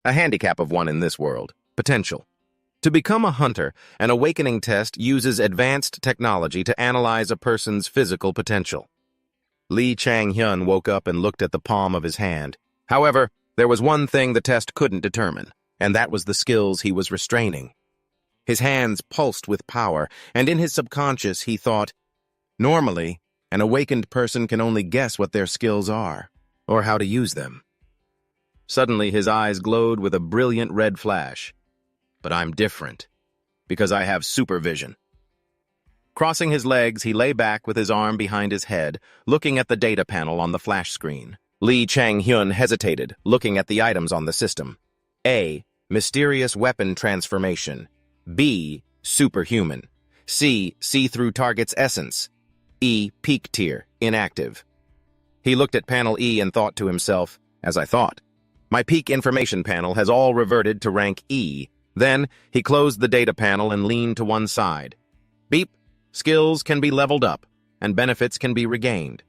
A handicap of one in this world. Potential. To become a hunter, an awakening test uses advanced technology to analyze a person's physical potential. Lee Chang-hyun woke up and looked at the palm of his hand. However, there was one thing the test couldn't determine, and that was the skills he was restraining. His hands pulsed with power, and in his subconscious he thought, normally, an awakened person can only guess what their skills are, or how to use them. Suddenly his eyes glowed with a brilliant red flash. But I'm different, because I have supervision. Crossing his legs, he lay back with his arm behind his head, looking at the data panel on the flash screen. Lee Chang-hyun hesitated, looking at the items on the system. A. Mysterious weapon transformation. B. Superhuman. C. See-through target's essence. E. Peak tier, inactive. He looked at panel E and thought to himself, as I thought. My peak information panel has all reverted to rank E. Then, he closed the data panel and leaned to one side. Beep. Skills can be leveled up, and benefits can be regained.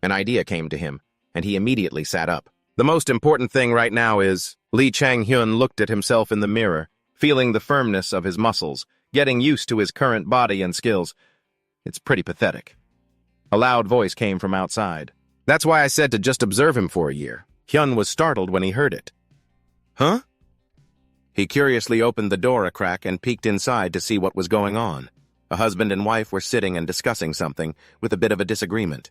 An idea came to him, and he immediately sat up. The most important thing right now is, Lee Chang-hyun looked at himself in the mirror, feeling the firmness of his muscles, getting used to his current body and skills. It's pretty pathetic. A loud voice came from outside. That's why I said to just observe him for a year. Hyun was startled when he heard it. Huh? He curiously opened the door a crack and peeked inside to see what was going on. A husband and wife were sitting and discussing something, with a bit of a disagreement.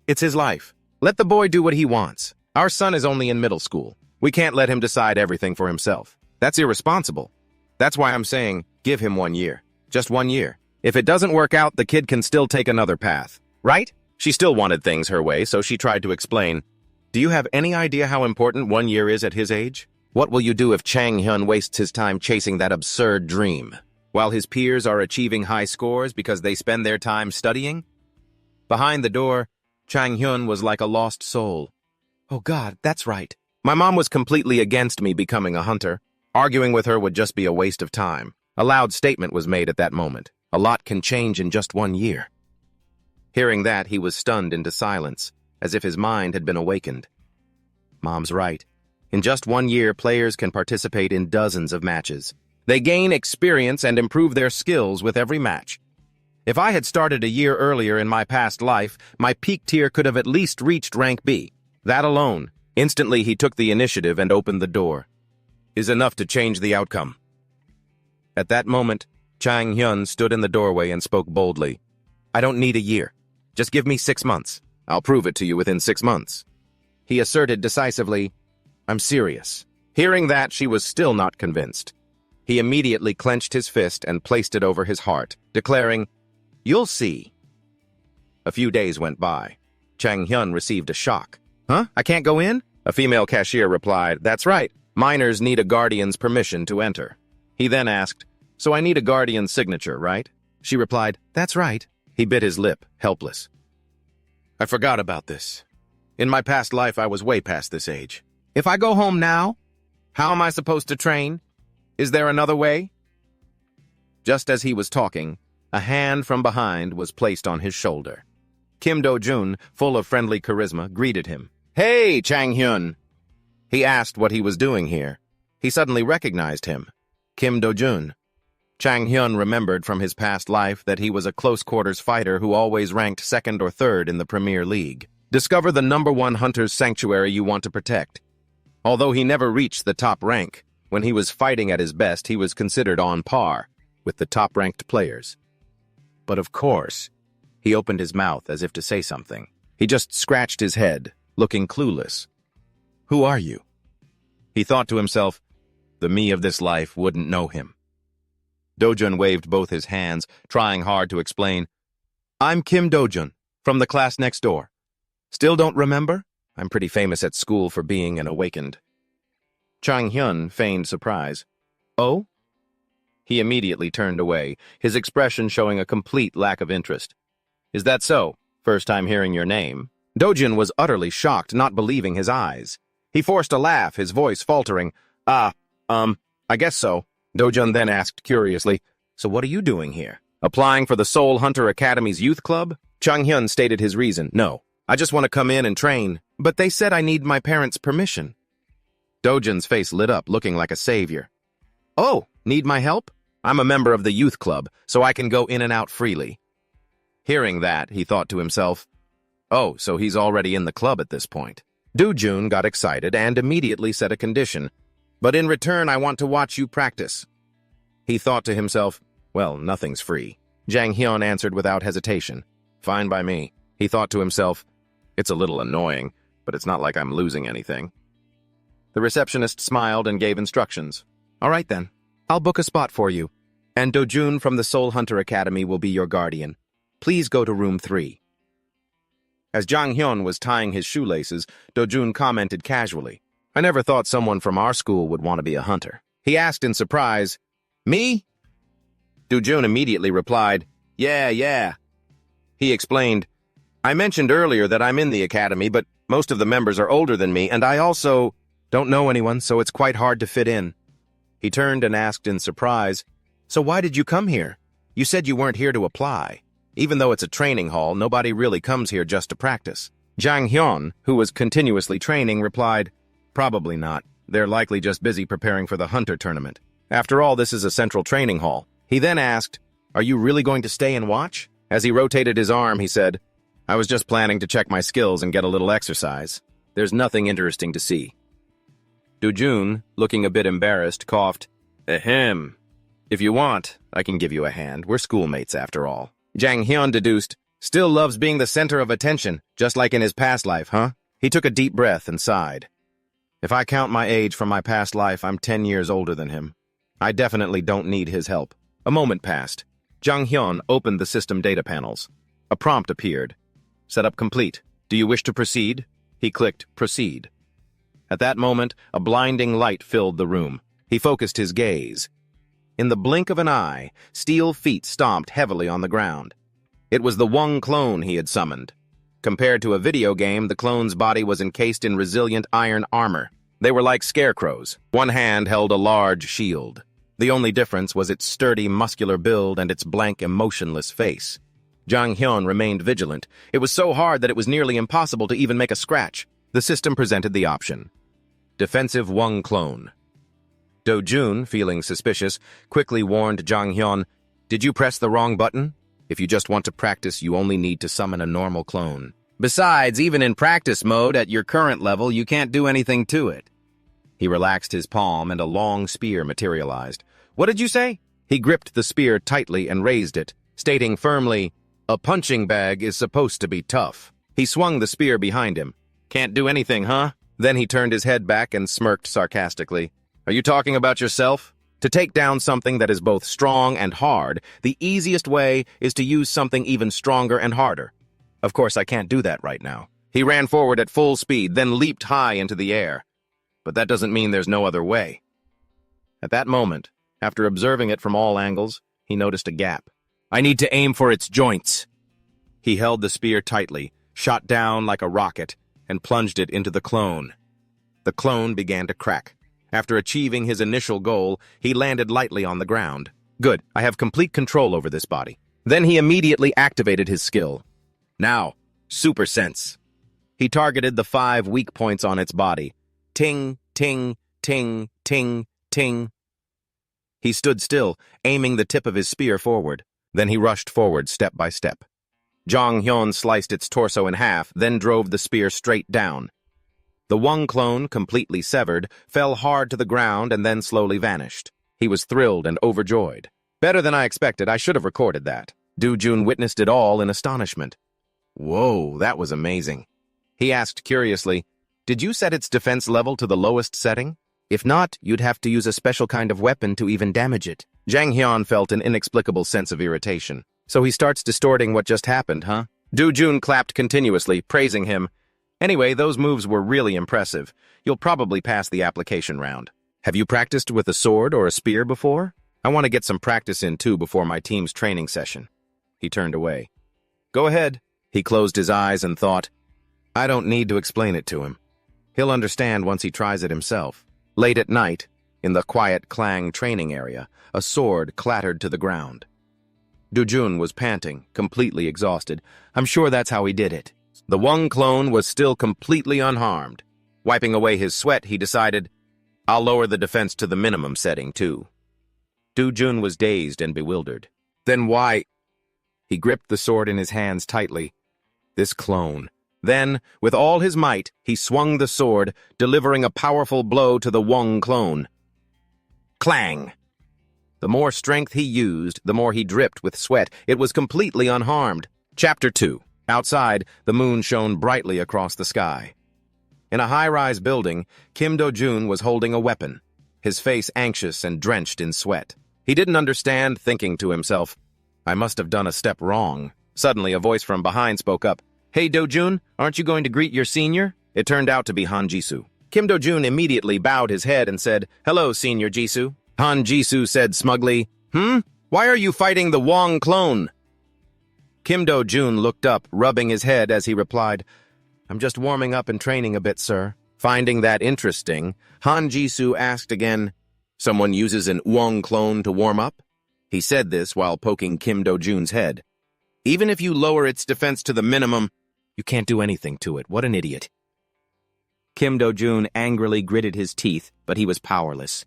It's his life. Let the boy do what he wants. Our son is only in middle school. We can't let him decide everything for himself. That's irresponsible. That's why I'm saying, give him 1 year. Just 1 year. If it doesn't work out, the kid can still take another path. Right? She still wanted things her way, so she tried to explain. Do you have any idea how important 1 year is at his age? What will you do if Chang-hyun wastes his time chasing that absurd dream, while his peers are achieving high scores because they spend their time studying? Behind the door, Chang-hyun was like a lost soul. Oh God, that's right. My mom was completely against me becoming a hunter. Arguing with her would just be a waste of time. A loud statement was made at that moment. A lot can change in just 1 year. Hearing that, he was stunned into silence, as if his mind had been awakened. Mom's right. In just 1 year, players can participate in dozens of matches. They gain experience and improve their skills with every match. If I had started a year earlier in my past life, my peak tier could have at least reached rank B. That alone, instantly he took the initiative and opened the door, is enough to change the outcome. At that moment, Chang-hyun stood in the doorway and spoke boldly. I don't need a year. Just give me 6 months. I'll prove it to you within 6 months. He asserted decisively, I'm serious. Hearing that, she was still not convinced. He immediately clenched his fist and placed it over his heart, declaring, You'll see. A few days went by. Chang-hyun received a shock. Huh? I can't go in? A female cashier replied, That's right. Minors need a guardian's permission to enter. He then asked, So I need a guardian's signature, right? She replied, That's right. He bit his lip, helpless. I forgot about this. In my past life, I was way past this age. If I go home now, how am I supposed to train? Is there another way? Just as he was talking, a hand from behind was placed on his shoulder. Kim Do-jun, full of friendly charisma, greeted him. Hey, Chang-hyun! He asked what he was doing here. He suddenly recognized him. Kim Do-jun. Chang-hyun remembered from his past life that he was a close-quarters fighter who always ranked 2nd or 3rd in the Premier League. Discover the #1 hunter's sanctuary you want to protect. Although he never reached the top rank, when he was fighting at his best, he was considered on par with the top-ranked players. But of course, he opened his mouth as if to say something. He just scratched his head, looking clueless. Who are you? He thought to himself, the me of this life wouldn't know him. Do-jun waved both his hands, trying hard to explain. I'm Kim Do-jun, from the class next door. Still don't remember? I'm pretty famous at school for being an awakened. Chang-hyun feigned surprise. Oh? He immediately turned away, his expression showing a complete lack of interest. Is that so? First time hearing your name? Do-jun was utterly shocked, not believing his eyes. He forced a laugh, his voice faltering. I guess so. Do-jun then asked curiously, So what are you doing here? Applying for the Seoul Hunter Academy's youth club? Chang-hyun stated his reason. No, I just want to come in and train, but they said I need my parents' permission. Dojun's face lit up, looking like a savior. Oh, need my help? I'm a member of the youth club, so I can go in and out freely. Hearing that, he thought to himself, oh, so he's already in the club at this point. Dojun got excited and immediately set a condition. But in return, I want to watch you practice. He thought to himself, well, nothing's free. Jang Hyun answered without hesitation. Fine by me. He thought to himself, it's a little annoying, but it's not like I'm losing anything. The receptionist smiled and gave instructions. All right then, I'll book a spot for you. And Dojun from the Soul Hunter Academy will be your guardian. Please go to room 3. As Jang Hyun was tying his shoelaces, Dojun commented casually, I never thought someone from our school would want to be a hunter. He asked in surprise, me? Dojun immediately replied, yeah. He explained, I mentioned earlier that I'm in the academy, but most of the members are older than me, and I also don't know anyone, so it's quite hard to fit in. He turned and asked in surprise, so why did you come here? You said you weren't here to apply. Even though it's a training hall, nobody really comes here just to practice. Jang Hyun, who was continuously training, replied, probably not. They're likely just busy preparing for the hunter tournament. After all, this is a central training hall. He then asked, are you really going to stay and watch? As he rotated his arm, he said, I was just planning to check my skills and get a little exercise. There's nothing interesting to see. Dojun, looking a bit embarrassed, coughed, ahem. If you want, I can give you a hand. We're schoolmates after all. Jang Hyun deduced, still loves being the center of attention, just like in his past life, huh? He took a deep breath and sighed. If I count my age from my past life, I'm 10 years older than him. I definitely don't need his help. A moment passed. Jang Hyun opened the system data panels. A prompt appeared. Setup complete. Do you wish to proceed? He clicked proceed. At that moment, a blinding light filled the room. He focused his gaze. In the blink of an eye, steel feet stomped heavily on the ground. It was the Wong clone he had summoned. Compared to a video game, the clone's body was encased in resilient iron armor. They were like scarecrows. One hand held a large shield. The only difference was its sturdy, muscular build and its blank, emotionless face. Jang Hyun remained vigilant. It was so hard that it was nearly impossible to even make a scratch. The system presented the option. Defensive Wong clone. Dojun, feeling suspicious, quickly warned Jang Hyun, did you press the wrong button? If you just want to practice, you only need to summon a normal clone. Besides, even in practice mode at your current level, you can't do anything to it. He relaxed his palm and a long spear materialized. What did you say? He gripped the spear tightly and raised it, stating firmly, a punching bag is supposed to be tough. He swung the spear behind him. Can't do anything, huh? Then he turned his head back and smirked sarcastically. Are you talking about yourself? To take down something that is both strong and hard, the easiest way is to use something even stronger and harder. Of course, I can't do that right now. He ran forward at full speed, then leaped high into the air. But that doesn't mean there's no other way. At that moment, after observing it from all angles, he noticed a gap. I need to aim for its joints. He held the spear tightly, shot down like a rocket, and plunged it into the clone. The clone began to crack. After achieving his initial goal, he landed lightly on the ground. Good, I have complete control over this body. Then he immediately activated his skill. Now, Super Sense. He targeted the 5 weak points on its body. Ting, ting, ting, ting, ting. He stood still, aiming the tip of his spear forward. Then he rushed forward step by step. Jang Hyun sliced its torso in half, then drove the spear straight down. The Wong clone, completely severed, fell hard to the ground and then slowly vanished. He was thrilled and overjoyed. Better than I expected. I should have recorded that. Dojun witnessed it all in astonishment. Whoa, that was amazing. He asked curiously, did you set its defense level to the lowest setting? If not, you'd have to use a special kind of weapon to even damage it. Jang Hyun felt an inexplicable sense of irritation. So he starts distorting what just happened, huh? Dojun clapped continuously, praising him. Anyway, those moves were really impressive. You'll probably pass the application round. Have you practiced with a sword or a spear before? I want to get some practice in too before my team's training session. He turned away. Go ahead. He closed his eyes and thought, I don't need to explain it to him. He'll understand once he tries it himself. Late at night, in the quiet Klang training area, a sword clattered to the ground. Dojun was panting, completely exhausted. I'm sure that's how he did it. The Wong clone was still completely unharmed. Wiping away his sweat, he decided, I'll lower the defense to the minimum setting, too. Do-jun was dazed and bewildered. Then why? He gripped the sword in his hands tightly. This clone. Then, with all his might, he swung the sword, delivering a powerful blow to the Wong clone. Clang! The more strength he used, the more he dripped with sweat. It was completely unharmed. Chapter 2. Outside, the moon shone brightly across the sky. In a high-rise building, Kim Do-jun was holding a weapon, his face anxious and drenched in sweat. He didn't understand, thinking to himself, I must have done a step wrong. Suddenly, a voice from behind spoke up. Hey, Do-jun, aren't you going to greet your senior? It turned out to be Han Jisoo. Kim Do-jun immediately bowed his head and said, Hello, Senior Jisoo. Han Jisoo said smugly, Why are you fighting the Wong clone? Kim Do-jun looked up, rubbing his head as he replied, I'm just warming up and training a bit, sir. Finding that interesting, Han Jisoo asked again, Someone uses an Wong clone to warm up? He said this while poking Kim Do-jun's head. Even if you lower its defense to the minimum, you can't do anything to it. What an idiot. Kim Do-jun angrily gritted his teeth, but he was powerless.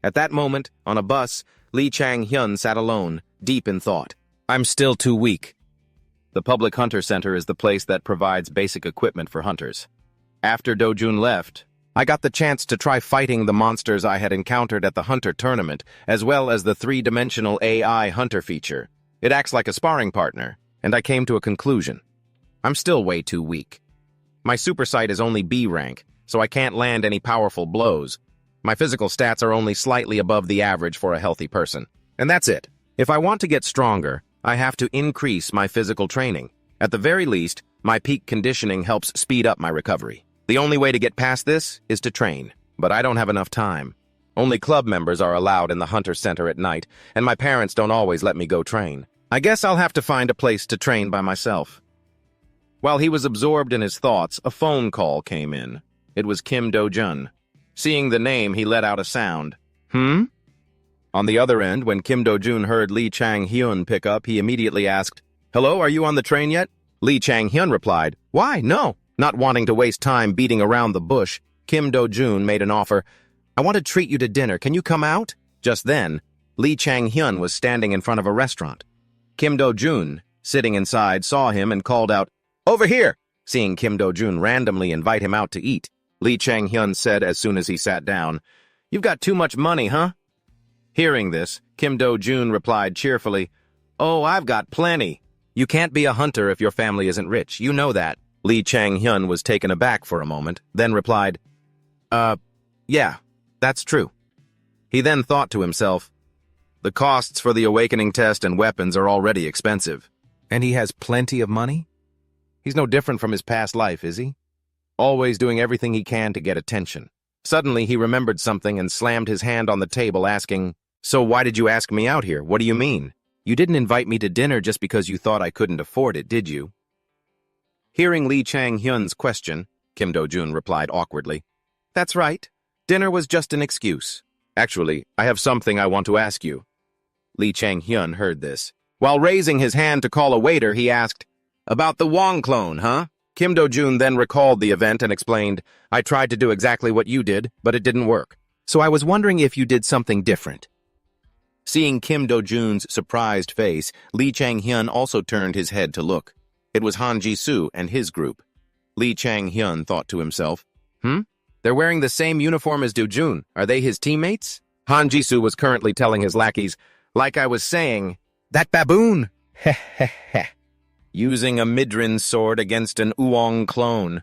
At that moment, on a bus, Lee Chang-hyun sat alone, deep in thought. I'm still too weak. The Public Hunter Center is the place that provides basic equipment for hunters. After Do-jun left, I got the chance to try fighting the monsters I had encountered at the Hunter Tournament, as well as the three-dimensional AI Hunter feature. It acts like a sparring partner, and I came to a conclusion. I'm still way too weak. My super sight is only B rank, so I can't land any powerful blows. My physical stats are only slightly above the average for a healthy person. And that's it. If I want to get stronger, I have to increase my physical training. At the very least, my peak conditioning helps speed up my recovery. The only way to get past this is to train, but I don't have enough time. Only club members are allowed in the Hunter Center at night, and my parents don't always let me go train. I guess I'll have to find a place to train by myself. While he was absorbed in his thoughts, a phone call came in. It was Kim Do-jun. Seeing the name, he let out a sound. On the other end, when Kim Do-jun heard Lee Chang-hyun pick up, he immediately asked, Hello, are you on the train yet? Lee Chang-hyun replied, Why, no. Not wanting to waste time beating around the bush, Kim Do-jun made an offer. I want to treat you to dinner. Can you come out? Just then, Lee Chang-hyun was standing in front of a restaurant. Kim Do-jun, sitting inside, saw him and called out, Over here! Seeing Kim Do-jun randomly invite him out to eat, Lee Chang-hyun said as soon as he sat down, You've got too much money, huh? Hearing this, Kim Do-jun replied cheerfully, Oh, I've got plenty. You can't be a hunter if your family isn't rich. You know that. Lee Chang-hyun was taken aback for a moment, then replied, yeah, that's true. He then thought to himself, the costs for the awakening test and weapons are already expensive. And he has plenty of money? He's no different from his past life, is he? Always doing everything he can to get attention. Suddenly, he remembered something and slammed his hand on the table, asking, So why did you ask me out here? What do you mean? You didn't invite me to dinner just because you thought I couldn't afford it, did you? Hearing Lee Chang-hyun's question, Kim Do-jun replied awkwardly, That's right. Dinner was just an excuse. Actually, I have something I want to ask you. Lee Chang-hyun heard this. While raising his hand to call a waiter, he asked, About the Wong clone, huh? Kim Do-jun then recalled the event and explained, I tried to do exactly what you did, but it didn't work. So I was wondering if you did something different. Seeing Kim Do-jun's surprised face, Lee Chang-hyun also turned his head to look. It was Han Jisoo and his group. Lee Chang-hyun thought to himself, They're wearing the same uniform as Do-jun. Are they his teammates? Han Jisoo was currently telling his lackeys, Like I was saying, that baboon! Heh heh heh. Using a Midrin sword against an Uong clone.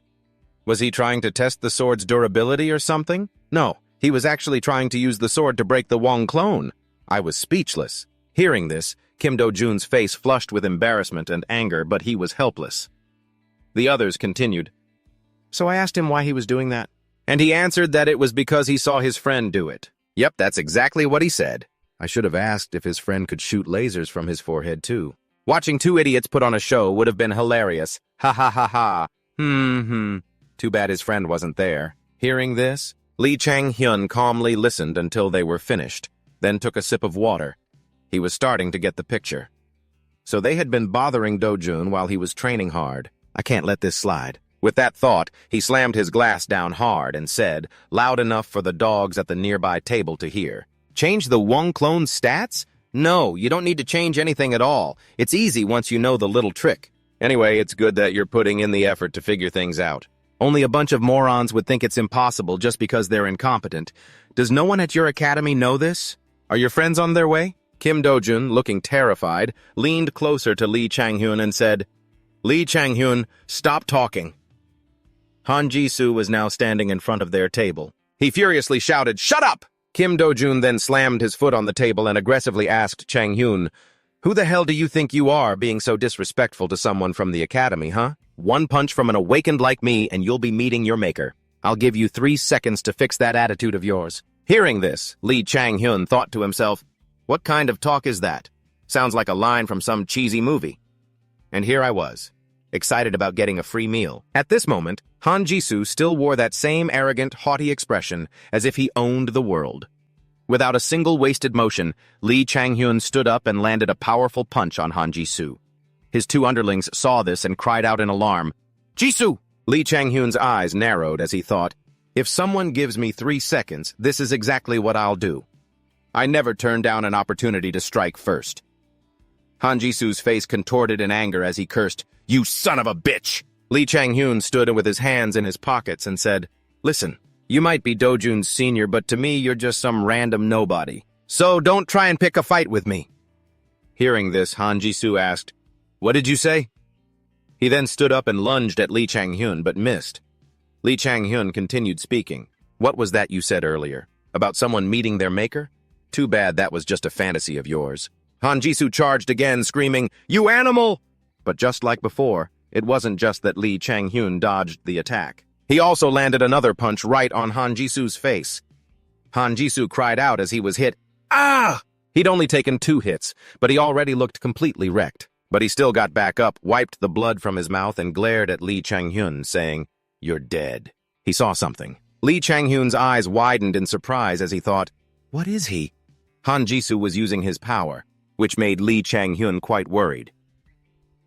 Was he trying to test the sword's durability or something? No, he was actually trying to use the sword to break the Wong clone. I was speechless. Hearing this, Kim Do-jun's face flushed with embarrassment and anger, but he was helpless. The others continued. So I asked him why he was doing that, and he answered that it was because he saw his friend do it. Yep, that's exactly what he said. I should have asked if his friend could shoot lasers from his forehead, too. Watching two idiots put on a show would have been hilarious. Ha ha ha ha. Too bad his friend wasn't there. Hearing this, Lee Chang-hyun calmly listened until they were finished, then took a sip of water. He was starting to get the picture. So they had been bothering Do-jun while he was training hard. I can't let this slide. With that thought, he slammed his glass down hard and said, loud enough for the dogs at the nearby table to hear, "Change the Wong clone's stats? No, you don't need to change anything at all. It's easy once you know the little trick. Anyway, it's good that you're putting in the effort to figure things out. Only a bunch of morons would think it's impossible just because they're incompetent. Does no one at your academy know this? Are your friends on their way?" Kim Dojun, looking terrified, leaned closer to Lee Chang-hyun and said, "Lee Chang-hyun, stop talking." Han Jisoo was now standing in front of their table. He furiously shouted, "Shut up!" Kim Dojun then slammed his foot on the table and aggressively asked Chang-hyun, "Who the hell do you think you are, being so disrespectful to someone from the academy, huh? One punch from an awakened like me and you'll be meeting your maker. I'll give you 3 seconds to fix that attitude of yours." Hearing this, Lee Chang-hyun thought to himself, what kind of talk is that? Sounds like a line from some cheesy movie. And here I was, excited about getting a free meal. At this moment, Han Jisoo still wore that same arrogant, haughty expression as if he owned the world. Without a single wasted motion, Lee Chang-hyun stood up and landed a powerful punch on Han Jisoo. His 2 underlings saw this and cried out in alarm, "Jisoo!" Lee Chang-hyun's eyes narrowed as he thought, if someone gives me 3 seconds, this is exactly what I'll do. I never turn down an opportunity to strike first. Han Jisoo's face contorted in anger as he cursed, "You son of a bitch!" Lee Chang-hyun stood with his hands in his pockets and said, "Listen, you might be Dojun's senior, but to me you're just some random nobody. So don't try and pick a fight with me." Hearing this, Han Jisoo asked, "What did you say?" He then stood up and lunged at Lee Chang-hyun, but missed. Lee Chang-hyun continued speaking. "What was that you said earlier? About someone meeting their maker? Too bad that was just a fantasy of yours." Han Jisoo charged again, screaming, "You animal!" But just like before, it wasn't just that Lee Chang-hyun dodged the attack. He also landed another punch right on Han Jisoo's face. Han Jisoo cried out as he was hit. "Ah!" He'd only taken 2 hits, but he already looked completely wrecked. But he still got back up, wiped the blood from his mouth, and glared at Lee Chang-hyun, saying, "You're dead." He saw something. Lee Chang-hyun's eyes widened in surprise as he thought, what is he? Han Jisoo was using his power, which made Lee Chang-hyun quite worried.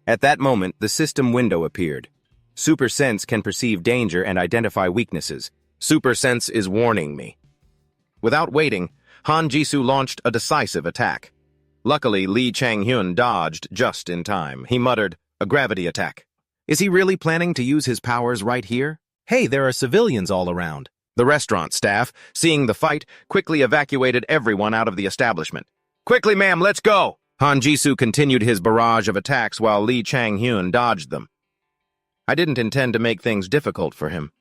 At that moment, the system window appeared. Super Sense can perceive danger and identify weaknesses. Super Sense is warning me. Without waiting, Han Jisoo launched a decisive attack. Luckily, Lee Chang-hyun dodged just in time. He muttered, "A gravity attack." Is he really planning to use his powers right here? Hey, there are civilians all around. The restaurant staff, seeing the fight, quickly evacuated everyone out of the establishment. "Quickly, ma'am, let's go!" Han Jisoo continued his barrage of attacks while Lee Chang-hyun dodged them. I didn't intend to make things difficult for him.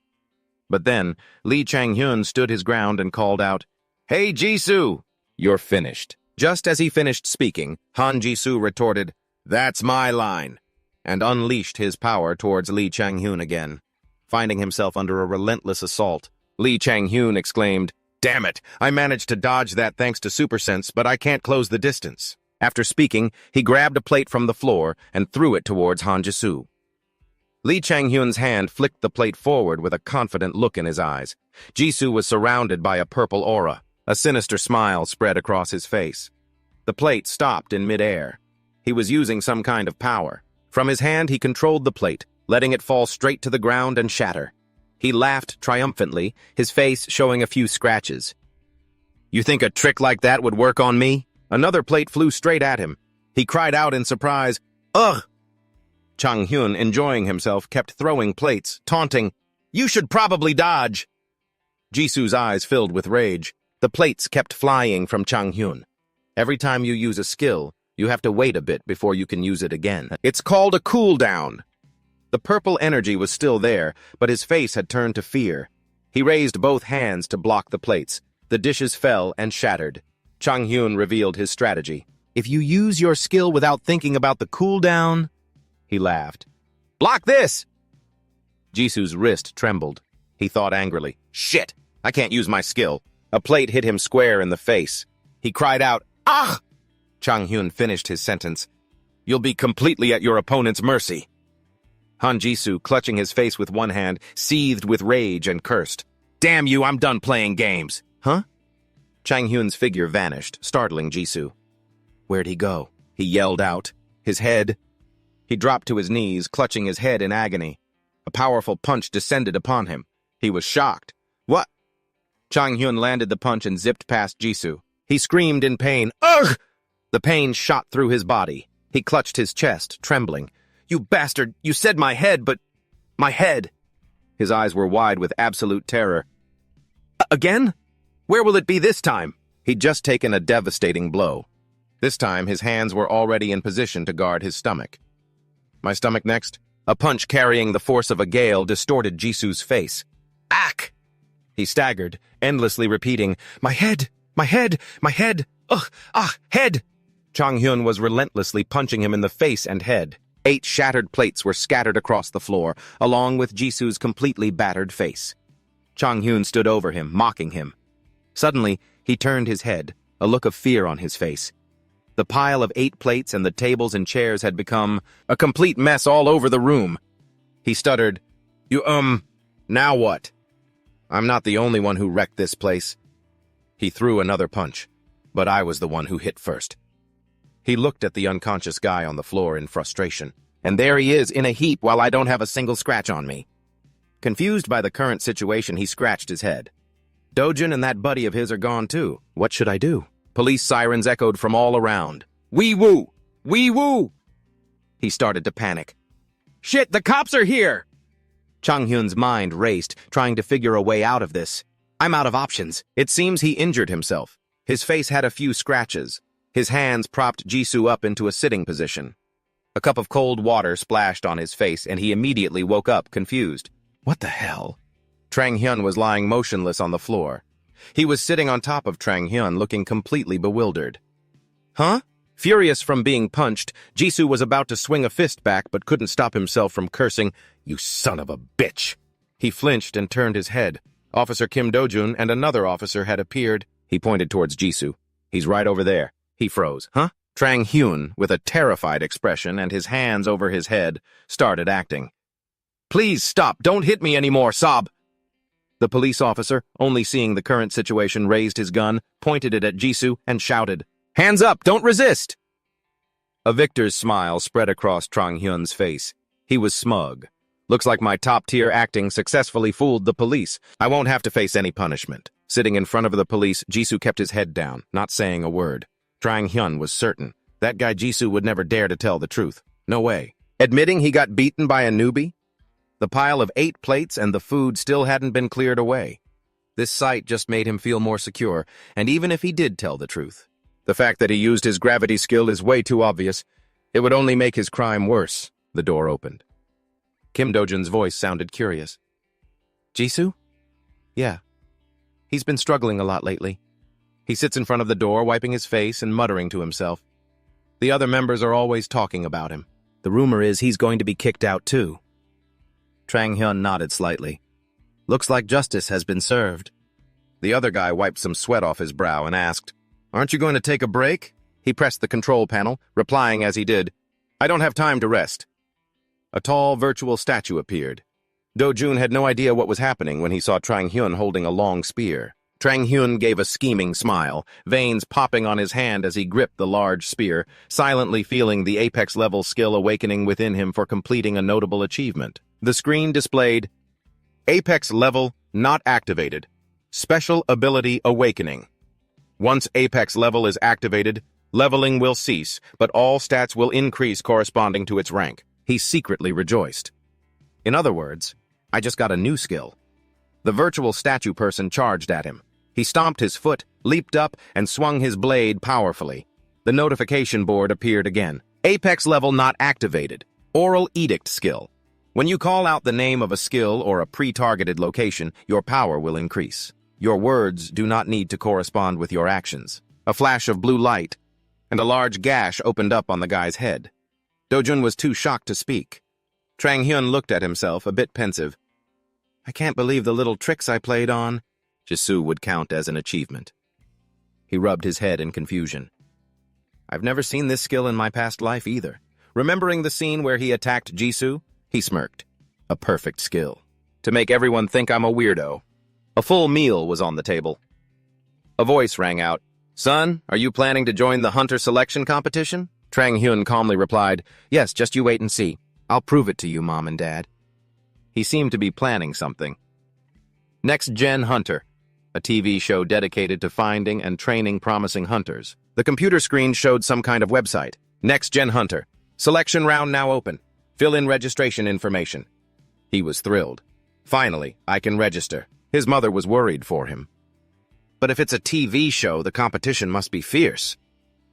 But then, Lee Chang-hyun stood his ground and called out, "Hey, Jisoo, you're finished." Just as he finished speaking, Han Jisoo retorted, "That's my line," and unleashed his power towards Lee Chang-hyun again. Finding himself under a relentless assault, Lee Chang-hyun exclaimed, "Damn it, I managed to dodge that thanks to Super Sense, but I can't close the distance." After speaking, he grabbed a plate from the floor and threw it towards Han Jisoo. Lee Chang-hyun's hand flicked the plate forward with a confident look in his eyes. Jisoo was surrounded by a purple aura. A sinister smile spread across his face. The plate stopped in midair. He was using some kind of power. From his hand, he controlled the plate, letting it fall straight to the ground and shatter. He laughed triumphantly, his face showing a few scratches. "You think a trick like that would work on me?" Another plate flew straight at him. He cried out in surprise, "Ugh!" Chang-hyun, enjoying himself, kept throwing plates, taunting, "You should probably dodge." Jisoo's eyes filled with rage. The plates kept flying from Chang-hyun. Every time you use a skill, you have to wait a bit before you can use it again. It's called a cooldown. The purple energy was still there, but his face had turned to fear. He raised both hands to block the plates. The dishes fell and shattered. Chang-hyun revealed his strategy. "If you use your skill without thinking about the cooldown," he laughed. "Block this!" Jisoo's wrist trembled. He thought angrily, "Shit, I can't use my skill." A plate hit him square in the face. He cried out, "Ah!" Chang-hyun finished his sentence. "You'll be completely at your opponent's mercy." Han Jisoo, clutching his face with one hand, seethed with rage and cursed. "Damn you, I'm done playing games." "Huh?" Chang-hyun's figure vanished, startling Jisoo. "Where'd he go?" he yelled out. He dropped to his knees, clutching his head in agony. A powerful punch descended upon him. He was shocked. What? Chang Hyun landed the punch and zipped past Jisoo. He screamed in pain. Ugh! The pain shot through his body. He clutched his chest, trembling. You bastard! You said my head, but... My head! His eyes were wide with absolute terror. Again? Where will it be this time? He'd just taken a devastating blow. This time, his hands were already in position to guard his stomach. My stomach next? A punch carrying the force of a gale distorted Jisoo's face. Ack! He staggered, endlessly repeating, My head! My head! My head! Ugh! Ah! Head! Chang Hyun was relentlessly punching him in the face and head. 8 shattered plates were scattered across the floor, along with Jisoo's completely battered face. Chang Hyun stood over him, mocking him. Suddenly, he turned his head, a look of fear on his face. The pile of 8 plates and the tables and chairs had become a complete mess all over the room. He stuttered, now what? I'm not the only one who wrecked this place. He threw another punch, but I was the one who hit first. He looked at the unconscious guy on the floor in frustration. And there he is in a heap while I don't have a single scratch on me. Confused by the current situation, he scratched his head. Dojun and that buddy of his are gone too. What should I do? Police sirens echoed from all around. Wee-woo! Wee-woo! He started to panic. Shit, the cops are here! Chang Hyun's mind raced, trying to figure a way out of this. I'm out of options. It seems he injured himself. His face had a few scratches. His hands propped Jisoo up into a sitting position. A cup of cold water splashed on his face, and he immediately woke up, confused. What the hell? Chang Hyun was lying motionless on the floor. He was sitting on top of Chang Hyun, looking completely bewildered. Huh? Furious from being punched, Jisoo was about to swing a fist back but couldn't stop himself from cursing, You son of a bitch! He flinched and turned his head. Officer Kim Dojun and another officer had appeared. He pointed towards Jisoo. He's right over there. He froze. Huh? Chang Hyun, with a terrified expression and his hands over his head, started acting. Please stop! Don't hit me anymore, sob! The police officer, only seeing the current situation, raised his gun, pointed it at Jisoo, and shouted, Hands up! Don't resist! A victor's smile spread across Chang Hyun's face. He was smug. Looks like my top-tier acting successfully fooled the police. I won't have to face any punishment. Sitting in front of the police, Jisoo kept his head down, not saying a word. Chang Hyun was certain. That guy Jisoo would never dare to tell the truth. No way. Admitting he got beaten by a newbie? The pile of 8 plates and the food still hadn't been cleared away. This sight just made him feel more secure, and even if he did tell the truth, the fact that he used his gravity skill is way too obvious. It would only make his crime worse. The door opened. Kim Dojun's voice sounded curious. Jisoo? Yeah. He's been struggling a lot lately. He sits in front of the door, wiping his face and muttering to himself. The other members are always talking about him. The rumor is he's going to be kicked out too. Chang Hyun nodded slightly. Looks like justice has been served. The other guy wiped some sweat off his brow and asked, Aren't you going to take a break? He pressed the control panel, replying as he did, I don't have time to rest. A tall, virtual statue appeared. Dojun had no idea what was happening when he saw Chang Hyun holding a long spear. Chang Hyun gave a scheming smile, veins popping on his hand as he gripped the large spear, silently feeling the apex-level skill awakening within him for completing a notable achievement. The screen displayed, Apex level not activated. Special ability awakening. Once Apex level is activated, leveling will cease, but all stats will increase corresponding to its rank. He secretly rejoiced. In other words, I just got a new skill. The virtual statue person charged at him. He stomped his foot, leaped up, and swung his blade powerfully. The notification board appeared again. Apex level not activated. Oral edict skill. When you call out the name of a skill or a pre-targeted location, your power will increase. Your words do not need to correspond with your actions. A flash of blue light, and a large gash opened up on the guy's head. Dojun was too shocked to speak. Chang Hyun looked at himself, a bit pensive. I can't believe the little tricks I played on. Jisoo would count as an achievement. He rubbed his head in confusion. I've never seen this skill in my past life either. Remembering the scene where he attacked Jisoo, he smirked. A perfect skill. To make everyone think I'm a weirdo. A full meal was on the table. A voice rang out. Son, are you planning to join the hunter selection competition? Chang Hyun calmly replied, Yes, just you wait and see. I'll prove it to you, Mom and Dad. He seemed to be planning something. Next Gen Hunter, a TV show dedicated to finding and training promising hunters. The computer screen showed some kind of website. Next Gen Hunter. Selection round now open. Fill in registration information. He was thrilled. Finally, I can register. His mother was worried for him. But if it's a TV show, the competition must be fierce.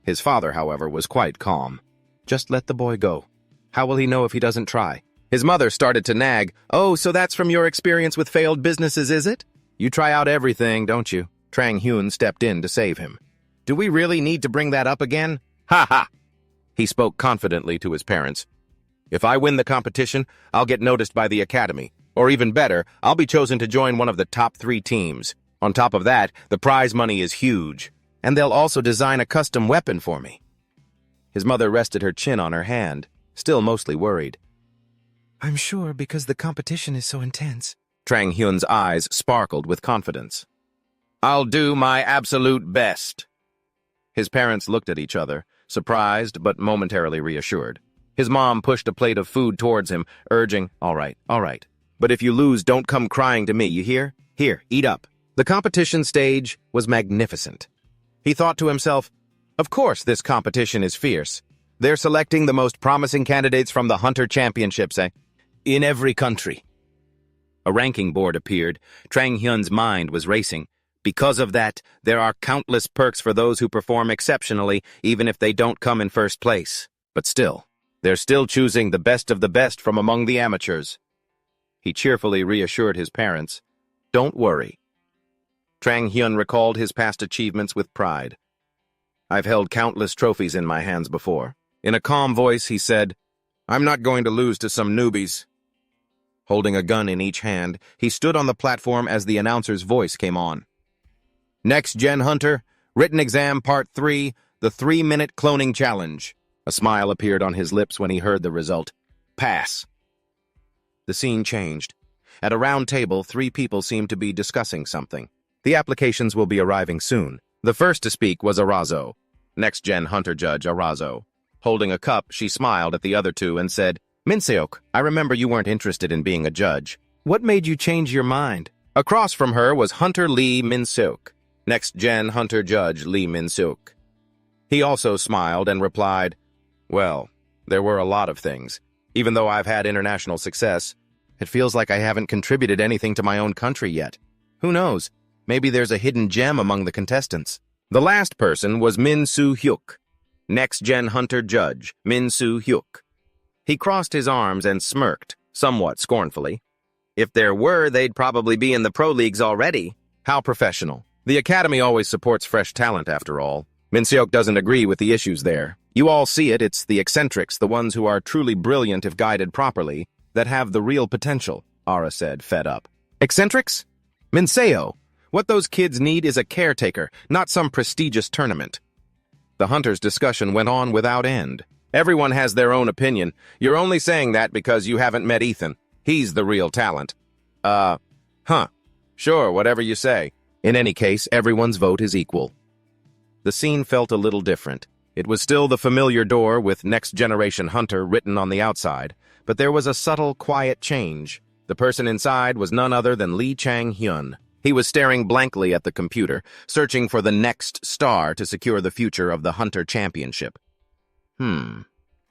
His father, however, was quite calm. Just let the boy go. How will he know if he doesn't try? His mother started to nag. Oh, so that's from your experience with failed businesses, is it? You try out everything, don't you? Trang Hyun stepped in to save him. Do we really need to bring that up again? Ha ha! He spoke confidently to his parents. If I win the competition, I'll get noticed by the academy. Or even better, I'll be chosen to join one of the top 3 teams. On top of that, the prize money is huge. And they'll also design a custom weapon for me. His mother rested her chin on her hand, still mostly worried. I'm sure because the competition is so intense. Trang Hyun's eyes sparkled with confidence. I'll do my absolute best. His parents looked at each other, surprised but momentarily reassured. His mom pushed a plate of food towards him, urging, all right. But if you lose, don't come crying to me, you hear? Here, eat up. The competition stage was magnificent. He thought to himself, of course this competition is fierce. They're selecting the most promising candidates from the Hunter Championships, in every country. A ranking board appeared. Trang Hyun's mind was racing. Because of that, there are countless perks for those who perform exceptionally, even if they don't come in first place. But still, they're still choosing the best of the best from among the amateurs. He cheerfully reassured his parents, don't worry. Trang Hyun recalled his past achievements with pride. I've held countless trophies in my hands before. In a calm voice, he said, I'm not going to lose to some newbies. Holding a gun in each hand, he stood on the platform as the announcer's voice came on. Next Gen Hunter, Written Exam Part 3, the 3-minute cloning challenge. A smile appeared on his lips when he heard the result. Pass. The scene changed. At a round table, 3 people seemed to be discussing something. The applications will be arriving soon. The first to speak was Arazo. Next Gen Hunter judge Arazo. Holding a cup, she smiled at the other 2 and said, Minseok, I remember you weren't interested in being a judge. What made you change your mind? Across from her was Hunter Lee Minseok. Next Gen Hunter Judge Lee Min-suk. He also smiled and replied, well, there were a lot of things. Even though I've had international success, it feels like I haven't contributed anything to my own country yet. Who knows? Maybe there's a hidden gem among the contestants. The last person was Min Soo-hyuk. Next Gen Hunter Judge Min Soo-hyuk. He crossed his arms and smirked, somewhat scornfully. If there were, they'd probably be in the pro leagues already. How professional. The Academy always supports fresh talent, after all. Min-seok doesn't agree with the issues there. You all see it, it's the eccentrics, the ones who are truly brilliant if guided properly, that have the real potential, Ara said, fed up. Eccentrics? Minseo, what those kids need is a caretaker, not some prestigious tournament. The Hunters' discussion went on without end. Everyone has their own opinion. You're only saying that because you haven't met Ethan. He's the real talent. Sure, whatever you say. In any case, everyone's vote is equal. The scene felt a little different. It was still the familiar door with Next Generation Hunter written on the outside, but there was a subtle, quiet change. The person inside was none other than Lee Chang-hyun. He was staring blankly at the computer, searching for the next star to secure the future of the Hunter Championship.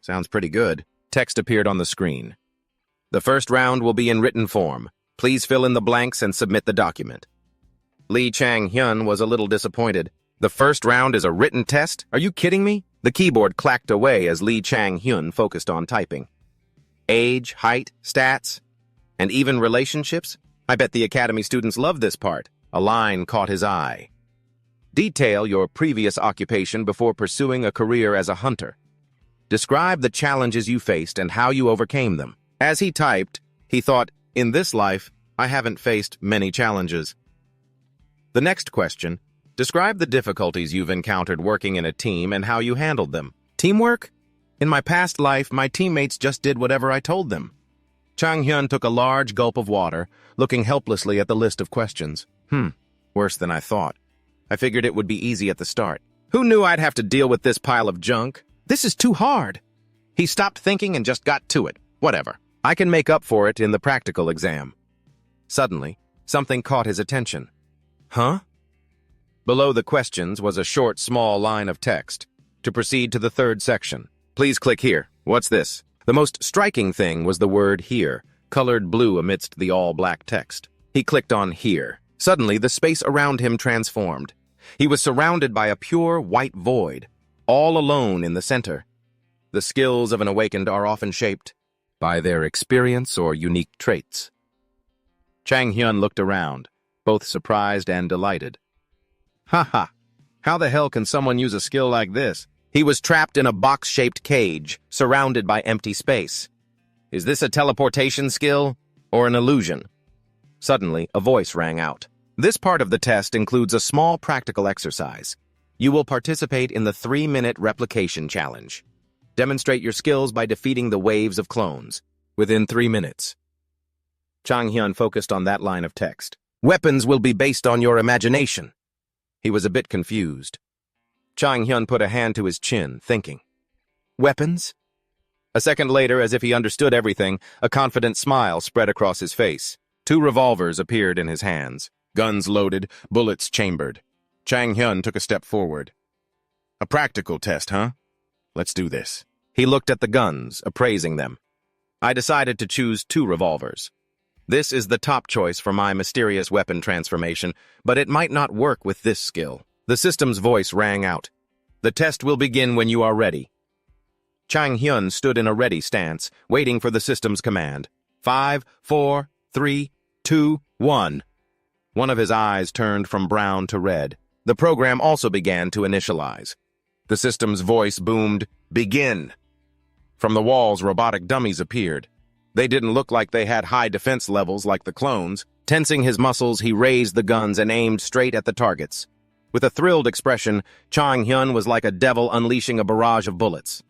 Sounds pretty good. Text appeared on the screen. The first round will be in written form. Please fill in the blanks and submit the document. Lee Chang-hyun was a little disappointed. The first round is a written test? Are you kidding me? The keyboard clacked away as Lee Chang-hyun focused on typing. Age, height, stats, and even relationships? I bet the Academy students love this part. A line caught his eye. Detail your previous occupation before pursuing a career as a hunter. Describe the challenges you faced and how you overcame them. As he typed, he thought, in this life, I haven't faced many challenges. The next question, describe the difficulties you've encountered working in a team and how you handled them. Teamwork? In my past life, my teammates just did whatever I told them. Chang-hyun took a large gulp of water, looking helplessly at the list of questions. Worse than I thought. I figured it would be easy at the start. Who knew I'd have to deal with this pile of junk? This is too hard. He stopped thinking and just got to it. Whatever. I can make up for it in the practical exam. Suddenly, something caught his attention. Huh? Below the questions was a short, small line of text. To proceed to the third section, please click here. What's this? The most striking thing was the word here, colored blue amidst the all-black text. He clicked on here. Suddenly, the space around him transformed. He was surrounded by a pure white void, all alone in the center. The skills of an awakened are often shaped by their experience or unique traits. Chang Hyun looked around, both surprised and delighted. Haha, how the hell can someone use a skill like this? He was trapped in a box-shaped cage, surrounded by empty space. Is this a teleportation skill or an illusion? Suddenly, a voice rang out. This part of the test includes a small practical exercise. You will participate in the 3-minute replication challenge. Demonstrate your skills by defeating the waves of clones within 3 minutes. Chang Hyun focused on that line of text. Weapons will be based on your imagination. He was a bit confused. Chang Hyun put a hand to his chin, thinking. Weapons? A second later, as if he understood everything, a confident smile spread across his face. 2 revolvers appeared in his hands, guns loaded, bullets chambered. Chang Hyun took a step forward. A practical test, huh? Let's do this. He looked at the guns, appraising them. I decided to choose 2 revolvers. This is the top choice for my mysterious weapon transformation, but it might not work with this skill. The system's voice rang out. The test will begin when you are ready. Chang Hyun stood in a ready stance, waiting for the system's command. 5, 4, 3, 2, 1. One of his eyes turned from brown to red. The program also began to initialize. The system's voice boomed, "Begin!" From the walls, robotic dummies appeared. They didn't look like they had high defense levels like the clones. Tensing his muscles, he raised the guns and aimed straight at the targets. With a thrilled expression, Chang Hyun was like a devil unleashing a barrage of bullets.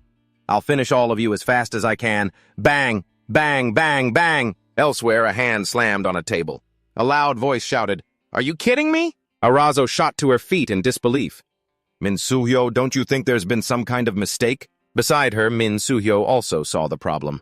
I'll finish all of you as fast as I can. Bang! Bang! Bang! Bang! Elsewhere, a hand slammed on a table. A loud voice shouted, "Are you kidding me?" Arazo shot to her feet in disbelief. Min Soo-hyo, don't you think there's been some kind of mistake? Beside her, Min Soo-hyo also saw the problem.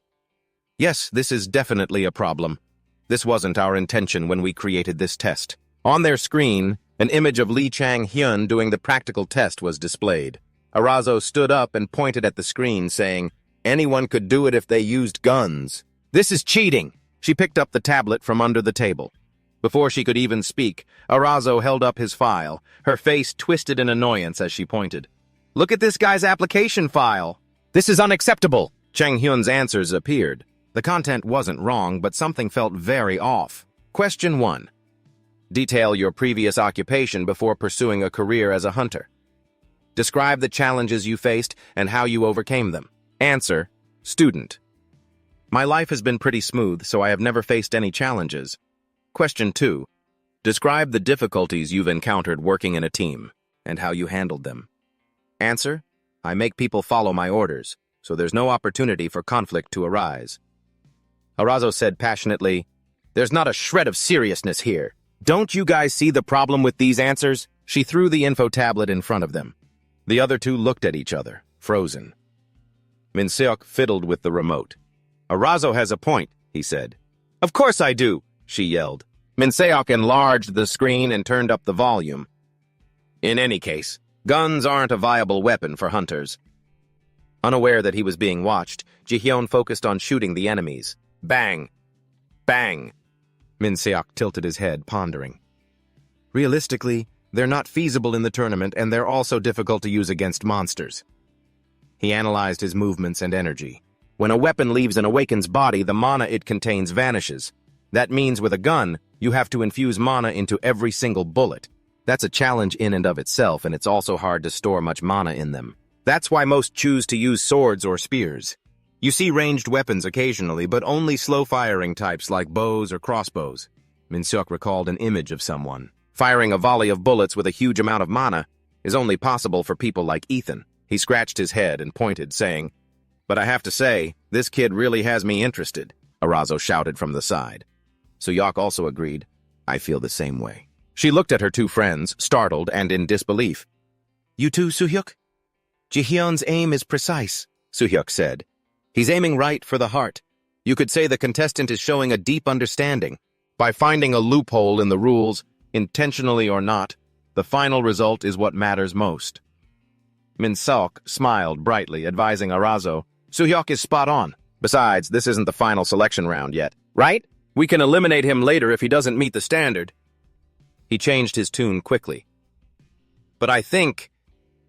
Yes, this is definitely a problem. This wasn't our intention when we created this test. On their screen, an image of Lee Chang-hyun doing the practical test was displayed. Arazo stood up and pointed at the screen, saying, "Anyone could do it if they used guns. This is cheating." She picked up the tablet from under the table. Before she could even speak, Arazo held up his file, her face twisted in annoyance as she pointed. "Look at this guy's application file. This is unacceptable." Chang Hyun's answers appeared. The content wasn't wrong, but something felt very off. Question 1. Detail your previous occupation before pursuing a career as a hunter. Describe the challenges you faced and how you overcame them. Answer, student. My life has been pretty smooth, so I have never faced any challenges. Question 2. Describe the difficulties you've encountered working in a team and how you handled them. Answer, I make people follow my orders, so there's no opportunity for conflict to arise. Arazo said passionately, "There's not a shred of seriousness here. Don't you guys see the problem with these answers?" She threw the info tablet in front of them. The other two looked at each other, frozen. Min Seok fiddled with the remote. "Arazo has a point," he said. "Of course I do," she yelled. Min Seok enlarged the screen and turned up the volume. In any case, guns aren't a viable weapon for hunters. Unaware that he was being watched, Ji-hyun focused on shooting the enemies. Bang! Bang! Min Seok tilted his head, pondering. Realistically, they're not feasible in the tournament, and they're also difficult to use against monsters. He analyzed his movements and energy. When a weapon leaves an awakened's body, the mana it contains vanishes. That means with a gun, you have to infuse mana into every single bullet. That's a challenge in and of itself, and it's also hard to store much mana in them. That's why most choose to use swords or spears. You see ranged weapons occasionally, but only slow-firing types like bows or crossbows. Min Seok recalled an image of someone. Firing a volley of bullets with a huge amount of mana is only possible for people like Ethan. He scratched his head and pointed, saying, "But I have to say, this kid really has me interested," Arazo shouted from the side. Soo-hyuk also agreed, "I feel the same way." She looked at her two friends, startled and in disbelief. "You too, Soo-hyuk?" "Ji-hyun's aim is precise," Soo-hyuk said. "He's aiming right for the heart. You could say the contestant is showing a deep understanding. By finding a loophole in the rules, intentionally or not, the final result is what matters most. Min-seok smiled brightly, advising Arazo, "Suhyok is spot on. Besides, this isn't the final selection round yet, right? We can eliminate him later if he doesn't meet the standard." He changed his tune quickly. "But I think—"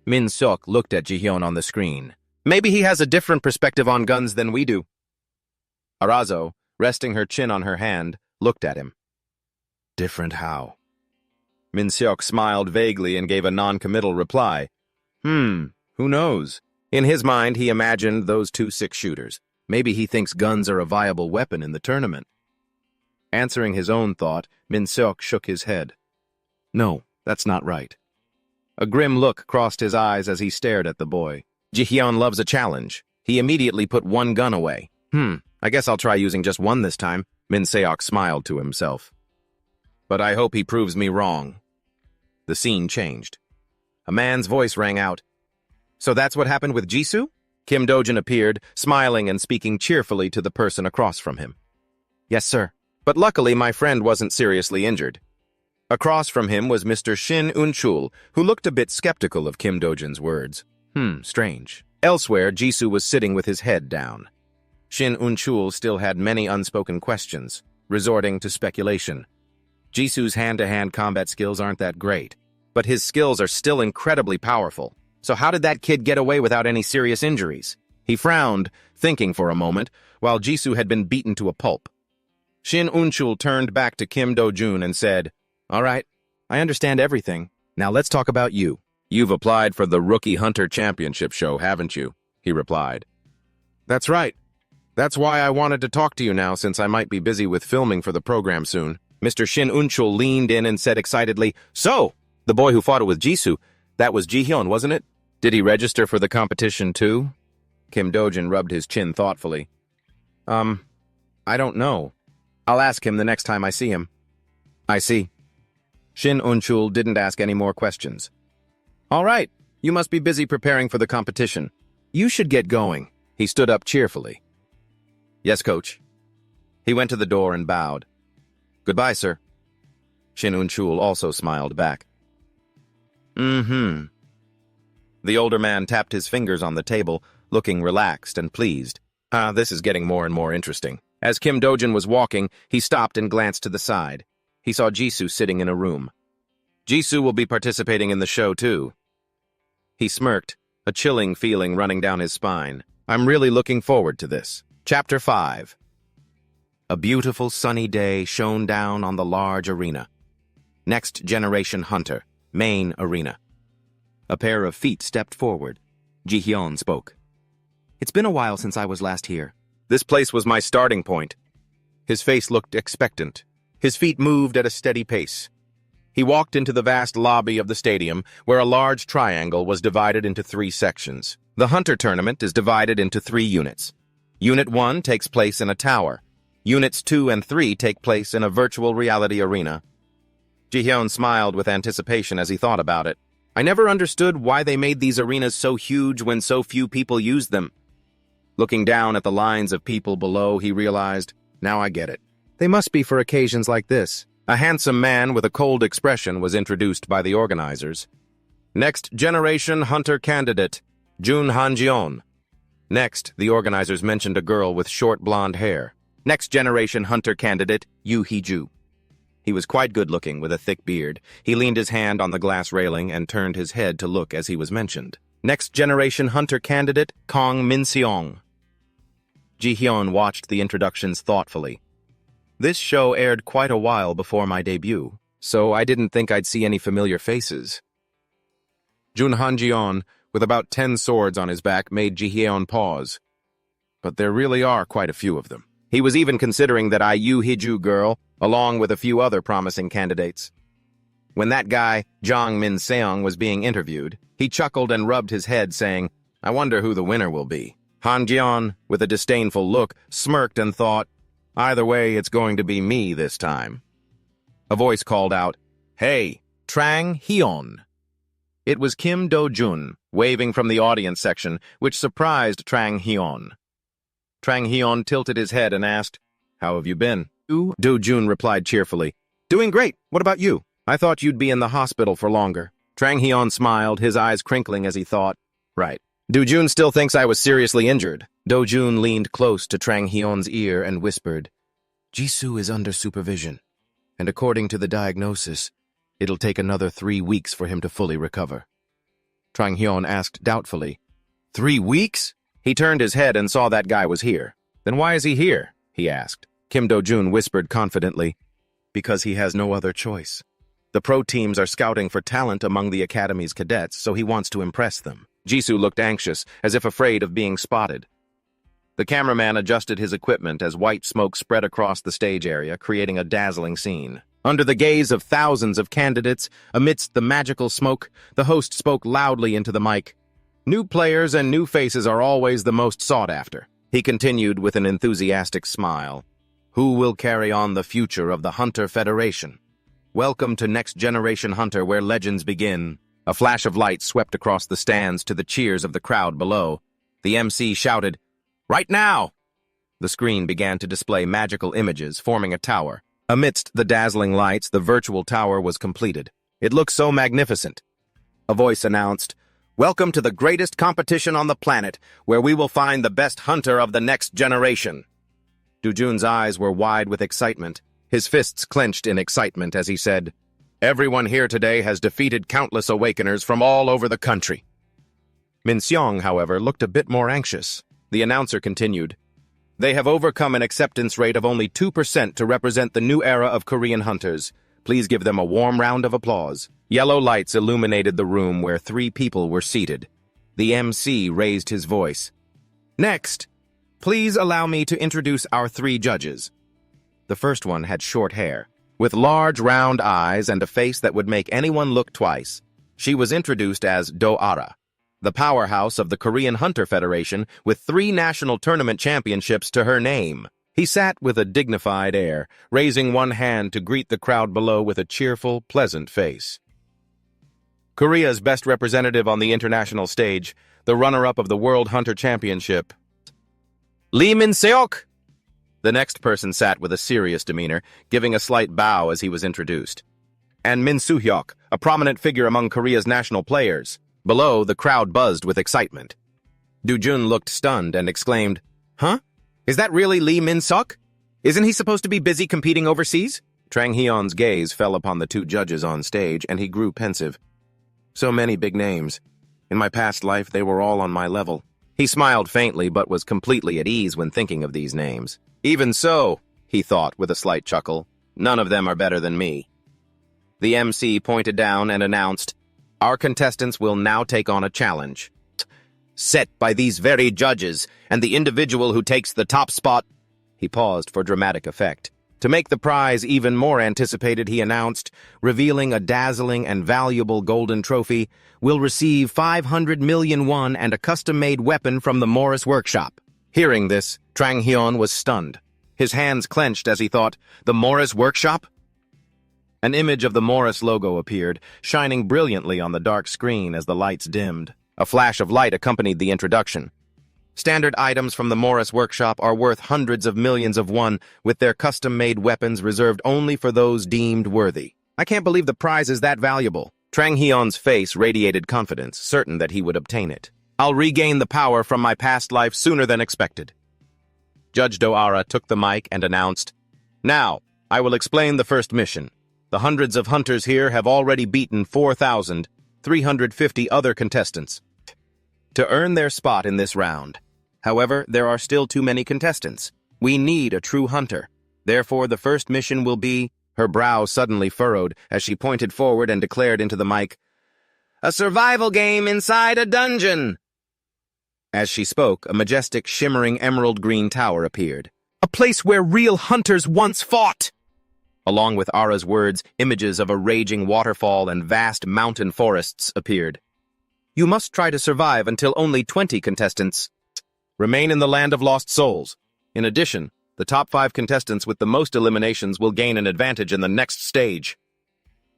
Min-seok looked at Ji-hyun on the screen. "Maybe he has a different perspective on guns than we do." Arazo, resting her chin on her hand, looked at him. "Different how?" Min-seok smiled vaguely and gave a non-committal reply. Who knows? In his mind, he imagined those two six-shooters. Maybe he thinks guns are a viable weapon in the tournament. Answering his own thought, Min-seok shook his head. "No, that's not right." A grim look crossed his eyes as he stared at the boy. Ji-hyun loves a challenge. He immediately put one gun away. I guess I'll try using just one this time," Min-seok smiled to himself. "But I hope he proves me wrong." The scene changed. A man's voice rang out. "So that's what happened with Jisoo?" Kim Do-jin appeared, smiling and speaking cheerfully to the person across from him. "Yes, sir. But luckily my friend wasn't seriously injured." Across from him was Mr. Shin Un-chul, who looked a bit skeptical of Kim Do-jin's words. Strange. Elsewhere, Jisoo was sitting with his head down. Shin Un-chul still had many unspoken questions, resorting to speculation. Jisoo's hand-to-hand combat skills aren't that great, but his skills are still incredibly powerful. So how did that kid get away without any serious injuries? He frowned, thinking for a moment, while Jisoo had been beaten to a pulp. Shin Un-chul turned back to Kim Do-jun and said, "All right, I understand everything. Now let's talk about you. You've applied for the Rookie Hunter Championship show, haven't you?" he replied. "That's right. That's why I wanted to talk to you now, since I might be busy with filming for the program soon." Mr. Shin Un-chul leaned in and said excitedly, "So, the boy who fought with Jisoo, that was Ji-hyun, wasn't it? Did he register for the competition too?" Kim Do-jin rubbed his chin thoughtfully. I don't know. I'll ask him the next time I see him." "I see." Shin Un-chul didn't ask any more questions. "All right, you must be busy preparing for the competition. You should get going." He stood up cheerfully. "Yes, coach." He went to the door and bowed. "Goodbye, sir." Shin Un-chul also smiled back. The older man tapped his fingers on the table, looking relaxed and pleased. This is getting more and more interesting. As Kim Do-jin was walking, he stopped and glanced to the side. He saw Jisoo sitting in a room. "Jisoo will be participating in the show, too." He smirked, a chilling feeling running down his spine. "I'm really looking forward to this." Chapter 5. A beautiful sunny day shone down on the large arena. Next Generation Hunter, main arena. A pair of feet stepped forward. Ji-hyun spoke. "It's been a while since I was last here. This place was my starting point." His face looked expectant. His feet moved at a steady pace. He walked into the vast lobby of the stadium, where a large triangle was divided into 3 sections. The Hunter Tournament is divided into 3 units. Unit 1 takes place in a tower. Units 2 and 3 take place in a virtual reality arena. Ji-hyun smiled with anticipation as he thought about it. "I never understood why they made these arenas so huge when so few people used them." Looking down at the lines of people below, he realized, now I get it. They must be for occasions like this. A handsome man with a cold expression was introduced by the organizers. Next Generation Hunter candidate, Jun Han-jeon. Next, the organizers mentioned a girl with short blonde hair. Next Generation Hunter candidate, Yoo Hee-ju. He was quite good-looking with a thick beard. He leaned his hand on the glass railing and turned his head to look as he was mentioned. Next Generation Hunter candidate, Kong Min-seong. Ji-hyun watched the introductions thoughtfully. This show aired quite a while before my debut, so I didn't think I'd see any familiar faces. Jun Han-jeon, with about 10 swords on his back, made Ji-hyun pause. But there really are quite a few of them. He was even considering that Yoo Hee-ju girl, along with a few other promising candidates. When that guy, Jong Min-seong, was being interviewed, he chuckled and rubbed his head, saying, "I wonder who the winner will be." Han-jeon, with a disdainful look, smirked and thought, "Either way, it's going to be me this time." A voice called out, "Hey, Trang Hyun." It was Kim Do-jun, waving from the audience section, which surprised Trang Hyun. Trang Hyun tilted his head and asked, "How have you been?" Do Jun replied cheerfully, "Doing great. What about you? I thought you'd be in the hospital for longer." Trang Hyun smiled, his eyes crinkling as he thought, "Right. Do Jun still thinks I was seriously injured." Do Jun leaned close to Trang Hyun's ear and whispered, "Jisoo is under supervision, and according to the diagnosis, it'll take another 3 weeks for him to fully recover." Trang Hyun asked doubtfully, 3 weeks? He turned his head and saw that guy was here. "Then why is he here?" he asked. Kim Do-jun whispered confidently, "Because he has no other choice. The pro teams are scouting for talent among the academy's cadets, so he wants to impress them." Jisoo looked anxious, as if afraid of being spotted. The cameraman adjusted his equipment as white smoke spread across the stage area, creating a dazzling scene. Under the gaze of thousands of candidates, amidst the magical smoke, the host spoke loudly into the mic. "New players and new faces are always the most sought after." He continued with an enthusiastic smile. "Who will carry on the future of the Hunter Federation? Welcome to Next Generation Hunter, where legends begin." A flash of light swept across the stands to the cheers of the crowd below. The MC shouted, "Right now!" The screen began to display magical images, forming a tower. Amidst the dazzling lights, the virtual tower was completed. It looked so magnificent. A voice announced, "Welcome to the greatest competition on the planet, where we will find the best hunter of the next generation." Do-jun's eyes were wide with excitement. His fists clenched in excitement as he said, "Everyone here today has defeated countless awakeners from all over the country." Min Seong, however, looked a bit more anxious. The announcer continued, "They have overcome an acceptance rate of only 2% to represent the new era of Korean hunters. Please give them a warm round of applause." Yellow lights illuminated the room where 3 people were seated. The MC raised his voice. "Next, please allow me to introduce our 3 judges." The first one had short hair, with large round eyes and a face that would make anyone look twice. She was introduced as Do-ara, the powerhouse of the Korean Hunter Federation, with 3 national tournament championships to her name. He sat with a dignified air, raising one hand to greet the crowd below with a cheerful, pleasant face. Korea's best representative on the international stage, the runner-up of the World Hunter Championship, Lee Min-seok. The next person sat with a serious demeanor, giving a slight bow as he was introduced. And Min Soo-hyuk, a prominent figure among Korea's national players. Below, the crowd buzzed with excitement. Do-jun looked stunned and exclaimed, "Huh? Is that really Lee Min-seok? Isn't he supposed to be busy competing overseas?" Trang Hyun's gaze fell upon the 2 judges on stage, and he grew pensive. "So many big names. In my past life, they were all on my level." He smiled faintly, but was completely at ease when thinking of these names. "Even so," he thought with a slight chuckle, "none of them are better than me." The MC pointed down and announced, "Our contestants will now take on a challenge set by these very judges, and the individual who takes the top spot—" He paused for dramatic effect. To make the prize even more anticipated, he announced, revealing a dazzling and valuable golden trophy, will receive 500 million won and a custom-made weapon from the Morris Workshop. Hearing this, Trang Hyun was stunned. His hands clenched as he thought, "The Morris Workshop?" An image of the Morris logo appeared, shining brilliantly on the dark screen as the lights dimmed. A flash of light accompanied the introduction. Standard items from the Morris Workshop are worth hundreds of millions of won, with their custom-made weapons reserved only for those deemed worthy. "I can't believe the prize is that valuable." Trang Hyun's face radiated confidence, certain that he would obtain it. "I'll regain the power from my past life sooner than expected." Judge Do-ara took the mic and announced, "Now, I will explain the first mission. The hundreds of hunters here have already beaten 4,350 other contestants to earn their spot in this round. However, there are still too many contestants. We need a true hunter. Therefore, the first mission will be—" Her brow suddenly furrowed as she pointed forward and declared into the mic, "A survival game inside a dungeon." As she spoke, a majestic, shimmering emerald-green tower appeared. "A place where real hunters once fought!" Along with Ara's words, images of a raging waterfall and vast mountain forests appeared. "You must try to survive until only 20 contestants remain in the Land of Lost Souls. In addition, the top 5 contestants with the most eliminations will gain an advantage in the next stage."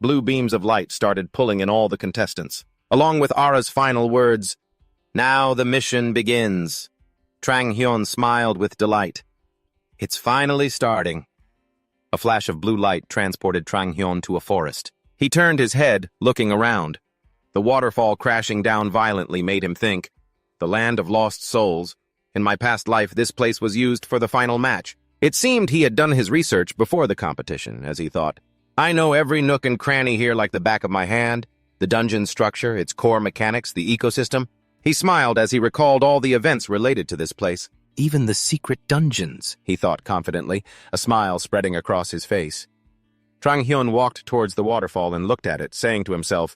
Blue beams of light started pulling in all the contestants. Along with Ara's final words, "Now the mission begins." Trang Hyun smiled with delight. It's finally starting. A flash of blue light transported Trang Hyun to a forest. He turned his head, looking around. The waterfall crashing down violently made him think, the land of lost souls. In my past life, this place was used for the final match. It seemed he had done his research before the competition, as he thought. I know every nook and cranny here like the back of my hand. The dungeon structure, its core mechanics, the ecosystem. He smiled as he recalled all the events related to this place. Even the secret dungeons, he thought confidently, a smile spreading across his face. Trang Hyun walked towards the waterfall and looked at it, saying to himself,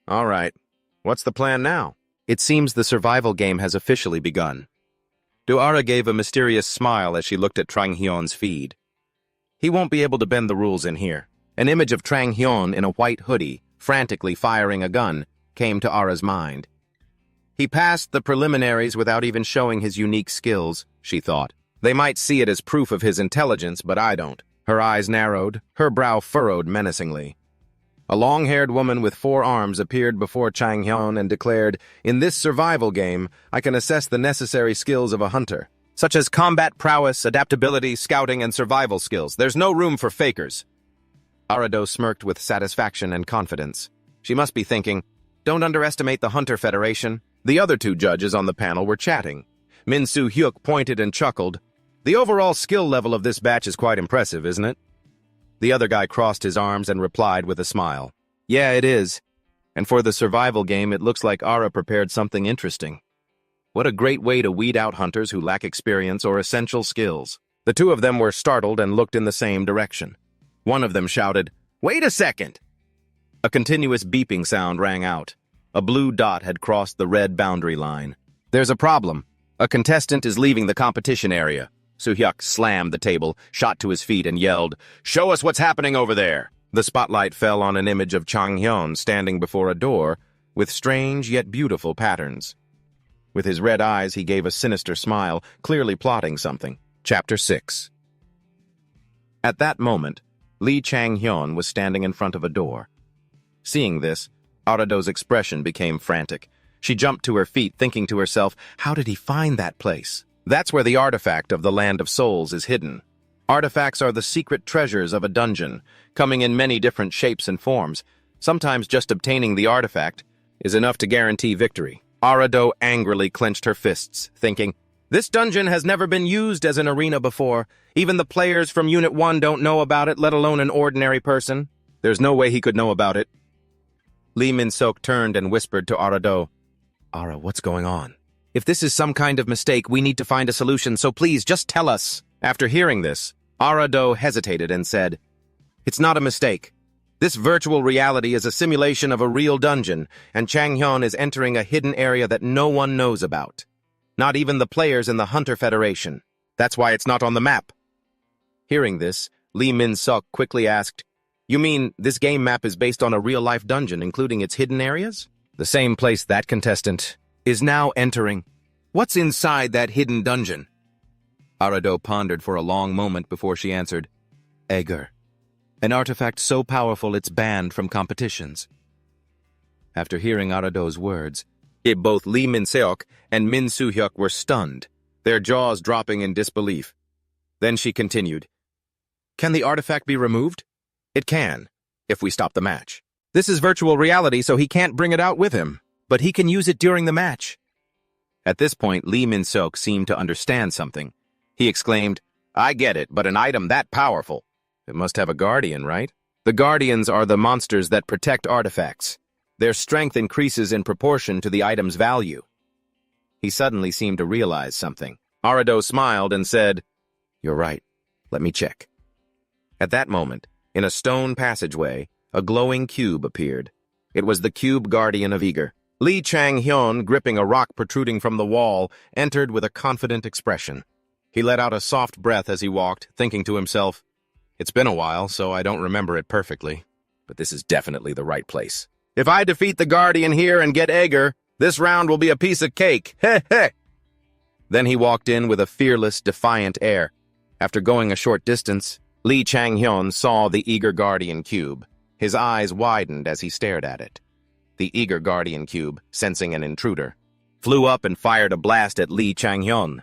all right, what's the plan now? It seems the survival game has officially begun. Duara gave a mysterious smile as she looked at Trang Hyun's feed. He won't be able to bend the rules in here. An image of Trang Hyun in a white hoodie, frantically firing a gun, came to Ara's mind. He passed the preliminaries without even showing his unique skills, she thought. They might see it as proof of his intelligence, but I don't. Her eyes narrowed, her brow furrowed menacingly. A long-haired woman with 4 arms appeared before Trang Hyun and declared, in this survival game, I can assess the necessary skills of a hunter, such as combat prowess, adaptability, scouting, and survival skills. There's no room for fakers. Arado smirked with satisfaction and confidence. She must be thinking, don't underestimate the Hunter Federation. The other 2 judges on the panel were chatting. Min Soo-hyuk pointed and chuckled. The overall skill level of this batch is quite impressive, isn't it? The other guy crossed his arms and replied with a smile. Yeah, it is. And for the survival game, it looks like Ara prepared something interesting. What a great way to weed out hunters who lack experience or essential skills. The 2 of them were startled and looked in the same direction. One of them shouted, wait a second! A continuous beeping sound rang out. A blue dot had crossed the red boundary line. There's a problem. A contestant is leaving the competition area. Soo-hyuk slammed the table, shot to his feet, and yelled, show us what's happening over there! The spotlight fell on an image of Trang Hyun standing before a door with strange yet beautiful patterns. With his red eyes, he gave a sinister smile, clearly plotting something. Chapter 6. At that moment, Lee Chang-hyun was standing in front of a door. Seeing this, Arado's expression became frantic. She jumped to her feet, thinking to herself, how did he find that place? That's where the artifact of the Land of Souls is hidden. Artifacts are the secret treasures of a dungeon, coming in many different shapes and forms. Sometimes just obtaining the artifact is enough to guarantee victory. Arado angrily clenched her fists, thinking, this dungeon has never been used as an arena before. Even the players from Unit 1 don't know about it, let alone an ordinary person. There's no way he could know about it. Lee Min-sok turned and whispered to Arado, Ara, what's going on? If this is some kind of mistake, we need to find a solution, so please, just tell us. After hearing this, Arado hesitated and said, it's not a mistake. This virtual reality is a simulation of a real dungeon, and Chang-hyun is entering a hidden area that no one knows about. Not even the players in the Hunter Federation. That's why it's not on the map. Hearing this, Lee Min-sok quickly asked, you mean this game map is based on a real-life dungeon, including its hidden areas? The same place that contestant is now entering. What's inside that hidden dungeon? Arado pondered for a long moment before she answered, Aegir. An artifact so powerful it's banned from competitions. After hearing Arado's words, both Lee Min-seok and Min Soo-hyuk were stunned, their jaws dropping in disbelief. Then she continued, can the artifact be removed? It can, if we stop the match. This is virtual reality, so he can't bring it out with him, but he can use it during the match. At this point, Lee Min-sok seemed to understand something. He exclaimed, I get it, but an item that powerful. It must have a guardian, right? The guardians are the monsters that protect artifacts. Their strength increases in proportion to the item's value. He suddenly seemed to realize something. Arado smiled and said, you're right. Let me check. At that moment, in a stone passageway, a glowing cube appeared. It was the cube guardian of Aegir. Lee Chang-hyun, gripping a rock protruding from the wall, entered with a confident expression. He let out a soft breath as he walked, thinking to himself, it's been a while, so I don't remember it perfectly, but this is definitely the right place. If I defeat the guardian here and get Aegir, this round will be a piece of cake. Heh heh! Then he walked in with a fearless, defiant air. After going a short distance, Lee Chang-hyun saw the Aegir Guardian Cube. His eyes widened as he stared at it. The Aegir Guardian Cube, sensing an intruder, flew up and fired a blast at Lee Chang-hyun.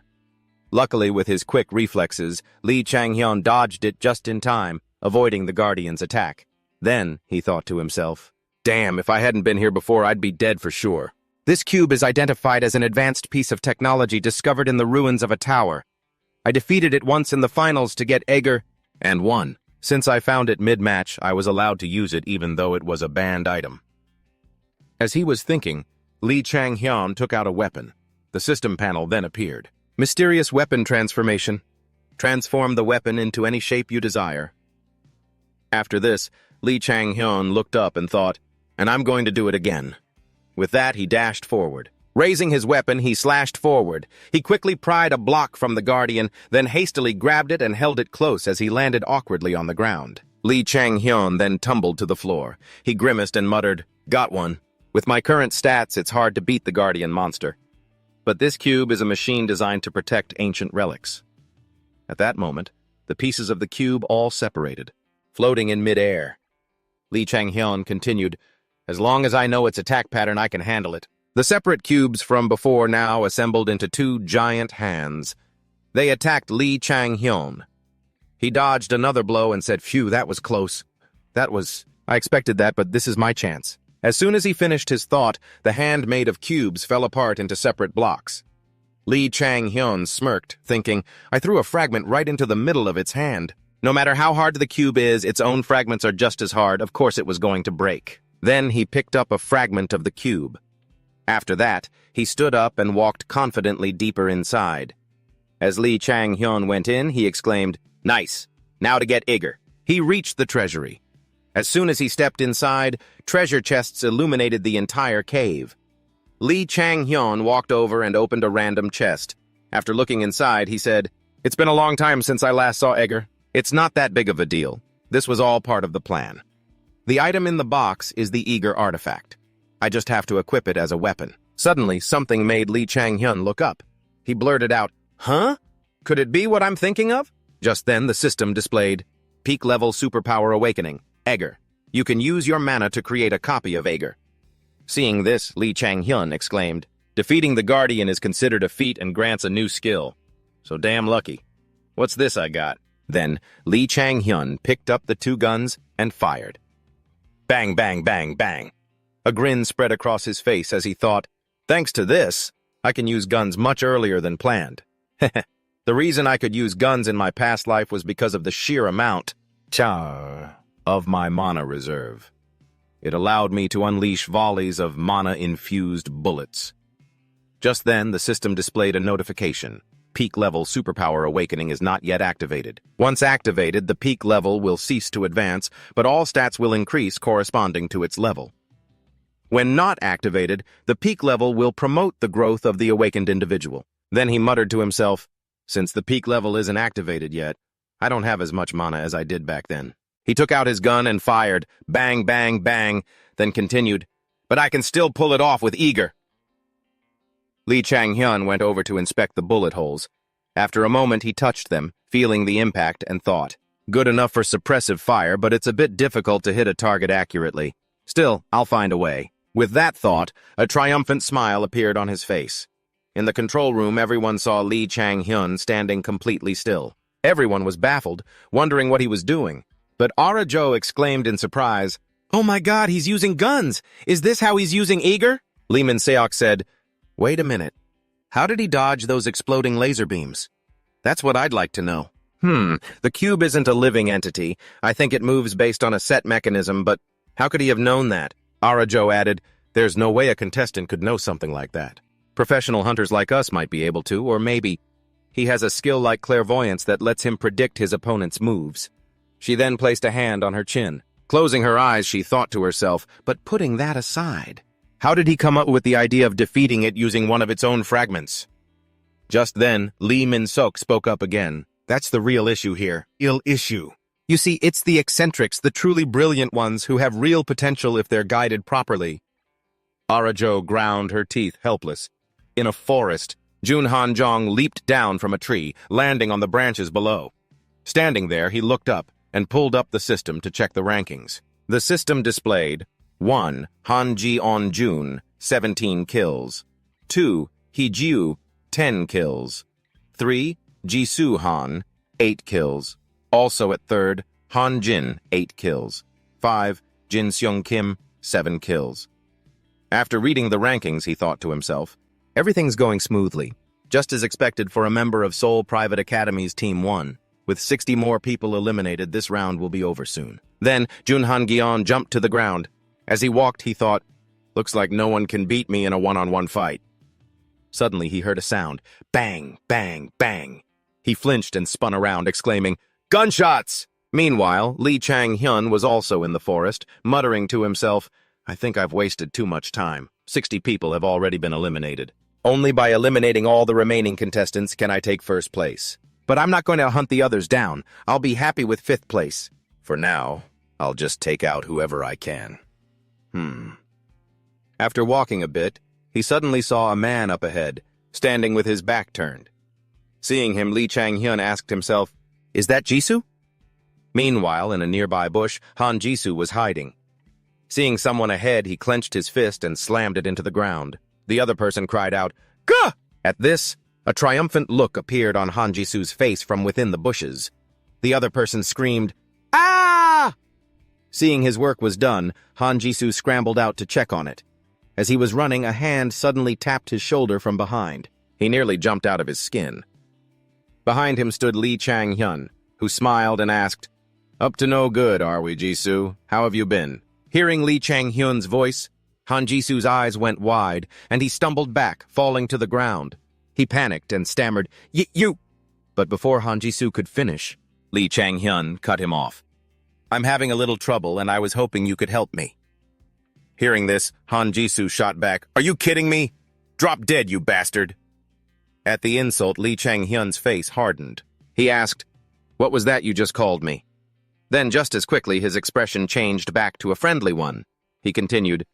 Luckily, with his quick reflexes, Lee Chang-hyun dodged it just in time, avoiding the Guardian's attack. Then, he thought to himself, damn, if I hadn't been here before, I'd be dead for sure. This cube is identified as an advanced piece of technology discovered in the ruins of a tower. I defeated it once in the finals to get Aegir, and won. Since I found it mid-match, I was allowed to use it even though it was a banned item. As he was thinking, Lee Chang-hyun took out a weapon. The system panel then appeared. Mysterious weapon transformation. Transform the weapon into any shape you desire. After this, Lee Chang-hyun looked up and thought, and I'm going to do it again. With that, he dashed forward. Raising his weapon, he slashed forward. He quickly pried a block from the Guardian, then hastily grabbed it and held it close as he landed awkwardly on the ground. Lee Chang-hyun then tumbled to the floor. He grimaced and muttered, got one. With my current stats, it's hard to beat the Guardian monster. But this cube is a machine designed to protect ancient relics. At that moment, the pieces of the cube all separated, floating in mid-air. Lee Chang-hyun continued, as long as I know its attack pattern, I can handle it. The separate cubes from before now assembled into two giant hands. They attacked Lee Chang-hyun. He dodged another blow and said, phew, that was close. I expected that, but this is my chance. As soon as he finished his thought, the hand made of cubes fell apart into separate blocks. Lee Chang-hyun smirked, thinking, I threw a fragment right into the middle of its hand. No matter how hard the cube is, its own fragments are just as hard. Of course it was going to break. Then he picked up a fragment of the cube. After that, he stood up and walked confidently deeper inside. As Lee Chang-hyun went in, he exclaimed, nice, now to get Aegir. He reached the treasury. As soon as he stepped inside, treasure chests illuminated the entire cave. Lee Chang-hyun walked over and opened a random chest. After looking inside, he said, it's been a long time since I last saw Aegir. It's not that big of a deal. This was all part of the plan. The item in the box is the Aegir artifact. I just have to equip it as a weapon. Suddenly, something made Lee Chang-hyun look up. He blurted out, huh? Could it be what I'm thinking of? Just then, the system displayed, peak-level superpower awakening, Aegir. You can use your mana to create a copy of Aegir. Seeing this, Lee Chang-hyun exclaimed, defeating the Guardian is considered a feat and grants a new skill. So damn lucky. What's this I got? Then, Lee Chang-hyun picked up the two guns and fired. Bang, bang, bang, bang. A grin spread across his face as he thought, thanks to this, I can use guns much earlier than planned. The reason I could use guns in my past life was because of the sheer amount of my mana reserve. It allowed me to unleash volleys of mana-infused bullets. Just then, the system displayed a notification. Peak-level superpower awakening is not yet activated. Once activated, the peak level will cease to advance, but all stats will increase corresponding to its level. When not activated, the peak level will promote the growth of the awakened individual. Then he muttered to himself, since the peak level isn't activated yet, I don't have as much mana as I did back then. He took out his gun and fired, bang, bang, bang, then continued, but I can still pull it off with Aegir. Lee Chang-hyun went over to inspect the bullet holes. After a moment, he touched them, feeling the impact, and thought, good enough for suppressive fire, but it's a bit difficult to hit a target accurately. Still, I'll find a way. With that thought, a triumphant smile appeared on his face. In the control room, everyone saw Lee Chang-hyun standing completely still. Everyone was baffled, wondering what he was doing. But Ara-jo exclaimed in surprise, oh my god, he's using guns! Is this how he's using Aegir? Lee Min-seok said, wait a minute. How did he dodge those exploding laser beams? That's what I'd like to know. The cube isn't a living entity. I think it moves based on a set mechanism, but how could he have known that? Ara-jo added, there's no way a contestant could know something like that. Professional hunters like us might be able to, or maybe he has a skill like clairvoyance that lets him predict his opponent's moves. She then placed a hand on her chin. Closing her eyes, she thought to herself, but putting that aside, how did he come up with the idea of defeating it using one of its own fragments? Just then, Lee Min-seok spoke up again. That's the real issue here. Issue. You see, it's the eccentrics, the truly brilliant ones who have real potential if they're guided properly. Ara-jo ground her teeth, helpless. In a forest, Jun Han-jong leaped down from a tree, landing on the branches below. Standing there, he looked up and pulled up the system to check the rankings. The system displayed 1. Han Ji-on-jun, 17 kills. 2. Hee-jiu, 10 kills. 3. Jisoo Han, 8 kills. Also at third, Han Jin, 8 kills. 5. Jin Seung Kim, 7 kills. After reading the rankings, he thought to himself, everything's going smoothly, just as expected for a member of Seoul Private Academy's Team 1. With 60 more people eliminated, this round will be over soon. Then, Junhan Gyeon jumped to the ground. As he walked, he thought, looks like no one can beat me in a one-on-one fight. Suddenly, he heard a sound. Bang, bang, bang. He flinched and spun around, exclaiming, gunshots! Meanwhile, Lee Chang-hyun was also in the forest, muttering to himself, I think I've wasted too much time. 60 people have already been eliminated. Only by eliminating all the remaining contestants can I take first place. But I'm not going to hunt the others down. I'll be happy with 5th place. For now, I'll just take out whoever I can. After walking a bit, he suddenly saw a man up ahead, standing with his back turned. Seeing him, Lee Chang-hyun asked himself, is that Jisoo? Meanwhile, in a nearby bush, Han Jisoo was hiding. Seeing someone ahead, he clenched his fist and slammed it into the ground. The other person cried out, Gah! At this, a triumphant look appeared on Han Jisoo's face from within the bushes. The other person screamed, Ah! Seeing his work was done, Han Jisoo scrambled out to check on it. As he was running, a hand suddenly tapped his shoulder from behind. He nearly jumped out of his skin. Behind him stood Lee Chang-hyun, who smiled and asked, Up to no good, are we, Jisoo? How have you been? Hearing Lee Chang-hyun's voice, Han Jisoo's eyes went wide, and he stumbled back, falling to the ground. He panicked and stammered, You! But before Han Jisoo could finish, Lee Chang-hyun cut him off. I'm having a little trouble, and I was hoping you could help me. Hearing this, Han Jisoo shot back, Are you kidding me? Drop dead, you bastard! At the insult, Lee Chang-hyun's face hardened. He asked, What was that you just called me? Then, just as quickly, his expression changed back to a friendly one. He continued,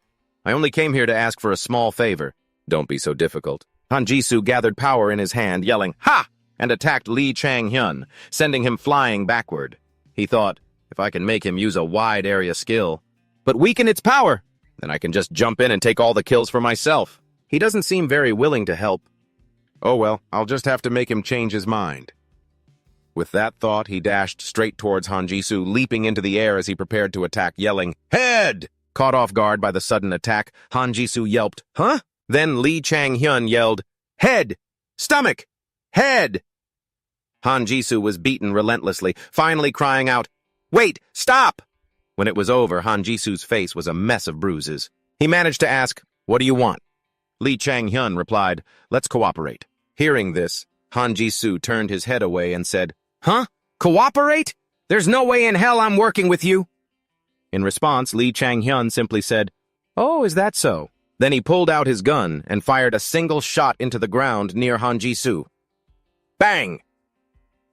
I only came here to ask for a small favor. Don't be so difficult. Han Jisoo gathered power in his hand, yelling, Ha! And attacked Lee Chang-hyun, sending him flying backward. He thought, if I can make him use a wide area skill, but weaken its power, then I can just jump in and take all the kills for myself. He doesn't seem very willing to help. Oh well, I'll just have to make him change his mind. With that thought, he dashed straight towards Han Jisoo, leaping into the air as he prepared to attack, yelling, Head! Caught off guard by the sudden attack, Han Jisoo yelped, Huh? Then Lee Chang-hyun yelled, Head! Stomach! Head! Han Jisoo was beaten relentlessly, finally crying out, Wait! Stop! When it was over, Han Jisoo's face was a mess of bruises. He managed to ask, What do you want? Lee Chang-hyun replied, Let's cooperate. Hearing this, Han Jisoo turned his head away and said, Huh? Cooperate? There's no way in hell I'm working with you. In response, Lee Chang-hyun simply said, Oh, is that so? Then he pulled out his gun and fired a single shot into the ground near Han Jisoo. Bang!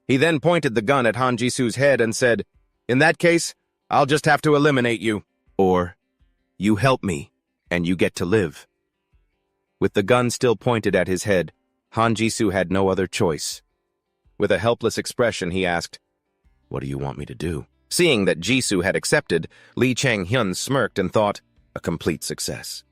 He then pointed the gun at Han Jisoo's head and said, In that case, I'll just have to eliminate you. Or, you help me, and you get to live. With the gun still pointed at his head, Han Jisoo had no other choice. With a helpless expression, he asked, What do you want me to do? Seeing that Jisoo had accepted, Lee Chang-hyun smirked and thought, a complete success.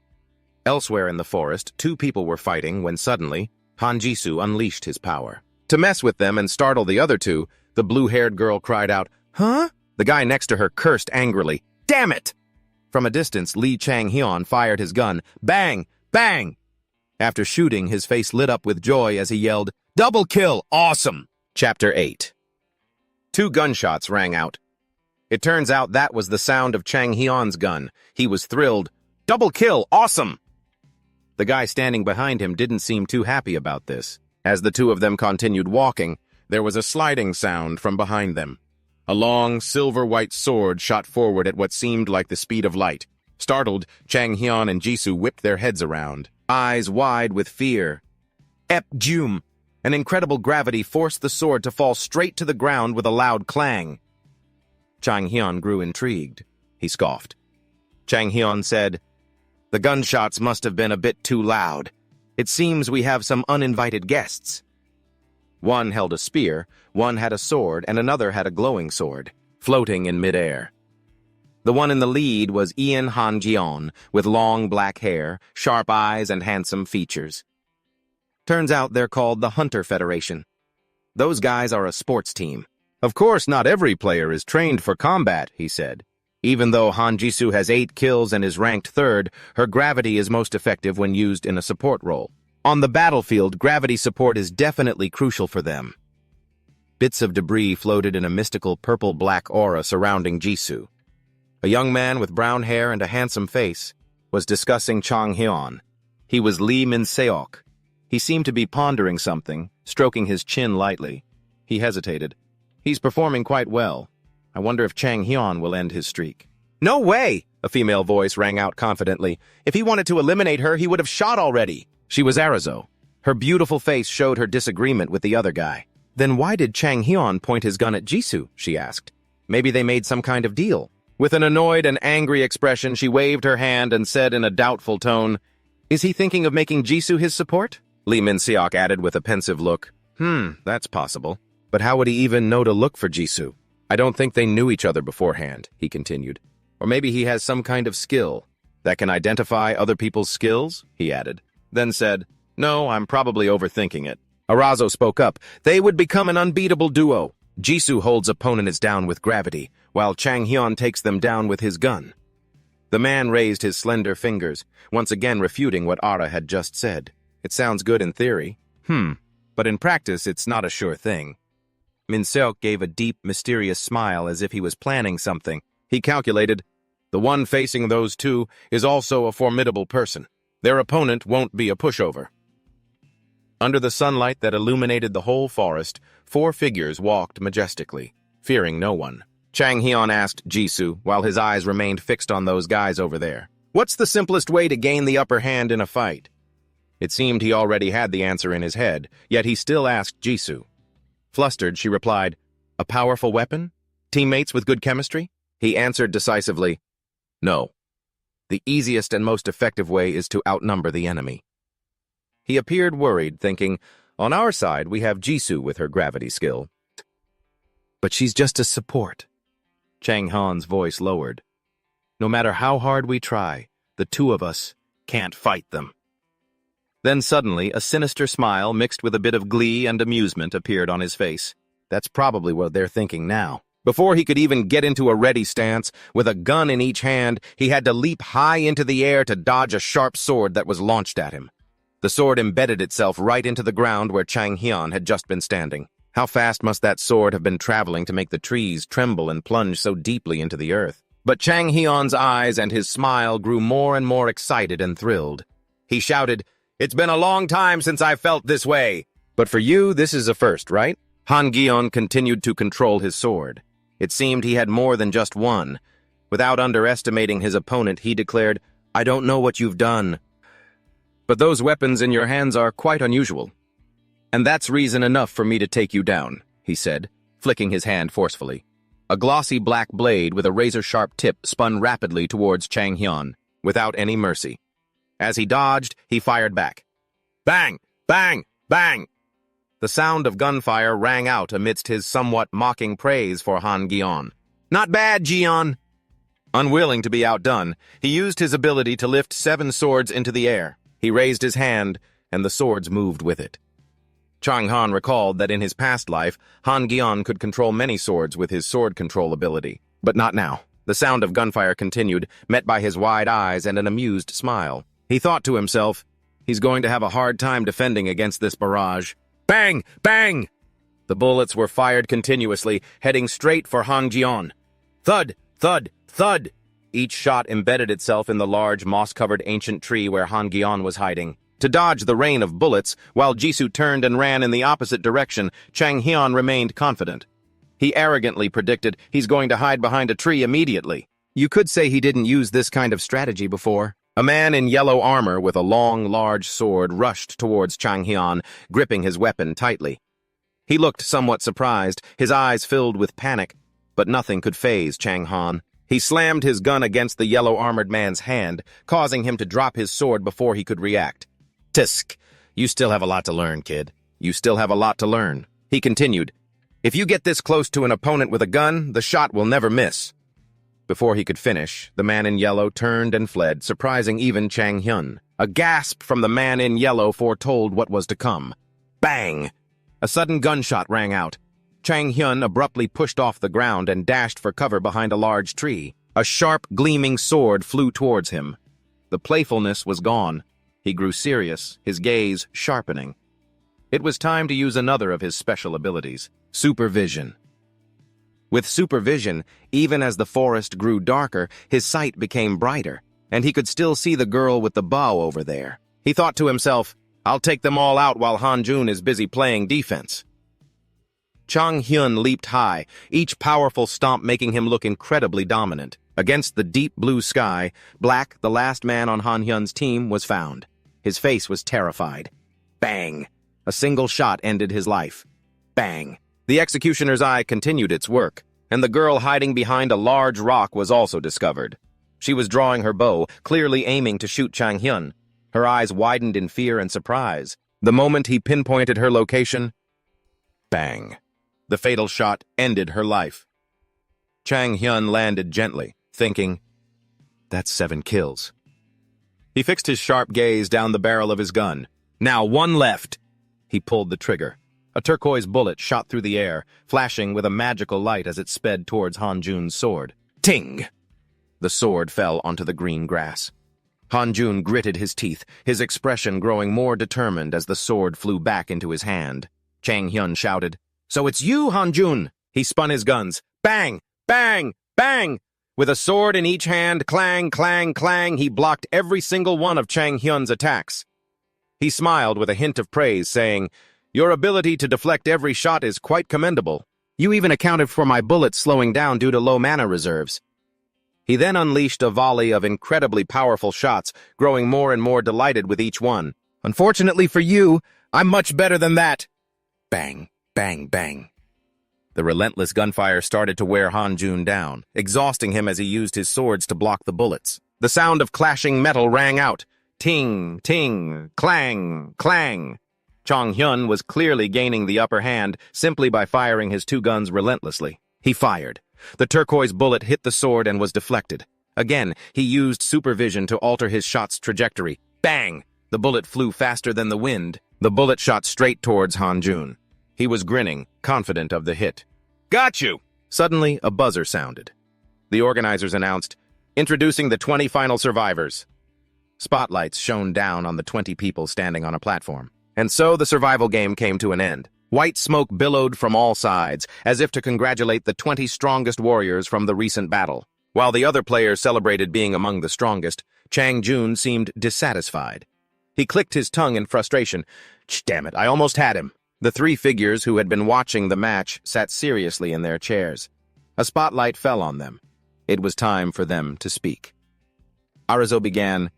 Elsewhere in the forest, 2 people were fighting when suddenly, Han Jisoo unleashed his power. To mess with them and startle the other 2, the blue-haired girl cried out, Huh? The guy next to her cursed angrily, Damn it! From a distance, Lee Chang-hyun fired his gun. Bang! Bang! After shooting, his face lit up with joy as he yelled, Double kill! Awesome! Chapter 8. 2 gunshots rang out. It turns out that was the sound of Chang-hyun's gun. He was thrilled. Double kill! Awesome! The guy standing behind him didn't seem too happy about this. As the 2 of them continued walking, there was a sliding sound from behind them. A long, silver-white sword shot forward at what seemed like the speed of light. Startled, Chang-hyun and Jisoo whipped their heads around, eyes wide with fear. Ep-jum! An incredible gravity forced the sword to fall straight to the ground with a loud clang. Chang-hyun grew intrigued. He scoffed. Chang-hyun said, The gunshots must have been a bit too loud. It seems we have some uninvited guests. One held a spear, one had a sword, and another had a glowing sword, floating in midair. The one in the lead was Ian Han-jeon, with long black hair, sharp eyes, and handsome features. Turns out they're called the Hunter Federation. Those guys are a sports team. Of course, not every player is trained for combat, he said. Even though Han Jisoo has 8 kills and is ranked 3rd, her gravity is most effective when used in a support role. On the battlefield, gravity support is definitely crucial for them. Bits of debris floated in a mystical purple-black aura surrounding Jisoo. A young man with brown hair and a handsome face was discussing Chang Hyun. He was Lee Min-seok. He seemed to be pondering something, stroking his chin lightly. He hesitated. He's performing quite well. I wonder if Chang Hyun will end his streak. No way! A female voice rang out confidently. If he wanted to eliminate her, he would have shot already. She was Arizo. Her beautiful face showed her disagreement with the other guy. Then why did Chang Hyun point his gun at Jisoo? She asked. Maybe they made some kind of deal. With an annoyed and angry expression, she waved her hand and said in a doubtful tone, Is he thinking of making Jisoo his support? Lee Min-seok added with a pensive look. That's possible. But how would he even know to look for Jisoo? I don't think they knew each other beforehand, he continued. Or maybe he has some kind of skill that can identify other people's skills, he added. Then said, No, I'm probably overthinking it. Arazo spoke up. They would become an unbeatable duo. Jisoo holds opponents down with gravity, while Chang Hyun takes them down with his gun. The man raised his slender fingers, once again refuting what Ara had just said. It sounds good in theory. But in practice, it's not a sure thing. Min-seok gave a deep, mysterious smile as if he was planning something. He calculated, the one facing those two is also a formidable person. Their opponent won't be a pushover. Under the sunlight that illuminated the whole forest, 4 figures walked majestically, fearing no one. Chang Hyun asked Jisoo, while his eyes remained fixed on those guys over there. What's the simplest way to gain the upper hand in a fight? It seemed he already had the answer in his head, yet he still asked Jisoo. Flustered, she replied, A powerful weapon? Teammates with good chemistry? He answered decisively, No. The easiest and most effective way is to outnumber the enemy. He appeared worried, thinking, On our side, we have Jisoo with her gravity skill. But she's just a support. Chang Hyun's voice lowered. No matter how hard we try, the two of us can't fight them. Then suddenly, a sinister smile mixed with a bit of glee and amusement appeared on his face. That's probably what they're thinking now. Before he could even get into a ready stance, with a gun in each hand, he had to leap high into the air to dodge a sharp sword that was launched at him. The sword embedded itself right into the ground where Chang Hyun had just been standing. How fast must that sword have been traveling to make the trees tremble and plunge so deeply into the earth? But Chang Hyun's eyes and his smile grew more and more excited and thrilled. He shouted, It's been a long time since I felt this way. But for you, this is a first, right? Han Gyeon continued to control his sword. It seemed he had more than just one. Without underestimating his opponent, he declared, I don't know what you've done, but those weapons in your hands are quite unusual. And that's reason enough for me to take you down, he said, flicking his hand forcefully. A glossy black blade with a razor-sharp tip spun rapidly towards Chang Hyun, without any mercy. As he dodged, he fired back. Bang! Bang! Bang! The sound of gunfire rang out amidst his somewhat mocking praise for Han Gyeon. Not bad, Jeon! Unwilling to be outdone, he used his ability to lift 7 swords into the air. He raised his hand, and the swords moved with it. Chang Han recalled that in his past life, Han Gyeon could control many swords with his sword control ability. But not now. The sound of gunfire continued, met by his wide eyes and an amused smile. He thought to himself, he's going to have a hard time defending against this barrage. Bang! Bang! The bullets were fired continuously, heading straight for Han Gyeon. Thud! Thud! Thud! Each shot embedded itself in the large, moss-covered ancient tree where Han Gyeon was hiding. To dodge the rain of bullets, while Jisoo turned and ran in the opposite direction, Chang Hyun remained confident. He arrogantly predicted he's going to hide behind a tree immediately. You could say he didn't use this kind of strategy before. A man in yellow armor with a long, large sword rushed towards Chang Hyun, gripping his weapon tightly. He looked somewhat surprised, his eyes filled with panic, but nothing could faze Chang Hyun. He slammed his gun against the yellow-armored man's hand, causing him to drop his sword before he could react. Tisk, you still have a lot to learn, kid. You still have a lot to learn. He continued, If you get this close to an opponent with a gun, the shot will never miss. Before he could finish, the man in yellow turned and fled, surprising even Chang Hyun. A gasp from the man in yellow foretold what was to come. Bang! A sudden gunshot rang out. Chang Hyun abruptly pushed off the ground and dashed for cover behind a large tree. A sharp, gleaming sword flew towards him. The playfulness was gone. He grew serious, his gaze sharpening. It was time to use another of his special abilities, supervision. With supervision, even as the forest grew darker, his sight became brighter, and he could still see the girl with the bow over there. He thought to himself, I'll take them all out while Han-jun is busy playing defense. Chang Hyun leaped high, each powerful stomp making him look incredibly dominant. Against the deep blue sky, Black, the last man on Han-hyun's team, was found. His face was terrified. Bang! A single shot ended his life. Bang! The executioner's eye continued its work, and the girl hiding behind a large rock was also discovered. She was drawing her bow, clearly aiming to shoot Chang Hyun. Her eyes widened in fear and surprise. The moment he pinpointed her location, bang! The fatal shot ended her life. Chang Hyun landed gently, thinking, that's 7 kills. He fixed his sharp gaze down the barrel of his gun. Now 1 left. He pulled the trigger. A turquoise bullet shot through the air, flashing with a magical light as it sped towards Han-jun's sword. Ting! The sword fell onto the green grass. Han-jun gritted his teeth, his expression growing more determined as the sword flew back into his hand. Chang Hyun shouted, so it's you, Han-jun! He spun his guns. Bang! Bang! Bang! With a sword in each hand, clang, clang, clang, he blocked every single one of Chang Hyun's attacks. He smiled with a hint of praise, saying, your ability to deflect every shot is quite commendable. You even accounted for my bullets slowing down due to low mana reserves. He then unleashed a volley of incredibly powerful shots, growing more and more delighted with each one. Unfortunately for you, I'm much better than that. Bang, bang, bang. The relentless gunfire started to wear Han-jun down, exhausting him as he used his swords to block the bullets. The sound of clashing metal rang out. Ting, ting, clang, clang. Chang Hyun was clearly gaining the upper hand simply by firing his 2 guns relentlessly. He fired. The turquoise bullet hit the sword and was deflected. Again, he used supervision to alter his shot's trajectory. Bang! The bullet flew faster than the wind. The bullet shot straight towards Han-jun. He was grinning, confident of the hit. Got you! Suddenly, a buzzer sounded. The organizers announced, introducing the 20 final survivors. Spotlights shone down on the 20 people standing on a platform. And so the survival game came to an end. White smoke billowed from all sides, as if to congratulate the 20 strongest warriors from the recent battle. While the other players celebrated being among the strongest, Chang Jun seemed dissatisfied. He clicked his tongue in frustration. Damn it, I almost had him. The 3 figures who had been watching the match sat seriously in their chairs. A spotlight fell on them. It was time for them to speak. Arizo began,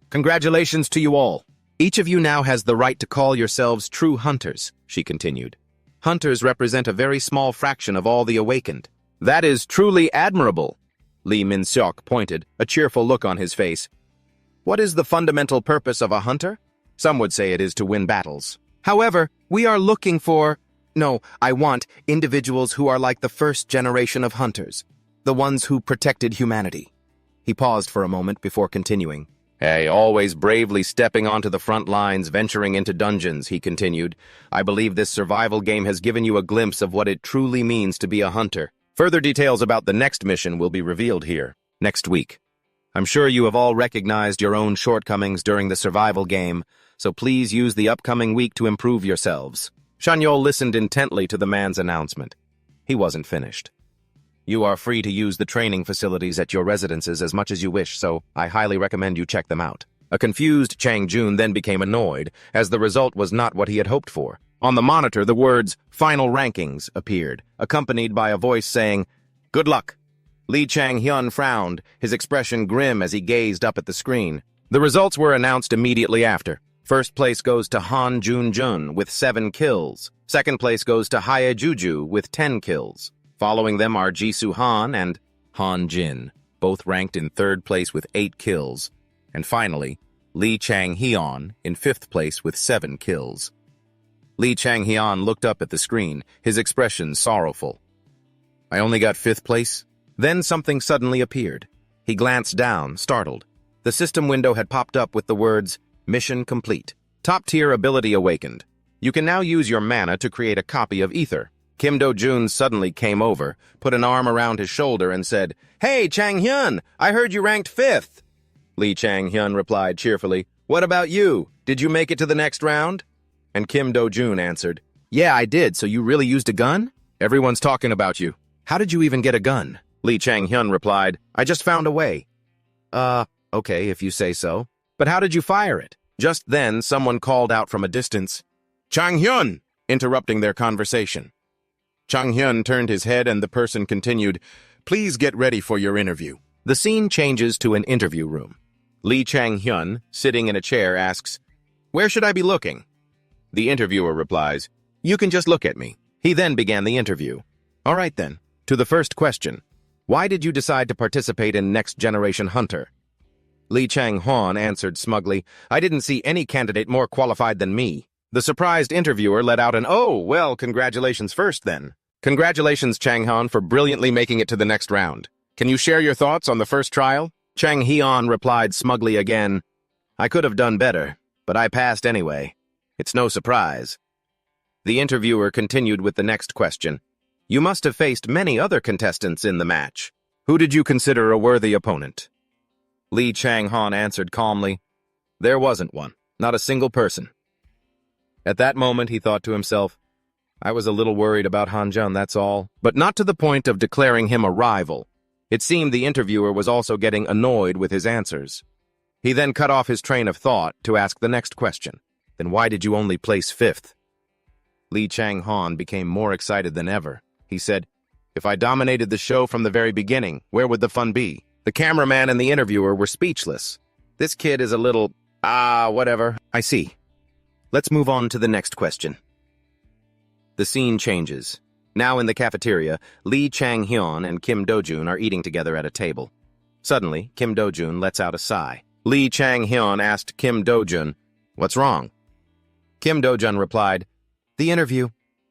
congratulations to you all. Each of you now has the right to call yourselves true hunters, she continued. Hunters represent a very small fraction of all the awakened. That is truly admirable, Lee Min-seok pointed, a cheerful look on his face. What is the fundamental purpose of a hunter? Some would say it is to win battles. However, we are looking for... I want individuals who are like the first generation of hunters, the ones who protected humanity. He paused for a moment before continuing. Hey, always bravely stepping onto the front lines, venturing into dungeons, he continued. I believe this survival game has given you a glimpse of what it truly means to be a hunter. Further details about the next mission will be revealed here, next week. I'm sure you have all recognized your own shortcomings during the survival game, so please use the upcoming week to improve yourselves. Shanyol listened intently to the man's announcement. He wasn't finished. You are free to use the training facilities at your residences as much as you wish, so I highly recommend you check them out. A confused Chang Jun then became annoyed, as the result was not what he had hoped for. On the monitor, the words, Final Rankings, appeared, accompanied by a voice saying, Good luck. Lee Chang-hyun frowned, his expression grim as he gazed up at the screen. The results were announced immediately after. First place goes to Han Jun-jun with 7 kills. Second place goes to Hae Juju with 10 kills. Following them are Jisoo Han and Han Jin, both ranked in 3rd place with 8 kills. And finally, Lee Chang-hyun in 5th place with 7 kills. Lee Chang-hyun looked up at the screen, his expression sorrowful. I only got 5th place? Then something suddenly appeared. He glanced down, startled. The system window had popped up with the words, Mission complete. Top-tier ability awakened. You can now use your mana to create a copy of Ether. Kim Do-jun suddenly came over, put an arm around his shoulder, and said, "Hey, Chang-hyun, I heard you ranked 5th. Lee Chang-hyun replied cheerfully, "What about you? Did you make it to the next round?" And Kim Do-jun answered, "Yeah, I did, so you really used a gun? Everyone's talking about you. How did you even get a gun?" Lee Chang-hyun replied, "I just found a way." Okay, if you say so. But how did you fire it? Just then, someone called out from a distance, "Chang-hyun!" interrupting their conversation. Chang-hyun turned his head and the person continued, "Please get ready for your interview." The scene changes to an interview room. Lee Chang-hyun, sitting in a chair, asks, "Where should I be looking?" The interviewer replies, "You can just look at me." He then began the interview. "All right then, to the first question. Why did you decide to participate in Next Generation Hunter?" Lee Chang-hyun answered smugly, "I didn't see any candidate more qualified than me." The surprised interviewer let out an, "Oh, well, congratulations first then." "Congratulations, Chang-hyun, for brilliantly making it to the next round. Can you share your thoughts on the first trial?" Chang-hyun replied smugly again, "I could have done better, but I passed anyway. It's no surprise." The interviewer continued with the next question. "You must have faced many other contestants in the match. Who did you consider a worthy opponent?" Lee Chang-hyun answered calmly, "There wasn't one, not a single person." At that moment, he thought to himself, "I was a little worried about Han-jun, that's all, but not to the point of declaring him a rival." It seemed the interviewer was also getting annoyed with his answers. He then cut off his train of thought to ask the next question. "Then why did you only place 5th? Lee Chang-hyun became more excited than ever. He said, "If I dominated the show from the very beginning, where would the fun be?" The cameraman and the interviewer were speechless. "This kid is a little, whatever. I see. Let's move on to the next question." The scene changes. Now in the cafeteria, Lee Chang-hyun and Kim Do-jun are eating together at a table. Suddenly, Kim Do-jun lets out a sigh. Lee Chang-hyun asked Kim Do-jun, "What's wrong?" Kim Do-jun replied, "The interview.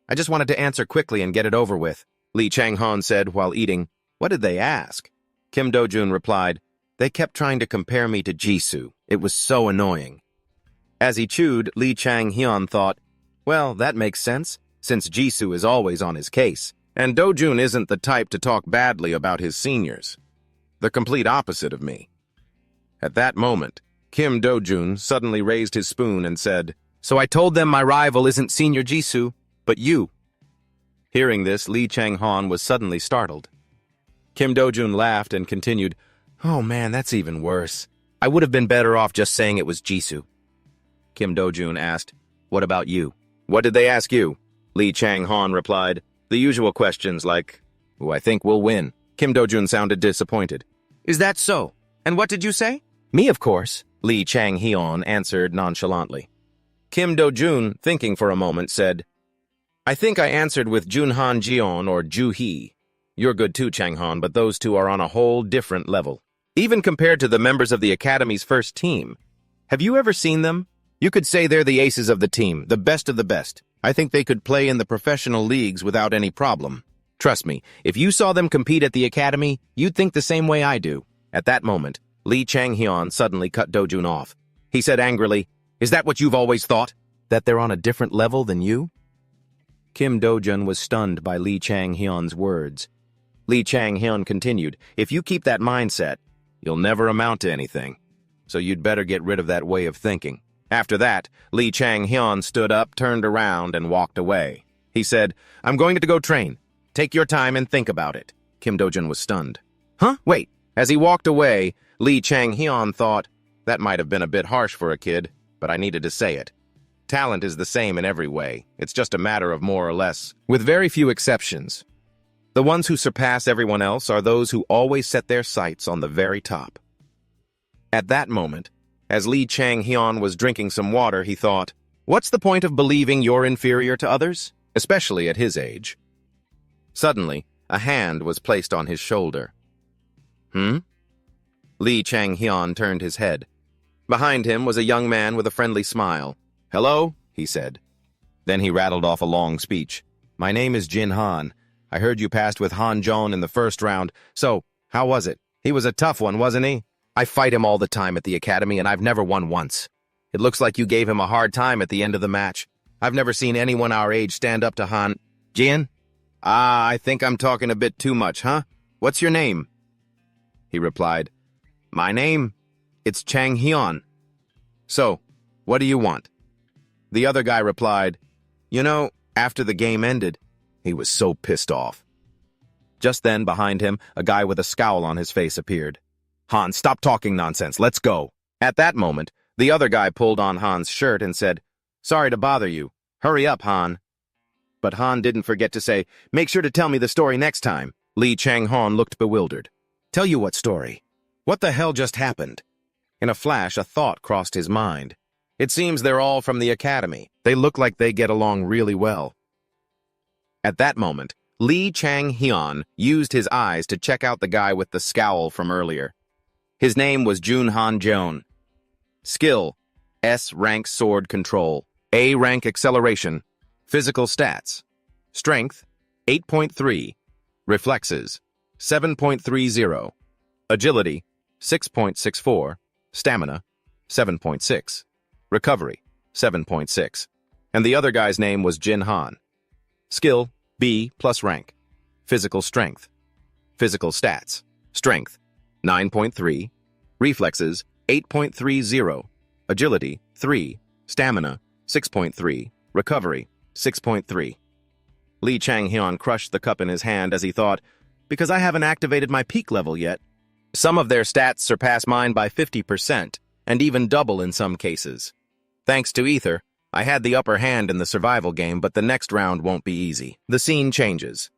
I just wanted to answer quickly and get it over with." Lee Chang-hyun said while eating, "What did they ask?" Kim Do-jun replied, "They kept trying to compare me to Jisoo. It was so annoying." As he chewed, Lee Chang-hyun thought, "Well, that makes sense, since Jisoo is always on his case, and Do-jun isn't the type to talk badly about his seniors. The complete opposite of me." At that moment, Kim Do-jun suddenly raised his spoon and said, "So I told them my rival isn't Senior Jisoo, but you." Hearing this, Lee Chang-hyun was suddenly startled. Kim Do-jun laughed and continued, "Oh man, that's even worse. I would have been better off just saying it was Jisoo." Kim Do-jun asked, "What about you?" "What did they ask you?" Lee Chang-hyun replied, "The usual questions like, who I think will win." Kim Do-jun sounded disappointed. "Is that so? And what did you say?" "Me, of course," Lee Chang-hyun answered nonchalantly. Kim Do-jun, thinking for a moment, said, "I think I answered with Junhan Jeon or Ju-hee. You're good too, Chang-hyun, but those two are on a whole different level. Even compared to the members of the Academy's first team. Have you ever seen them? You could say they're the aces of the team, the best of the best. I think they could play in the professional leagues without any problem. Trust me, if you saw them compete at the Academy, you'd think the same way I do." At that moment, Lee Chang-hyun suddenly cut Do-jun off. He said angrily, "Is that what you've always thought? That they're on a different level than you?" Kim Do-jun was stunned by Lee Chang-hyun's words. Lee Chang-hyun continued, "If you keep that mindset, you'll never amount to anything. So you'd better get rid of that way of thinking." After that, Lee Chang-hyun stood up, turned around, and walked away. He said, "I'm going to go train. Take your time and think about it." Kim Do-jun was stunned. "Huh? Wait." As he walked away, Lee Chang-hyun thought, "That might have been a bit harsh for a kid, but I needed to say it. Talent is the same in every way. It's just a matter of more or less, with very few exceptions. The ones who surpass everyone else are those who always set their sights on the very top." At that moment, as Lee Chang-hyun was drinking some water, he thought, "What's the point of believing you're inferior to others, especially at his age?" Suddenly, a hand was placed on his shoulder. Lee Chang-hyun turned his head. Behind him was a young man with a friendly smile. "Hello," he said. Then he rattled off a long speech. "My name is Jin Han. I heard you passed with Han-jun in the first round, so how was it? He was a tough one, wasn't he? I fight him all the time at the Academy, and I've never won once. It looks like you gave him a hard time at the end of the match. I've never seen anyone our age stand up to Han. Jian? I think I'm talking a bit too much, huh? What's your name? He replied, My name? It's Chang Hyun. So, what do you want? The other guy replied, You know, after the game ended, he was so pissed off. Just then, behind him, a guy with a scowl on his face appeared. Han, stop talking nonsense. Let's go. At that moment, the other guy pulled on Han's shirt and said, Sorry to bother you. Hurry up, Han. But Han didn't forget to say, Make sure to tell me the story next time. Lee Chang-han looked bewildered. Tell you what story? What the hell just happened? In a flash, a thought crossed his mind. It seems they're all from the academy. They look like they get along really well. At that moment, Lee Chang-hyun used his eyes to check out the guy with the scowl from earlier. His name was Jun Han-jeon. Skill, S-rank sword control, A-rank acceleration, physical stats, strength, 8.3, reflexes, 7.30, agility, 6.64, stamina, 7.6, recovery, 7.6, and the other guy's name was Jin Han. Skill, B plus rank, physical strength, physical stats, strength, 9.3, reflexes, 8.30, agility, 3, stamina, 6.3, recovery, 6.3. Lee Chang-hyun crushed the cup in his hand as he thought, Because I haven't activated my peak level yet. Some of their stats surpass mine by 50%, and even double in some cases. Thanks to Ether, I had the upper hand in the survival game, but the next round won't be easy. The scene changes.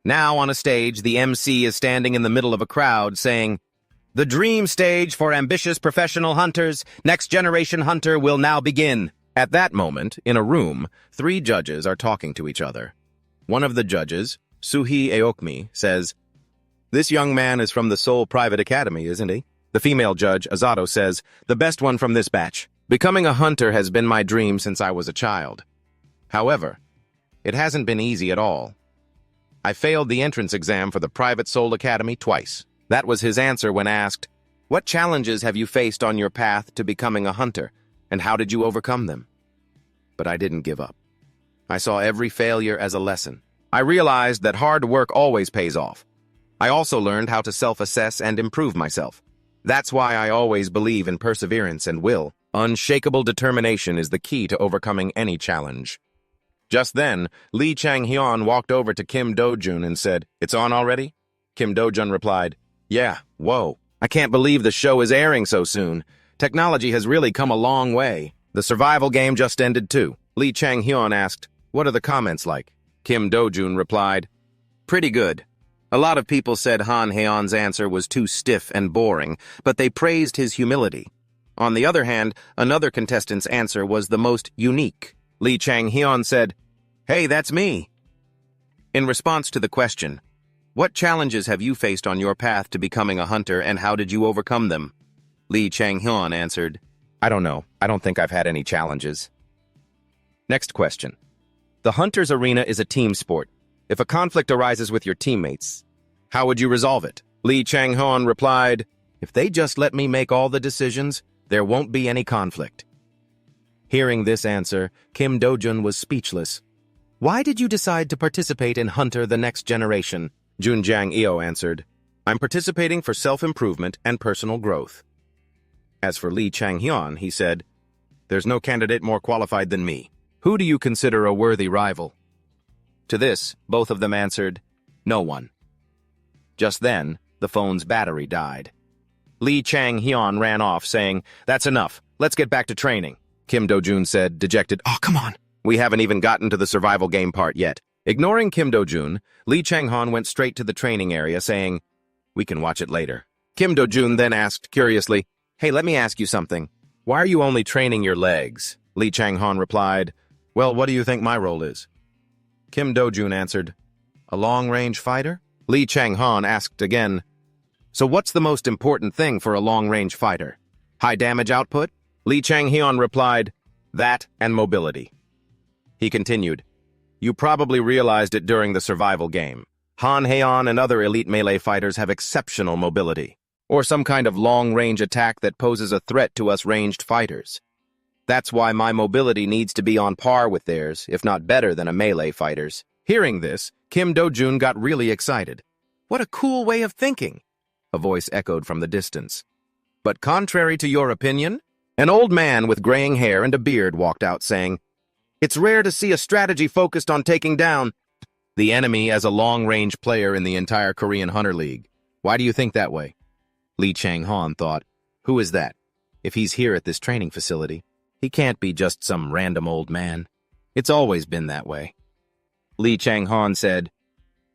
Now on a stage, the MC is standing in the middle of a crowd saying, The dream stage for ambitious professional hunters, next generation hunter will now begin. At that moment, in a room, 3 judges are talking to each other. One of the judges, Suhee Aokmi, says, This young man is from the Seoul Private Academy, isn't he? The female judge, Azato, says, The best one from this batch. Becoming a hunter has been my dream since I was a child. However, it hasn't been easy at all. I failed the entrance exam for the Private Seoul Academy twice. That was his answer when asked, What challenges have you faced on your path to becoming a hunter, and how did you overcome them? But I didn't give up. I saw every failure as a lesson. I realized that hard work always pays off. I also learned how to self-assess and improve myself. That's why I always believe in perseverance and will. Unshakable determination is the key to overcoming any challenge. Just then, Lee Chang-hyun walked over to Kim Do-jun and said, It's on already? Kim Do-jun replied, Yeah, whoa. I can't believe the show is airing so soon. Technology has really come a long way. The survival game just ended too. Lee Chang-hyun asked, What are the comments like? Kim Do-jun replied, Pretty good. A lot of people said Han Haeon's answer was too stiff and boring, but they praised his humility. On the other hand, another contestant's answer was the most unique. Lee Chang-hyun said, Hey, that's me. In response to the question, What challenges have you faced on your path to becoming a hunter and how did you overcome them? Lee Chang-hyun answered, I don't know. I don't think I've had any challenges. Next question. The hunter's arena is a team sport. If a conflict arises with your teammates, how would you resolve it? Lee Chang-hyun replied, If they just let me make all the decisions, there won't be any conflict. Hearing this answer, Kim Do-jun was speechless. Why did you decide to participate in Hunter the Next Generation? Jun Jang-eo answered, I'm participating for self-improvement and personal growth. As for Lee Chang-hyun, he said, There's no candidate more qualified than me. Who do you consider a worthy rival? To this, both of them answered, No one. Just then, the phone's battery died. Lee Chang-hyun ran off, saying, That's enough. Let's get back to training. Kim Do-jun said, dejected, Oh, come on. We haven't even gotten to the survival game part yet. Ignoring Kim Do-jun, Lee Chang-hyun went straight to the training area, saying, We can watch it later. Kim Do-jun then asked curiously, Hey, let me ask you something. Why are you only training your legs? Lee Chang-hyun replied, Well, what do you think my role is? Kim Do-jun answered, A long-range fighter? Lee Chang-hyun asked again, So what's the most important thing for a long-range fighter? High damage output? Lee Chang-hyun replied, That and mobility. He continued, You probably realized it during the survival game. Han Haeon and other elite melee fighters have exceptional mobility, or some kind of long-range attack that poses a threat to us ranged fighters. That's why my mobility needs to be on par with theirs, if not better than a melee fighter's. Hearing this, Kim Do-jun got really excited. What a cool way of thinking, a voice echoed from the distance. But contrary to your opinion, an old man with graying hair and a beard walked out saying, "It's rare to see a strategy focused on taking down the enemy as a long-range player in the entire Korean Hunter League. Why do you think that way?" Lee Chang-han thought, who is that? If he's here at this training facility, he can't be just some random old man. It's always been that way. Lee Chang-han said,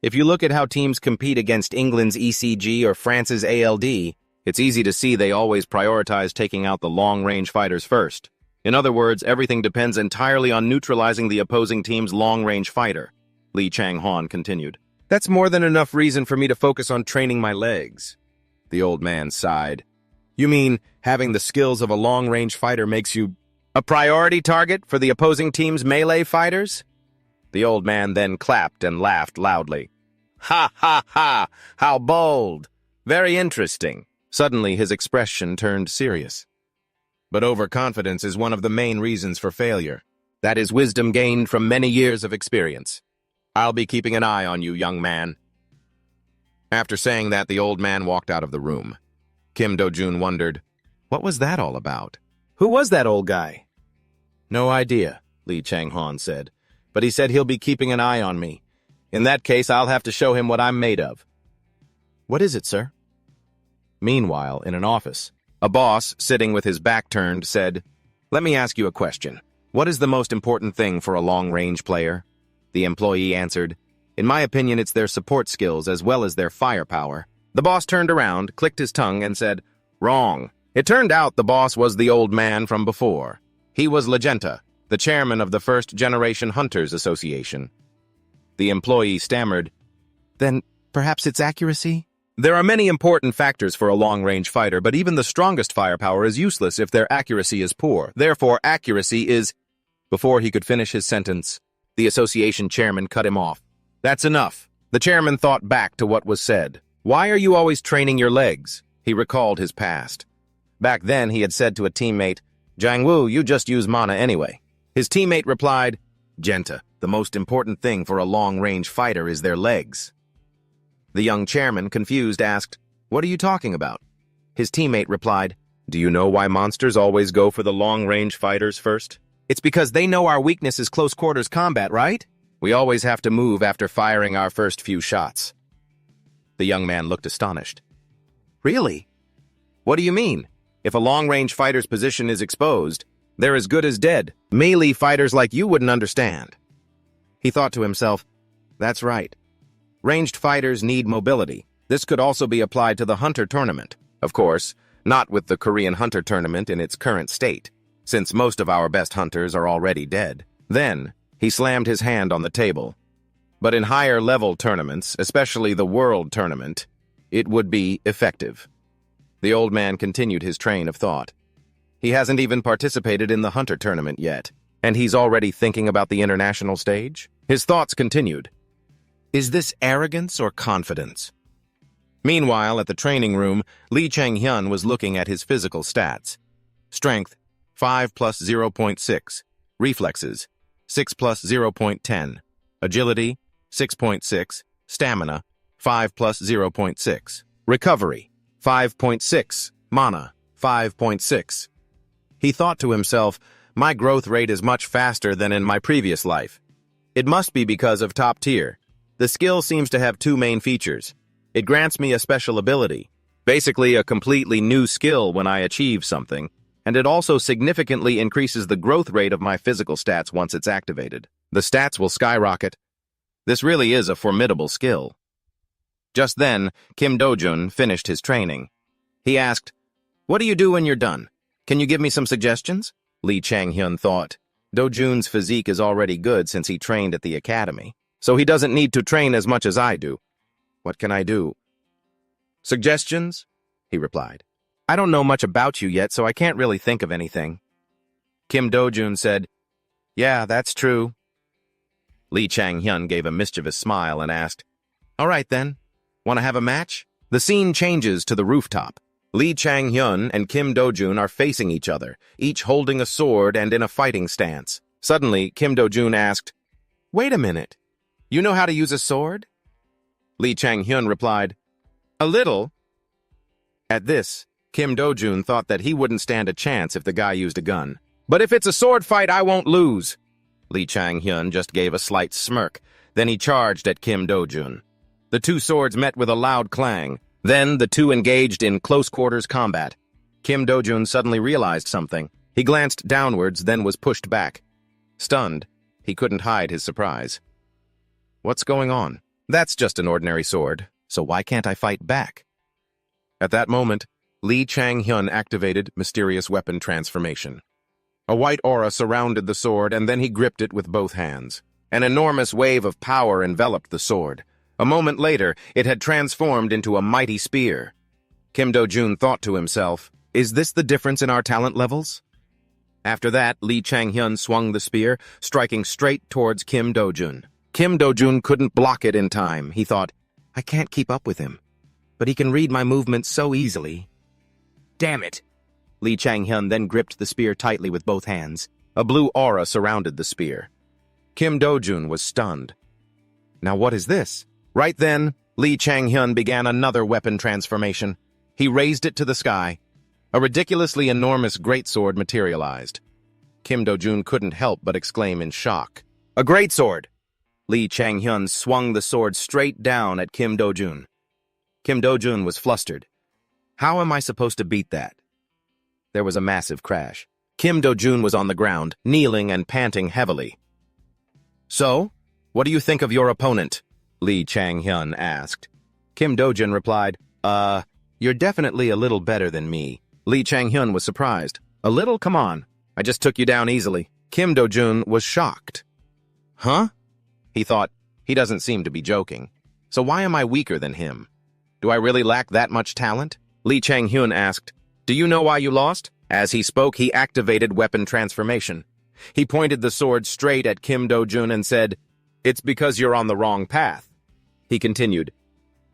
if you look at how teams compete against England's ECG or France's ALD, it's easy to see they always prioritize taking out the long-range fighters first. In other words, everything depends entirely on neutralizing the opposing team's long-range fighter. Lee Chang-han continued. That's more than enough reason for me to focus on training my legs. The old man sighed. You mean having the skills of a long-range fighter makes you a priority target for the opposing team's melee fighters? The old man then clapped and laughed loudly. Ha ha ha! How bold! Very interesting. Suddenly his expression turned serious. But overconfidence is one of the main reasons for failure. That is wisdom gained from many years of experience. I'll be keeping an eye on you, young man. After saying that, the old man walked out of the room. Kim Do-jun wondered, what was that all about? Who was that old guy? No idea, Lee Chang-han said, but he said he'll be keeping an eye on me. In that case, I'll have to show him what I'm made of. What is it, sir? Meanwhile, in an office, a boss, sitting with his back turned, said, let me ask you a question. What is the most important thing for a long-range player? The employee answered, in my opinion, it's their support skills as well as their firepower. The boss turned around, clicked his tongue, and said, wrong. It turned out the boss was the old man from before. He was Legenta, the chairman of the First Generation Hunters Association. The employee stammered, then perhaps it's accuracy? There are many important factors for a long-range fighter, but even the strongest firepower is useless if their accuracy is poor. Therefore, accuracy is... Before he could finish his sentence, the association chairman cut him off. That's enough. The chairman thought back to what was said. Why are you always training your legs? He recalled his past. Back then, he had said to a teammate, Jang-woo, you just use mana anyway. His teammate replied, Genta, the most important thing for a long-range fighter is their legs. The young chairman, confused, asked, what are you talking about? His teammate replied, do you know why monsters always go for the long-range fighters first? It's because they know our weakness is close-quarters combat, right? We always have to move after firing our first few shots. The young man looked astonished. Really? What do you mean? If a long-range fighter's position is exposed, they're as good as dead. Melee fighters like you wouldn't understand. He thought to himself, that's right. Ranged fighters need mobility. This could also be applied to the Hunter Tournament. Of course, not with the Korean Hunter Tournament in its current state, since most of our best hunters are already dead. Then, he slammed his hand on the table. But in higher-level tournaments, especially the World Tournament, it would be effective. The old man continued his train of thought. He hasn't even participated in the Hunter Tournament yet, and he's already thinking about the international stage? His thoughts continued. Is this arrogance or confidence? Meanwhile, at the training room, Lee Chang-hyun was looking at his physical stats. Strength, 5 plus 0.6. Reflexes, 6 plus 0.10. Agility, 6.6. Stamina, 5 plus 0.6. Recovery, 5.6. Mana, 5.6. He thought to himself, my growth rate is much faster than in my previous life. It must be because of top tier. The skill seems to have two main features. It grants me a special ability, basically a completely new skill when I achieve something, and it also significantly increases the growth rate of my physical stats once it's activated. The stats will skyrocket. This really is a formidable skill. Just then, Kim Do-jun finished his training. He asked, what do you do when you're done? Can you give me some suggestions? Lee Chang-hyun thought. Do-jun's physique is already good since he trained at the academy, so he doesn't need to train as much as I do. What can I do? Suggestions? He replied. I don't know much about you yet, so I can't really think of anything. Kim Do-jun said, yeah, that's true. Lee Chang-hyun gave a mischievous smile and asked, all right then, want to have a match? The scene changes to the rooftop. Lee Chang-hyun and Kim Do-jun are facing each other, each holding a sword and in a fighting stance. Suddenly, Kim Do-jun asked, "Wait a minute. You know how to use a sword?" Lee Chang-hyun replied, "A little." At this, Kim Do-jun thought that he wouldn't stand a chance if the guy used a gun. "But if it's a sword fight, I won't lose." Lee Chang-hyun just gave a slight smirk. Then he charged at Kim Do-jun. The two swords met with a loud clang. Then the two engaged in close-quarters combat. Kim Do-jun suddenly realized something. He glanced downwards, then was pushed back. Stunned, he couldn't hide his surprise. "What's going on? That's just an ordinary sword, so why can't I fight back?" At that moment, Lee Chang-hyun activated mysterious weapon transformation. A white aura surrounded the sword, and then he gripped it with both hands. An enormous wave of power enveloped the sword. A moment later, it had transformed into a mighty spear. Kim Do-jun thought to himself, "Is this the difference in our talent levels?" After that, Lee Chang-hyun swung the spear, striking straight towards Kim Do-jun. Kim Do-jun couldn't block it in time. He thought, "I can't keep up with him, but he can read my movements so easily." "Damn it!" Lee Chang-hyun then gripped the spear tightly with both hands. A blue aura surrounded the spear. Kim Do-jun was stunned. "Now what is this?" Right then, Lee Chang-hyun began another weapon transformation. He raised it to the sky. A ridiculously enormous greatsword materialized. Kim Do-jun couldn't help but exclaim in shock. "A greatsword!" Lee Chang-hyun swung the sword straight down at Kim Do-jun. Kim Do-jun was flustered. "How am I supposed to beat that?" There was a massive crash. Kim Do-jun was on the ground, kneeling and panting heavily. "So, what do you think of your opponent?" Lee Chang-hyun asked. Kim Do-jun replied, You're definitely a little better than me." Lee Chang-hyun was surprised. "A little? Come on. I just took you down easily." Kim Do-jun was shocked. "Huh?" He thought, he doesn't seem to be joking. So why am I weaker than him? Do I really lack that much talent? Lee Chang-hyun asked, "Do you know why you lost?" As he spoke, he activated weapon transformation. He pointed the sword straight at Kim Do-jun and said, "It's because you're on the wrong path." He continued,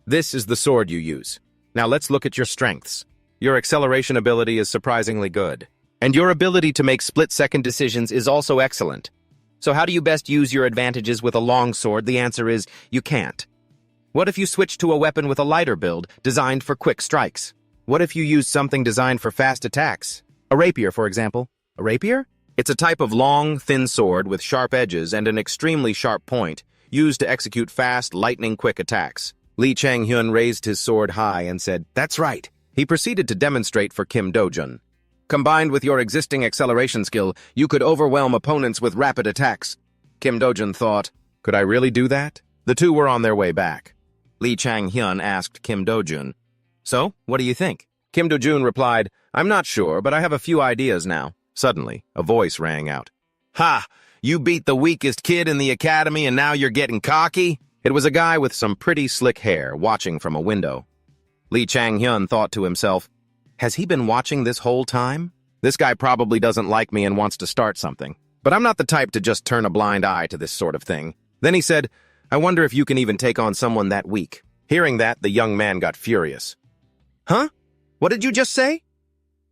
"This is the sword you use. Now let's look at your strengths. Your acceleration ability is surprisingly good. And your ability to make split-second decisions is also excellent. So how do you best use your advantages with a long sword? The answer is, you can't. What if you switch to a weapon with a lighter build, designed for quick strikes? What if you use something designed for fast attacks? A rapier, for example. A rapier? It's a type of long, thin sword with sharp edges and an extremely sharp point, used to execute fast, lightning-quick attacks." Lee Chang-hyun raised his sword high and said, "That's right." He proceeded to demonstrate for Kim Do-jun. "Combined with your existing acceleration skill, you could overwhelm opponents with rapid attacks." Kim Do-jun thought, "Could I really do that?" The two were on their way back. Lee Chang-hyun asked Kim Do-jun, "So, what do you think?" Kim Do-jun replied, "I'm not sure, but I have a few ideas now." Suddenly, a voice rang out. "Ha! You beat the weakest kid in the academy and now you're getting cocky?" It was a guy with some pretty slick hair watching from a window. Lee Chang-hyun thought to himself, "Has he been watching this whole time? This guy probably doesn't like me and wants to start something. But I'm not the type to just turn a blind eye to this sort of thing." Then he said, "I wonder if you can even take on someone that weak." Hearing that, the young man got furious. "Huh? What did you just say?"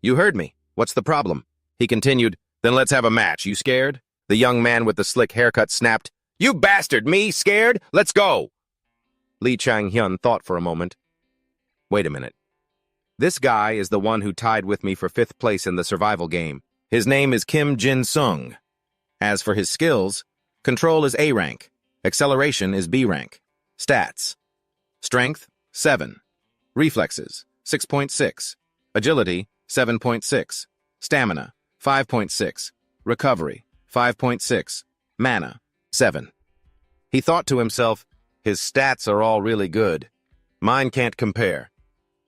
"You heard me. What's the problem?" He continued, "Then let's have a match. You scared?" The young man with the slick haircut snapped, "You bastard! Me? Scared? Let's go!" Lee Chang-hyun thought for a moment. Wait a minute. This guy is the one who tied with me for 5th place in the survival game. His name is Kim Jin-sung. As for his skills, control is A rank, acceleration is B rank. Stats: strength, 7. Reflexes, 6.6. Agility, 7.6. Stamina, 5.6. Recovery, 5.6. Mana, 7. He thought to himself, his stats are all really good. Mine can't compare.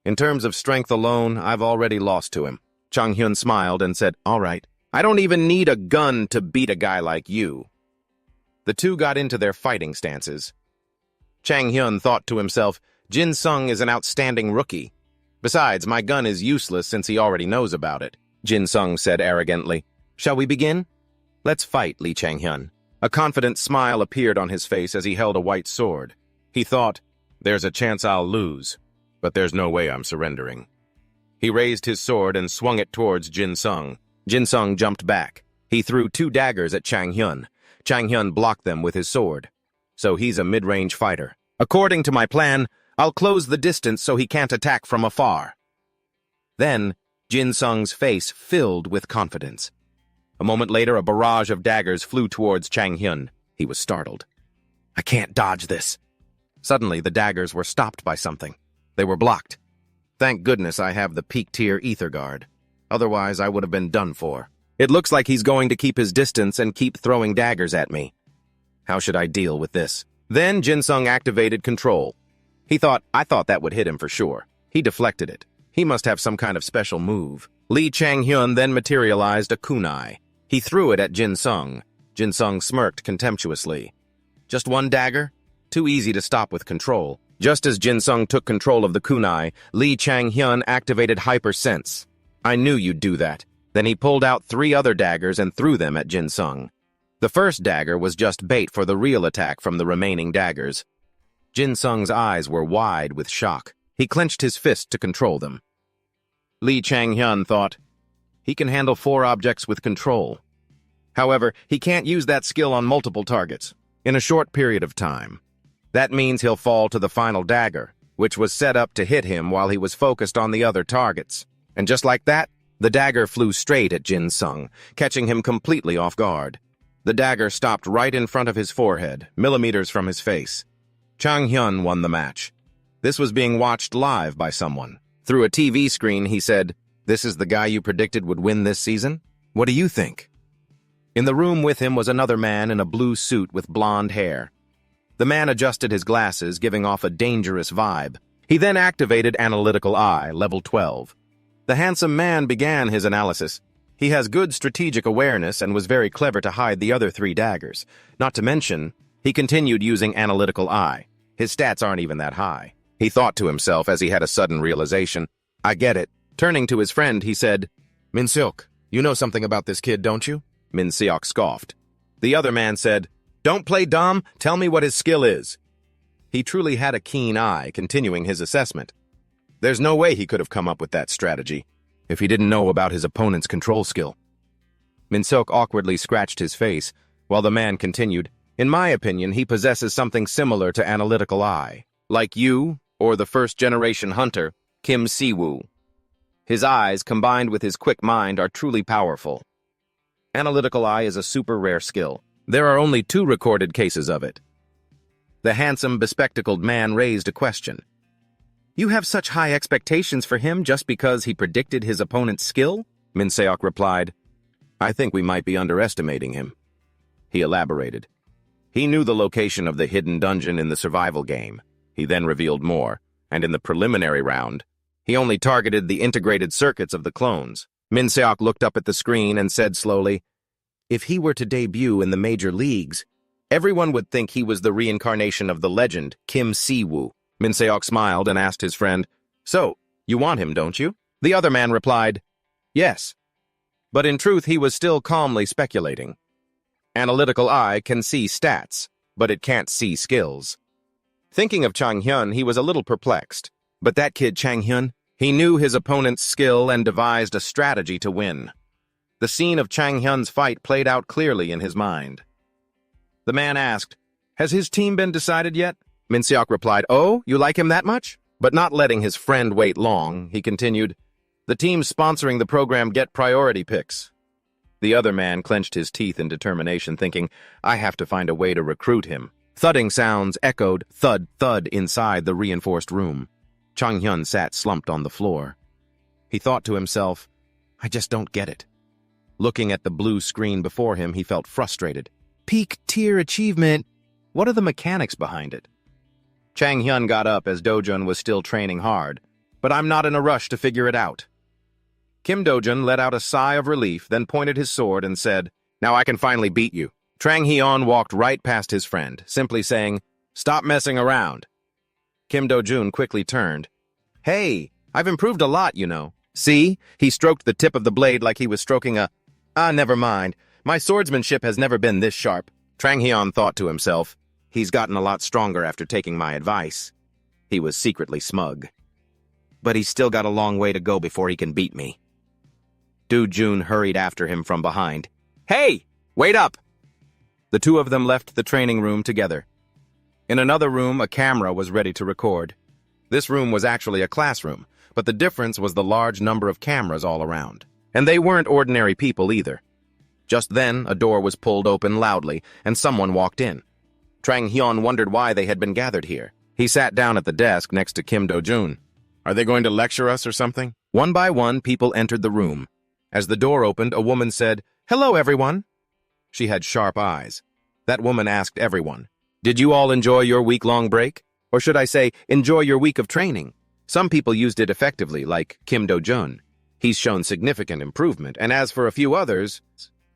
In terms of strength alone, I've already lost to him. Chang-hyun smiled and said, "All right. I don't even need a gun to beat a guy like you." The two got into their fighting stances. Chang-hyun thought to himself, Jin-sung is an outstanding rookie. Besides, my gun is useless since he already knows about it. Jin-sung said arrogantly, "Shall we begin?" "Let's fight, Lee Chang-hyun." A confident smile appeared on his face as he held a white sword. He thought, "There's a chance I'll lose, but there's no way I'm surrendering." He raised his sword and swung it towards Jin Sung. Jin Sung jumped back. He threw 2 daggers at Chang Hyun. Chang Hyun blocked them with his sword. So he's a mid-range fighter. According to my plan, I'll close the distance so he can't attack from afar. Then, Jin Sung's face filled with confidence. A moment later, a barrage of daggers flew towards Chang Hyun. He was startled. I can't dodge this. Suddenly, the daggers were stopped by something. They were blocked. Thank goodness I have the peak-tier ether guard. Otherwise, I would have been done for. It looks like he's going to keep his distance and keep throwing daggers at me. How should I deal with this? Then Jin Sung activated control. I thought that would hit him for sure. He deflected it. He must have some kind of special move. Lee Chang Hyun then materialized a kunai. He threw it at Jin Sung. Jin Sung smirked contemptuously. Just 1 dagger? Too easy to stop with control. Just as Jin Sung took control of the kunai, Lee Chang Hyun activated Hyper Sense. I knew you'd do that. Then he pulled out 3 other daggers and threw them at Jin Sung. The first dagger was just bait for the real attack from the remaining daggers. Jin Sung's eyes were wide with shock. He clenched his fist to control them. Lee Chang Hyun thought, he can handle 4 objects with control. However, he can't use that skill on multiple targets in a short period of time. That means he'll fall to the final dagger, which was set up to hit him while he was focused on the other targets. And just like that, the dagger flew straight at Jin Sung, catching him completely off guard. The dagger stopped right in front of his forehead, millimeters from his face. Chang Hyun won the match. This was being watched live by someone. Through a TV screen, he said, "This is the guy you predicted would win this season? What do you think?" In the room with him was another man in a blue suit with blonde hair. The man adjusted his glasses, giving off a dangerous vibe. He then activated Analytical Eye, level 12. The handsome man began his analysis. He has good strategic awareness and was very clever to hide the other 3 daggers. Not to mention, he continued using Analytical Eye. His stats aren't even that high. He thought to himself as he had a sudden realization. I get it. Turning to his friend, he said, Min Seok, you know something about this kid, don't you? Min Seok scoffed. The other man said, Don't play dumb, tell me what his skill is. He truly had a keen eye, continuing his assessment. There's no way he could have come up with that strategy if he didn't know about his opponent's control skill. Min Seok awkwardly scratched his face, while the man continued, In my opinion, he possesses something similar to Analytical Eye, like you, or the first-generation hunter, Kim Si-woo. His eyes, combined with his quick mind, are truly powerful. Analytical Eye is a super rare skill. There are only 2 recorded cases of it. The handsome, bespectacled man raised a question. You have such high expectations for him just because he predicted his opponent's skill? Min Seok replied, I think we might be underestimating him. He elaborated. He knew the location of the hidden dungeon in the survival game. He then revealed more, and in the preliminary round, he only targeted the integrated circuits of the clones. Min Seok looked up at the screen and said slowly, If he were to debut in the major leagues, everyone would think he was the reincarnation of the legend, Kim Si-woo. Min Seok smiled and asked his friend, So, you want him, don't you? The other man replied, Yes. But in truth, he was still calmly speculating. Analytical Eye can see stats, but it can't see skills. Thinking of Chang Hyun, he was a little perplexed. But that kid, Chang Hyun, he knew his opponent's skill and devised a strategy to win. The scene of Chang Hyun's fight played out clearly in his mind. The man asked, Has his team been decided yet? Min Seok replied, Oh, you like him that much? But not letting his friend wait long, he continued, The teams sponsoring the program get priority picks. The other man clenched his teeth in determination, thinking, I have to find a way to recruit him. Thudding sounds echoed thud, thud inside the reinforced room. Chang Hyun sat slumped on the floor. He thought to himself, I just don't get it. Looking at the blue screen before him, he felt frustrated. Peak tier achievement. What are the mechanics behind it? Chang Hyun got up as Dojun was still training hard, but I'm not in a rush to figure it out. Kim Dojun let out a sigh of relief, then pointed his sword and said, Now I can finally beat you. Trang Hyun walked right past his friend, simply saying, Stop messing around. Kim Dojun quickly turned. Hey, I've improved a lot, you know. See? He stroked the tip of the blade like he was stroking a... never mind. My swordsmanship has never been this sharp. Trang Hyun thought to himself, He's gotten a lot stronger after taking my advice. He was secretly smug. but he's still got a long way to go before he can beat me. Do-jun hurried after him from behind. Hey! Wait up! The two of them left the training room together. In another room, a camera was ready to record. This room was actually a classroom, but the difference was the large number of cameras all around. And they weren't ordinary people either. Just then, a door was pulled open loudly, and someone walked in. Trang Hyun wondered why they had been gathered here. He sat down at the desk next to Kim Do-jun. Are they going to lecture us or something? One by one, people entered the room. As the door opened, a woman said, "Hello, everyone." She had sharp eyes. That woman asked everyone, "Did you all enjoy your week-long break? Or should I say, enjoy your week of training?" Some people used it effectively, like Kim Do-jun. He's shown significant improvement, and as for a few others,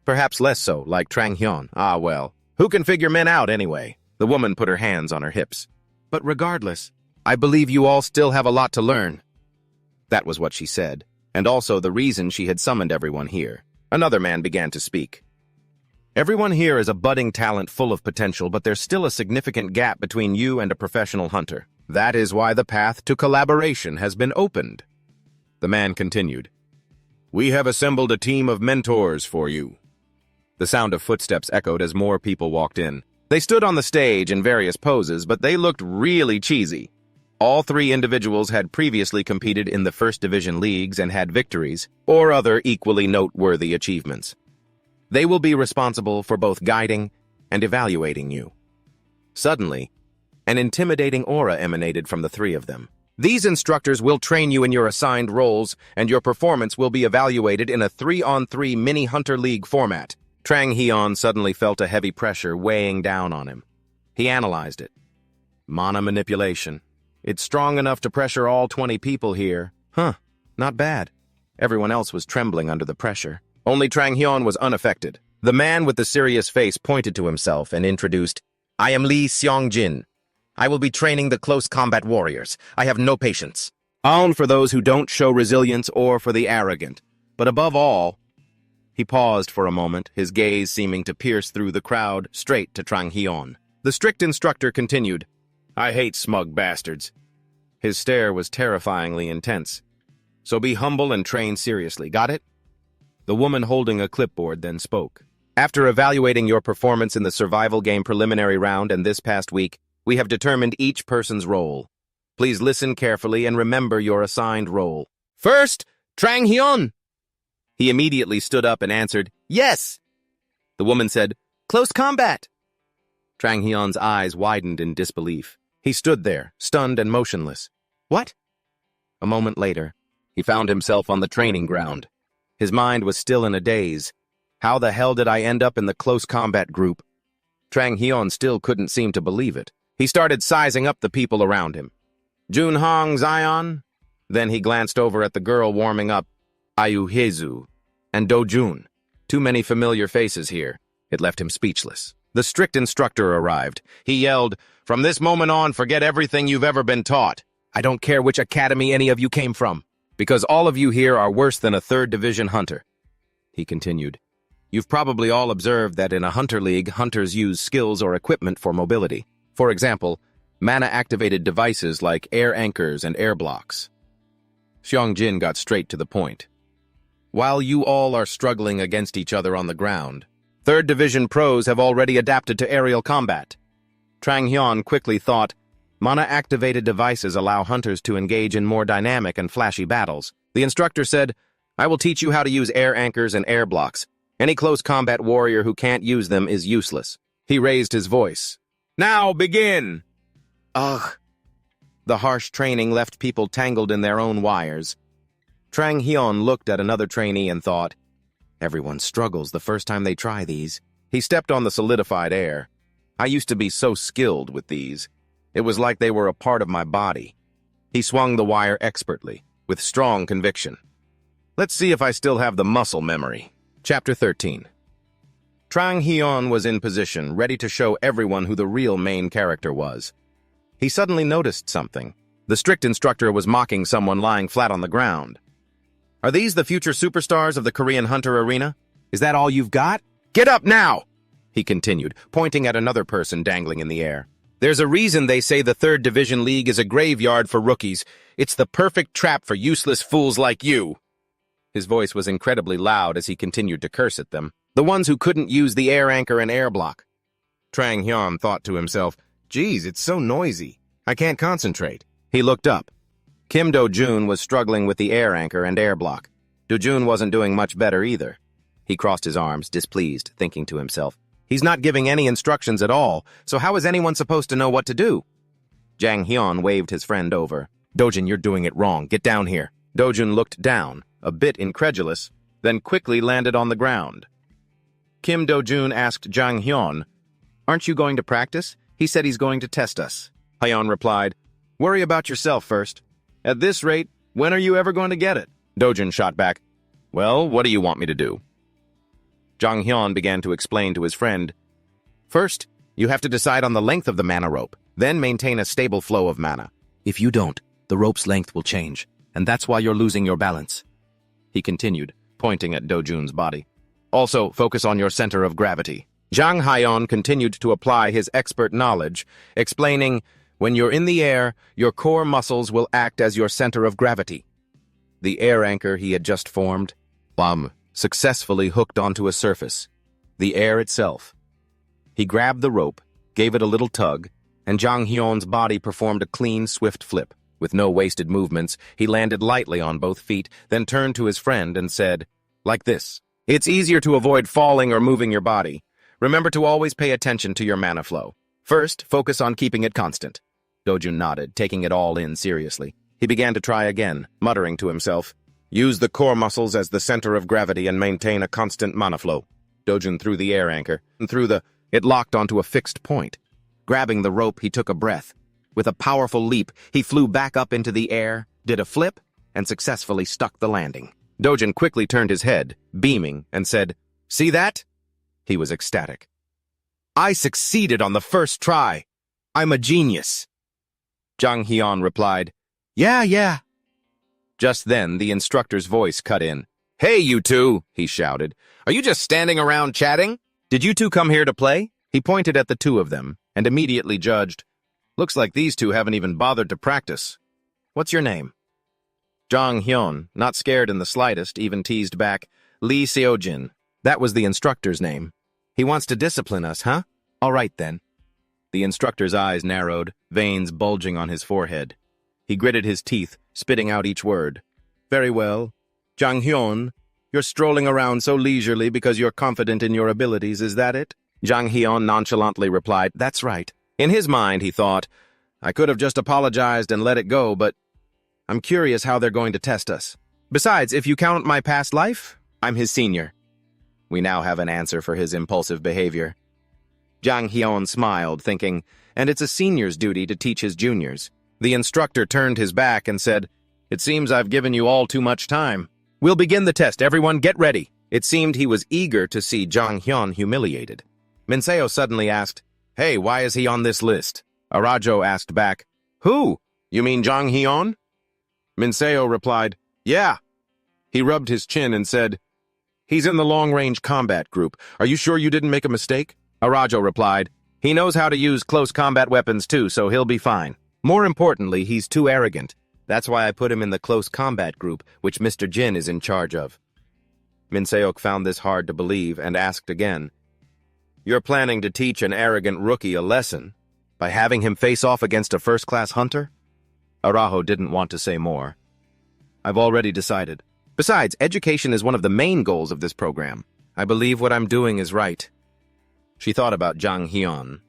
perhaps less so, like Trang Hyun. Ah, well, who can figure men out anyway? The woman put her hands on her hips. But regardless, I believe you all still have a lot to learn. That was what she said, and also the reason she had summoned everyone here. Another man began to speak. Everyone here is a budding talent full of potential, but there's still a significant gap between you and a professional hunter. That is why the path to collaboration has been opened. The man continued. We have assembled a team of mentors for you. The sound of footsteps echoed as more people walked in. They stood on the stage in various poses, but they looked really cheesy. All three individuals had previously competed in the First Division leagues and had victories, or other equally noteworthy achievements. They will be responsible for both guiding and evaluating you. Suddenly, an intimidating aura emanated from the three of them. These instructors will train you in your assigned roles, and your performance will be evaluated in a 3-on-3 mini-hunter league format. Trang Hyun suddenly felt a heavy pressure weighing down on him. He analyzed it. Mana manipulation. It's strong enough to pressure all 20 people here. Huh, not bad. Everyone else was trembling under the pressure. Only Trang Hyun was unaffected. The man with the serious face pointed to himself and introduced, I am Lee Seong-jin. I will be training the close combat warriors. I have no patience. Aun for those who don't show resilience or for the arrogant. But above all, he paused for a moment, his gaze seeming to pierce through the crowd straight to Trang Hyun. The strict instructor continued, I hate smug bastards. His stare was terrifyingly intense. So be humble and train seriously, got it? The woman holding a clipboard then spoke. After evaluating your performance in the survival game preliminary round and this past week, we have determined each person's role. Please listen carefully and remember your assigned role. First, Trang Hyun! He immediately stood up and answered, Yes! The woman said, Close combat! Trang Hyun's eyes widened in disbelief. He stood there, stunned and motionless. What? A moment later, he found himself on the training ground. His mind was still in a daze. How the hell did I end up in the close combat group? Trang Hyun still couldn't seem to believe it. He started sizing up the people around him. Junhong Zion? Then he glanced over at the girl warming up, Ayu Hezu, and Do-jun. Too many familiar faces here. It left him speechless. The strict instructor arrived. He yelled, From this moment on, forget everything you've ever been taught. I don't care which academy any of you came from, because all of you here are worse than a third division hunter. He continued, You've probably all observed that in a hunter league, hunters use skills or equipment for mobility. For example, mana-activated devices like air anchors and air blocks. Seong-jin got straight to the point. While you all are struggling against each other on the ground, third division pros have already adapted to aerial combat. Trang Hyun quickly thought, mana-activated devices allow hunters to engage in more dynamic and flashy battles. The instructor said, I will teach you how to use air anchors and air blocks. Any close combat warrior who can't use them is useless. He raised his voice. Now begin! Ugh. The harsh training left people tangled in their own wires. Trang Hyun looked at another trainee and thought, Everyone struggles the first time they try these. He stepped on the solidified air. I used to be so skilled with these. It was like they were a part of my body. He swung the wire expertly, with strong conviction. Let's see if I still have the muscle memory. Chapter 13. Trang Hyun was in position, ready to show everyone who the real main character was. He suddenly noticed something. The strict instructor was mocking someone lying flat on the ground. Are these the future superstars of the Korean hunter arena? Is that all you've got? Get up now! He continued, pointing at another person dangling in the air. There's a reason they say the 3rd Division League is a graveyard for rookies. It's the perfect trap for useless fools like you. His voice was incredibly loud as he continued to curse at them. The ones who couldn't use the air anchor and air block. Trang Hyun thought to himself, geez, it's so noisy. I can't concentrate. He looked up. Kim Do-jun was struggling with the air anchor and air block. Do-jun wasn't doing much better either. He crossed his arms, displeased, thinking to himself, he's not giving any instructions at all, so how is anyone supposed to know what to do? Jang Hyun waved his friend over. Dojun, you're doing it wrong. Get down here. Dojun looked down, a bit incredulous, then quickly landed on the ground. Kim Do-jun asked Jang Hyun, aren't you going to practice? He said he's going to test us. Hyun replied, worry about yourself first. At this rate, when are you ever going to get it? Dojun shot back, well, what do you want me to do? Jang Hyun began to explain to his friend, first, you have to decide on the length of the mana rope, then maintain a stable flow of mana. If you don't, the rope's length will change, and that's why you're losing your balance. He continued, pointing at Dojun's body. Also, focus on your center of gravity. Jang Hyun continued to apply his expert knowledge, explaining, when you're in the air, your core muscles will act as your center of gravity. The air anchor he had just formed, successfully hooked onto a surface, the air itself. He grabbed the rope, gave it a little tug, and Jang Hyun's body performed a clean, swift flip. With no wasted movements, he landed lightly on both feet, then turned to his friend and said, like this, it's easier to avoid falling or moving your body. Remember to always pay attention to your mana flow. First, focus on keeping it constant. Dojun nodded, taking it all in seriously. He began to try again, muttering to himself, use the core muscles as the center of gravity and maintain a constant mana flow. Dojun threw the air anchor, and it locked onto a fixed point. Grabbing the rope, he took a breath. With a powerful leap, he flew back up into the air, did a flip, and successfully stuck the landing. Dojun quickly turned his head, beaming, and said, see that? He was ecstatic. I succeeded on the first try. I'm a genius. Jang Hyun replied, yeah. Just then, the instructor's voice cut in. Hey, you two, he shouted. Are you just standing around chatting? Did you two come here to play? He pointed at the two of them, and immediately judged, looks like these two haven't even bothered to practice. What's your name? Jang Hyun, not scared in the slightest, even teased back, Lee Seojin. That was the instructor's name. He wants to discipline us, huh? All right, then. The instructor's eyes narrowed, veins bulging on his forehead. He gritted his teeth, spitting out each word. Very well. Jang Hyun, you're strolling around so leisurely because you're confident in your abilities, is that it? Jang Hyun nonchalantly replied, that's right. In his mind, he thought, I could have just apologized and let it go, but I'm curious how they're going to test us. Besides, if you count my past life, I'm his senior. We now have an answer for his impulsive behavior. Jang Hyun smiled, thinking, and it's a senior's duty to teach his juniors. The instructor turned his back and said, it seems I've given you all too much time. We'll begin the test. Everyone get ready. It seemed he was eager to see Jang Hyun humiliated. Minseo suddenly asked, hey, why is he on this list? Arajo asked back, who? You mean Jang Hyun? Minseo replied, yeah. He rubbed his chin and said, he's in the long-range combat group. Are you sure you didn't make a mistake? Arajo replied, he knows how to use close combat weapons too, so he'll be fine. More importantly, he's too arrogant. That's why I put him in the close combat group, which Mr. Jin is in charge of. Minseok found this hard to believe and asked again, you're planning to teach an arrogant rookie a lesson by having him face off against a first-class hunter? Arajo didn't want to say more. I've already decided. Besides, education is one of the main goals of this program. I believe what I'm doing is right. She thought about Jang Hyun.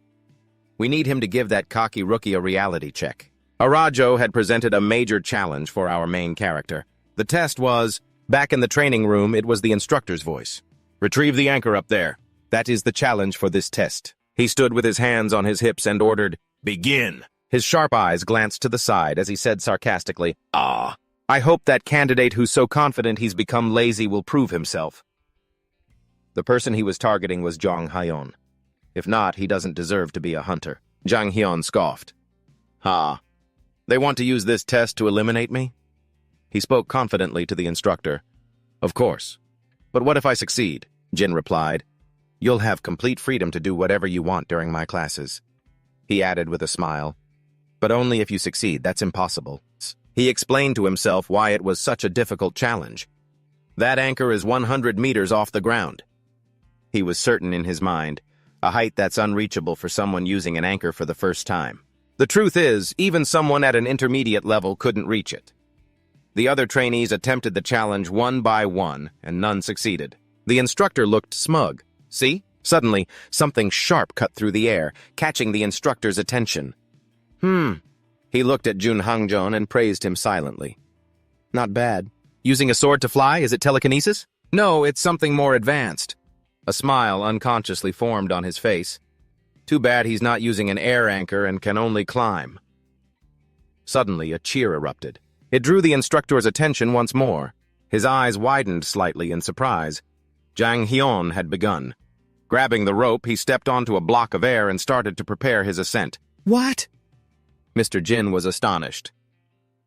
We need him to give that cocky rookie a reality check. Arajo had presented a major challenge for our main character. The test was, back in the training room, it was the instructor's voice. Retrieve the anchor up there. That is the challenge for this test. He stood with his hands on his hips and ordered, begin. His sharp eyes glanced to the side as he said sarcastically, ah. I hope that candidate who's so confident he's become lazy will prove himself. The person he was targeting was Jang Hyun. If not, he doesn't deserve to be a hunter. Jang Hyun scoffed. Ha. They want to use this test to eliminate me? He spoke confidently to the instructor. Of course. But what if I succeed? Jin replied. You'll have complete freedom to do whatever you want during my classes. he added with a smile. But only if you succeed, that's impossible. He explained to himself why it was such a difficult challenge. That anchor is 100 meters off the ground. He was certain in his mind, a height that's unreachable for someone using an anchor for the first time. The truth is, even someone at an intermediate level couldn't reach it. The other trainees attempted the challenge one by one, and none succeeded. The instructor looked smug. See? Suddenly, something sharp cut through the air, catching the instructor's attention. He looked at Jun Hangjon and praised him silently. Not bad. Using a sword to fly, is it telekinesis? No, it's something more advanced. A smile unconsciously formed on his face. Too bad he's not using an air anchor and can only climb. Suddenly, a cheer erupted. It drew the instructor's attention once more. His eyes widened slightly in surprise. Jang Hyun had begun. Grabbing the rope, he stepped onto a block of air and started to prepare his ascent. What? Mr. Jin was astonished.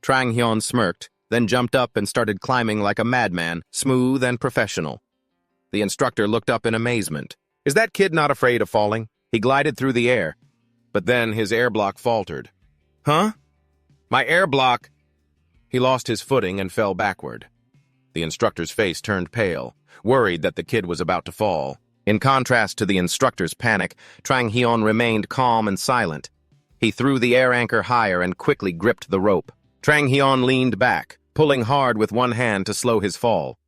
Trang Hyun smirked, then jumped up and started climbing like a madman, smooth and professional. The instructor looked up in amazement. Is that kid not afraid of falling? He glided through the air, but then his air block faltered. Huh? My air block! He lost his footing and fell backward. The instructor's face turned pale, worried that the kid was about to fall. In contrast to the instructor's panic, Trang Hyun remained calm and silent. He threw the air anchor higher and quickly gripped the rope. Trang Hyun leaned back, pulling hard with one hand to slow his fall.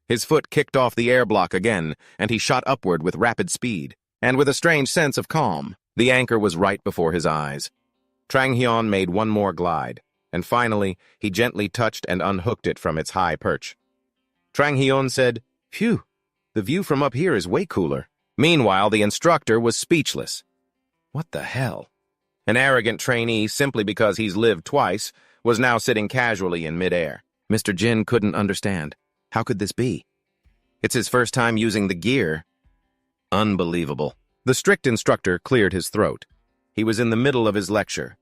His foot kicked off the air block again, and he shot upward with rapid speed. And with a strange sense of calm, the anchor was right before his eyes. Trang Hyun made one more glide, and finally, he gently touched and unhooked it from its high perch. Trang Hyun said, "Phew, the view from up here is way cooler." Meanwhile, the instructor was speechless. What the hell? An arrogant trainee, simply because he's lived twice, was now sitting casually in midair. Mr. Jin couldn't understand. How could this be? It's his first time using the gear. Unbelievable. The strict instructor cleared his throat. He was in the middle of his lecture.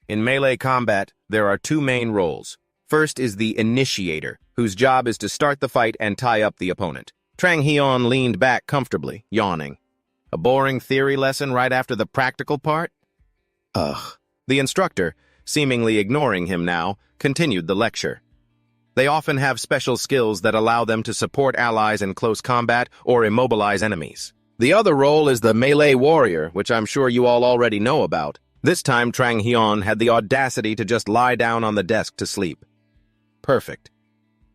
In melee combat, there are two main roles. First is the initiator, whose job is to start the fight and tie up the opponent. Trang Hyun leaned back comfortably, yawning. A boring theory lesson right after the practical part? Ugh. The instructor, seemingly ignoring him now, continued the lecture. They often have special skills that allow them to support allies in close combat or immobilize enemies. The other role is the melee warrior, which I'm sure you all already know about. This time, Trang Hyun had the audacity to just lie down on the desk to sleep. Perfect.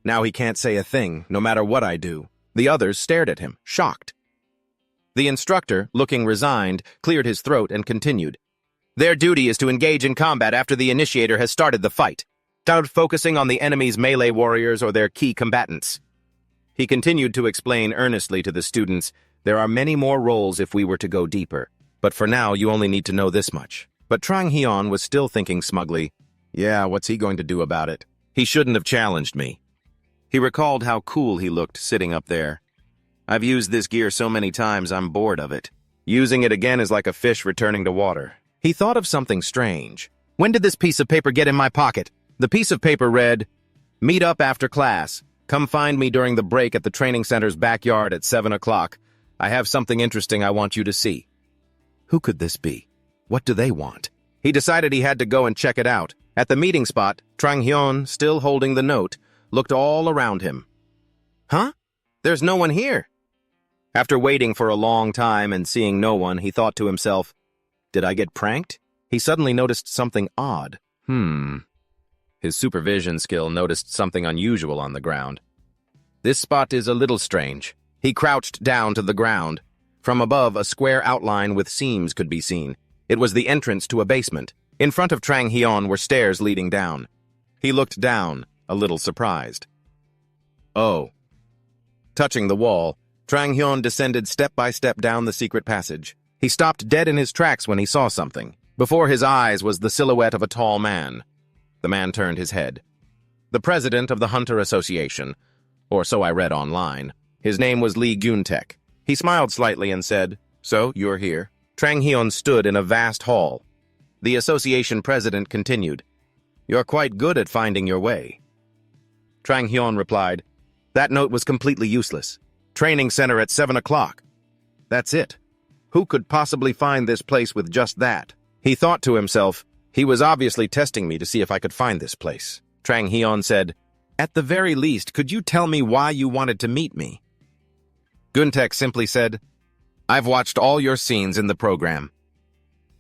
Now he can't say a thing, no matter what I do. The others stared at him, shocked. The instructor, looking resigned, cleared his throat and continued. Their duty is to engage in combat after the initiator has started the fight, without focusing on the enemy's melee warriors or their key combatants. He continued to explain earnestly to the students, there are many more roles if we were to go deeper, but for now you only need to know this much. But Trang Hyun was still thinking smugly, yeah, what's he going to do about it? He shouldn't have challenged me. He recalled how cool he looked sitting up there. I've used this gear so many times I'm bored of it. Using it again is like a fish returning to water. He thought of something strange. When did this piece of paper get in my pocket? The piece of paper read, meet up after class. Come find me during the break at the training center's backyard at 7 o'clock. I have something interesting I want you to see. Who could this be? What do they want? He decided he had to go and check it out. At the meeting spot, Trang Hyun, still holding the note, looked all around him. Huh? There's no one here. After waiting for a long time and seeing no one, he thought to himself, did I get pranked? He suddenly noticed something odd. His supervision skill noticed something unusual on the ground. This spot is a little strange. He crouched down to the ground. From above, a square outline with seams could be seen. It was the entrance to a basement. In front of Trang Hyun were stairs leading down. He looked down, a little surprised. Oh. Touching the wall, Trang Hyun descended step by step down the secret passage. He stopped dead in his tracks when he saw something. Before his eyes was the silhouette of a tall man. The man turned his head. The president of the Hunter Association, or so I read online. His name was Lee Guntek. He smiled slightly and said, so, you're here. Trang Hyun stood in a vast hall. The association president continued, you're quite good at finding your way. Trang Hyun replied, that note was completely useless. Training center at 7 o'clock. That's it. Who could possibly find this place with just that? He thought to himself, he was obviously testing me to see if I could find this place. Trang Hyun said, "At the very least, could you tell me why you wanted to meet me?" Guntek simply said, "I've watched all your scenes in the program."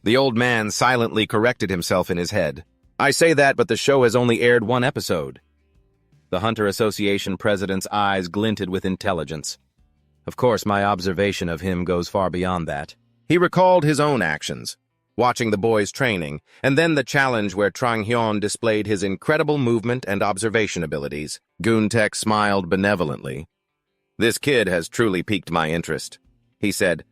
The old man silently corrected himself in his head. "I say that, but the show has only aired one episode." The Hunter Association president's eyes glinted with intelligence. Of course, my observation of him goes far beyond that. He recalled his own actions, watching the boys training, and then the challenge where Trang Hyun displayed his incredible movement and observation abilities. Guntek smiled benevolently. "This kid has truly piqued my interest," he said.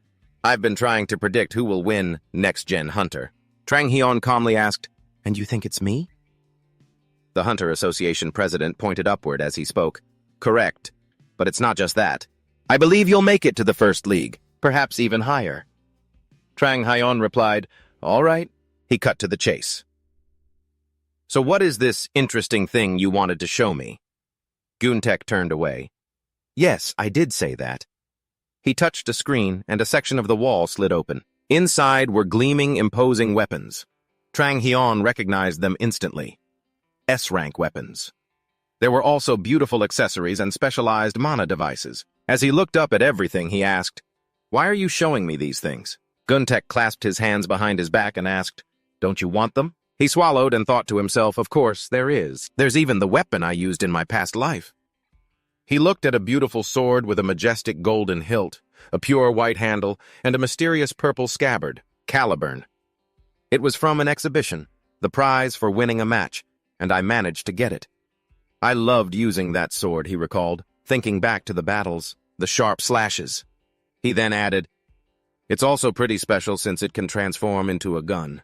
"I've been trying to predict who will win Next Gen Hunter." Trang Hyun calmly asked, "And you think it's me?" The Hunter Association president pointed upward as he spoke. "Correct, but it's not just that. I believe you'll make it to the first league, perhaps even higher." Trang Hyun replied, "All right." He cut to the chase. "So what is this interesting thing you wanted to show me?" Guntek turned away. "Yes, I did say that." He touched a screen, and a section of the wall slid open. Inside were gleaming, imposing weapons. Trang Hyun recognized them instantly. S-Rank weapons. There were also beautiful accessories and specialized mana devices. As he looked up at everything, he asked, "Why are you showing me these things?" Guntek clasped his hands behind his back and asked, "Don't you want them?" He swallowed and thought to himself, "Of course, there is. There's even the weapon I used in my past life." He looked at a beautiful sword with a majestic golden hilt, a pure white handle, and a mysterious purple scabbard, Caliburn. It was from an exhibition, the prize for winning a match, and I managed to get it. I loved using that sword, he recalled, thinking back to the battles, the sharp slashes. He then added, "It's also pretty special since it can transform into a gun."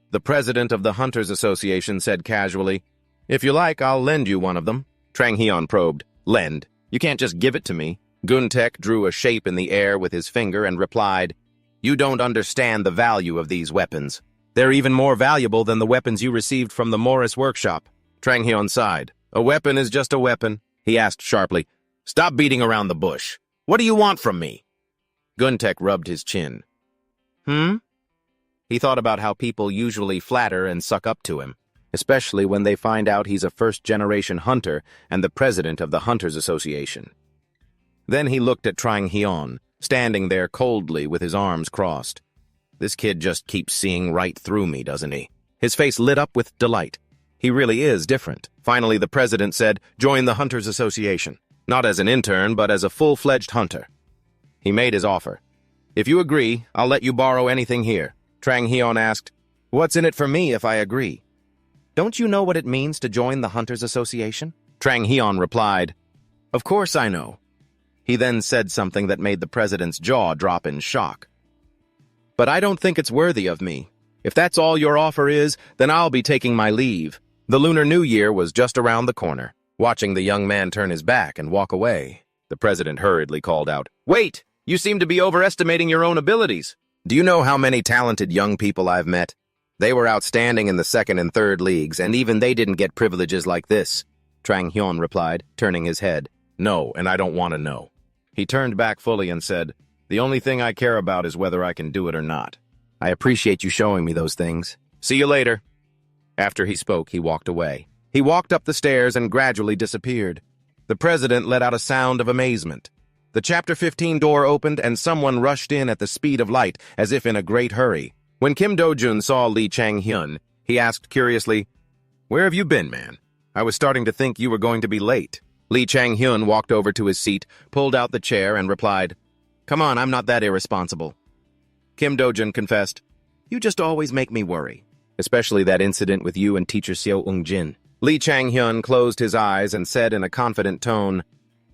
The president of the Hunters Association said casually, "If you like, I'll lend you one of them." Trang Hyun probed, "Lend? You can't just give it to me." Guntek drew a shape in the air with his finger and replied, "You don't understand the value of these weapons. They're even more valuable than the weapons you received from the Morris workshop." Trang Hyun sighed. "A weapon is just a weapon," he asked sharply. "Stop beating around the bush. What do you want from me?" Guntek rubbed his chin. He thought about how people usually flatter and suck up to him, especially when they find out he's a first-generation hunter and the president of the Hunters Association. Then he looked at Trang Hyun, standing there coldly with his arms crossed. This kid just keeps seeing right through me, doesn't he? His face lit up with delight. He really is different. Finally, the president said, "Join the Hunters Association. Not as an intern, but as a full-fledged hunter." He made his offer. "If you agree, I'll let you borrow anything here." Trang Hyun asked, "What's in it for me if I agree?" "Don't you know what it means to join the Hunters Association?" Trang Hyun replied, "Of course I know." He then said something that made the president's jaw drop in shock. "But I don't think it's worthy of me. If that's all your offer is, then I'll be taking my leave." The Lunar New Year was just around the corner. Watching the young man turn his back and walk away, the president hurriedly called out, "Wait! You seem to be overestimating your own abilities. Do you know how many talented young people I've met? They were outstanding in the second and third leagues, and even they didn't get privileges like this." Trang Hyun replied, turning his head. "No, and I don't want to know." He turned back fully and said, "The only thing I care about is whether I can do it or not. I appreciate you showing me those things. See you later." After he spoke, he walked away. He walked up the stairs and gradually disappeared. The president let out a sound of amazement. The Chapter 15 door opened and someone rushed in at the speed of light, as if in a great hurry. When Kim Do-jun saw Lee Chang-hyun, he asked curiously, "Where have you been, man? I was starting to think you were going to be late." Lee Chang-hyun walked over to his seat, pulled out the chair, and replied, "Come on, I'm not that irresponsible." Kim Do-jun confessed, "You just always make me worry, especially that incident with you and teacher Seo Eung-jin." Lee Chang-hyun closed his eyes and said in a confident tone,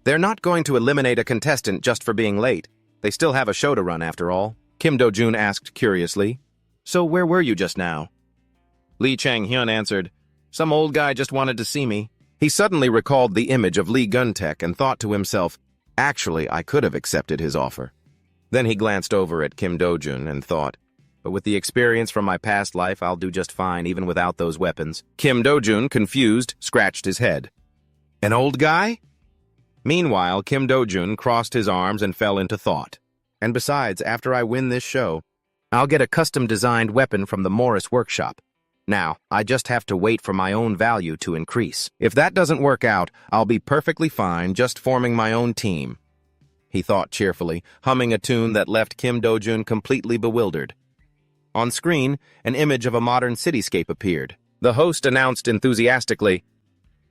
"They're not going to eliminate a contestant just for being late. They still have a show to run, after all." Kim Do-jun asked curiously, "So where were you just now?" Lee Chang-hyun answered, "Some old guy just wanted to see me." He suddenly recalled the image of Lee Guntek and thought to himself, "Actually, I could have accepted his offer." Then he glanced over at Kim Do-jun and thought, "But with the experience from my past life, I'll do just fine even without those weapons." Kim Do-jun, confused, scratched his head. "An old guy?" Meanwhile, Kim Do-jun crossed his arms and fell into thought. And besides, after I win this show, I'll get a custom-designed weapon from the Morris workshop. Now, I just have to wait for my own value to increase. If that doesn't work out, I'll be perfectly fine just forming my own team, he thought cheerfully, humming a tune that left Kim Do-jun completely bewildered. On screen, an image of a modern cityscape appeared. The host announced enthusiastically,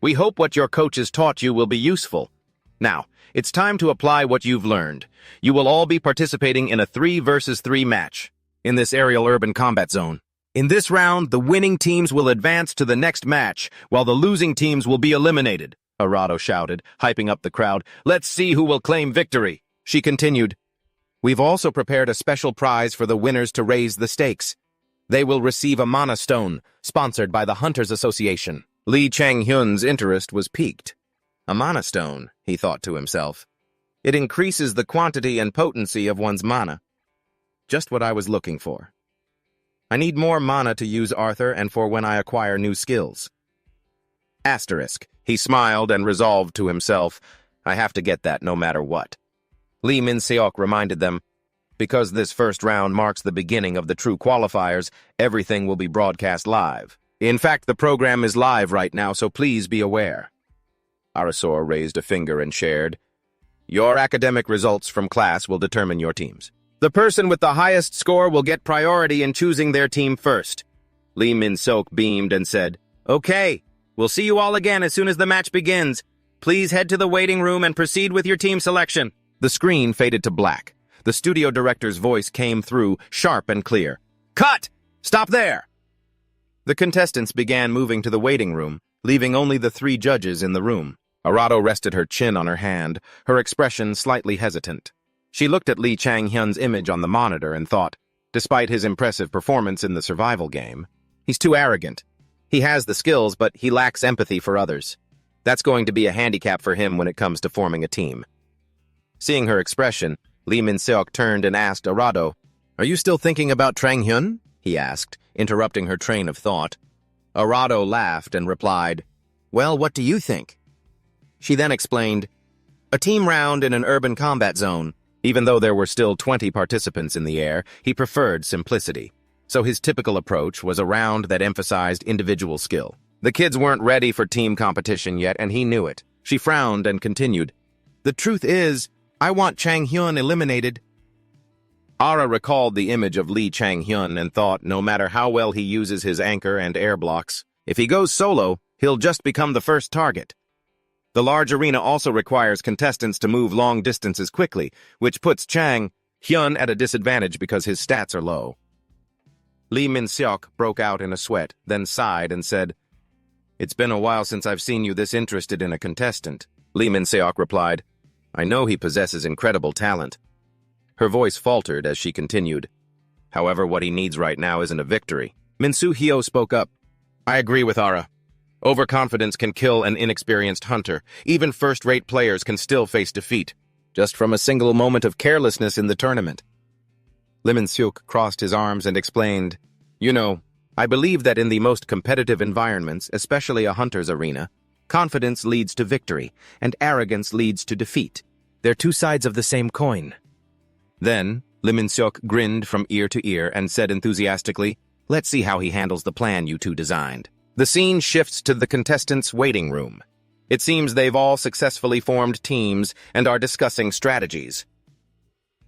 "We hope what your coaches taught you will be useful. Now, it's time to apply what you've learned. You will all be participating in a 3 versus 3 match in this aerial urban combat zone. In this round, the winning teams will advance to the next match, while the losing teams will be eliminated," Arado shouted, hyping up the crowd. "Let's see who will claim victory." She continued, "We've also prepared a special prize for the winners to raise the stakes. They will receive a mana stone, sponsored by the Hunters Association." Lee Chang-hyun's interest was piqued. A mana stone, he thought to himself. It increases the quantity and potency of one's mana. Just what I was looking for. I need more mana to use Arthur and for when I acquire new skills. Asterisk. He smiled and resolved to himself, I have to get that no matter what. Lee Min-seok reminded them, because this first round marks the beginning of the true qualifiers, everything will be broadcast live. In fact, the program is live right now, so please be aware. Arasor raised a finger and shared, "Your academic results from class will determine your teams. The person with the highest score will get priority in choosing their team first." Lee Min-seok beamed and said, "Okay, we'll see you all again as soon as the match begins. Please head to the waiting room and proceed with your team selection." The screen faded to black. The studio director's voice came through, sharp and clear. "Cut! Stop there!" The contestants began moving to the waiting room, leaving only the 3 judges in the room. Arado rested her chin on her hand, her expression slightly hesitant. She looked at Lee Chang-hyun's image on the monitor and thought, despite his impressive performance in the survival game, he's too arrogant. He has the skills, but he lacks empathy for others. That's going to be a handicap for him when it comes to forming a team. Seeing her expression, Lee Min-seok turned and asked Arado, "Are you still thinking about Chang-hyun?" he asked, interrupting her train of thought. Arado laughed and replied, "Well, what do you think?" She then explained, "A team round in an urban combat zone. Even though there were still 20 participants in the air, he preferred simplicity. So his typical approach was a round that emphasized individual skill. The kids weren't ready for team competition yet, and he knew it." She frowned and continued, "The truth is, I want Chang-hyun eliminated." Ara recalled the image of Lee Chang-hyun and thought, no matter how well he uses his anchor and air blocks, if he goes solo, he'll just become the first target. The large arena also requires contestants to move long distances quickly, which puts Chang-hyun at a disadvantage because his stats are low. Lee Min-seok broke out in a sweat, then sighed and said, "It's been a while since I've seen you this interested in a contestant." Lee Min-seok replied, "I know he possesses incredible talent." Her voice faltered as she continued, "However, what he needs right now isn't a victory." Min-soo-hyo spoke up, "I agree with Ara. Overconfidence can kill an inexperienced hunter. Even first-rate players can still face defeat, just from a single moment of carelessness in the tournament." Lee Min-seok crossed his arms and explained, "You know, I believe that in the most competitive environments, especially a hunter's arena, confidence leads to victory, and arrogance leads to defeat. They're 2 sides of the same coin." Then, Lee Min-seok grinned from ear to ear and said enthusiastically, "Let's see how he handles the plan you 2 designed." The scene shifts to the contestants' waiting room. It seems they've all successfully formed teams and are discussing strategies.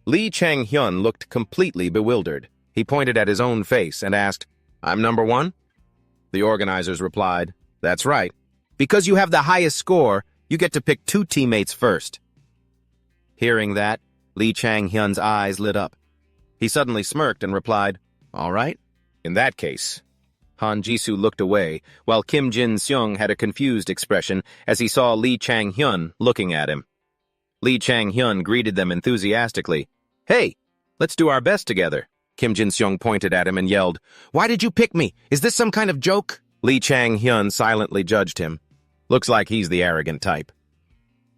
Lee Chang-hyun looked completely bewildered. He pointed at his own face and asked, "I'm number 1?" The organizers replied, "That's right. Because you have the highest score, you get to pick 2 teammates first." Hearing that, Lee Chang-hyun's eyes lit up. He suddenly smirked and replied, "All right. In that case." Han Jisoo looked away, while Kim Jin-seung had a confused expression as he saw Lee Chang-hyun looking at him. Lee Chang-hyun greeted them enthusiastically. "Hey, let's do our best together." Kim Jin-seung pointed at him and yelled, "Why did you pick me? Is this some kind of joke?" Lee Chang-hyun silently judged him. Looks like he's the arrogant type.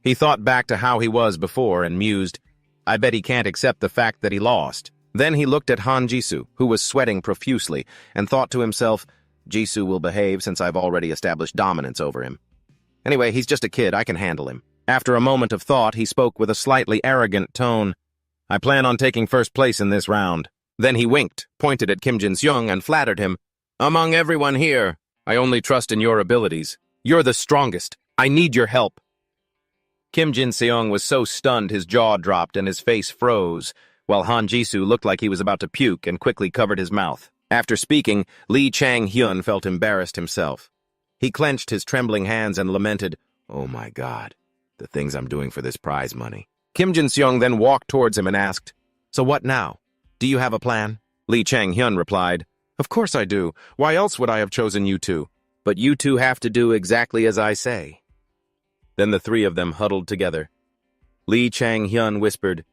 He thought back to how he was before and mused, I bet he can't accept the fact that he lost. Then he looked at Han Jisoo, who was sweating profusely, and thought to himself, Jisoo will behave since I've already established dominance over him. Anyway, he's just a kid, I can handle him. After a moment of thought, he spoke with a slightly arrogant tone. I plan on taking first place in this round. Then he winked, pointed at Kim Jin-seong, and flattered him. Among everyone here, I only trust in your abilities. You're the strongest. I need your help. Kim Jin-seong was so stunned his jaw dropped and his face froze, while Han Jisoo looked like he was about to puke and quickly covered his mouth. After speaking, Lee Chang-hyun felt embarrassed himself. He clenched his trembling hands and lamented, "Oh my God, the things I'm doing for this prize money." Kim Jin-seong then walked towards him and asked, "So what now? Do you have a plan?" Lee Chang-hyun replied, "Of course I do. Why else would I have chosen you two? But you two have to do exactly as I say." Then the three of them huddled together. Lee Chang-hyun whispered,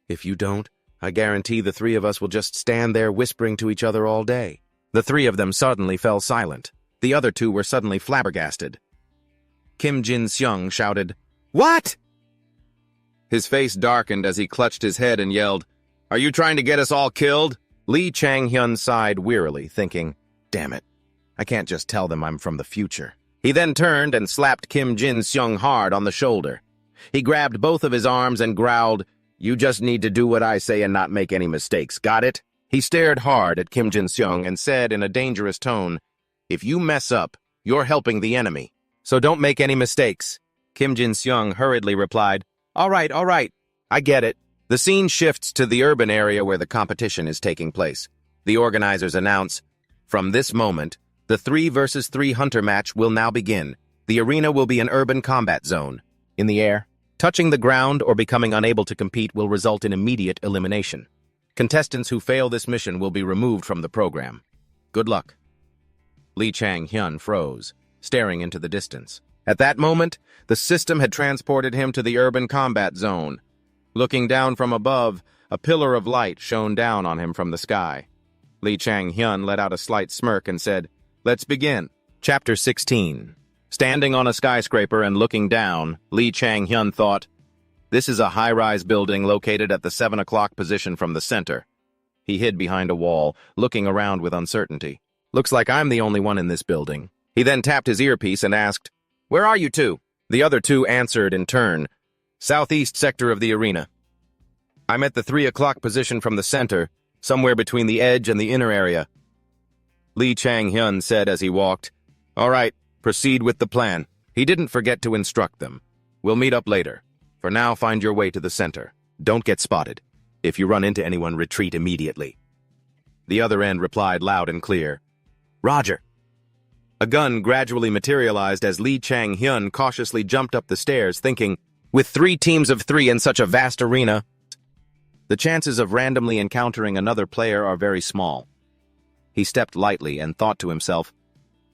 "If you don't, I guarantee the three of us will just stand there whispering to each other all day." The three of them suddenly fell silent. The other two were suddenly flabbergasted. Kim Jin-seong shouted, "What?" His face darkened as he clutched his head and yelled, "Are you trying to get us all killed?" Lee Chang-hyun sighed wearily, thinking, "Damn it, I can't just tell them I'm from the future." He then turned and slapped Kim Jin-seong hard on the shoulder. He grabbed both of his arms and growled, "You just need to do what I say and not make any mistakes, got it?" He stared hard at Kim Jin-seong and said in a dangerous tone, "If you mess up, you're helping the enemy, so don't make any mistakes." Kim Jin-seong hurriedly replied, all right, I get it." The scene shifts to the urban area where the competition is taking place. The organizers announce, "From this moment, the 3 versus 3 hunter match will now begin. The arena will be an urban combat zone. In the air, touching the ground or becoming unable to compete will result in immediate elimination. Contestants who fail this mission will be removed from the program. Good luck." Lee Chang-hyun froze, staring into the distance. At that moment, the system had transported him to the urban combat zone. Looking down from above, a pillar of light shone down on him from the sky. Lee Chang-hyun let out a slight smirk and said, "Let's begin." Chapter 16. Standing on a skyscraper and looking down, Lee Chang-hyun thought, "This is a high-rise building located at the 7 o'clock position from the center." He hid behind a wall, looking around with uncertainty. "Looks like I'm the only one in this building." He then tapped his earpiece and asked, "Where are you two?" The other two answered in turn, "Southeast sector of the arena." "I'm at the 3 o'clock position from the center, somewhere between the edge and the inner area." Lee Chang-hyun said as he walked, "All right, proceed with the plan." He didn't forget to instruct them. "We'll meet up later. For now, find your way to the center. Don't get spotted. If you run into anyone, retreat immediately." The other end replied loud and clear, "Roger." A gun gradually materialized as Lee Chang-hyun cautiously jumped up the stairs, thinking, with 3 teams of 3 in such a vast arena, the chances of randomly encountering another player are very small. He stepped lightly and thought to himself,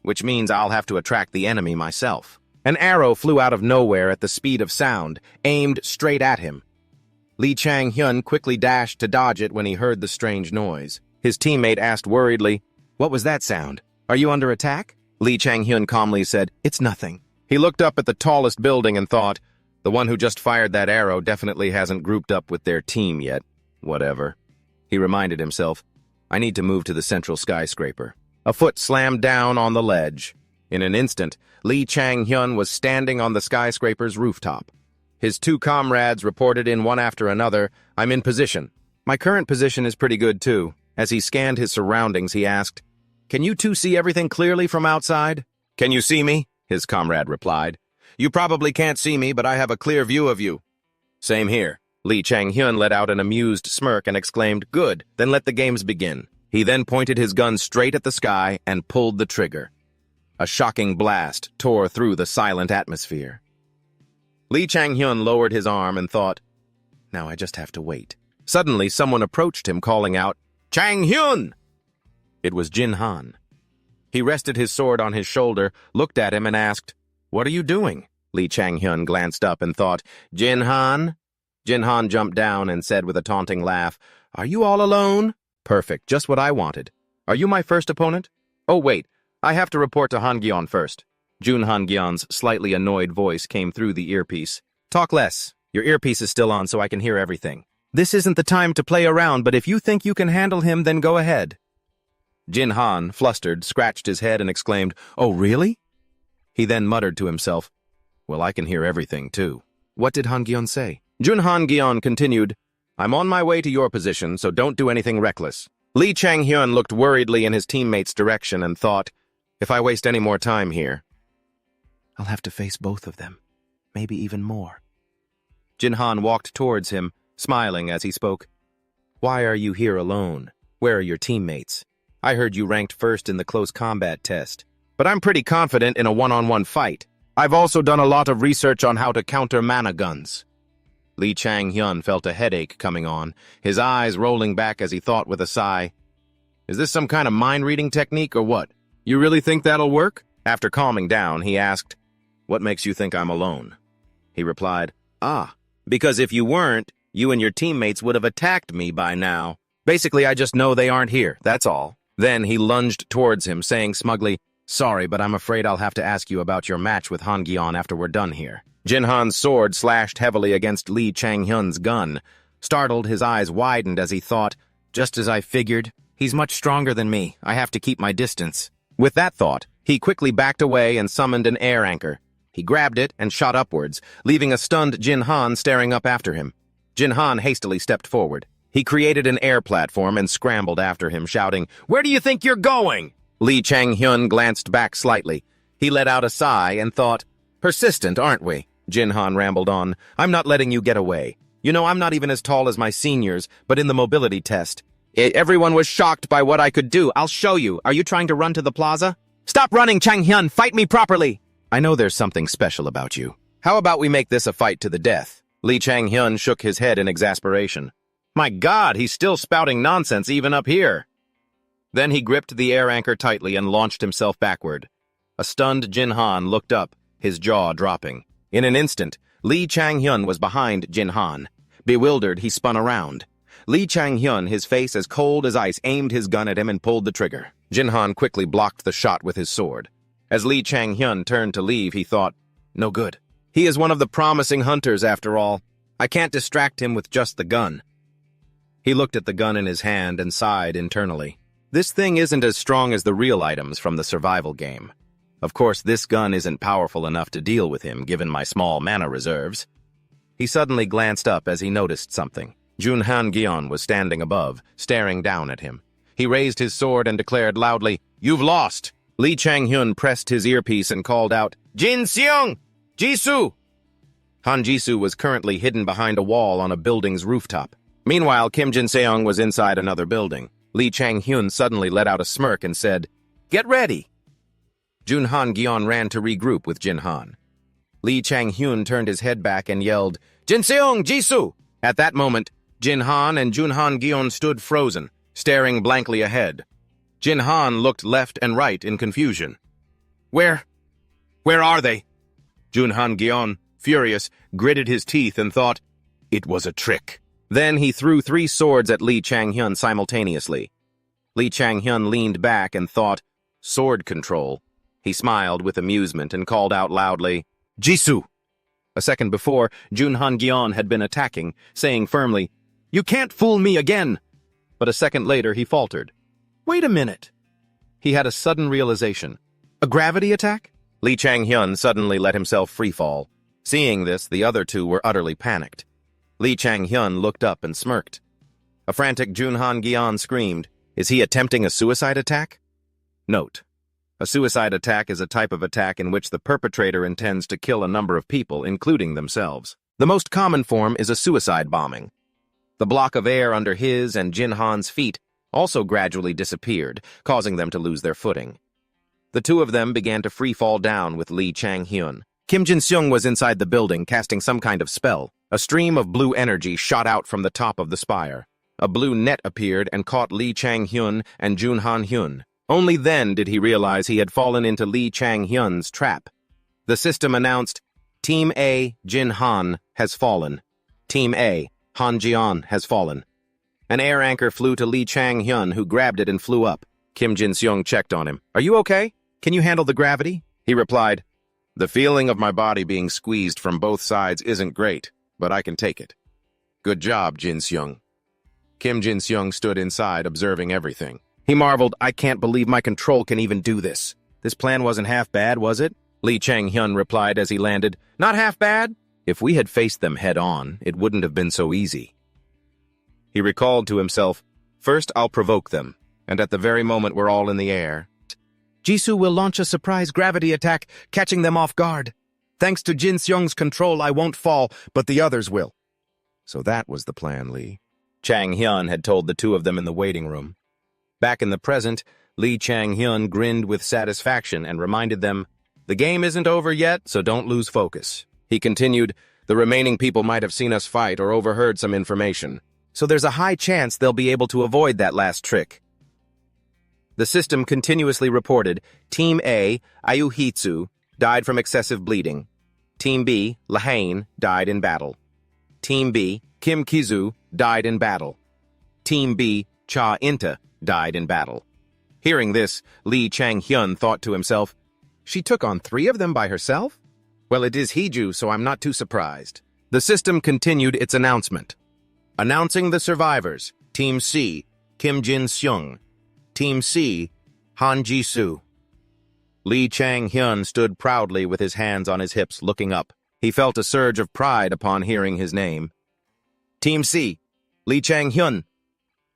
which means I'll have to attract the enemy myself. An arrow flew out of nowhere at the speed of sound, aimed straight at him. Lee Chang-hyun quickly dashed to dodge it when he heard the strange noise. His teammate asked worriedly, "What was that sound? Are you under attack?" Lee Chang-hyun calmly said, "It's nothing." He looked up at the tallest building and thought, the one who just fired that arrow definitely hasn't grouped up with their team yet. Whatever. He reminded himself, I need to move to the central skyscraper. A foot slammed down on the ledge. In an instant, Lee Chang-hyun was standing on the skyscraper's rooftop. His 2 comrades reported in one after another, "I'm in position." "My current position is pretty good too." As he scanned his surroundings, he asked, "Can you two see everything clearly from outside?" "Can you see me?" his comrade replied. "You probably can't see me, but I have a clear view of you." "Same here." Lee Chang-hyun let out an amused smirk and exclaimed, "Good, then let the games begin." He then pointed his gun straight at the sky and pulled the trigger. A shocking blast tore through the silent atmosphere. Lee Chang-hyun lowered his arm and thought, now I just have to wait. Suddenly, someone approached him, calling out, "Chang-hyun!" It was Jin Han. He rested his sword on his shoulder, looked at him, and asked, "What are you doing?" Lee Chang-hyun glanced up and thought, "Jin Han?" Jin Han jumped down and said with a taunting laugh, "Are you all alone?" "Perfect, just what I wanted. Are you my first opponent?" "Oh, wait, I have to report to Han-gyeon first." Jun Han-gyeon's slightly annoyed voice came through the earpiece. "Talk less. Your earpiece is still on so I can hear everything. This isn't the time to play around, but if you think you can handle him, then go ahead." Jin Han, flustered, scratched his head and exclaimed, "Oh, really?" He then muttered to himself, "Well, I can hear everything, too." "What did Han-gyeon say?" Jun Han-gyeon continued, I'm on my way to your position, so don't do anything reckless. Lee Chang-hyun looked worriedly in his teammate's direction and thought, if I waste any more time here, I'll have to face both of them, maybe even more. Jin-han walked towards him, smiling as he spoke. Why are you here alone? Where are your teammates? I heard you ranked first in the close combat test, but I'm pretty confident in a one-on-one fight. I've also done a lot of research on how to counter mana guns. Lee Chang-hyun felt a headache coming on, his eyes rolling back as he thought with a sigh. Is this some kind of mind-reading technique or what? You really think that'll work? After calming down, he asked, What makes you think I'm alone? He replied, Because if you weren't, you and your teammates would have attacked me by now. Basically, I just know they aren't here, that's all. Then he lunged towards him, saying smugly, Sorry, but I'm afraid I'll have to ask you about your match with Han Gyeon after we're done here. Jin-han's sword slashed heavily against Lee Chang-hyun's gun. Startled, his eyes widened as he thought, Just as I figured, he's much stronger than me. I have to keep my distance. With that thought, he quickly backed away and summoned an air anchor. He grabbed it and shot upwards, leaving a stunned Jin-han staring up after him. Jin-han hastily stepped forward. He created an air platform and scrambled after him, shouting, Where do you think you're going? Lee Chang-hyun glanced back slightly. He let out a sigh and thought, Persistent, aren't we? Jin-han rambled on, I'm not letting you get away. You know, I'm not even as tall as my seniors, but in the mobility test, everyone was shocked by what I could do. I'll show you. Are you trying to run to the plaza? Stop running, Chang-hyun! Fight me properly! I know there's something special about you. How about we make this a fight to the death? Lee Chang-hyun shook his head in exasperation. My God, he's still spouting nonsense even up here. Then he gripped the air anchor tightly and launched himself backward. A stunned Jin-han looked up, his jaw dropping. In an instant, Lee Chang-hyun was behind Jin-han. Bewildered, he spun around. Lee Chang-hyun, his face as cold as ice, aimed his gun at him and pulled the trigger. Jin-han quickly blocked the shot with his sword. As Lee Chang-hyun turned to leave, he thought, No good. He is one of the promising hunters, after all. I can't distract him with just the gun. He looked at the gun in his hand and sighed internally. This thing isn't as strong as the real items from the survival game. Of course, this gun isn't powerful enough to deal with him, given my small mana reserves. He suddenly glanced up as he noticed something. Han Gyeon was standing above, staring down at him. He raised his sword and declared loudly, You've lost! Lee Chang-hyun pressed his earpiece and called out, Jin Seong! Jisoo! Han Jisoo was currently hidden behind a wall on a building's rooftop. Meanwhile, Kim Jin-seong was inside another building. Lee Chang-hyun suddenly let out a smirk and said, Get ready! Han Gyeon ran to regroup with Jin-han. Lee Chang-hyun turned his head back and yelled, Jin-seong, Jisoo! At that moment, Jin-han and Han Gyeon stood frozen, staring blankly ahead. Jin-han looked left and right in confusion. Where are they? Han Gyeon, furious, gritted his teeth and thought, It was a trick. Then he threw 3 swords at Lee Chang-hyun simultaneously. Lee Chang-hyun leaned back and thought, Sword control. He smiled with amusement and called out loudly, Jisoo! A second before, Han Gyeon had been attacking, saying firmly, You can't fool me again! But a second later he faltered. Wait a minute. He had a sudden realization. A gravity attack? Lee Chang-hyun suddenly let himself free fall. Seeing this, the other two were utterly panicked. Lee Chang-hyun looked up and smirked. A frantic Han Gyeon screamed, Is he attempting a suicide attack? Note: a suicide attack is a type of attack in which the perpetrator intends to kill a number of people, including themselves. The most common form is a suicide bombing. The block of air under his and Jin-han's feet also gradually disappeared, causing them to lose their footing. The two of them began to free fall down with Lee Chang-hyun. Kim Jin-seong was inside the building, casting some kind of spell. A stream of blue energy shot out from the top of the spire. A blue net appeared and caught Lee Chang-hyun and Jun Han-hyun. Only then did he realize he had fallen into Lee Chang-hyun's trap. The system announced, Team A, Jin-han, has fallen. Team A, Han Gyeon, has fallen. An air anchor flew to Lee Chang-hyun, who grabbed it and flew up. Kim Jin-seong checked on him. Are you okay? Can you handle the gravity? He replied, The feeling of my body being squeezed from both sides isn't great, but I can take it. Good job, Jin-seong. Kim Jin-seong stood inside, observing everything. He marveled, I can't believe my control can even do this. This plan wasn't half bad, was it? Lee Chang-hyun replied as he landed, Not half bad? If we had faced them head-on, it wouldn't have been so easy. He recalled to himself, "First I'll provoke them," and at the very moment we're all in the air, Jisoo will launch a surprise gravity attack, catching them off guard. Thanks to Jin Seong's control, I won't fall, but the others will. So that was the plan, Lee. Chang-hyun had told the two of them in the waiting room. Back in the present, Lee Chang-hyun grinned with satisfaction and reminded them, "The game isn't over yet, so don't lose focus." He continued, "The remaining people might have seen us fight or overheard some information, so there's a high chance they'll be able to avoid that last trick." The system continuously reported, Team A, Ayuhitsu, died from excessive bleeding. Team B, Lahane, died in battle. Team B, Kim Kizu, died in battle. Team B, Cha Inta, died in battle. Hearing this, Lee Chang-hyun thought to himself, "She took on 3 of them by herself? Well, it is Hiju, so I'm not too surprised." The system continued its announcement. Announcing the survivors, Team C, Kim Jin-seung. Team C, Han Ji-soo. Lee Chang-hyun stood proudly with his hands on his hips, looking up. He felt a surge of pride upon hearing his name. Team C, Lee Chang-hyun.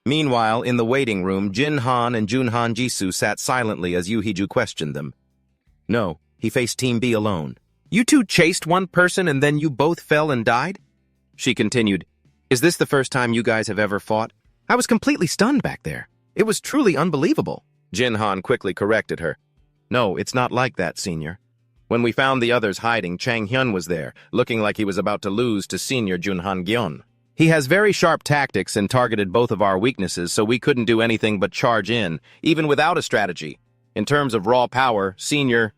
Meanwhile, in the waiting room, Jin Han and Jun Han Ji-soo sat silently as Yoo Hee-ju questioned them. No, he faced Team B alone. "You two chased one person and then you both fell and died?" She continued, "Is this the first time you guys have ever fought? I was completely stunned back there. It was truly unbelievable." Jin Han quickly corrected her. "No, it's not like that, Senior. When we found the others hiding, Chang-hyun was there, looking like he was about to lose to Senior Jun Han-gyeon. He has very sharp tactics and targeted both of our weaknesses, so we couldn't do anything but charge in, even without a strategy. In terms of raw power, Senior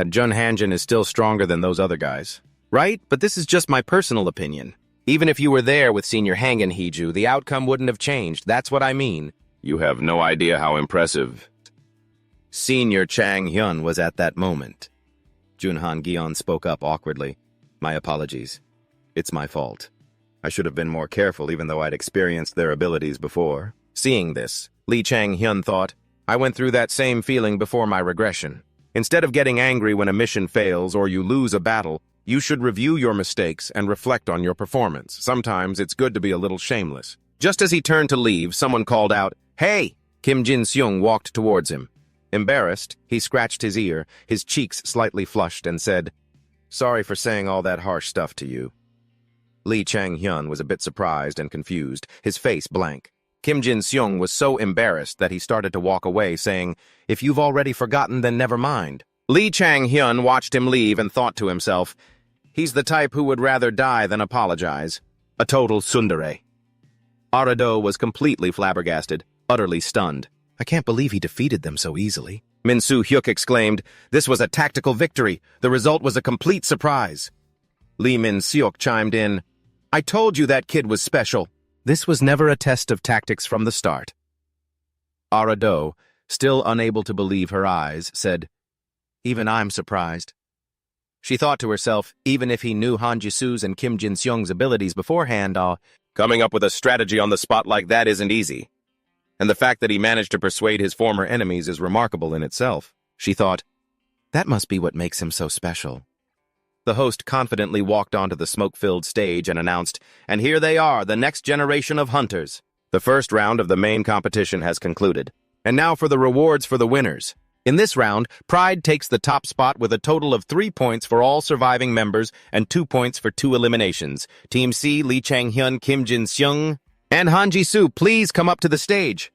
Jun Hanjin is still stronger than those other guys. Right? But this is just my personal opinion. Even if you were there with Senior Hang and Hee-ju, the outcome wouldn't have changed. That's what I mean." "You have no idea how impressive." Senior Chang-hyun was at that moment. Jun Han-gyeon spoke up awkwardly. "My apologies. It's my fault. I should have been more careful even though I'd experienced their abilities before." Seeing this, Lee Chang-hyun thought, "I went through that same feeling before my regression. Instead of getting angry when a mission fails or you lose a battle, you should review your mistakes and reflect on your performance. Sometimes it's good to be a little shameless." Just as he turned to leave, someone called out, "Hey!" Kim Jin-seung walked towards him. Embarrassed, he scratched his ear, his cheeks slightly flushed, and said, "Sorry for saying all that harsh stuff to you." Lee Chang-hyun was a bit surprised and confused, his face blank. Kim Jin-seung was so embarrassed that he started to walk away, saying, "If you've already forgotten, then never mind." Lee Chang-hyun watched him leave and thought to himself, "He's the type who would rather die than apologize. A total tsundere." Arado was completely flabbergasted, utterly stunned. "I can't believe he defeated them so easily." Min Soo-hyuk exclaimed, "This was a tactical victory. The result was a complete surprise." Lee Min-seok chimed in, "I told you that kid was special. This was never a test of tactics from the start." Arado, still unable to believe her eyes, said, "Even I'm surprised." She thought to herself, even if he knew Han Ji-soo's and Kim Jin-seung's abilities beforehand, coming up with a strategy on the spot like that isn't easy. And the fact that he managed to persuade his former enemies is remarkable in itself. She thought, that must be what makes him so special. The host confidently walked onto the smoke-filled stage and announced, "And here they are, the next generation of hunters. The first round of the main competition has concluded. And now for the rewards for the winners. In this round, Pride takes the top spot with a total of 3 points for all surviving members and 2 points for 2 eliminations. Team C, Lee Chang-hyun, Kim Jin-seung, and Han Ji-soo, please come up to the stage."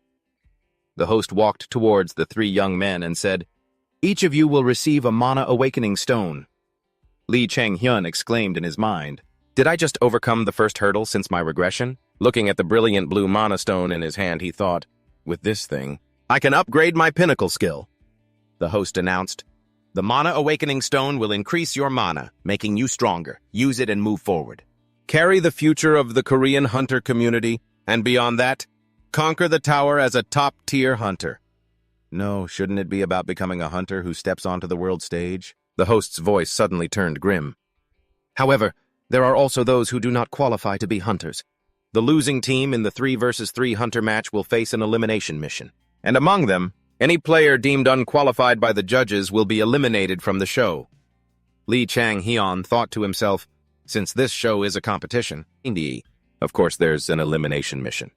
The host walked towards the 3 young men and said, "Each of you will receive a Mana Awakening Stone." Lee Chang-hyun exclaimed in his mind, "Did I just overcome the first hurdle since my regression?" Looking at the brilliant blue Mana Stone in his hand, he thought, "With this thing, I can upgrade my pinnacle skill." The host announced, "The Mana Awakening Stone will increase your mana, making you stronger. Use it and move forward. Carry the future of the Korean hunter community, and beyond that, conquer the tower as a top-tier hunter." No, shouldn't it be about becoming a hunter who steps onto the world stage? The host's voice suddenly turned grim. "However, there are also those who do not qualify to be hunters. The losing team in the 3 versus 3 hunter match will face an elimination mission. And among them, any player deemed unqualified by the judges will be eliminated from the show." Lee Chang-hyun thought to himself, since this show is a competition, of course there's an elimination mission.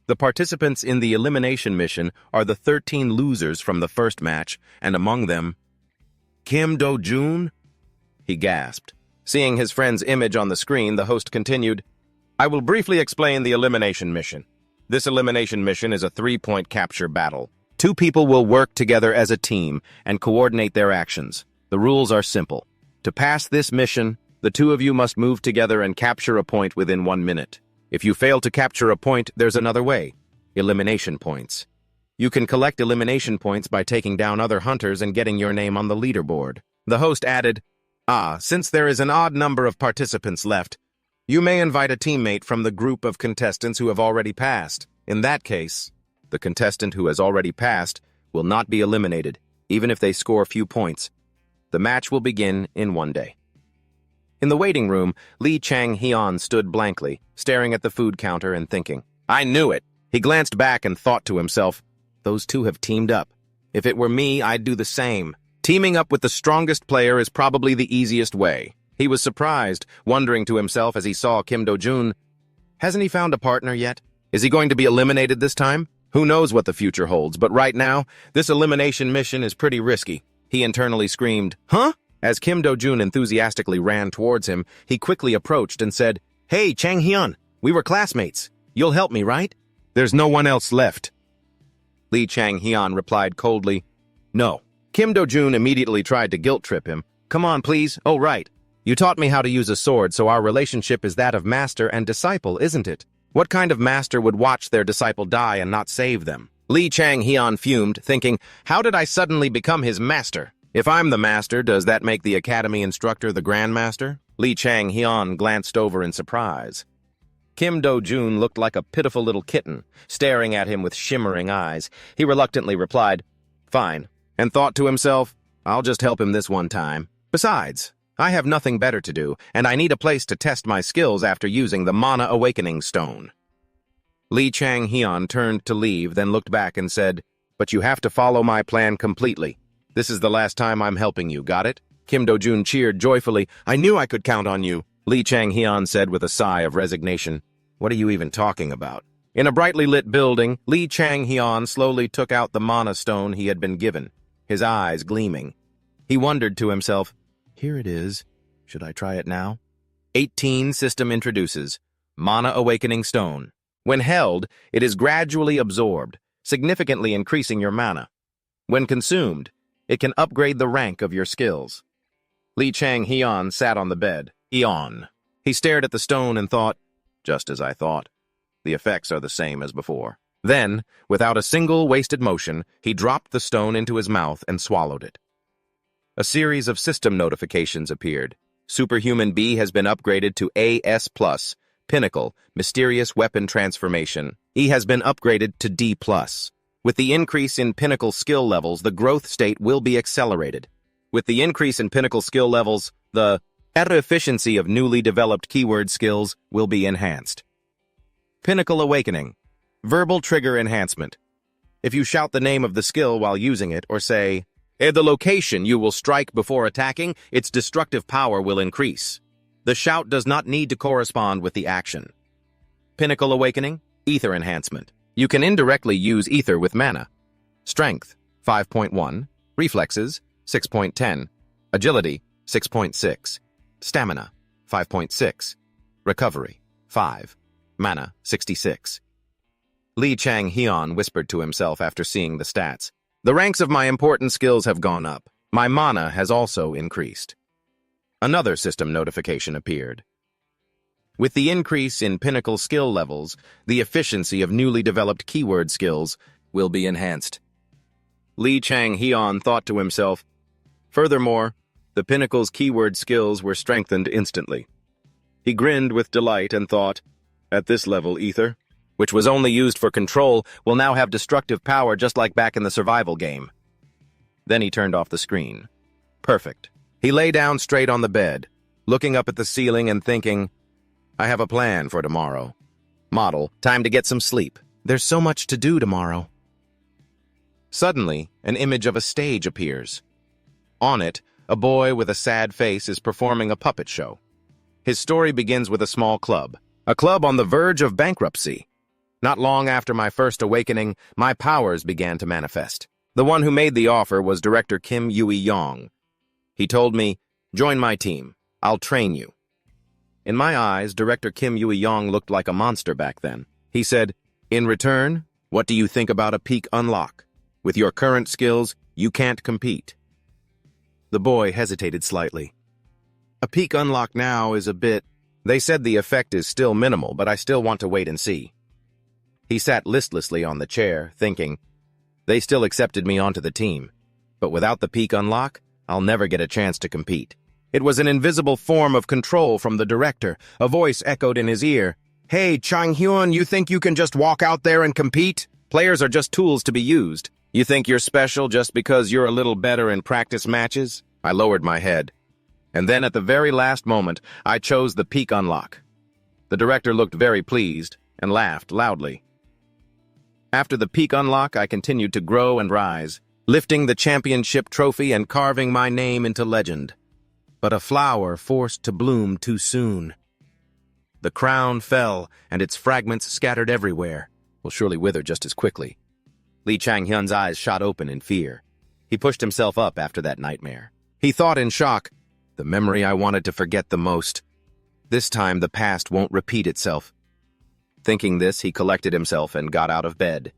The participants in the elimination mission are the 13 losers from the first match, and among them, Kim Do-jun? He gasped. Seeing his friend's image on the screen, the host continued, I will briefly explain the elimination mission. This elimination mission is a 3-point capture battle. 2 people will work together as a team and coordinate their actions. The rules are simple. To pass this mission, the 2 of you must move together and capture a point within 1 minute. If you fail to capture a point, there's another way. Elimination points. You can collect elimination points by taking down other hunters and getting your name on the leaderboard. The host added, since there is an odd number of participants left, you may invite a teammate from the group of contestants who have already passed. In that case, the contestant who has already passed will not be eliminated, even if they score few points. The match will begin in 1 day. In the waiting room, Lee Chang-hyun stood blankly, staring at the food counter and thinking. I knew it! He glanced back and thought to himself, those 2 have teamed up. If it were me, I'd do the same. Teaming up with the strongest player is probably the easiest way. He was surprised, wondering to himself as he saw Kim Do-jun. Hasn't he found a partner yet? Is he going to be eliminated this time? Who knows what the future holds, but right now, this elimination mission is pretty risky. He internally screamed, Huh? As Kim Do-jun enthusiastically ran towards him, he quickly approached and said, Hey, Chang-hyun, we were classmates. You'll help me, right? There's no one else left. Lee Chang-hyun replied coldly, No. Kim Do-jun immediately tried to guilt-trip him. Come on, please. Oh, right. You taught me how to use a sword, so our relationship is that of master and disciple, isn't it? What kind of master would watch their disciple die and not save them? Lee Chang-hyun fumed, thinking, how did I suddenly become his master? If I'm the master, does that make the academy instructor the grandmaster? Lee Chang-hyun glanced over in surprise. Kim Do-jun looked like a pitiful little kitten, staring at him with shimmering eyes. He reluctantly replied, Fine, and thought to himself, I'll just help him this one time. Besides, I have nothing better to do, and I need a place to test my skills after using the Mana Awakening Stone. Lee Chang-hyun turned to leave, then looked back and said, But you have to follow my plan completely. This is the last time I'm helping you, got it? Kim Do-jun cheered joyfully. I knew I could count on you, Lee Chang-hyun said with a sigh of resignation. What are you even talking about? In a brightly lit building, Lee Chang-hyun slowly took out the Mana Stone he had been given, his eyes gleaming. He wondered to himself, Here it is. Should I try it now? 18 System introduces Mana Awakening Stone. When held, it is gradually absorbed, significantly increasing your mana. When consumed, it can upgrade the rank of your skills. Lee Chang-hyun sat on the bed. He stared at the stone and thought, just as I thought. The effects are the same as before. Then, without a single wasted motion, he dropped the stone into his mouth and swallowed it. A series of system notifications appeared. Superhuman B has been upgraded to AS+, Pinnacle, Mysterious Weapon Transformation. E has been upgraded to D+. With the increase in Pinnacle skill levels, the growth state will be accelerated. With the increase in Pinnacle skill levels, the efficiency of newly developed keyword skills will be enhanced. Pinnacle Awakening. Verbal Trigger Enhancement. If you shout the name of the skill while using it, or say, the location you will strike before attacking, its destructive power will increase. The shout does not need to correspond with the action. Pinnacle Awakening, Ether Enhancement. You can indirectly use Ether with mana. Strength, 5.1. Reflexes, 6.10. Agility, 6.6. Stamina, 5.6. Recovery, 5. Mana, 66. Lee Chang-hyun whispered to himself after seeing the stats. The ranks of my important skills have gone up. My mana has also increased. Another system notification appeared. With the increase in Pinnacle skill levels, the efficiency of newly developed keyword skills will be enhanced. Lee Chang-hyun thought to himself. Furthermore, the Pinnacle's keyword skills were strengthened instantly. He grinned with delight and thought, at this level, Ether, which was only used for control, will now have destructive power just like back in the survival game. Then he turned off the screen. Perfect. He lay down straight on the bed, looking up at the ceiling and thinking, I have a plan for tomorrow. Model, time to get some sleep. There's so much to do tomorrow. Suddenly, an image of a stage appears. On it, a boy with a sad face is performing a puppet show. His story begins with a small club, a club on the verge of bankruptcy. Not long after my first awakening, my powers began to manifest. The one who made the offer was Director Kim Yui-yong. He told me, "Join my team. I'll train you." In my eyes, Director Kim Yui-yong looked like a monster back then. He said, "In return, what do you think about a peak unlock? With your current skills, you can't compete." The boy hesitated slightly. "A peak unlock now is a bit... They said the effect is still minimal, but I still want to wait and see." He sat listlessly on the chair, thinking, they still accepted me onto the team, but without the peak unlock, I'll never get a chance to compete. It was an invisible form of control from the director. A voice echoed in his ear. "Hey, Chang-hyun, you think you can just walk out there and compete? Players are just tools to be used. You think you're special just because you're a little better in practice matches?" I lowered my head. And then at the very last moment, I chose the peak unlock. The director looked very pleased and laughed loudly. After the peak unlock, I continued to grow and rise, lifting the championship trophy and carving my name into legend. But a flower forced to bloom too soon. The crown fell, and its fragments scattered everywhere, will surely wither just as quickly. Lee Chang-hyun's eyes shot open in fear. He pushed himself up after that nightmare. He thought in shock, the memory I wanted to forget the most. This time the past won't repeat itself. Thinking this, he collected himself and got out of bed.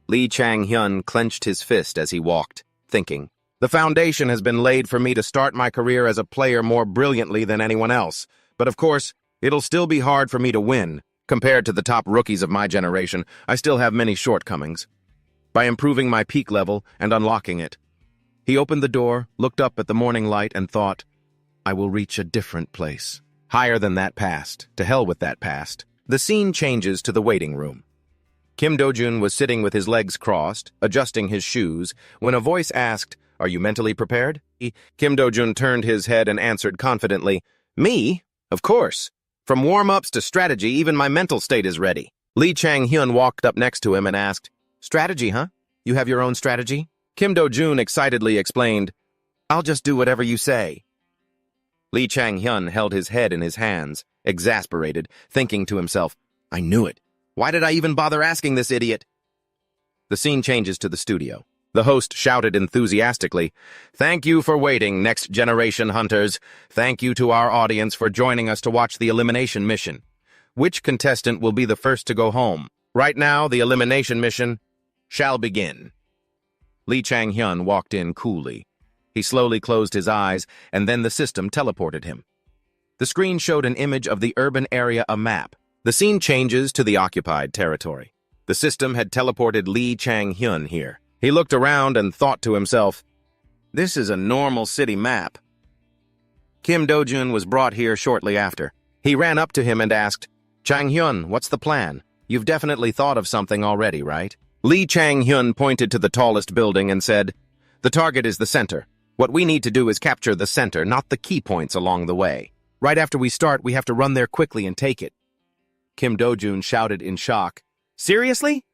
Lee Chang-hyun clenched his fist as he walked, thinking, the foundation has been laid for me to start my career as a player more brilliantly than anyone else. But of course, it'll still be hard for me to win. Compared to the top rookies of my generation, I still have many shortcomings. By improving my peak level and unlocking it, he opened the door, looked up at the morning light, and thought, I will reach a different place. Higher than that past. To hell with that past. The scene changes to the waiting room. Kim Do-jun was sitting with his legs crossed, adjusting his shoes, when a voice asked, "Are you mentally prepared?" Kim Do-jun turned his head and answered confidently, "Me? Of course. From warm-ups to strategy, even my mental state is ready." Lee Chang-hyun walked up next to him and asked, "Strategy, huh? You have your own strategy?" Kim Do-jun excitedly explained, "I'll just do whatever you say." Lee Chang-hyun held his head in his hands, exasperated, thinking to himself, I knew it. Why did I even bother asking this idiot? The scene changes to the studio. The host shouted enthusiastically, "Thank you for waiting, next generation hunters. Thank you to our audience for joining us to watch the elimination mission. Which contestant will be the first to go home? Right now, the elimination mission shall begin." Lee Chang-hyun walked in coolly. He slowly closed his eyes, and then the system teleported him. The screen showed an image of the urban area, a map. The scene changes to the occupied territory. The system had teleported Lee Chang-hyun here. He looked around and thought to himself, this is a normal city map. Kim Do-jun was brought here shortly after. He ran up to him and asked, "Chang-hyun, what's the plan? You've definitely thought of something already, right?" Lee Chang-hyun pointed to the tallest building and said, "The target is the center. What we need to do is capture the center, not the key points along the way. Right after we start, we have to run there quickly and take it." Kim Do-jun shouted in shock. "Seriously?"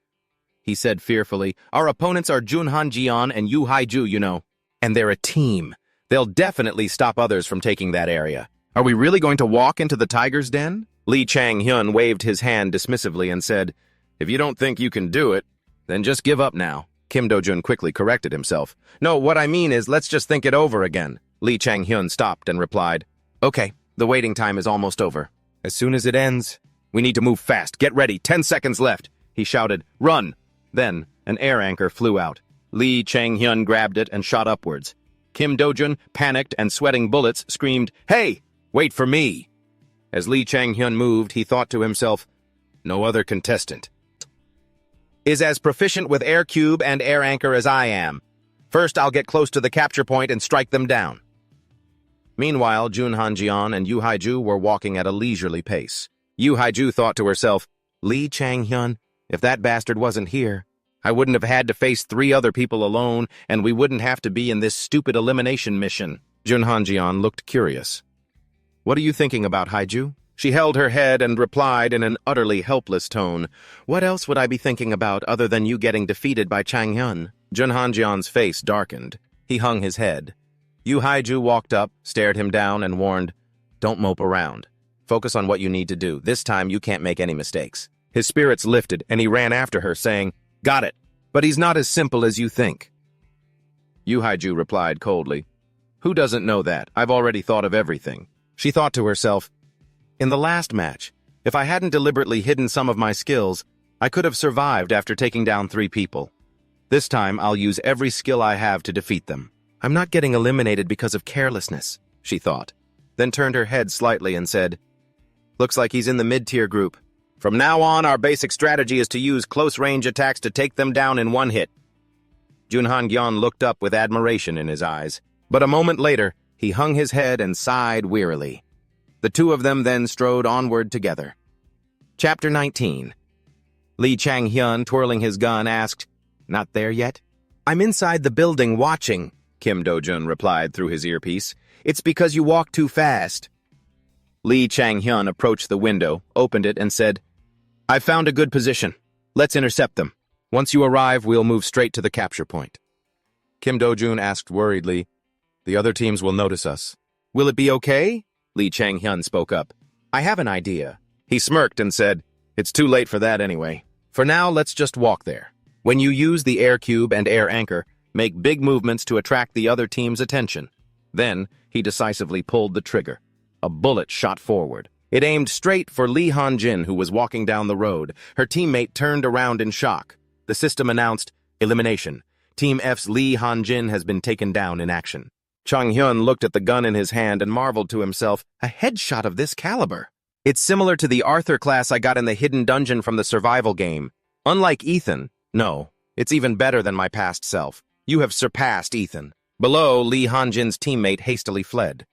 He said fearfully, "Our opponents are Junhan Jian and Yu Haiju, you know. And they're a team. They'll definitely stop others from taking that area. Are we really going to walk into the tiger's den?" Lee Chang-hyun waved his hand dismissively and said, "If you don't think you can do it, then just give up now." Kim Do-jun quickly corrected himself. "No, what I mean is let's just think it over again." Lee Chang-hyun stopped and replied, "Okay, the waiting time is almost over. As soon as it ends, we need to move fast. Get ready, 10 seconds left." He shouted, "Run!" Then, an air anchor flew out. Lee Chang-hyun grabbed it and shot upwards. Kim Do-jun, panicked and sweating bullets, screamed, "Hey, wait for me!" As Lee Chang-hyun moved, he thought to himself, no other contestant is as proficient with air cube and air anchor as I am. First, I'll get close to the capture point and strike them down. Meanwhile, Junhan Jian and Yu Haiju were walking at a leisurely pace. Yu Haiju thought to herself, Lee Chang-hyun, if that bastard wasn't here, I wouldn't have had to face 3 other people alone, and we wouldn't have to be in this stupid elimination mission. Junhan Jian looked curious. "What are you thinking about, Haiju?" She held her head and replied in an utterly helpless tone, "What else would I be thinking about other than you getting defeated by Chang-hyun?" Junhan Jian's face darkened. He hung his head. Yu Haiju walked up, stared him down, and warned, "Don't mope around. Focus on what you need to do. This time you can't make any mistakes." His spirits lifted, and he ran after her, saying, "Got it, but he's not as simple as you think." Yu Haiju replied coldly, "Who doesn't know that? I've already thought of everything." She thought to herself, "In the last match, if I hadn't deliberately hidden some of my skills, I could have survived after taking down 3 people. This time, I'll use every skill I have to defeat them. I'm not getting eliminated because of carelessness," she thought, then turned her head slightly and said, "Looks like he's in the mid-tier group. From now on, our basic strategy is to use close-range attacks to take them down in one hit." Junhan Gyeon looked up with admiration in his eyes, but a moment later, he hung his head and sighed wearily. The two of them then strode onward together. Chapter 19. Lee Chang-hyun, twirling his gun, asked, "Not there yet?" "I'm inside the building watching," Kim Do-jun replied through his earpiece. "It's because you walk too fast." Lee Chang-hyun approached the window, opened it, and said, "I've found a good position. Let's intercept them. Once you arrive, we'll move straight to the capture point." Kim Do-jun asked worriedly, "The other teams will notice us. Will it be okay?" Lee Chang-hyun spoke up. "I have an idea." He smirked and said, "It's too late for that anyway. For now, let's just walk there. When you use the air cube and air anchor, make big movements to attract the other team's attention." Then, he decisively pulled the trigger. A bullet shot forward. It aimed straight for Lee Han-jin, who was walking down the road. Her teammate turned around in shock. The system announced, "Elimination. Team F's Lee Han-jin has been taken down in action." Chang-hyun looked at the gun in his hand and marveled to himself, "A headshot of this caliber. It's similar to the Arthur class I got in the hidden dungeon from the survival game. Unlike Ethan, no, it's even better than my past self. You have surpassed Ethan." Below, Lee Han-jin's teammate hastily fled.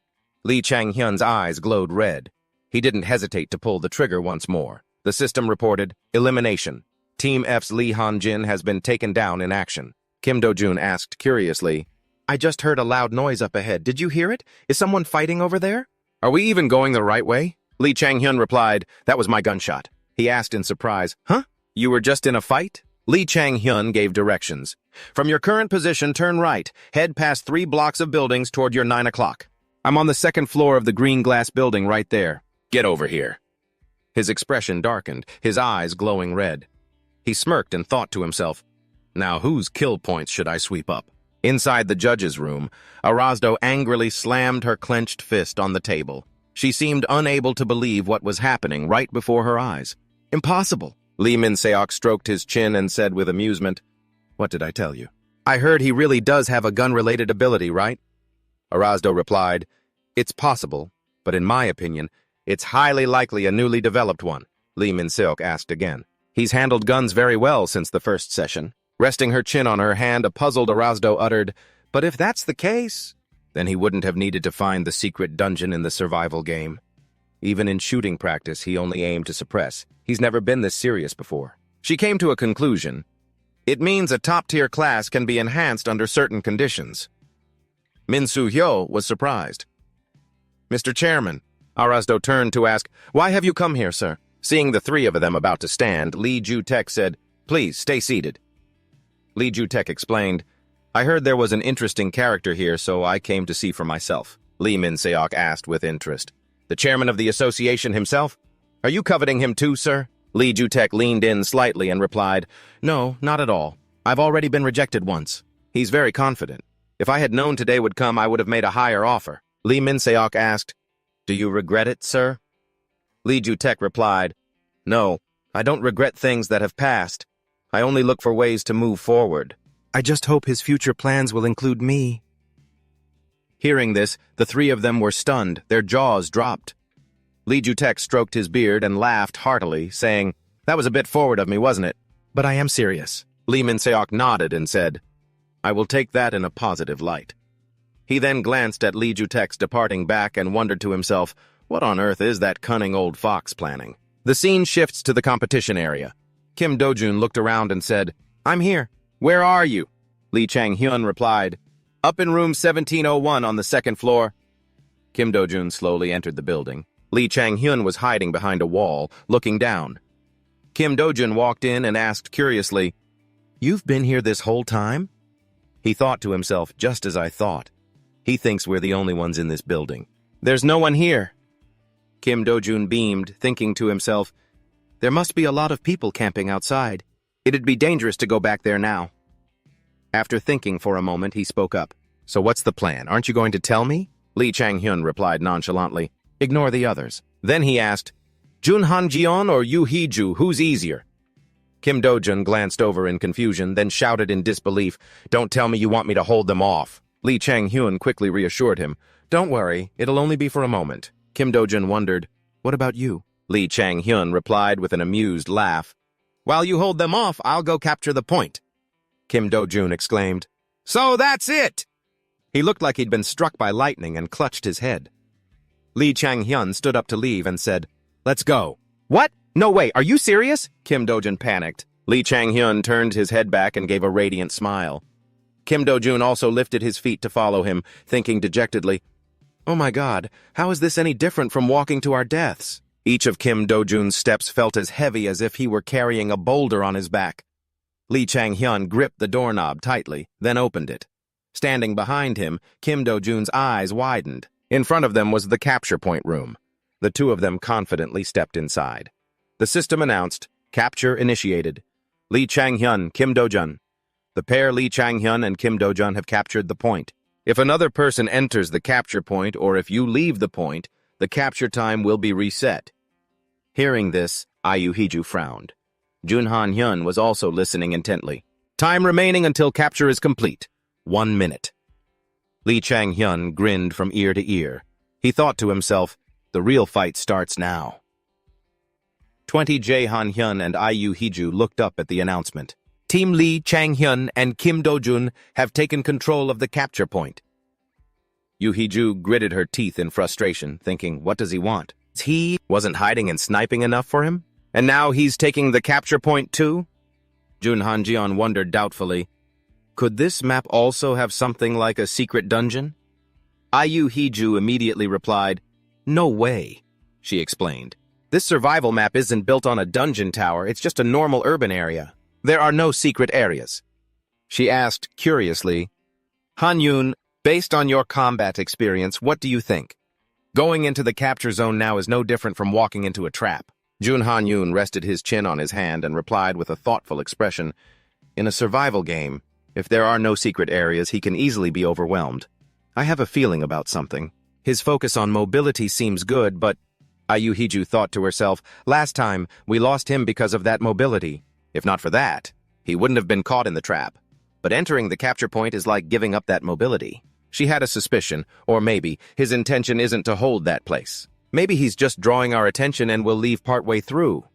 Lee Chang-hyun's eyes glowed red. He didn't hesitate to pull the trigger once more. The system reported, "Elimination. Team F's Lee Han-jin has been taken down in action." Kim Do-jun asked curiously, "I just heard a loud noise up ahead. Did you hear it? Is someone fighting over there?" "Are we even going the right way?" Lee Chang-hyun replied, "That was my gunshot." He asked in surprise, "Huh? You were just in a fight?" Lee Chang-hyun gave directions. "From your current position, turn right. Head past 3 blocks of buildings toward your 9 o'clock. I'm on the 2nd floor of the green glass building right there. Get over here." His expression darkened, his eyes glowing red. He smirked and thought to himself, "Now whose kill points should I sweep up?" Inside the judge's room, Arazdo angrily slammed her clenched fist on the table. She seemed unable to believe what was happening right before her eyes. "Impossible." Lee Min-seok stroked his chin and said with amusement, "What did I tell you? I heard he really does have a gun-related ability, right?" Arazdo replied, "It's possible, but in my opinion, it's highly likely a newly developed one." Lee Min-seok asked again. "He's handled guns very well since the first session." Resting her chin on her hand, a puzzled Arazdo uttered, "But if that's the case, then he wouldn't have needed to find the secret dungeon in the survival game. Even in shooting practice, he only aimed to suppress. He's never been this serious before." She came to a conclusion. "It means a top-tier class can be enhanced under certain conditions." Min Soo-hyo was surprised. "Mr. Chairman," Arazdo turned to ask, "Why have you come here, sir?" Seeing the 3 of them about to stand, Lee Ju-taek said, "Please, stay seated." Lee Ju-taek explained, "I heard there was an interesting character here, so I came to see for myself." Lee Min-seok asked with interest, "The chairman of the association himself? Are you coveting him too, sir?" Lee Ju-taek leaned in slightly and replied, "No, not at all. I've already been rejected once." He's very confident. "If I had known today would come, I would have made a higher offer." Lee Min-seok asked, "Do you regret it, sir?" Lee Ju-taek replied, "No, I don't regret things that have passed. I only look for ways to move forward. I just hope his future plans will include me." Hearing this, the 3 of them were stunned, their jaws dropped. Lee Ju-taek stroked his beard and laughed heartily, saying, "That was a bit forward of me, wasn't it? But I am serious." Lee Min-seok nodded and said, "I will take that in a positive light." He then glanced at Lee Ju-taek's departing back and wondered to himself, what on earth is that cunning old fox planning? The scene shifts to the competition area. Kim Do-jun looked around and said, "I'm here. Where are you?" Lee Chang-hyun replied, "Up in room 1701 on the 2nd floor." Kim Do-jun slowly entered the building. Lee Chang-hyun was hiding behind a wall, looking down. Kim Do-jun walked in and asked curiously, "You've been here this whole time?" He thought to himself, just as I thought. He thinks we're the only ones in this building. "There's no one here." Kim Do-jun beamed, thinking to himself, There must be a lot of people camping outside. It'd be dangerous to go back there now. After thinking for a moment, he spoke up. So what's the plan? Aren't you going to tell me? Lee Chang-hyun replied nonchalantly. Ignore the others. Then he asked, Jun Han-jeon or Yu Hee-ju, who's easier? Kim Do-jun glanced over in confusion, then shouted in disbelief, Don't tell me you want me to hold them off. Lee Chang-hyun quickly reassured him. Don't worry, it'll only be for a moment. Kim Do-jun wondered, What about you? Lee Chang-hyun replied with an amused laugh. While you hold them off, I'll go capture the point. Kim Do-jun exclaimed, So that's it! He looked like he'd been struck by lightning and clutched his head. Lee Chang-hyun stood up to leave and said, Let's go. What? No way, are you serious? Kim Do-jun panicked. Lee Chang-hyun turned his head back and gave a radiant smile. Kim Do-jun also lifted his feet to follow him, thinking dejectedly, Oh my God, how is this any different from walking to our deaths? Each of Kim Do-jun's steps felt as heavy as if he were carrying a boulder on his back. Lee Chang-hyun gripped the doorknob tightly, then opened it. Standing behind him, Kim Do-jun's eyes widened. In front of them was the capture point room. The two of them confidently stepped inside. The system announced, Capture initiated. Lee Chang-hyun, Kim Do-jun. The pair Lee Chang-hyun and Kim Do-jun have captured the point. If another person enters the capture point or if you leave the point, the capture time will be reset. Hearing this, Yu Hee-ju frowned. Jun Han-hyun was also listening intently. Time remaining until capture is complete. 1 minute. Lee Chang-hyun grinned from ear to ear. He thought to himself, the real fight starts now. 20 Jae Han-hyun and Yu Hee-ju looked up at the announcement. Team Lee Chang-hyun and Kim Do-jun have taken control of the capture point. Yu Hee-ju gritted her teeth in frustration, thinking, what does he want? He wasn't hiding and sniping enough for him? And now he's taking the capture point too? Jun Han-jeon wondered doubtfully, could this map also have something like a secret dungeon? Yu Hee-ju immediately replied, No way, she explained. This survival map isn't built on a dungeon tower, it's just a normal urban area. There are no secret areas. She asked curiously, Han-yoon, based on your combat experience, what do you think? Going into the capture zone now is no different from walking into a trap. Jun Han-yoon rested his chin on his hand and replied with a thoughtful expression, In a survival game, if there are no secret areas, he can easily be overwhelmed. I have a feeling about something. His focus on mobility seems good, but Yu Hee-ju thought to herself, last time we lost him because of that mobility. If not for that, he wouldn't have been caught in the trap. But entering the capture point is like giving up that mobility. She had a suspicion, or maybe his intention isn't to hold that place. Maybe he's just drawing our attention and will leave partway through.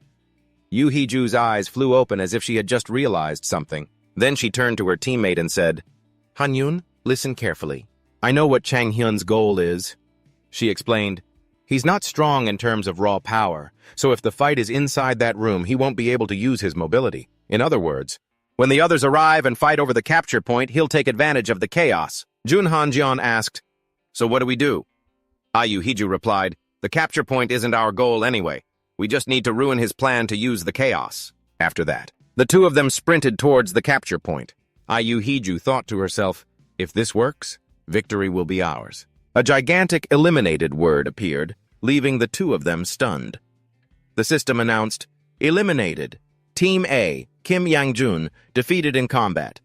Yu Hee-ju's eyes flew open as if she had just realized something. Then she turned to her teammate and said, Han-yoon, listen carefully. I know what Chang-hyun's goal is. She explained, He's not strong in terms of raw power, so if the fight is inside that room, he won't be able to use his mobility. In other words, when the others arrive and fight over the capture point, he'll take advantage of the chaos. Jun Han-jeon asked, So what do we do? Yu Hee-ju replied, The capture point isn't our goal anyway. We just need to ruin his plan to use the chaos. After that, the two of them sprinted towards the capture point. Yu Hee-ju thought to herself, If this works, victory will be ours. A gigantic eliminated word appeared, leaving the two of them stunned. The system announced, Eliminated. Team A, Kim Yang-jun, defeated in combat.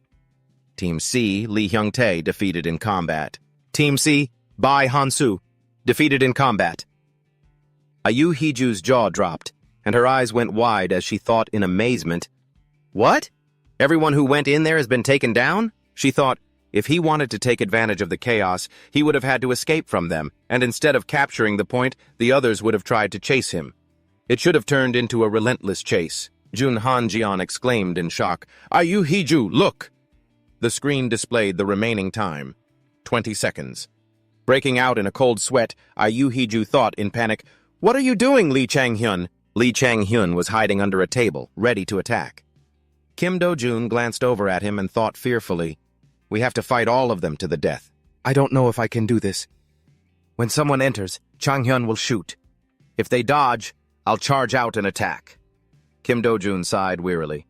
Team C, Lee Hyung-tae, defeated in combat. Team C, Bai Han-soo, defeated in combat. Yu Hee-ju's jaw dropped, and her eyes went wide as she thought in amazement, What? Everyone who went in there has been taken down? She thought, if he wanted to take advantage of the chaos, he would have had to escape from them, and instead of capturing the point, the others would have tried to chase him. It should have turned into a relentless chase. Jun Han-jeon exclaimed in shock, Yu Hee-ju, look! The screen displayed the remaining time, 20 seconds. Breaking out in a cold sweat, Yu Hee-ju thought in panic, What are you doing, Lee Chang-hyun? Lee Chang-hyun was hiding under a table, ready to attack. Kim Do-jun glanced over at him and thought fearfully, We have to fight all of them to the death. I don't know if I can do this. When someone enters, Chang-hyun will shoot. If they dodge, I'll charge out and attack. Kim Do-jun sighed wearily.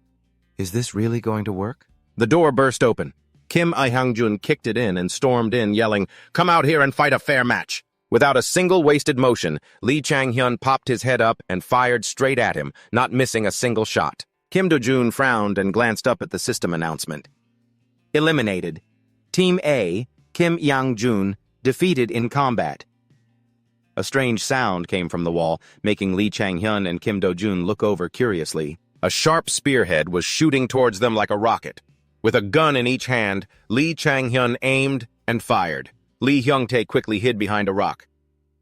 Is this really going to work? The door burst open. Kim I-hyung-jun kicked it in and stormed in, yelling, Come out here and fight a fair match. Without a single wasted motion, Lee Chang-hyun popped his head up and fired straight at him, not missing a single shot. Kim Do-jun frowned and glanced up at the system announcement. Eliminated. Team A, Kim Yang-jun, defeated in combat. A strange sound came from the wall, making Lee Chang-hyun and Kim Do-jun look over curiously. A sharp spearhead was shooting towards them like a rocket. With a gun in each hand, Lee Chang-hyun aimed and fired. Lee Hyung-tae quickly hid behind a rock.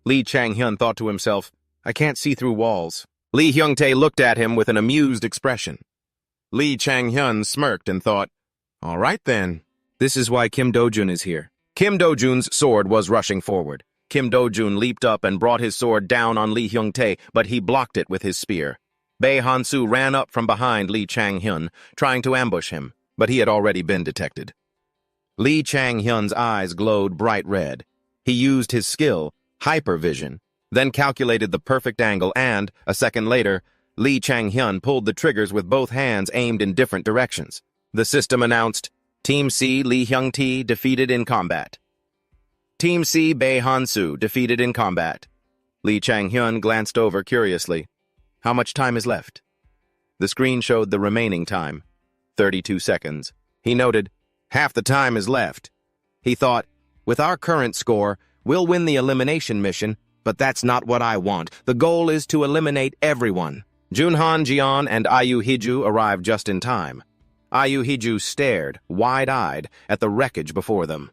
Lee Chang-hyun thought to himself, I can't see through walls. Lee Hyung-tae looked at him with an amused expression. Lee Chang-hyun smirked and thought, all right then. This is why Kim Do-jun is here. Kim Do-jun's sword was rushing forward. Kim Do-jun leaped up and brought his sword down on Lee Hyung-tae, but he blocked it with his spear. Bae Han-soo ran up from behind Lee Chang-hyun, trying to ambush him, but he had already been detected. Lee Chang-hyun's eyes glowed bright red. He used his skill, hypervision, then calculated the perfect angle and, a second later, Lee Chang-hyun pulled the triggers with both hands aimed in different directions. The system announced, Team C, Lee Hyung-tae, defeated in combat. Team C, Bae Han-soo, defeated in combat. Lee Chang-hyun glanced over curiously. How much time is left? The screen showed the remaining time, 32 seconds. He noted, half the time is left. He thought, with our current score, we'll win the elimination mission, but that's not what I want. The goal is to eliminate everyone. Junhan Jeon and Ayu Hiju arrived just in time. Ayu Hiju stared, wide-eyed, at the wreckage before them.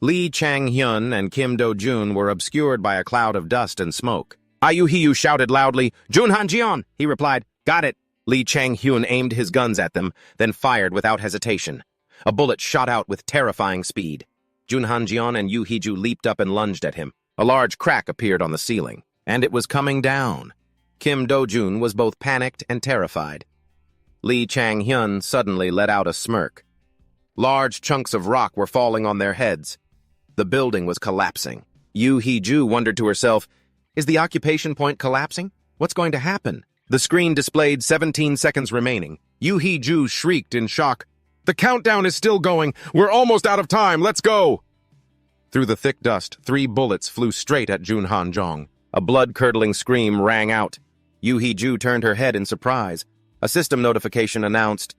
Lee Chang-hyun and Kim Do-jun were obscured by a cloud of dust and smoke. Ayu Hiju shouted loudly, Junhan Jeon! He replied, got it. Lee Chang-hyun aimed his guns at them, then fired without hesitation. A bullet shot out with terrifying speed. Junhan Jeon and Yu Hiju leaped up and lunged at him. A large crack appeared on the ceiling, and it was coming down. Kim Do-jun was both panicked and terrified. Lee Chang-hyun suddenly let out a smirk. Large chunks of rock were falling on their heads. The building was collapsing. Yu Hiju wondered to herself, is the occupation point collapsing? What's going to happen? The screen displayed 17 seconds remaining. Yu Hiju shrieked in shock, the countdown is still going. We're almost out of time. Let's go. Through the thick dust, 3 bullets flew straight at Junhan Jeon. A blood-curdling scream rang out. Yu Hiju turned her head in surprise. A system notification announced,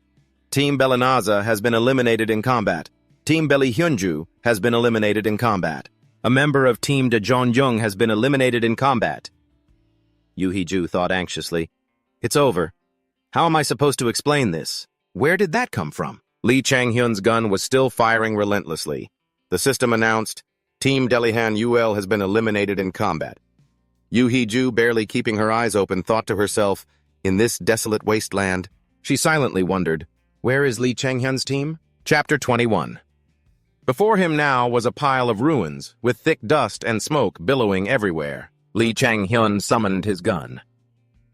Team Belinaza has been eliminated in combat. Team Beli Hyunju has been eliminated in combat. A member of Team Daejeon has been eliminated in combat. Yu Hiju thought anxiously, it's over. How am I supposed to explain this? Where did that come from? Lee Chang-hyun's gun was still firing relentlessly. The system announced, Team Delihan UL has been eliminated in combat. Yu Hiju, barely keeping her eyes open, thought to herself, in this desolate wasteland, she silently wondered, where is Lee Chang-hyun's team? Chapter 21. Before him now was a pile of ruins, with thick dust and smoke billowing everywhere. Lee Chang-hyun summoned his gun.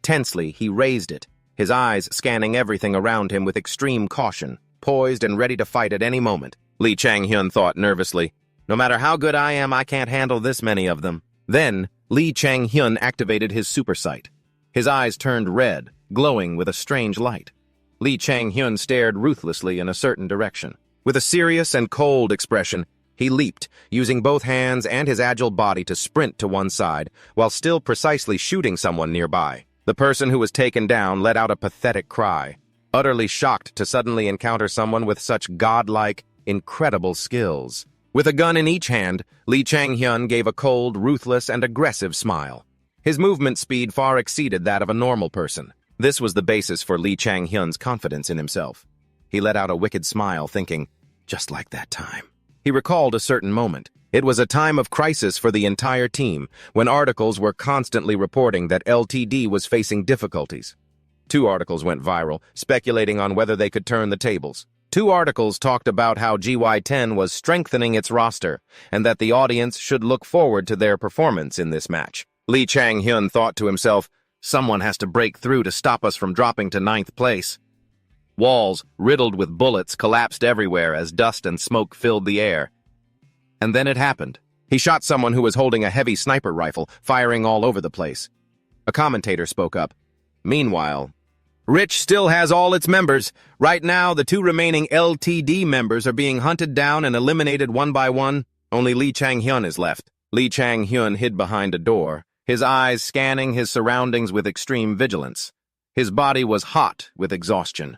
Tensely, he raised it, his eyes scanning everything around him with extreme caution, poised and ready to fight at any moment. Lee Chang-hyun thought nervously, no matter how good I am, I can't handle this many of them. Then, Lee Chang-hyun activated his super sight. His eyes turned red, glowing with a strange light. Lee Chang-hyun stared ruthlessly in a certain direction. With a serious and cold expression, he leaped, using both hands and his agile body to sprint to one side, while still precisely shooting someone nearby. The person who was taken down let out a pathetic cry, utterly shocked to suddenly encounter someone with such godlike, incredible skills. With a gun in each hand, Lee Chang-hyun gave a cold, ruthless, and aggressive smile. His movement speed far exceeded that of a normal person. This was the basis for Lee Chang-hyun's confidence in himself. He let out a wicked smile, thinking, just like that time. He recalled a certain moment. It was a time of crisis for the entire team, when articles were constantly reporting that LTD was facing difficulties. 2 articles went viral, speculating on whether they could turn the tables. 2 articles talked about how GY10 was strengthening its roster, and that the audience should look forward to their performance in this match. Lee Chang-hyun thought to himself, someone has to break through to stop us from dropping to 9th place. Walls, riddled with bullets, collapsed everywhere as dust and smoke filled the air. And then it happened. He shot someone who was holding a heavy sniper rifle, firing all over the place. A commentator spoke up. Meanwhile, Rich still has all its members. Right now, the 2 remaining LTD members are being hunted down and eliminated one by one. Only Lee Chang-hyun is left. Lee Chang-hyun hid behind a door, his eyes scanning his surroundings with extreme vigilance. His body was hot with exhaustion.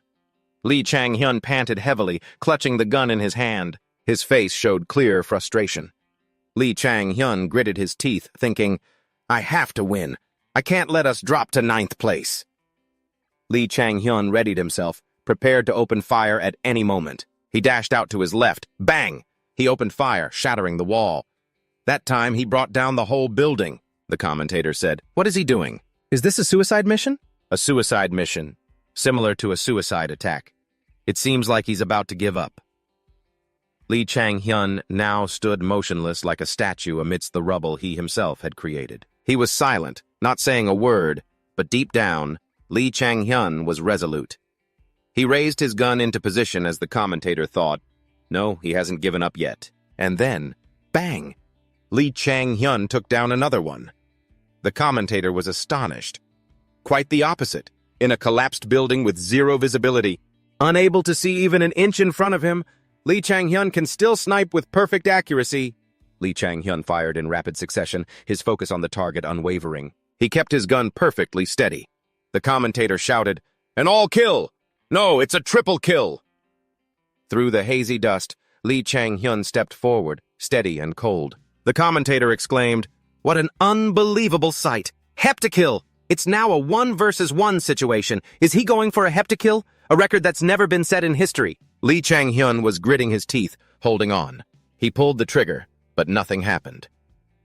Lee Chang-hyun panted heavily, clutching the gun in his hand. His face showed clear frustration. Lee Chang-hyun gritted his teeth, thinking, I have to win. I can't let us drop to 9th place. Lee Chang-hyun readied himself, prepared to open fire at any moment. He dashed out to his left. Bang! He opened fire, shattering the wall. That time, he brought down the whole building, the commentator said. What is he doing? Is this a suicide mission? A suicide mission, similar to a suicide attack. It seems like he's about to give up. Lee Chang-hyun now stood motionless like a statue amidst the rubble he himself had created. He was silent, not saying a word, but deep down, Lee Chang-hyun was resolute. He raised his gun into position as the commentator thought, no, he hasn't given up yet. And then, bang! Lee Chang-hyun took down another one. The commentator was astonished. Quite the opposite. In a collapsed building with zero visibility, unable to see even an inch in front of him, Lee Chang-hyun can still snipe with perfect accuracy. Lee Chang-hyun fired in rapid succession, his focus on the target unwavering. He kept his gun perfectly steady. The commentator shouted, "An all-kill! No, it's a triple kill!" Through the hazy dust, Lee Chang-hyun stepped forward, steady and cold. The commentator exclaimed, "What an unbelievable sight! Heptakill! It's now a 1 versus 1 situation. Is he going for a heptakill? A record that's never been set in history." Lee Chang-hyun was gritting his teeth, holding on. He pulled the trigger, but nothing happened.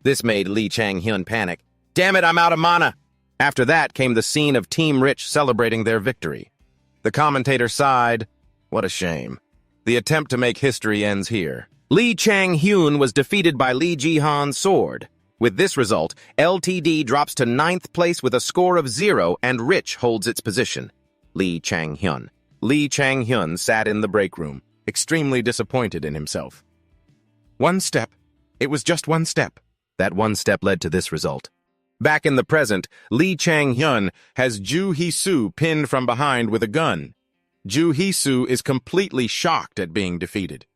This made Lee Chang-hyun panic. Damn it, I'm out of mana! After that came the scene of Team Rich celebrating their victory. The commentator sighed. What a shame. The attempt to make history ends here. Lee Chang-hyun was defeated by Lee Ji-han's sword. With this result, LTD drops to 9th place with a score of 0 and Rich holds its position. Lee Chang-hyun. Lee Chang-hyun sat in the break room, extremely disappointed in himself. One step. It was just one step. That one step led to this result. Back in the present, Lee Chang-hyun has Ju Hee-soo pinned from behind with a gun. Ju Hee-soo is completely shocked at being defeated.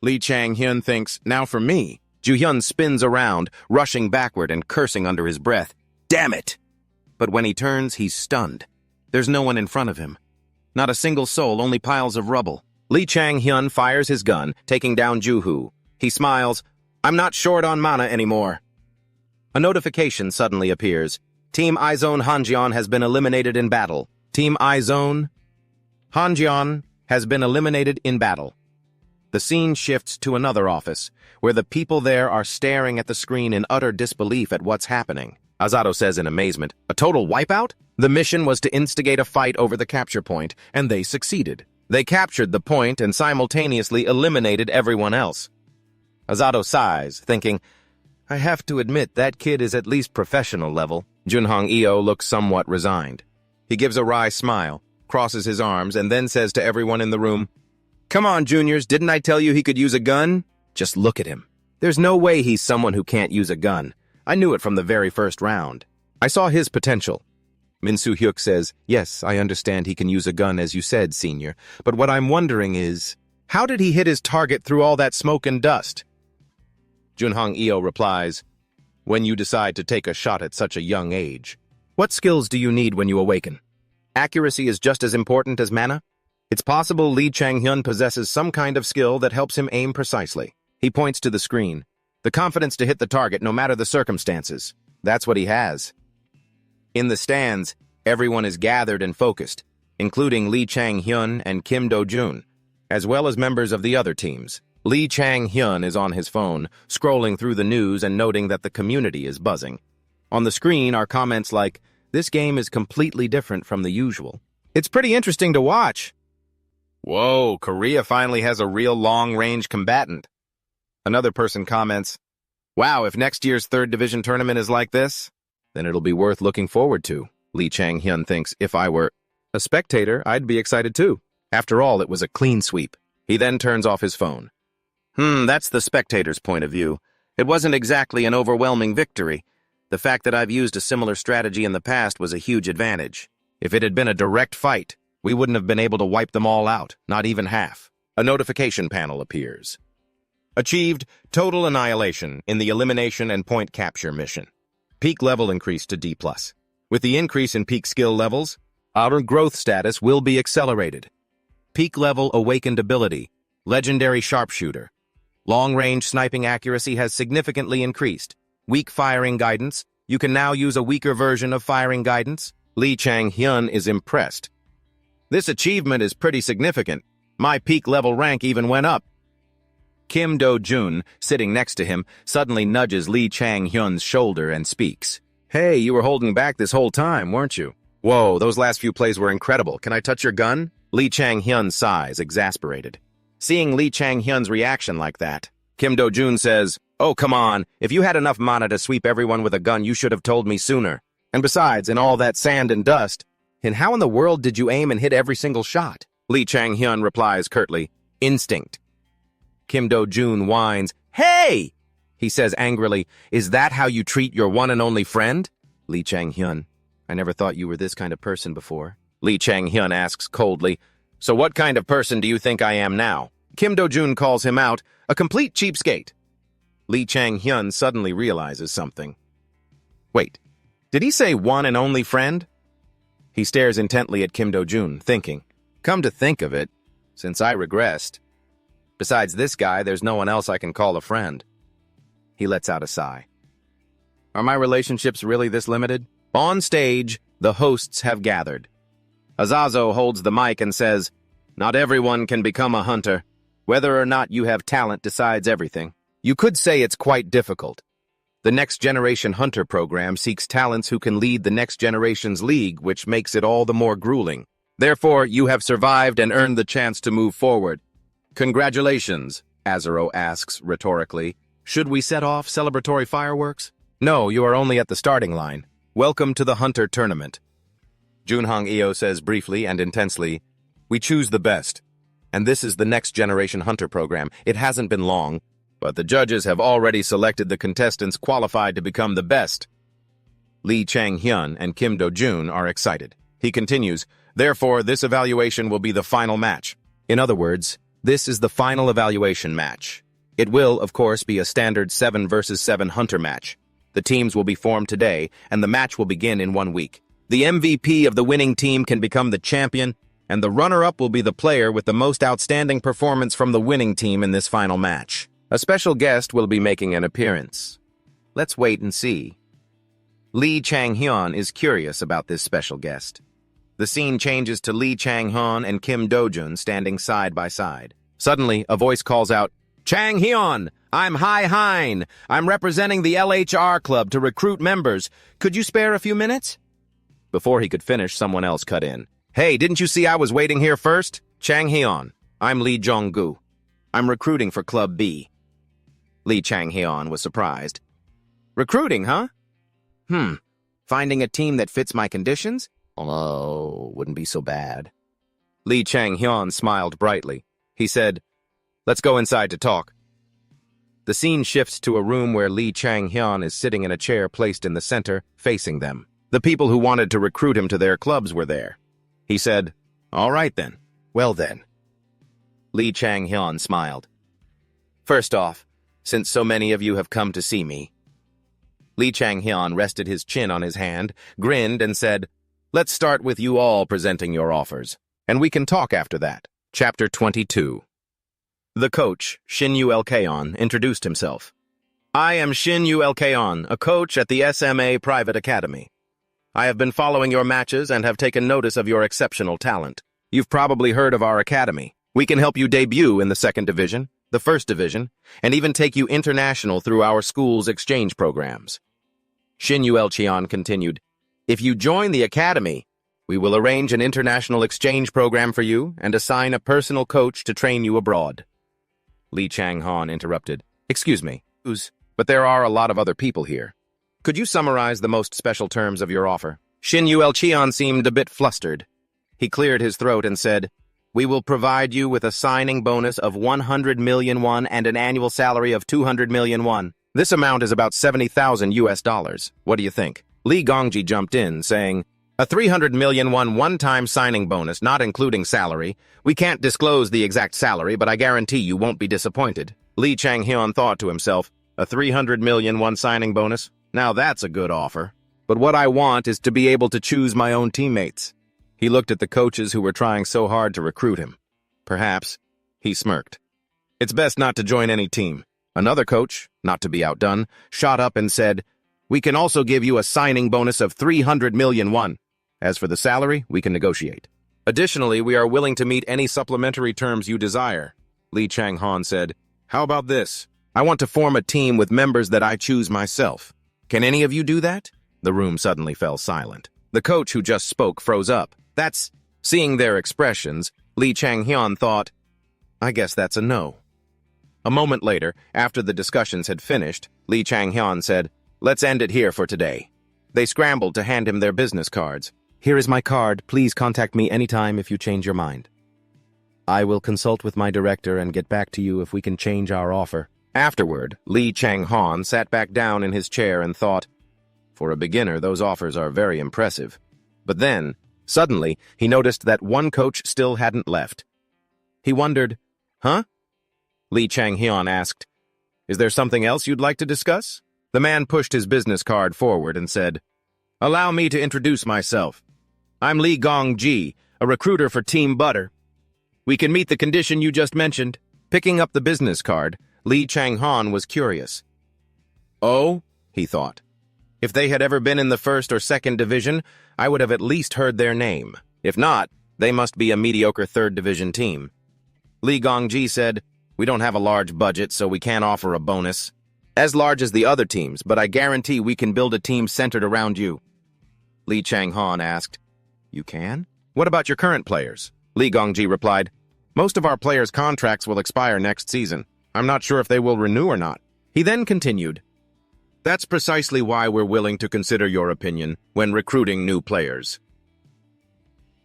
Lee Chang-hyun thinks, now for me. Ju-hyun spins around, rushing backward and cursing under his breath. Damn it! But when he turns, he's stunned. There's no one in front of him. Not a single soul, only piles of rubble. Lee Chang-hyun fires his gun, taking down Ju-hoo. He smiles. I'm not short on mana anymore. A notification suddenly appears. Team Izone Hanjeon has been eliminated in battle. Team Izone Hanjeon has been eliminated in battle. The scene shifts to another office, where the people there are staring at the screen in utter disbelief at what's happening. Azato says in amazement, a total wipeout? The mission was to instigate a fight over the capture point, and they succeeded. They captured the point and simultaneously eliminated everyone else. Azato sighs, thinking, I have to admit that kid is at least professional level. Junhong Eo looks somewhat resigned. He gives a wry smile, crosses his arms, and then says to everyone in the room, Come on, juniors, didn't I tell you he could use a gun? Just look at him. There's no way he's someone who can't use a gun. I knew it from the very first round. I saw his potential. Min Soo-hyuk says, Yes, I understand he can use a gun as you said, senior, but what I'm wondering is, how did he hit his target through all that smoke and dust? Junhong Eo replies, When you decide to take a shot at such a young age, what skills do you need when you awaken? Accuracy is just as important as mana? It's possible Lee Chang-hyun possesses some kind of skill that helps him aim precisely. He points to the screen. The confidence to hit the target no matter the circumstances. That's what he has. In the stands, everyone is gathered and focused, including Lee Chang-hyun and Kim Do-jun, as well as members of the other teams. Lee Chang-hyun is on his phone, scrolling through the news and noting that the community is buzzing. On the screen are comments like, This game is completely different from the usual. It's pretty interesting to watch. Whoa, Korea finally has a real long-range combatant. Another person comments, Wow, if next year's 3rd Division tournament is like this, then it'll be worth looking forward to. Lee Chang-hyun thinks, if I were a spectator, I'd be excited too. After all, it was a clean sweep. He then turns off his phone. That's the spectator's point of view. It wasn't exactly an overwhelming victory. The fact that I've used a similar strategy in the past was a huge advantage. If it had been a direct fight, we wouldn't have been able to wipe them all out, not even half. A notification panel appears. Achieved total annihilation in the elimination and point capture mission. Peak level increased to D+. With the increase in peak skill levels, our growth status will be accelerated. Peak level awakened ability, legendary sharpshooter. Long-range sniping accuracy has significantly increased. Weak firing guidance, you can now use a weaker version of firing guidance. Lee Chang-hyun is impressed. This achievement is pretty significant. My peak level rank even went up. Kim Do-jun, sitting next to him, suddenly nudges Lee Chang-hyun's shoulder and speaks. Hey, you were holding back this whole time, weren't you? Whoa, those last few plays were incredible. Can I touch your gun? Lee Chang-hyun sighs, exasperated. Seeing Lee Chang-hyun's reaction like that, Kim Do-jun says, "Oh, come on. If you had enough mana to sweep everyone with a gun, you should have told me sooner. And besides, in all that sand and dust, and how in the world did you aim and hit every single shot?" Lee Chang-hyun replies curtly, "Instinct." Kim Do-jun whines, "Hey!" He says angrily, "Is that how you treat your one and only friend?" Lee Chang-hyun, "I never thought you were this kind of person before." Lee Chang-hyun asks coldly, "So what kind of person do you think I am now?" Kim Do-jun calls him out, "A complete cheapskate." Lee Chang-hyun suddenly realizes something. Wait, did he say one and only friend? He stares intently at Kim Do-jun, thinking, come to think of it, since I regressed. Besides this guy, there's no one else I can call a friend. He lets out a sigh. Are my relationships really this limited? On stage, the hosts have gathered. Azazo holds the mic and says, "Not everyone can become a hunter. Whether or not you have talent decides everything. You could say it's quite difficult. The Next Generation Hunter program seeks talents who can lead the next generation's league, which makes it all the more grueling. Therefore, you have survived and earned the chance to move forward. Congratulations," Azuro asks rhetorically. "Should we set off celebratory fireworks?" "No, you are only at the starting line. Welcome to the Hunter Tournament." Junhong Eo says briefly and intensely, "We choose the best. And this is the Next Generation Hunter program. It hasn't been long, but the judges have already selected the contestants qualified to become the best." Lee Chang-hyun and Kim Do-jun are excited. He continues, "Therefore, this evaluation will be the final match." In other words, this is the final evaluation match. It will, of course, be a standard 7 versus 7 hunter match. The teams will be formed today, and the match will begin in 1 week. The MVP of the winning team can become the champion, and the runner-up will be the player with the most outstanding performance from the winning team in this final match. A special guest will be making an appearance. Let's wait and see. Lee Chang-hyun is curious about this special guest. The scene changes to Lee Chang-hyun and Kim Do-jun standing side by side. Suddenly, a voice calls out, "Chang-hyun, I'm Hein. I'm representing the LHR Club to recruit members. Could you spare a few minutes?" Before he could finish, someone else cut in. "Hey, didn't you see I was waiting here first? Chang-hyun, I'm Lee Jong-gu. I'm recruiting for Club B." Lee Chang-hyun was surprised. "Recruiting, huh? Finding a team that fits my conditions? Oh, wouldn't be so bad." Lee Chang-hyun smiled brightly. He said, "Let's go inside to talk." The scene shifts to a room where Lee Chang-hyun is sitting in a chair placed in the center, facing them. The people who wanted to recruit him to their clubs were there. He said, "All right then. Well then." Lee Chang-hyun smiled. "First off, since so many of you have come to see me." Lee Chang-hyun rested his chin on his hand, grinned, and said, "Let's start with you all presenting your offers, and we can talk after that." Chapter 22. The coach, Shin-Yu Elkaon, introduced himself. "I am Shin-Yu Elkaon, a coach at the SMA Private Academy. I have been following your matches and have taken notice of your exceptional talent. You've probably heard of our academy. We can help you debut in the 2nd Division, the 1st Division, and even take you international through our school's exchange programs." Shin-Yu Elcheon continued, "If you join the academy, we will arrange an international exchange program for you and assign a personal coach to train you abroad." Lee Chang-hyun interrupted, "Excuse me, but there are a lot of other people here. Could you summarize the most special terms of your offer?" Shin-Yu Elcheon seemed a bit flustered. He cleared his throat and said, "We will provide you with a signing bonus of 100 million won and an annual salary of 200 million won. This amount is about $70,000. What do you think?" Lee Gongji jumped in, saying, "A 300 million won one-time signing bonus, not including salary. We can't disclose the exact salary, but I guarantee you won't be disappointed." Lee Chang-hyun thought to himself, a 300 million won signing bonus? Now that's a good offer. But what I want is to be able to choose my own teammates. He looked at the coaches who were trying so hard to recruit him. Perhaps. He smirked. It's best not to join any team. Another coach, not to be outdone, shot up and said, we can also give you a signing bonus of 300 million won. As for the salary, we can negotiate. Additionally, we are willing to meet any supplementary terms you desire. Lee Chang-han said, how about this? I want to form a team with members that I choose myself. Can any of you do that? The room suddenly fell silent. The coach who just spoke froze up. Seeing their expressions, Lee Chang-hyun thought, I guess that's a no. A moment later, after the discussions had finished, Lee Chang-hyun said, let's end it here for today. They scrambled to hand him their business cards. Here is my card. Please contact me anytime if you change your mind. I will consult with my director and get back to you if we can change our offer. Afterward, Lee Chang-han sat back down in his chair and thought, for a beginner, those offers are very impressive. But then, suddenly, he noticed that one coach still hadn't left. He wondered, huh? Lee Chang-hyun asked, is there something else you'd like to discuss? The man pushed his business card forward and said, allow me to introduce myself. I'm Lee Gong-ji, a recruiter for Team Butter. We can meet the condition you just mentioned. Picking up the business card, Lee Chang-han was curious. Oh, he thought. If they had ever been in the first or second division, I would have at least heard their name. If not, they must be a mediocre third division team. Lee Gong-ji said, we don't have a large budget, so we can't offer a bonus. As large as the other teams, but I guarantee we can build a team centered around you. Lee Chang-han asked, you can? What about your current players? Lee Gong-ji replied, most of our players' contracts will expire next season. I'm not sure if they will renew or not. He then continued, that's precisely why we're willing to consider your opinion when recruiting new players.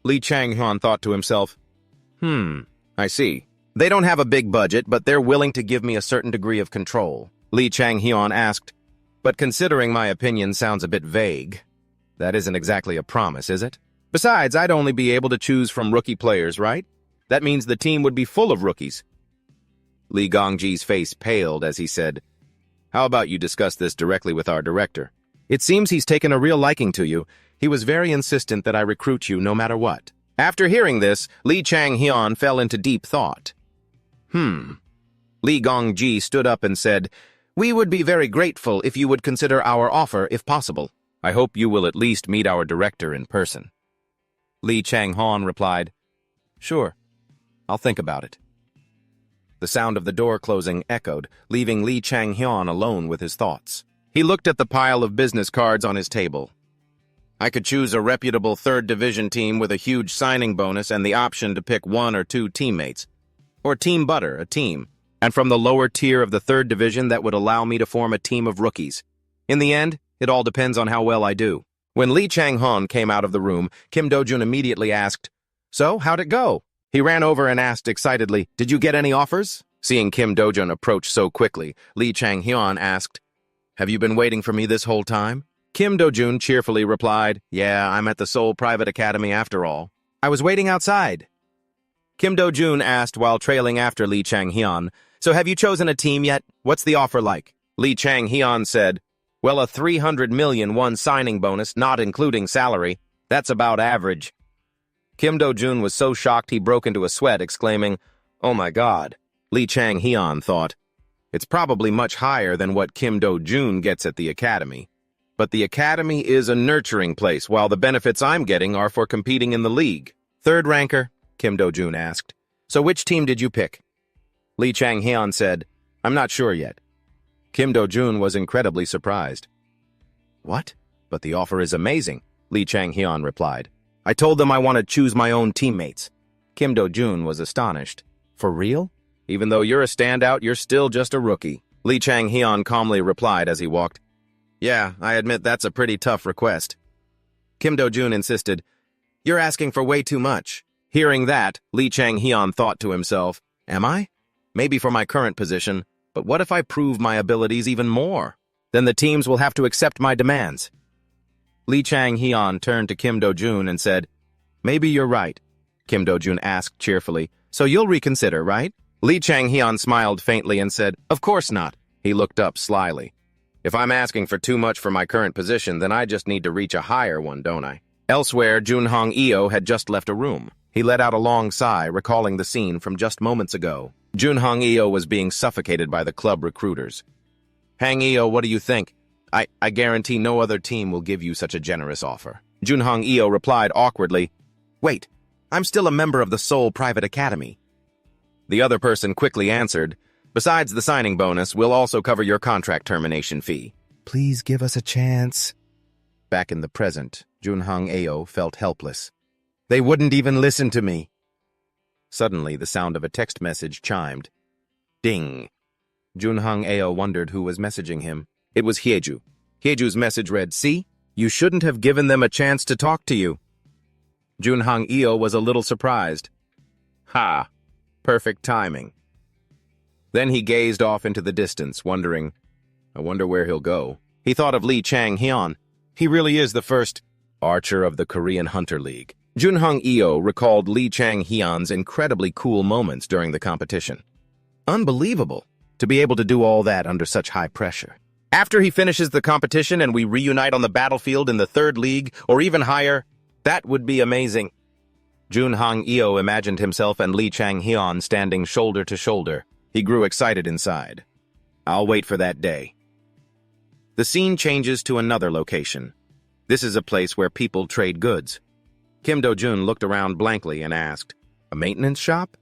Lee Chang-hyun thought to himself, I see. They don't have a big budget, but they're willing to give me a certain degree of control. Lee Chang-hyun asked, but considering my opinion sounds a bit vague. That isn't exactly a promise, is it? Besides, I'd only be able to choose from rookie players, right? That means the team would be full of rookies. Lee Gong-ji's face paled as he said, how about you discuss this directly with our director? It seems he's taken a real liking to you. He was very insistent that I recruit you no matter what. After hearing this, Lee Chang-hyun fell into deep thought. Lee Gong-ji stood up and said, we would be very grateful if you would consider our offer if possible. I hope you will at least meet our director in person. Lee Chang-hyun replied, sure, I'll think about it. The sound of the door closing echoed, leaving Lee Chang-hyun alone with his thoughts. He looked at the pile of business cards on his table. I could choose a reputable third division team with a huge signing bonus and the option to pick one or two teammates. Or Team Butter, a team. And from the lower tier of the third division that would allow me to form a team of rookies. In the end, it all depends on how well I do. When Lee Chang-hyun came out of the room, Kim Do-jun immediately asked, so, how'd it go? He ran over and asked excitedly, did you get any offers? Seeing Kim Do-jun approach so quickly, Lee Chang-hyun asked, have you been waiting for me this whole time? Kim Do-jun cheerfully replied, yeah, I'm at the Seoul Private Academy after all. I was waiting outside. Kim Do-jun asked while trailing after Lee Chang-hyun, so have you chosen a team yet? What's the offer like? Lee Chang-hyun said, well, a 300 million won signing bonus, not including salary. That's about average. Kim Do-jun was so shocked he broke into a sweat, exclaiming, oh my god. Lee Chang-hyun thought, it's probably much higher than what Kim Do-jun gets at the academy. But the academy is a nurturing place, while the benefits I'm getting are for competing in the league. Third ranker? Kim Do-jun asked. So which team did you pick? Lee Chang-hyun said, I'm not sure yet. Kim Do-jun was incredibly surprised. What? But the offer is amazing, Lee Chang-hyun replied. I told them I want to choose my own teammates. Kim Do-jun was astonished. For real? Even though you're a standout, you're still just a rookie. Lee Chang-hyun calmly replied as he walked. Yeah, I admit that's a pretty tough request. Kim Do-jun insisted, you're asking for way too much. Hearing that, Lee Chang-hyun thought to himself, am I? Maybe for my current position, but what if I prove my abilities even more? Then the teams will have to accept my demands. Lee Chang-hyun turned to Kim Do-jun and said, maybe you're right. Kim Do-jun asked cheerfully, so you'll reconsider, right? Lee Chang-hyun smiled faintly and said, "Of course not." He looked up slyly. "If I'm asking for too much for my current position, then I just need to reach a higher one, don't I?" Elsewhere, Junhong-eo had just left a room. He let out a long sigh, recalling the scene from just moments ago. Junhong-eo was being suffocated by the club recruiters. "Hang-eo, what do you think? I guarantee no other team will give you such a generous offer." Junhong-eo replied awkwardly, "Wait, I'm still a member of the Seoul Private Academy." The other person quickly answered, "Besides the signing bonus, we'll also cover your contract termination fee. Please give us a chance." Back in the present, Junhong-eo felt helpless. They wouldn't even listen to me. Suddenly, the sound of a text message chimed. Ding. Junhong-eo wondered who was messaging him. It was Hyeju. Hyeju's message read, "See? You shouldn't have given them a chance to talk to you." Junhong-eo was a little surprised. Ha! Perfect timing. Then he gazed off into the distance, wondering, I wonder where he'll go. He thought of Lee Chang-hyun. He really is the first archer of the Korean Hunter League. Junhong-eo recalled Lee Chang-hyun's incredibly cool moments during the competition. Unbelievable to be able to do all that under such high pressure. After he finishes the competition and we reunite on the battlefield in the third league or even higher, that would be amazing. Junhong-eo imagined himself and Lee Chang-hyun standing shoulder to shoulder. He grew excited inside. I'll wait for that day. The scene changes to another location. This is a place where people trade goods. Kim Do-jun looked around blankly and asked, "A maintenance shop?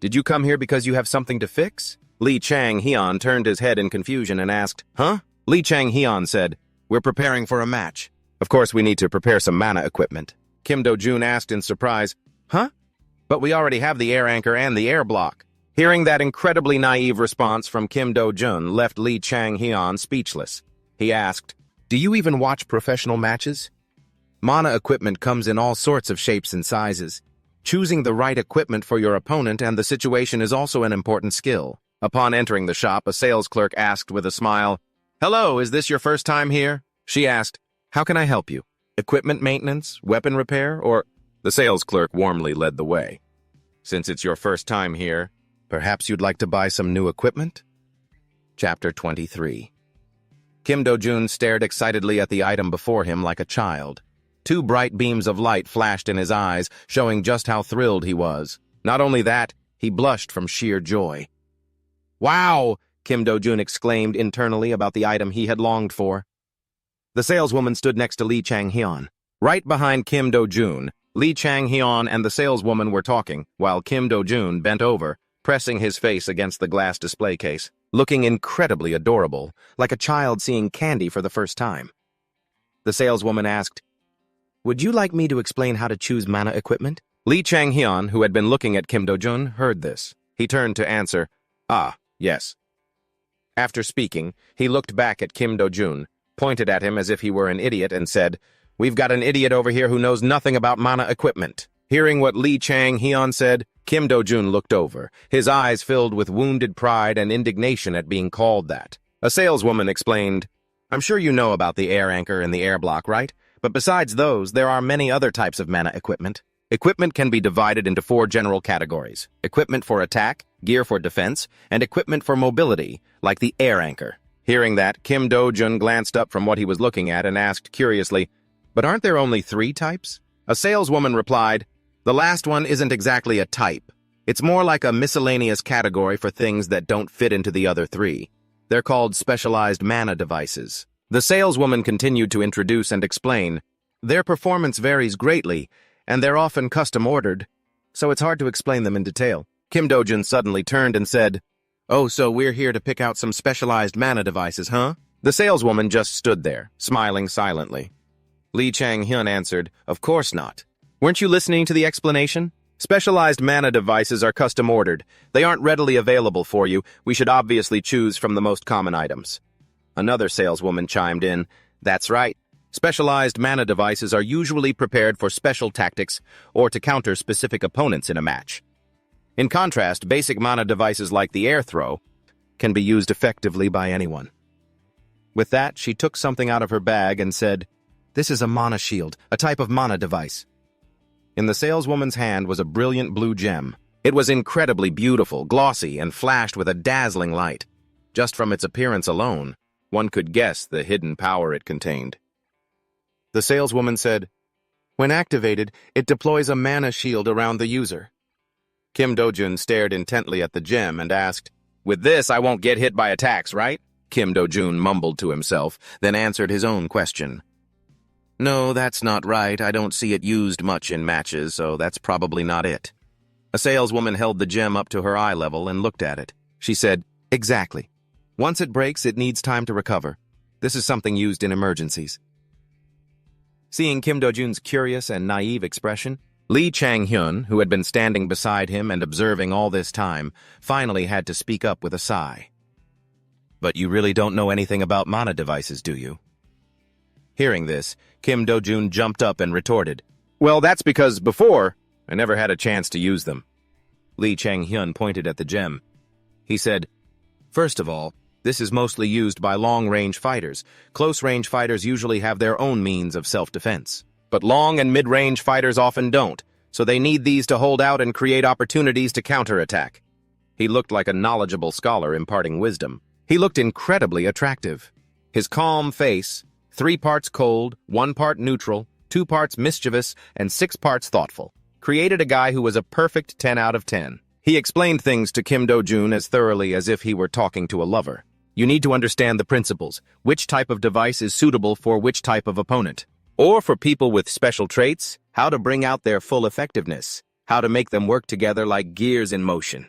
Did you come here because you have something to fix?" Lee Chang-hyun turned his head in confusion and asked, "Huh?" Lee Chang-hyun said, "We're preparing for a match. Of course, we need to prepare some mana equipment." Kim Do-jun asked in surprise, "Huh? But we already have the air anchor and the air block." Hearing that incredibly naive response from Kim Do-jun left Lee Chang-hyun speechless. He asked, "Do you even watch professional matches? Mana equipment comes in all sorts of shapes and sizes. Choosing the right equipment for your opponent and the situation is also an important skill." Upon entering the shop, a sales clerk asked with a smile, "Hello, is this your first time here?" She asked, "How can I help you? Equipment maintenance, weapon repair, or—" The sales clerk warmly led the way. "Since it's your first time here, perhaps you'd like to buy some new equipment?" Chapter 23. Kim Do-jun stared excitedly at the item before him like a child. Two bright beams of light flashed in his eyes, showing just how thrilled he was. Not only that, he blushed from sheer joy. "Wow!" Kim Do-jun exclaimed internally about the item he had longed for. The saleswoman stood next to Lee Chang-hyun. Right behind Kim Do-jun, Lee Chang-hyun and the saleswoman were talking, while Kim Do-jun bent over, pressing his face against the glass display case, looking incredibly adorable, like a child seeing candy for the first time. The saleswoman asked, "Would you like me to explain how to choose mana equipment?" Lee Chang-hyun, who had been looking at Kim Do-jun, heard this. He turned to answer, "Ah, yes." After speaking, he looked back at Kim Do-jun, pointed at him as if he were an idiot, and said, "We've got an idiot over here who knows nothing about mana equipment." Hearing what Lee Chang-hyun said, Kim Do-jun looked over, his eyes filled with wounded pride and indignation at being called that. A saleswoman explained, "I'm sure you know about the air anchor and the air block, right? But besides those, there are many other types of mana equipment. Equipment can be divided into 4 general categories: equipment for attack, gear for defense, and equipment for mobility, like the air anchor." Hearing that, Kim Do-jun glanced up from what he was looking at and asked curiously, "But aren't there only 3 types?" A saleswoman replied, "The last one isn't exactly a type. It's more like a miscellaneous category for things that don't fit into the other 3. They're called specialized mana devices." The saleswoman continued to introduce and explain, "Their performance varies greatly, and they're often custom-ordered, so it's hard to explain them in detail." Kim Do-jun suddenly turned and said, "Oh, so we're here to pick out some specialized mana devices, huh?" The saleswoman just stood there, smiling silently. Lee Chang-hyun answered, "Of course not. Weren't you listening to the explanation? Specialized mana devices are custom-ordered. They aren't readily available for you. We should obviously choose from the most common items." Another saleswoman chimed in, "That's right. Specialized mana devices are usually prepared for special tactics or to counter specific opponents in a match. In contrast, basic mana devices like the air throw can be used effectively by anyone." With that, she took something out of her bag and said, "This is a mana shield, a type of mana device." In the saleswoman's hand was a brilliant blue gem. It was incredibly beautiful, glossy, and flashed with a dazzling light. Just from its appearance alone, one could guess the hidden power it contained. The saleswoman said, "When activated, it deploys a mana shield around the user." Kim Do-jun stared intently at the gem and asked, "With this, I won't get hit by attacks, right?" Kim Do-jun mumbled to himself, then answered his own question. "No, that's not right. I don't see it used much in matches, so that's probably not it." A saleswoman held the gem up to her eye level and looked at it. She said, "Exactly. Once it breaks, it needs time to recover. This is something used in emergencies." Seeing Kim Do-jun's curious and naive expression, Lee Chang-hyun, who had been standing beside him and observing all this time, finally had to speak up with a sigh. "But you really don't know anything about mana devices, do you?" Hearing this, Kim Do-jun jumped up and retorted, "Well, that's because before, I never had a chance to use them." Lee Chang-hyun pointed at the gem. He said, "First of all, this is mostly used by long-range fighters. Close-range fighters usually have their own means of self-defense. But long and mid-range fighters often don't, so they need these to hold out and create opportunities to counterattack." He looked like a knowledgeable scholar imparting wisdom. He looked incredibly attractive. His calm face, 3 parts cold, 1 part neutral, 2 parts mischievous, and 6 parts thoughtful, created a guy who was a perfect 10 out of 10. He explained things to Kim Do-jun as thoroughly as if he were talking to a lover. You need to understand the principles, which type of device is suitable for which type of opponent. Or for people with special traits, how to bring out their full effectiveness, how to make them work together like gears in motion.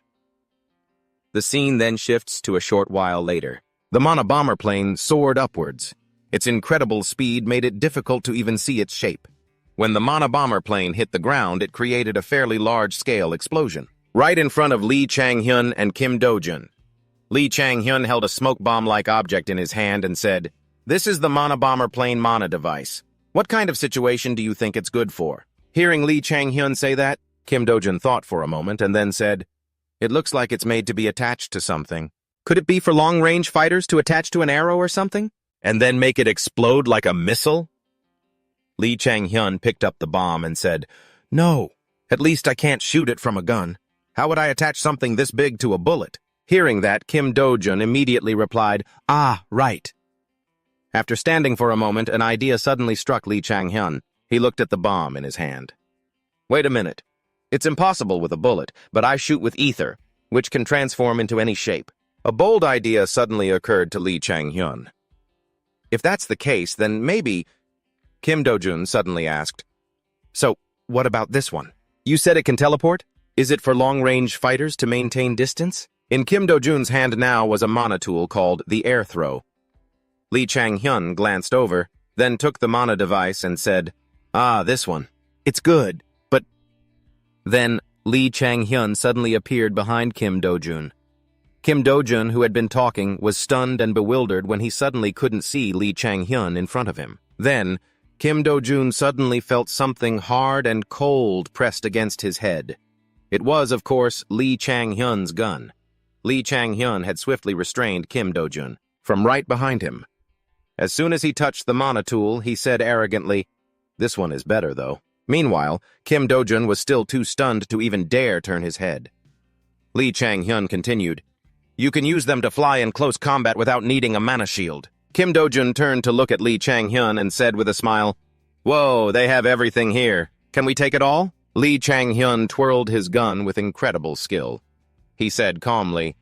The scene then shifts to a short while later. The Mana bomber plane soared upwards. Its incredible speed made it difficult to even see its shape. When the Mana bomber plane hit the ground, it created a fairly large-scale explosion, right in front of Lee Chang-hyun and Kim Do-jun. Lee Chang-hyun held a smoke bomb-like object in his hand and said, "This is the Mana bomber plane mana device. What kind of situation do you think it's good for?" Hearing Lee Chang-hyun say that, Kim Do-jun thought for a moment and then said, "It looks like it's made to be attached to something. Could it be for long-range fighters to attach to an arrow or something? And then make it explode like a missile?" Lee Chang-hyun picked up the bomb and said, "No, at least I can't shoot it from a gun. How would I attach something this big to a bullet?" Hearing that, Kim Do-jun immediately replied, "Ah, right." After standing for a moment, an idea suddenly struck Lee Chang-hyun. He looked at the bomb in his hand. "Wait a minute. It's impossible with a bullet, but I shoot with ether, which can transform into any shape." A bold idea suddenly occurred to Lee Chang-hyun. "If that's the case, then maybe—" Kim Do-jun suddenly asked, "So, what about this one? You said it can teleport? Is it for long-range fighters to maintain distance?" In Kim Do-jun's hand now was a mana tool called the Air Throw. Lee Chang-hyun glanced over, then took the mana device and said, "Ah, this one. It's good, but—" Then Lee Chang-hyun suddenly appeared behind Kim Do-jun. Kim Do-jun, who had been talking, was stunned and bewildered when he suddenly couldn't see Lee Chang-hyun in front of him. Then, Kim Do-jun suddenly felt something hard and cold pressed against his head. It was, of course, Lee Chang-hyun's gun. Lee Chang-hyun had swiftly restrained Kim Do-jun from right behind him. As soon as he touched the mana tool, he said arrogantly, "This one is better, though." Meanwhile, Kim Do-jun was still too stunned to even dare turn his head. Lee Chang-hyun continued, "You can use them to fly in close combat without needing a mana shield." Kim Do-jun turned to look at Lee Chang-hyun and said with a smile, "Whoa, they have everything here. Can we take it all?" Lee Chang-hyun twirled his gun with incredible skill. He said calmly,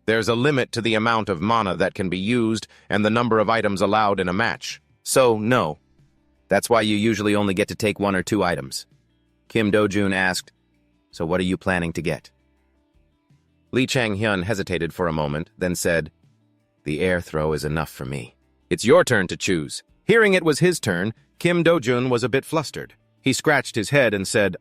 "There's a limit to the amount of mana that can be used and the number of items allowed in a match. So, no. That's why you usually only get to take 1 or 2 items." Kim Do-jun asked, "So what are you planning to get?" Lee Chang-hyun hesitated for a moment, then said, "The air throw is enough for me." "It's your turn to choose." Hearing it was his turn, Kim Do-jun was a bit flustered. He scratched his head and said,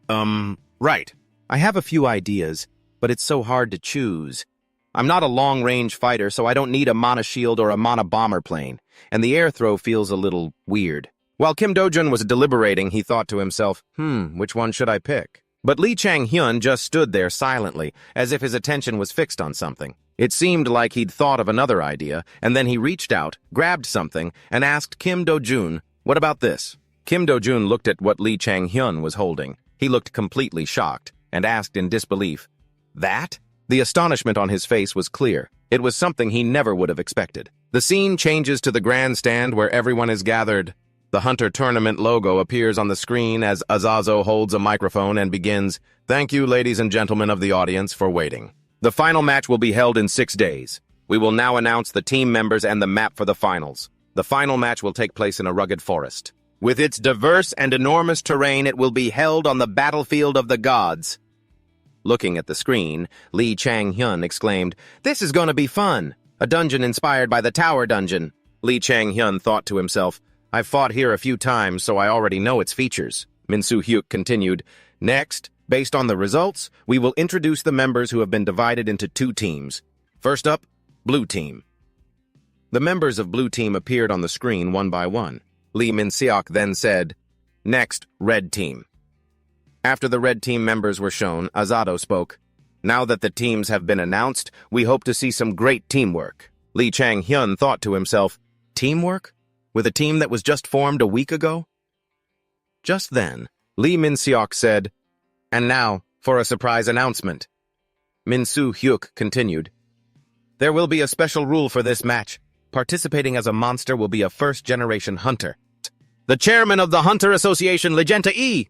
Right. I have a few ideas, but it's so hard to choose. I'm not a long-range fighter, so I don't need a mana shield or a mana bomber plane, and the air throw feels a little weird." While Kim Do-jun was deliberating, he thought to himself, which one should I pick? But Lee Chang-hyun just stood there silently, as if his attention was fixed on something. It seemed like he'd thought of another idea, and then he reached out, grabbed something, and asked Kim Do-jun, "What about this?" Kim Do-jun looked at what Lee Chang-hyun was holding. He looked completely shocked, and asked in disbelief, That? The astonishment on his face was clear. It was something he never would have expected. The scene changes to the grandstand where everyone is gathered. The Hunter Tournament logo appears on the screen as Azazo holds a microphone and begins, "Thank you, ladies and gentlemen of the audience, for waiting. The final match will be held in 6 days. We will now announce the team members and the map for the finals. The final match will take place in a rugged forest. With its diverse and enormous terrain, it will be held on the battlefield of the gods." Looking at the screen, Lee Chang-hyun exclaimed, "This is going to be fun! A dungeon inspired by the Tower Dungeon." Lee Chang-hyun thought to himself, "I've fought here a few times, so I already know its features." Min Soo-hyuk continued, "Next, based on the results, we will introduce the members who have been divided into 2 teams. First up, Blue Team." The members of Blue Team appeared on the screen one by one. Lee Min-seok then said, "Next, Red Team." After the Red Team members were shown, Azato spoke, "Now that the teams have been announced, we hope to see some great teamwork." Lee Chang-hyun thought to himself, "Teamwork? With a team that was just formed a week ago?" Just then, Lee Min-seok said, "And now, for a surprise announcement." Min Soo-hyuk continued, "There will be a special rule for this match. Participating as a monster will be a first-generation hunter. The chairman of the Hunter Association, Legenta E!"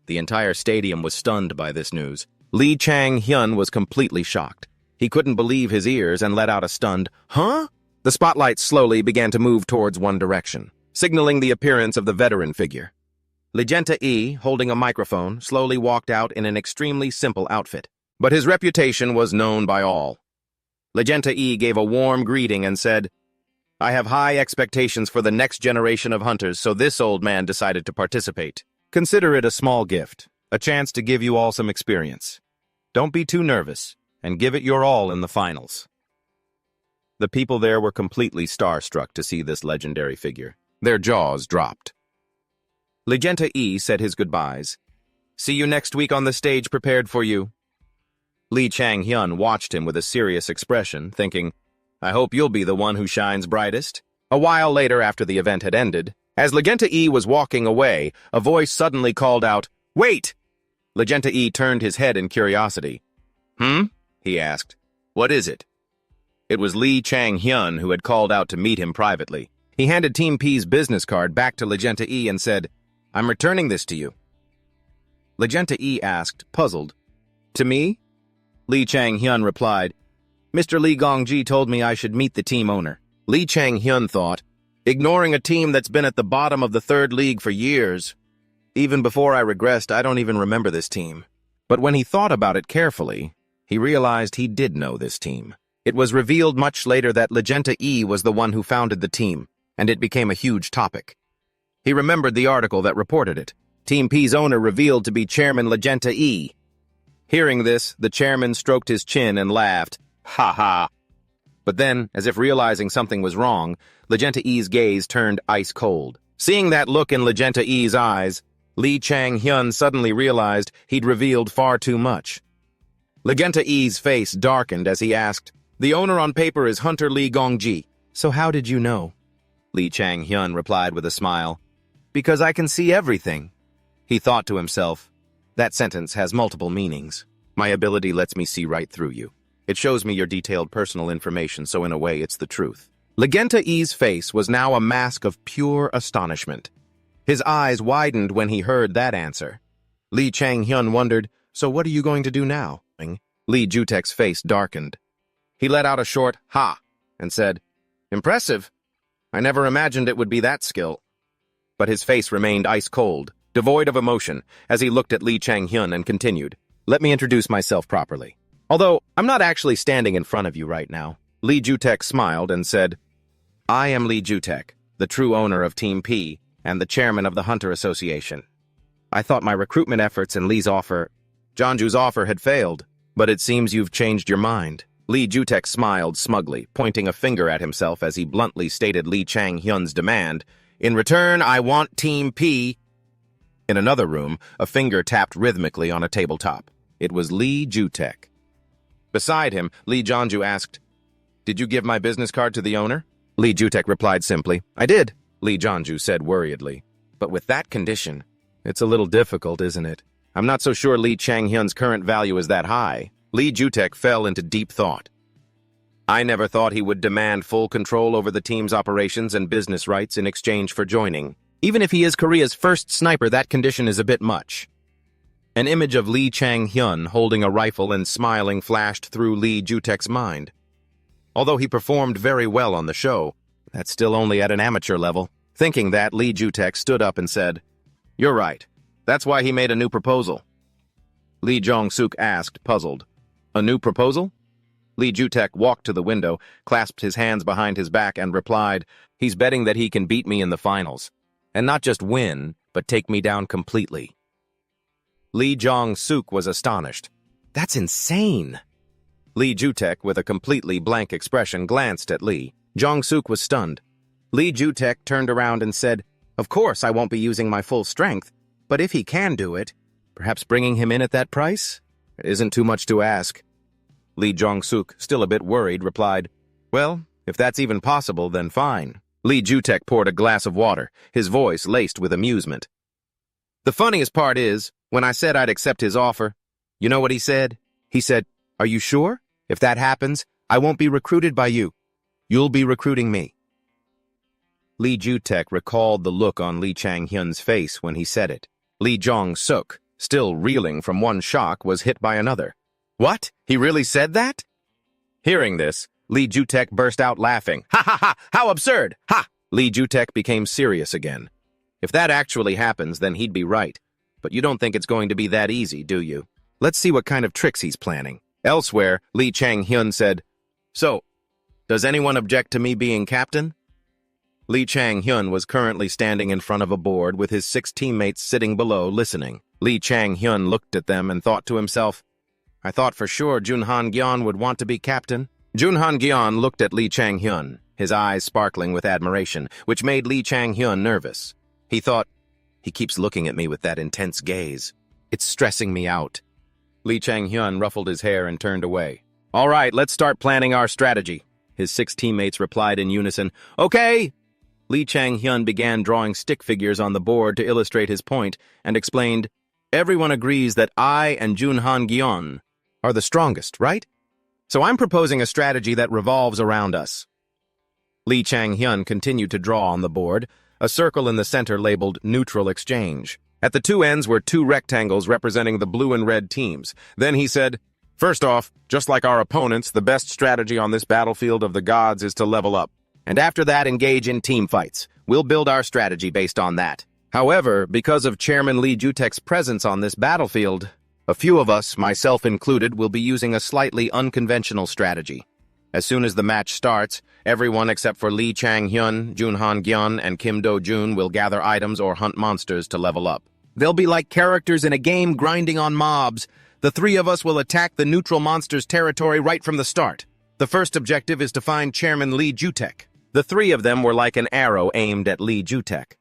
The entire stadium was stunned by this news. Lee Chang-hyun was completely shocked. He couldn't believe his ears and let out a stunned, "Huh?" The spotlight slowly began to move towards one direction, signaling the appearance of the veteran figure. Legenta E, holding a microphone, slowly walked out in an extremely simple outfit, but his reputation was known by all. Legenta E gave a warm greeting and said, "I have high expectations for the next generation of hunters, so this old man decided to participate. Consider it a small gift, a chance to give you all some experience. Don't be too nervous, and give it your all in the finals." The people there were completely starstruck to see this legendary figure. Their jaws dropped. Legenta E said his goodbyes. "See you next week on the stage prepared for you." Lee Chang-hyun watched him with a serious expression, thinking, "I hope you'll be the one who shines brightest." A while later, after the event had ended, as Legenta E was walking away, a voice suddenly called out, "Wait!" Legenta E turned his head in curiosity. He asked. "What is it?" It was Lee Chang-hyun who had called out to meet him privately. He handed Team P's business card back to Legenta E and said, "I'm returning this to you." Legenta E asked, puzzled, "To me?" Lee Chang-hyun replied, "Mr. Lee Gongji told me I should meet the team owner." Lee Chang-hyun thought, "Ignoring a team that's been at the bottom of the 3rd league for years. Even before I regressed, I don't even remember this team." But when he thought about it carefully, he realized he did know this team. It was revealed much later that Legenta E was the one who founded the team, and it became a huge topic. He remembered the article that reported it. Team P's owner revealed to be Chairman Legenta E. Hearing this, the chairman stroked his chin and laughed, "Ha ha." But then, as if realizing something was wrong, Legenta E's gaze turned ice cold. Seeing that look in Legenta E's eyes, Lee Chang-hyun suddenly realized he'd revealed far too much. Legenta E's face darkened as he asked, "The owner on paper is Hunter Lee Gongji. So how did you know?" Lee Chang-hyun replied with a smile, "Because I can see everything." He thought to himself, "That sentence has multiple meanings. My ability lets me see right through you. It shows me your detailed personal information, so in a way it's the truth." Legenta E's face was now a mask of pure astonishment. His eyes widened when he heard that answer. Lee Chang-hyun wondered, "So what are you going to do now?" Lee Jutek's face darkened. He let out a short "ha" and said, "Impressive. I never imagined it would be that skill." But his face remained ice cold, devoid of emotion, as he looked at Lee Chang-hyun and continued, "Let me introduce myself properly. Although I'm not actually standing in front of you right now." Lee Jutek smiled and said, "I am Lee Jutek, the true owner of Team P and the chairman of the Hunter Association. I thought my recruitment efforts and Jeonju's offer had failed, but it seems you've changed your mind." Lee Jutek smiled smugly, pointing a finger at himself as he bluntly stated Lee Chang-hyun's demand. "In return, I want Team P." In another room, a finger tapped rhythmically on a tabletop. It was Lee Jutek. Beside him, Lee Jeonju asked, "Did you give my business card to the owner?" Lee Jutek replied simply, "I did," Lee Jeonju said worriedly. "But with that condition, it's a little difficult, isn't it? I'm not so sure Lee Chang-hyun's current value is that high." Lee Jutek fell into deep thought. I never thought he would demand full control over the team's operations and business rights in exchange for joining. Even if he is Korea's first sniper, that condition is a bit much. An image of Lee Chang-hyun holding a rifle and smiling flashed through Lee Jutek's mind. Although he performed very well on the show, that's still only at an amateur level. Thinking that, Lee Jutek stood up and said, "You're right. That's why he made a new proposal." Lee Jong-suk asked, puzzled, "A new proposal?" Lee Jutek walked to the window, clasped his hands behind his back, and replied, "He's betting that he can beat me in the finals. And not just win, but take me down completely." Lee Jong-suk was astonished. "That's insane!" Lee Jutek, with a completely blank expression, glanced at Lee. Jong-suk was stunned. Lee Jutek turned around and said, "Of course I won't be using my full strength, but if he can do it, perhaps bringing him in at that price? It isn't too much to ask." Lee Jong-suk, still a bit worried, replied, "Well, if that's even possible, then fine." Lee Jutek poured a glass of water, his voice laced with amusement. "The funniest part is, when I said I'd accept his offer, you know what he said? He said, 'Are you sure? If that happens, I won't be recruited by you. You'll be recruiting me.'" Lee Jutek recalled the look on Lee Chang-hyun's face when he said it. Lee Jong-suk, still reeling from one shock, was hit by another. "What? He really said that?" Hearing this, Lee Jutek burst out laughing. "Ha ha ha! How absurd! Ha!" Lee Jutek became serious again. "If that actually happens, then he'd be right. But you don't think it's going to be that easy, do you? Let's see what kind of tricks he's planning." Elsewhere, Lee Chang-hyun said, "So, does anyone object to me being captain?" Lee Chang-hyun was currently standing in front of a board with his 6 teammates sitting below, listening. Lee Chang-hyun looked at them and thought to himself, "I thought for sure Junhan-gyeon would want to be captain." Junhan-gyeon looked at Lee Chang-hyun, his eyes sparkling with admiration, which made Lee Chang-hyun nervous. He thought, "He keeps looking at me with that intense gaze. It's stressing me out." Lee Chang-hyun ruffled his hair and turned away. "All right, let's start planning our strategy." His 6 teammates replied in unison, "Okay!" Lee Chang-hyun began drawing stick figures on the board to illustrate his point and explained, "Everyone agrees that I and Junhan-gyeon are the strongest, right? So I'm proposing a strategy that revolves around us." Lee Chang-hyun continued to draw on the board, a circle in the center labeled Neutral Exchange. At the 2 ends were 2 rectangles representing the blue and red teams. Then he said, "First off, just like our opponents, the best strategy on this battlefield of the gods is to level up. And after that, engage in team fights. We'll build our strategy based on that. However, because of Chairman Lee Jutek's presence on this battlefield, a few of us, myself included, will be using a slightly unconventional strategy. As soon as the match starts, everyone except for Lee Chang-hyun, Junhan-gyeon, and Kim Do-jun will gather items or hunt monsters to level up. They'll be like characters in a game grinding on mobs. The 3 of us will attack the neutral monster's territory right from the start. The first objective is to find Chairman Lee Jutek." The 3 of them were like an arrow aimed at Lee Jutek.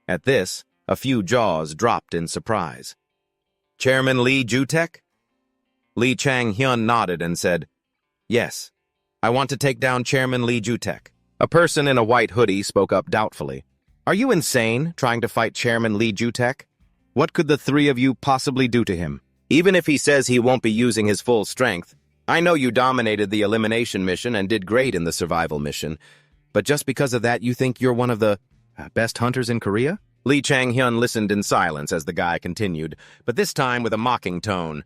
At this, a few jaws dropped in surprise. "Chairman Lee Jutek?" Lee Chang-hyun nodded and said, "Yes, I want to take down Chairman Lee Jutek." A person in a white hoodie spoke up doubtfully. "Are you insane, trying to fight Chairman Lee Jutek? What could the 3 of you possibly do to him? Even if he says he won't be using his full strength, I know you dominated the elimination mission and did great in the survival mission, but just because of that you think you're one of the best hunters in Korea?" Lee Chang-hyun listened in silence as the guy continued, but this time with a mocking tone.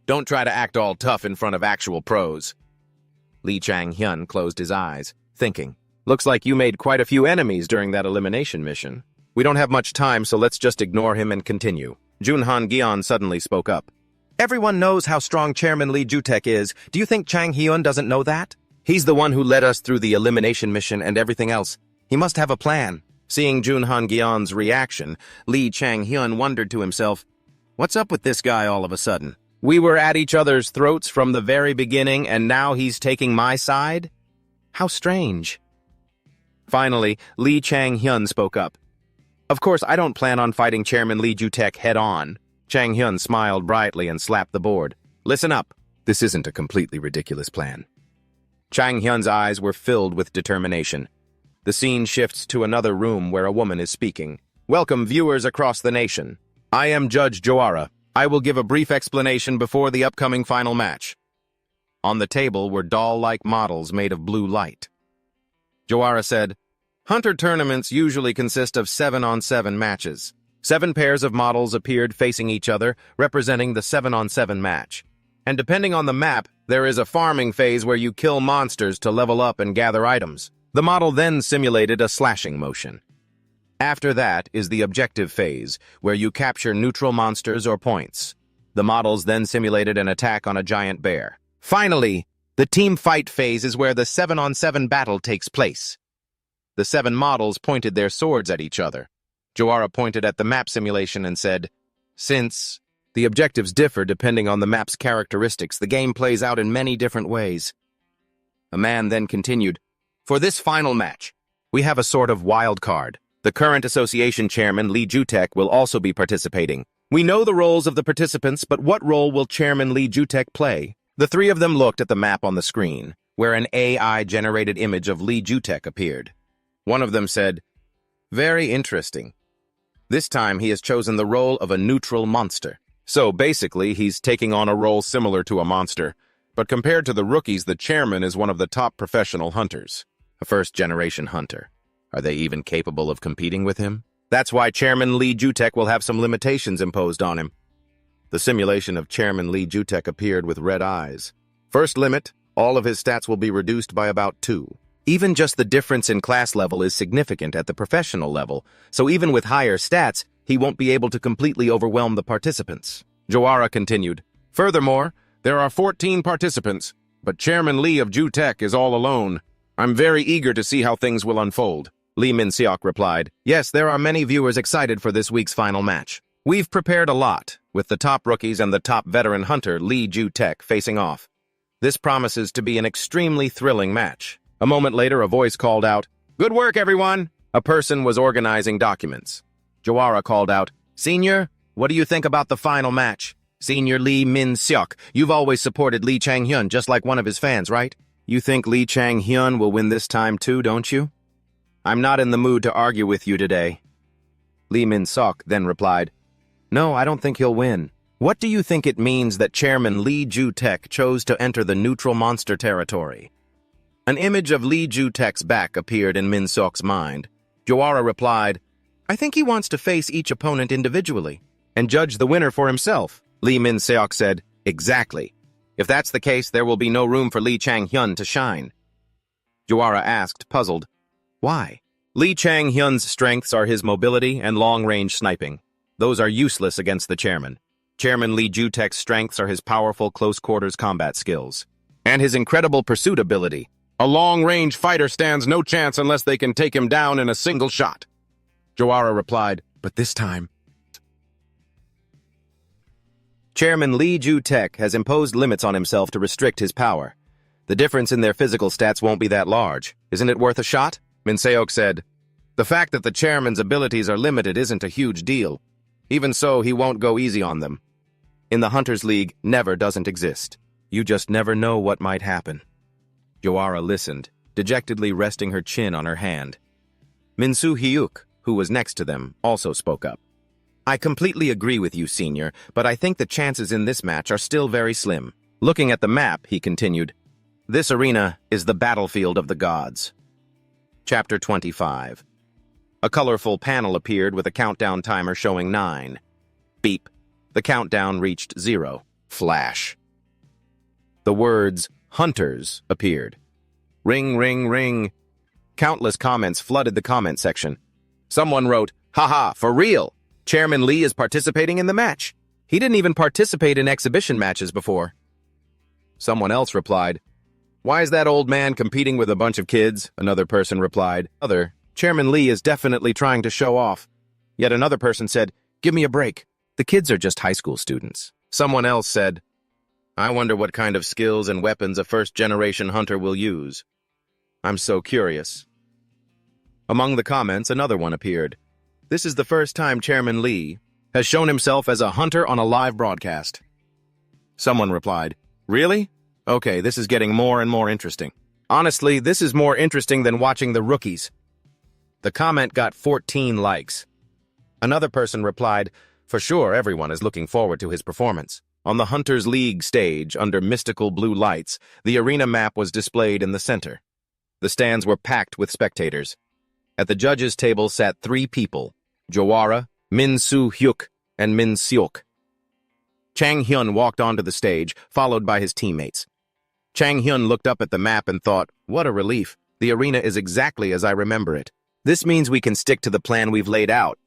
"Don't try to act all tough in front of actual pros." Lee Chang-hyun closed his eyes, thinking, "Looks like you made quite a few enemies during that elimination mission. We don't have much time, so let's just ignore him and continue." Junhan-gyeon suddenly spoke up. "Everyone knows how strong Chairman Lee Jutek is. Do you think Chang-hyun doesn't know that? He's the one who led us through the elimination mission and everything else. He must have a plan." Seeing Junhan-gyeon's reaction, Lee Chang-hyun wondered to himself, "What's up with this guy all of a sudden? We were at each other's throats from the very beginning, and now he's taking my side? How strange." Finally, Lee Chang-hyun spoke up. "Of course, I don't plan on fighting Chairman Lee Jutek head-on." Chang-hyun smiled brightly and slapped the board. "Listen up. This isn't a completely ridiculous plan." Chang-hyun's eyes were filled with determination. The scene shifts to another room where a woman is speaking. "Welcome, viewers across the nation. I am Judge Joara, I will give a brief explanation before the upcoming final match. On the table were doll-like models made of blue light. Joara said, Hunter tournaments usually consist of 7-on-7 matches. 7 pairs of models appeared facing each other, representing the 7-on-7 match. And depending on the map, there is a farming phase where you kill monsters to level up and gather items. The model then simulated a slashing motion. After that is the objective phase, where you capture neutral monsters or points. The models then simulated an attack on a giant bear. Finally, the team fight phase is where the 7-on-7 battle takes place. The 7 models pointed their swords at each other. Joara pointed at the map simulation and said, Since the objectives differ depending on the map's characteristics, the game plays out in many different ways. A man then continued, For this final match, we have a sort of wild card. The current association chairman, Lee Jutek, will also be participating. We know the roles of the participants, but what role will Chairman Lee Jutek play? The 3 of them looked at the map on the screen, where an AI-generated image of Lee Jutek appeared. One of them said, Very interesting. This time he has chosen the role of a neutral monster. So basically, he's taking on a role similar to a monster. But compared to the rookies, the chairman is one of the top professional hunters. A first-generation hunter. Are they even capable of competing with him? That's why Chairman Lee Jutek will have some limitations imposed on him. The simulation of Chairman Lee Jutek appeared with red eyes. First limit, all of his stats will be reduced by about 2. Even just the difference in class level is significant at the professional level, so even with higher stats, he won't be able to completely overwhelm the participants. Joara continued, Furthermore, there are 14 participants, but Chairman Lee of Jutek is all alone. I'm very eager to see how things will unfold. Lee Min-seok replied, Yes, there are many viewers excited for this week's final match. We've prepared a lot, with the top rookies and the top veteran hunter Lee Jutek facing off. This promises to be an extremely thrilling match. A moment later, a voice called out, Good work, everyone! A person was organizing documents. Joara called out, Senior, what do you think about the final match? Senior Lee Min-seok, you've always supported Lee Chang-hyun just like one of his fans, right? You think Lee Chang-hyun will win this time too, don't you? I'm not in the mood to argue with you today. Lee Min-seok then replied, No, I don't think he'll win. What do you think it means that Chairman Lee Jutek chose to enter the neutral monster territory? An image of Lee Jutek's back appeared in Min-seok's mind. Joara replied, I think he wants to face each opponent individually and judge the winner for himself. Lee Min-seok said, Exactly. If that's the case, there will be no room for Lee Chang-hyun to shine. Joara asked, puzzled, Why? Lee Chang-hyun's strengths are his mobility and long-range sniping. Those are useless against the chairman. Chairman Lee Jutek's strengths are his powerful close-quarters combat skills and his incredible pursuit ability. A long-range fighter stands no chance unless they can take him down in a single shot. Joara replied, But this time... Chairman Lee Jutek has imposed limits on himself to restrict his power. The difference in their physical stats won't be that large. Isn't it worth a shot? Min-seok said, The fact that the chairman's abilities are limited isn't a huge deal. Even so, he won't go easy on them. In the Hunters League, never doesn't exist. You just never know what might happen. Joara listened, dejectedly resting her chin on her hand. Min-soo Hyuk, who was next to them, also spoke up. I completely agree with you, Senior, but I think the chances in this match are still very slim. Looking at the map, he continued, This arena is the battlefield of the gods. Chapter 25. A colorful panel appeared with a countdown timer showing 9. Beep. The countdown reached 0. Flash. The words, Hunters, appeared. Ring, ring, ring. Countless comments flooded the comment section. Someone wrote, Haha, for real! Chairman Lee is participating in the match. He didn't even participate in exhibition matches before. Someone else replied, Why is that old man competing with a bunch of kids? Another person replied, Chairman Lee is definitely trying to show off. Yet another person said, Give me a break. The kids are just high school students. Someone else said, I wonder what kind of skills and weapons a first-generation hunter will use. I'm so curious. Among the comments, another one appeared. This is the first time Chairman Lee has shown himself as a hunter on a live broadcast. Someone replied, Really? Okay, this is getting more and more interesting. Honestly, this is more interesting than watching the rookies. The comment got 14 likes. Another person replied, For sure, everyone is looking forward to his performance. On the Hunters League stage, under mystical blue lights, the arena map was displayed in the center. The stands were packed with spectators. At the judges' table sat 3 people, Jawara, Min Soo-hyuk, and Min Seok. Chang Hyun walked onto the stage, followed by his teammates. Chang Hyun looked up at the map and thought, what a relief. The arena is exactly as I remember it. This means we can stick to the plan we've laid out.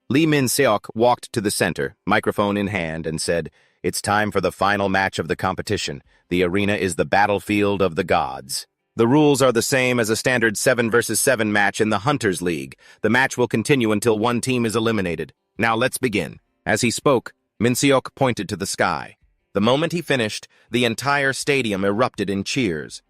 Lee Min-seok walked to the center, microphone in hand, and said, it's time for the final match of the competition. The arena is the battlefield of the gods. The rules are the same as a standard 7 versus 7 match in the Hunters League. The match will continue until one team is eliminated. Now let's begin. As he spoke, Min-seok pointed to the sky. The moment he finished, the entire stadium erupted in cheers.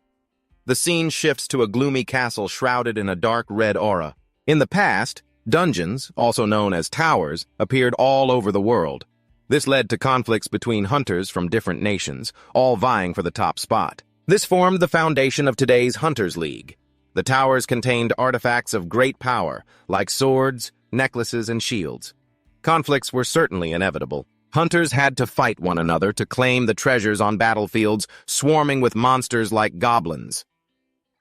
The scene shifts to a gloomy castle shrouded in a dark red aura. In the past, dungeons, also known as towers, appeared all over the world. This led to conflicts between hunters from different nations, all vying for the top spot. This formed the foundation of today's Hunters League. The towers contained artifacts of great power, like swords, necklaces, and shields. Conflicts were certainly inevitable. Hunters had to fight one another to claim the treasures on battlefields, swarming with monsters like goblins.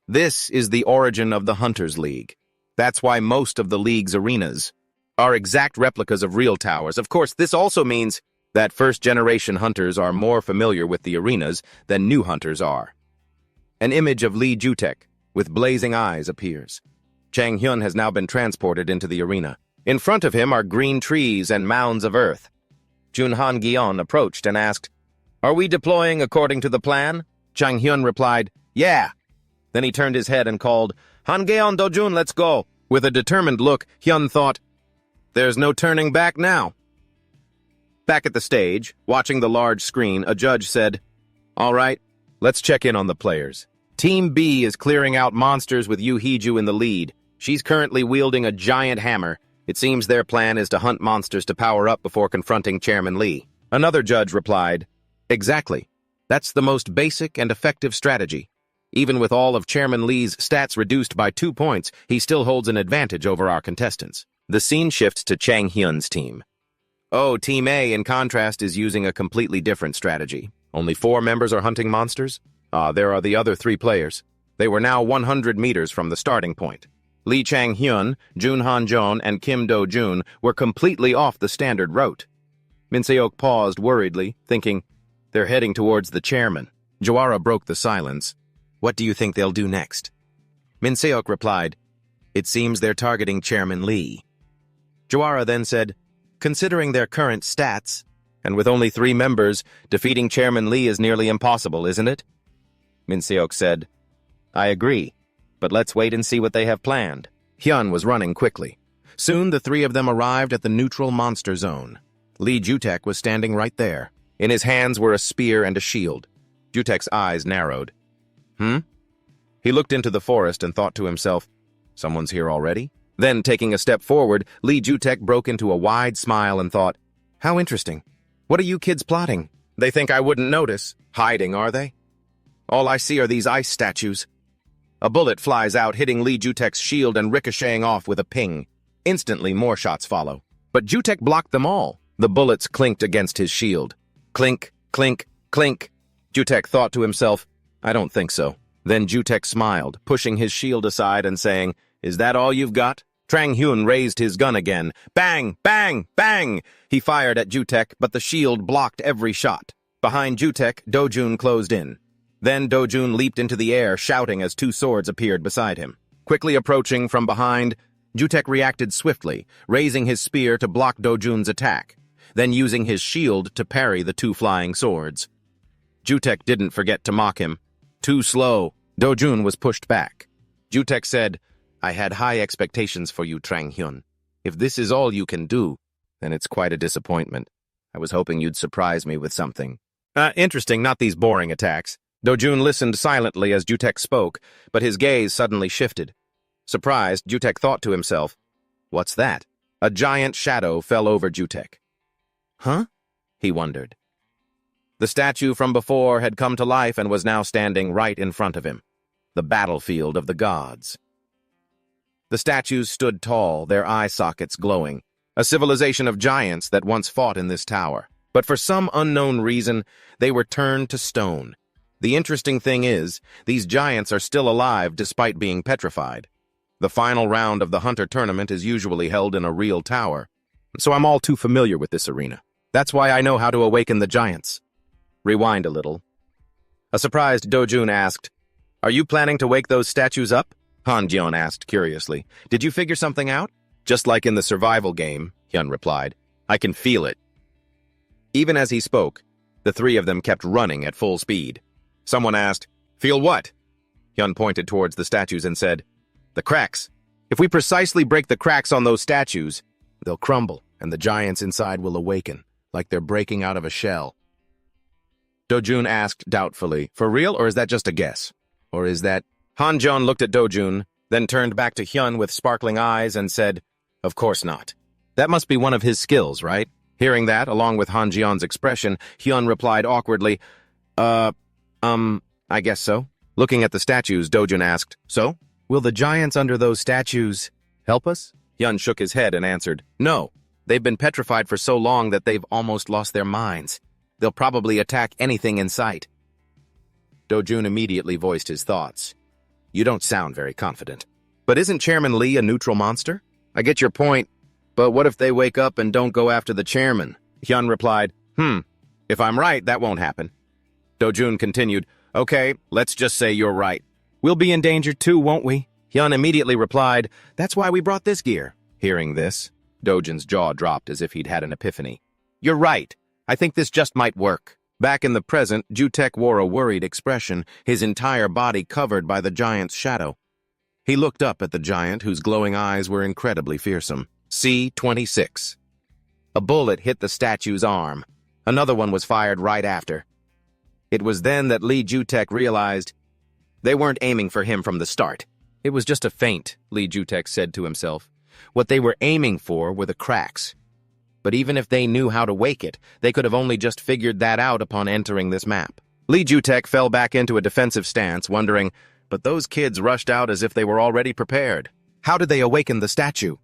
This is the origin of the Hunters League. That's why most of the league's arenas are exact replicas of real towers. Of course, this also means that first-generation hunters are more familiar with the arenas than new hunters are. An image of Lee Jutek, with blazing eyes, appears. Chang Hyun has now been transported into the arena. In front of him are green trees and mounds of earth. Junhan Gyeon approached and asked, are we deploying according to the plan? Chang Hyun replied, yeah. Then he turned his head and called, Hangeon Dojun, let's go. With a determined look, Hyun thought, there's no turning back now. Back at the stage, watching the large screen, a judge said, all right, let's check in on the players. Team B is clearing out monsters with Yoo Hee-ju in the lead. She's currently wielding a giant hammer. It seems their plan is to hunt monsters to power up before confronting Chairman Lee. Another judge replied, exactly. That's the most basic and effective strategy. Even with all of Chairman Lee's stats reduced by 2 points, he still holds an advantage over our contestants. The scene shifts to Chang Hyun's team. Oh, Team A, in contrast, is using a completely different strategy. Only 4 members are hunting monsters? There are the other 3 players. They were now 100 meters from the starting point. Lee Chang Hyun, Jun Han Jeon, and Kim Do Jun were completely off the standard route. Min Seok paused worriedly, thinking, they're heading towards the chairman. Jawara broke the silence. What do you think they'll do next? Min Seok replied, it seems they're targeting Chairman Lee. Jawara then said, considering their current stats, and with only 3 members, defeating Chairman Lee is nearly impossible, isn't it? Min Seok said, I agree, but let's wait and see what they have planned. Hyun was running quickly. Soon the 3 of them arrived at the neutral monster zone. Lee Jutek was standing right there. In his hands were a spear and a shield. Jutek's eyes narrowed. He looked into the forest and thought to himself, someone's here already? Then, taking a step forward, Lee Jutek broke into a wide smile and thought, how interesting. What are you kids plotting? They think I wouldn't notice. Hiding, are they? All I see are these ice statues. A bullet flies out, hitting Lee Jutek's shield and ricocheting off with a ping. Instantly, more shots follow. But Jutek blocked them all. The bullets clinked against his shield. Clink, clink, clink. Jutek thought to himself, I don't think so. Then Jutek smiled, pushing his shield aside and saying, is that all you've got? Chang Hyun raised his gun again. Bang, bang, bang! He fired at Jutek, but the shield blocked every shot. Behind Jutek, Dojun closed in. Then Dojun leaped into the air, shouting as 2 swords appeared beside him. Quickly approaching from behind, Jutek reacted swiftly, raising his spear to block Dojun's attack, then using his shield to parry the 2 flying swords. Jutek didn't forget to mock him. Too slow. Dojun was pushed back. Jutek said, I had high expectations for you, Chang Hyun. If this is all you can do, then it's quite a disappointment. I was hoping you'd surprise me with something. Interesting, not these boring attacks. Dojun listened silently as Jutek spoke, but his gaze suddenly shifted. Surprised, Jutek thought to himself, what's that? A giant shadow fell over Jutek. Huh? He wondered. The statue from before had come to life and was now standing right in front of him. The battlefield of the gods. The statues stood tall, their eye sockets glowing. a civilization of giants that once fought in this tower. But for some unknown reason, they were turned to stone. The interesting thing is, these giants are still alive despite being petrified. The final round of the Hunter tournament is usually held in a real tower, so I'm all too familiar with this arena. That's why I know how to awaken the giants. Rewind a little. A surprised Dojun asked, "Are you planning to wake those statues up?" Hanjeon asked curiously. "Did you figure something out?" "Just like in the survival game," Hyun replied. "I can feel it." Even as he spoke, the three of them kept running at full speed. Someone asked, "Feel what?" Hyun pointed towards the statues and said, "The cracks. If we precisely break the cracks on those statues, they'll crumble, and the giants inside will awaken, like they're breaking out of a shell." Dojun asked doubtfully, "For real, or is that just a guess? Or is that—" Hanjeon looked at Dojun, then turned back to Hyun with sparkling eyes and said, "Of course not. That must be one of his skills, right?" Hearing that, along with Hanjeon's expression, Hyun replied awkwardly, I guess so." Looking at the statues, Dojun asked, "So? Will the giants under those statues help us?" Hyun shook his head and answered, "No. They've been petrified for so long that they've almost lost their minds. They'll probably attack anything in sight." Dojun immediately voiced his thoughts. "You don't sound very confident. But isn't Chairman Lee a neutral monster?" "I get your point, but what if they wake up and don't go after the chairman?" Hyun replied, If I'm right, that won't happen." Dojun continued, "Okay, let's just say you're right. We'll be in danger too, won't we?" Hyun immediately replied, "That's why we brought this gear." Hearing this, Dojun's jaw dropped as if he'd had an epiphany. "You're right. I think this just might work." Back in the present, Jutek wore a worried expression, his entire body covered by the giant's shadow. He looked up at the giant, whose glowing eyes were incredibly fearsome. C-26. A bullet hit the statue's arm. Another one was fired right after. It was then that Lee Jutek realized they weren't aiming for him from the start. It was just a feint, Lee Jutek said to himself. What they were aiming for were the cracks. But even if they knew how to wake it, they could have only just figured that out upon entering this map. Lee Jutek fell back into a defensive stance, wondering, but those kids rushed out as if they were already prepared. How did they awaken the statue?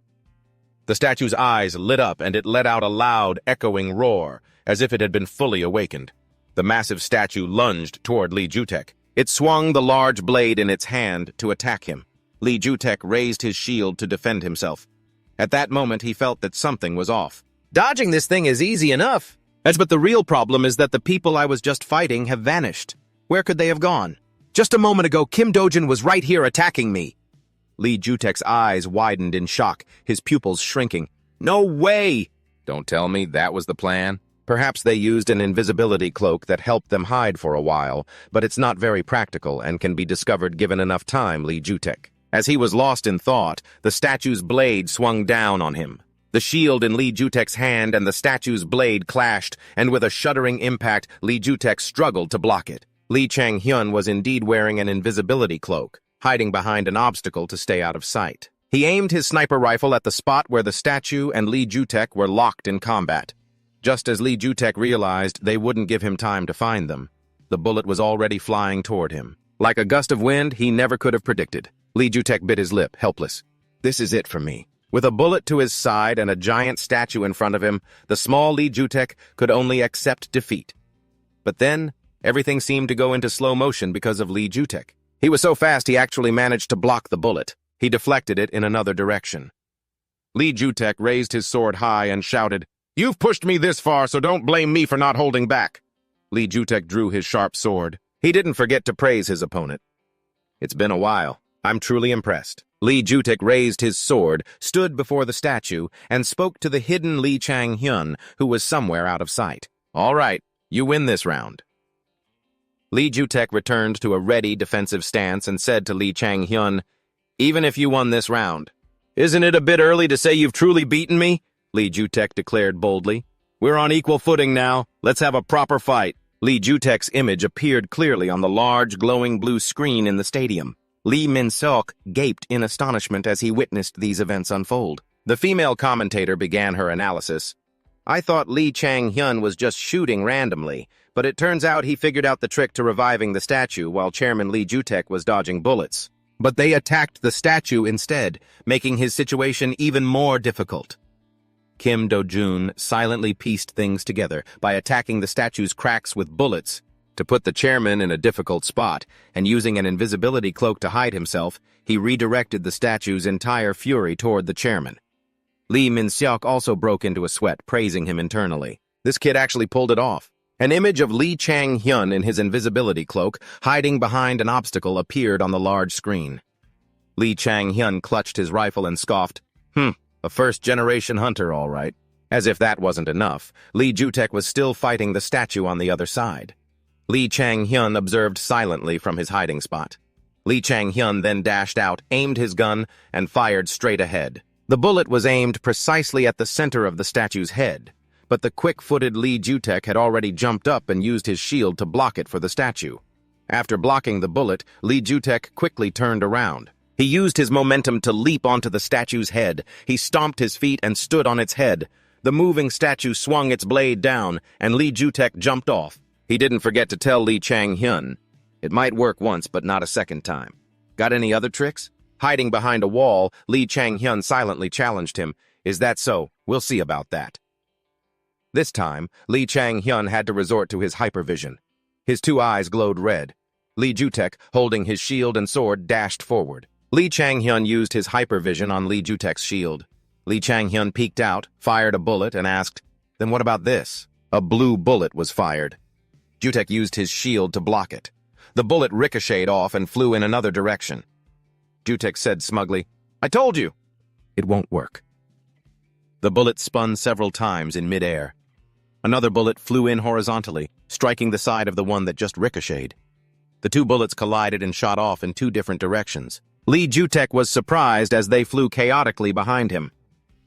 The statue's eyes lit up and it let out a loud, echoing roar, as if it had been fully awakened. The massive statue lunged toward Lee Jutek. It swung the large blade in its hand to attack him. Lee Jutek raised his shield to defend himself. At that moment, he felt that something was off. "Dodging this thing is easy enough. But the real problem is that the people I was just fighting have vanished. Where could they have gone? Just a moment ago, Kim Dojun was right here attacking me." Lee Jutek's eyes widened in shock, his pupils shrinking. "No way!" "Don't tell me that was the plan." Perhaps they used an invisibility cloak that helped them hide for a while, but it's not very practical and can be discovered given enough time, Lee Jutek. As he was lost in thought, the statue's blade swung down on him. The shield in Lee Jutek's hand and the statue's blade clashed, and with a shuddering impact, Lee Jutek struggled to block it. Lee Chang-hyun was indeed wearing an invisibility cloak, hiding behind an obstacle to stay out of sight. He aimed his sniper rifle at the spot where the statue and Lee Jutek were locked in combat. Just as Lee Jutek realized they wouldn't give him time to find them, the bullet was already flying toward him. Like a gust of wind he never could have predicted. Lee Jutek bit his lip, helpless. This is it for me. With a bullet to his side and a giant statue in front of him, the small Lee Jutek could only accept defeat. But then, everything seemed to go into slow motion because of Lee Jutek. He was so fast he actually managed to block the bullet. He deflected it in another direction. Lee Jutek raised his sword high and shouted, "You've pushed me this far, so don't blame me for not holding back." Lee Jutek drew his sharp sword. He didn't forget to praise his opponent. "It's been a while. I'm truly impressed." Lee Jutek raised his sword, stood before the statue, and spoke to the hidden Lee Chang-hyun, who was somewhere out of sight. "All right, you win this round." Lee Jutek returned to a ready defensive stance and said to Lee Chang-hyun, "Even if you won this round, isn't it a bit early to say you've truly beaten me?" Lee Jutek declared boldly. "We're on equal footing now. Let's have a proper fight." Lee Jutek's image appeared clearly on the large, glowing blue screen in the stadium. Lee Min-seok gaped in astonishment as he witnessed these events unfold. The female commentator began her analysis. "I thought Lee Chang-hyun was just shooting randomly, but it turns out he figured out the trick to reviving the statue while Chairman Lee Jutek was dodging bullets. But they attacked the statue instead, making his situation even more difficult." Kim Do-jun silently pieced things together by attacking the statue's cracks with bullets. To put the chairman in a difficult spot, and using an invisibility cloak to hide himself, he redirected the statue's entire fury toward the chairman. Lee Min-seok also broke into a sweat, praising him internally. This kid actually pulled it off. An image of Lee Chang-hyun in his invisibility cloak, hiding behind an obstacle, appeared on the large screen. Lee Chang-hyun clutched his rifle and scoffed, a first-generation hunter, all right. As if that wasn't enough, Lee Jutek was still fighting the statue on the other side. Lee Chang-hyun observed silently from his hiding spot. Lee Chang-hyun then dashed out, aimed his gun, and fired straight ahead. The bullet was aimed precisely at the center of the statue's head, but the quick-footed Lee Jutek had already jumped up and used his shield to block it for the statue. After blocking the bullet, Lee Jutek quickly turned around. He used his momentum to leap onto the statue's head. He stomped his feet and stood on its head. The moving statue swung its blade down, and Lee Jutek jumped off. He didn't forget to tell Lee Chang-hyun. It might work once, but not a second time. Got any other tricks? Hiding behind a wall, Lee Chang-hyun silently challenged him. Is that so? We'll see about that. This time, Lee Chang-hyun had to resort to his hypervision. His two eyes glowed red. Lee Jutek, holding his shield and sword, dashed forward. Lee Chang-hyun used his hypervision on Lee Jutek's shield. Lee Chang-hyun peeked out, fired a bullet, and asked, "Then what about this?" A blue bullet was fired. Jutek used his shield to block it. The bullet ricocheted off and flew in another direction. Jutek said smugly, "I told you!" It won't work. The bullet spun several times in midair. Another bullet flew in horizontally, striking the side of the one that just ricocheted. The two bullets collided and shot off in two different directions. Lee Jutek was surprised as they flew chaotically behind him.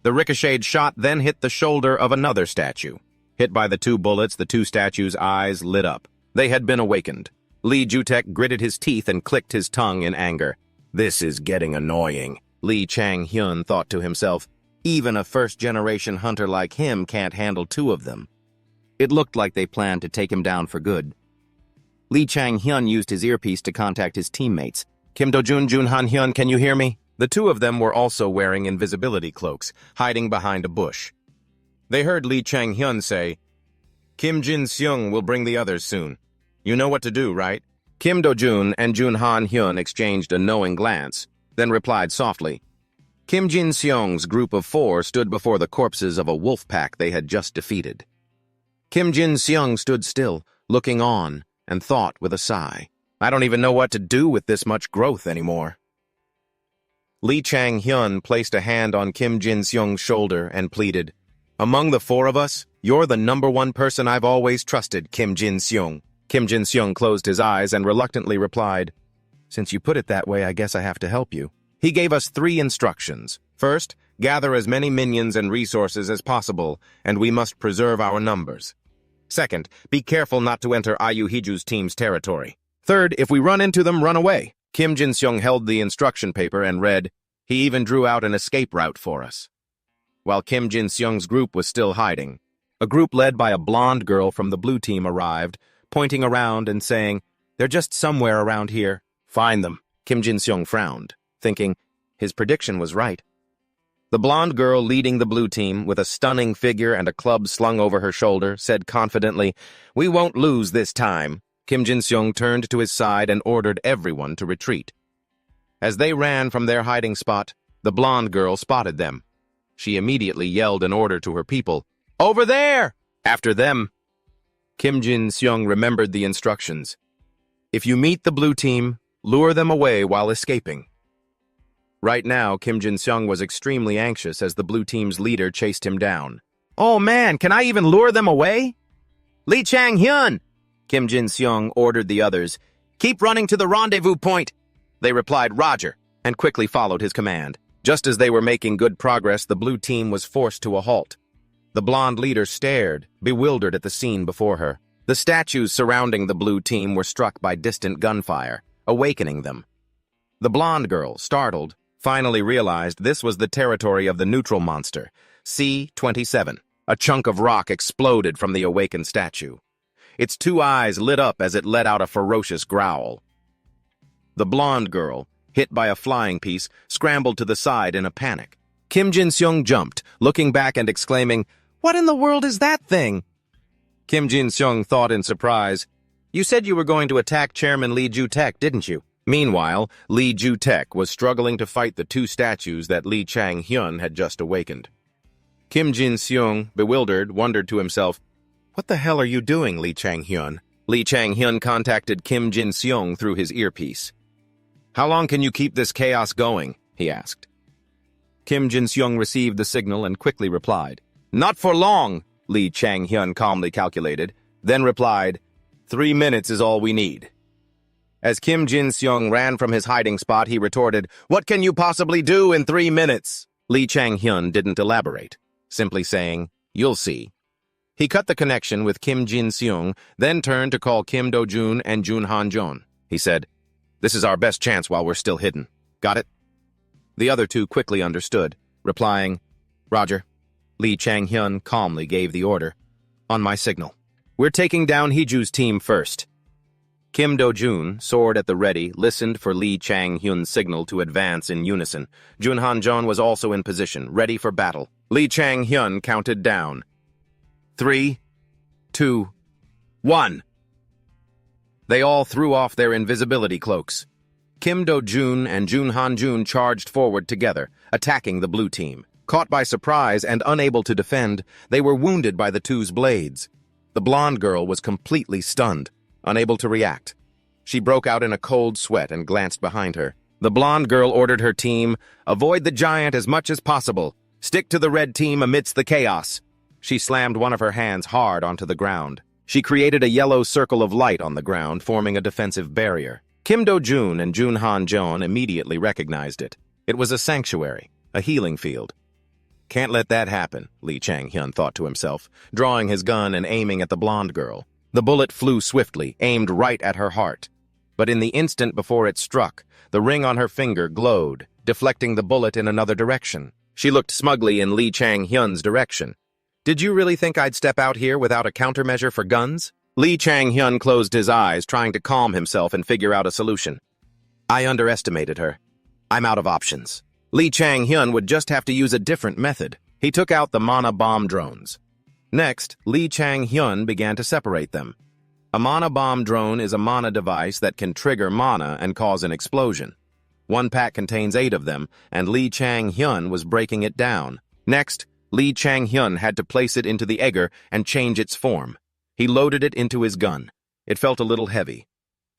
The ricocheted shot then hit the shoulder of another statue. Hit by the two bullets, the two statues' eyes lit up. They had been awakened. Lee Jutek gritted his teeth and clicked his tongue in anger. This is getting annoying, Lee Chang-hyun thought to himself. Even a first-generation hunter like him can't handle two of them. It looked like they planned to take him down for good. Lee Chang-hyun used his earpiece to contact his teammates. Kim Do-jun, Jun Han-hyun, can you hear me? The two of them were also wearing invisibility cloaks, hiding behind a bush. They heard Lee Chang-hyun say, Kim Jin-seung will bring the others soon. You know what to do, right? Kim Do-jun and Jun Han-hyun exchanged a knowing glance, then replied softly. Kim Jin-seung's group of 4 stood before the corpses of a wolf pack they had just defeated. Kim Jin-seung stood still, looking on, and thought with a sigh. I don't even know what to do with this much growth anymore. Lee Chang-hyun placed a hand on Kim Jin-seung's shoulder and pleaded, Among the 4 of us, you're the #1 person I've always trusted, Kim Jin-seung. Kim Jin-seung closed his eyes and reluctantly replied, Since you put it that way, I guess I have to help you. He gave us 3 instructions. First, gather as many minions and resources as possible, and we must preserve our numbers. Second, be careful not to enter Ayu Hiju's team's territory. Third, if we run into them, run away. Kim Jin-seung held the instruction paper and read, He even drew out an escape route for us. While Kim Jin-seung's group was still hiding, a group led by a blonde girl from the blue team arrived, pointing around and saying, They're just somewhere around here. Find them. Kim Jin-seung frowned, thinking his prediction was right. The blonde girl leading the blue team, with a stunning figure and a club slung over her shoulder, said confidently, We won't lose this time. Kim Jin-seung turned to his side and ordered everyone to retreat. As they ran from their hiding spot, the blonde girl spotted them. She immediately yelled an order to her people, Over there! After them! Kim Jin-seung remembered the instructions. If you meet the blue team, lure them away while escaping. Right now, Kim Jin-seung was extremely anxious as the blue team's leader chased him down. Oh man, can I even lure them away? Lee Chang-hyun! Kim Jin-seung ordered the others. Keep running to the rendezvous point. They replied, Roger, and quickly followed his command. Just as they were making good progress, the blue team was forced to a halt. The blonde leader stared, bewildered at the scene before her. The statues surrounding the blue team were struck by distant gunfire, awakening them. The blonde girl, startled, finally realized this was the territory of the neutral monster, C-27. A chunk of rock exploded from the awakened statue. Its 2 eyes lit up as it let out a ferocious growl. The blonde girl, hit by a flying piece, scrambled to the side in a panic. Kim Jin-seung jumped, looking back and exclaiming, "What in the world is that thing?" Kim Jin-seung thought in surprise, "You said you were going to attack Chairman Lee Ju-taek, didn't you?" Meanwhile, Lee Ju-taek was struggling to fight the two statues that Lee Chang-hyun had just awakened. Kim Jin-seung, bewildered, wondered to himself, "What the hell are you doing, Lee Chang-hyun?" Lee Chang-hyun contacted Kim Jin-seung through his earpiece. "How long can you keep this chaos going?" he asked. Kim Jin-seung received the signal and quickly replied. "Not for long," Lee Chang-hyun calmly calculated, then replied, 3 minutes is all we need." As Kim Jin-seung ran from his hiding spot, he retorted, "What can you possibly do in 3 minutes?" Lee Chang-hyun didn't elaborate, simply saying, "You'll see." He cut the connection with Kim Jin-seung, then turned to call Kim Do-jun and Jun Han-jeon. He said, "This is our best chance while we're still hidden. Got it?" The other two quickly understood, replying, "Roger." Lee Chang-hyun calmly gave the order, "On my signal. We're taking down Heeju's team first." Kim Do-jun, sword at the ready, listened for Lee Chang-hyun's signal to advance in unison. Jun Han-jeon was also in position, ready for battle. Lee Chang-hyun counted down. 3, 2, 1. They all threw off their invisibility cloaks. Kim Do-jun and Jun Han-jeon charged forward together, attacking the blue team. Caught by surprise and unable to defend, they were wounded by the two's blades. The blonde girl was completely stunned, unable to react. She broke out in a cold sweat and glanced behind her. The blonde girl ordered her team, "Avoid the giant as much as possible. Stick to the red team amidst the chaos." She slammed one of her hands hard onto the ground. She created a yellow circle of light on the ground, forming a defensive barrier. Kim Do-jun and Jun Han-jeon immediately recognized it. It was a sanctuary, a healing field. "Can't let that happen," Lee Chang-hyun thought to himself, drawing his gun and aiming at the blonde girl. The bullet flew swiftly, aimed right at her heart. But in the instant before it struck, the ring on her finger glowed, deflecting the bullet in another direction. She looked smugly in Lee Chang-hyun's direction. "Did you really think I'd step out here without a countermeasure for guns?" Lee Chang-hyun closed his eyes, trying to calm himself and figure out a solution. "I underestimated her. I'm out of options." Lee Chang-hyun would just have to use a different method. He took out the mana bomb drones. Next, Lee Chang-hyun began to separate them. A mana bomb drone is a mana device that can trigger mana and cause an explosion. One pack contains 8 of them, and Lee Chang-hyun was breaking it down. Next, Lee Chang-hyun had to place it into the egger and change its form. He loaded it into his gun. It felt a little heavy.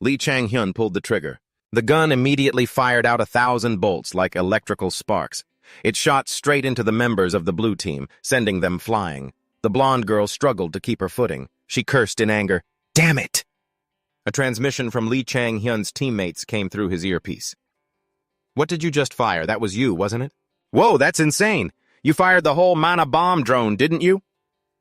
Lee Chang-hyun pulled the trigger. The gun immediately fired out 1,000 bolts like electrical sparks. It shot straight into the members of the blue team, sending them flying. The blonde girl struggled to keep her footing. She cursed in anger, "Damn it!" A transmission from Lee Chang-hyun's teammates came through his earpiece. "What did you just fire? That was you, wasn't it?" "Whoa, that's insane! You fired the whole mana bomb drone, didn't you?"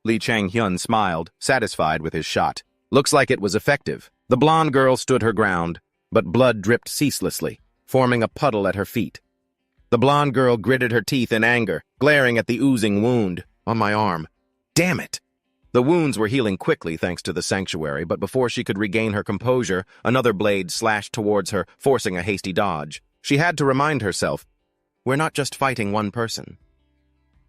Lee Chang-hyun smiled, satisfied with his shot. "Looks like it was effective." The blonde girl stood her ground, but blood dripped ceaselessly, forming a puddle at her feet. The blonde girl gritted her teeth in anger, glaring at the oozing wound on my arm. "Damn it!" The wounds were healing quickly thanks to the sanctuary, but before she could regain her composure, another blade slashed towards her, forcing a hasty dodge. She had to remind herself, "We're not just fighting one person."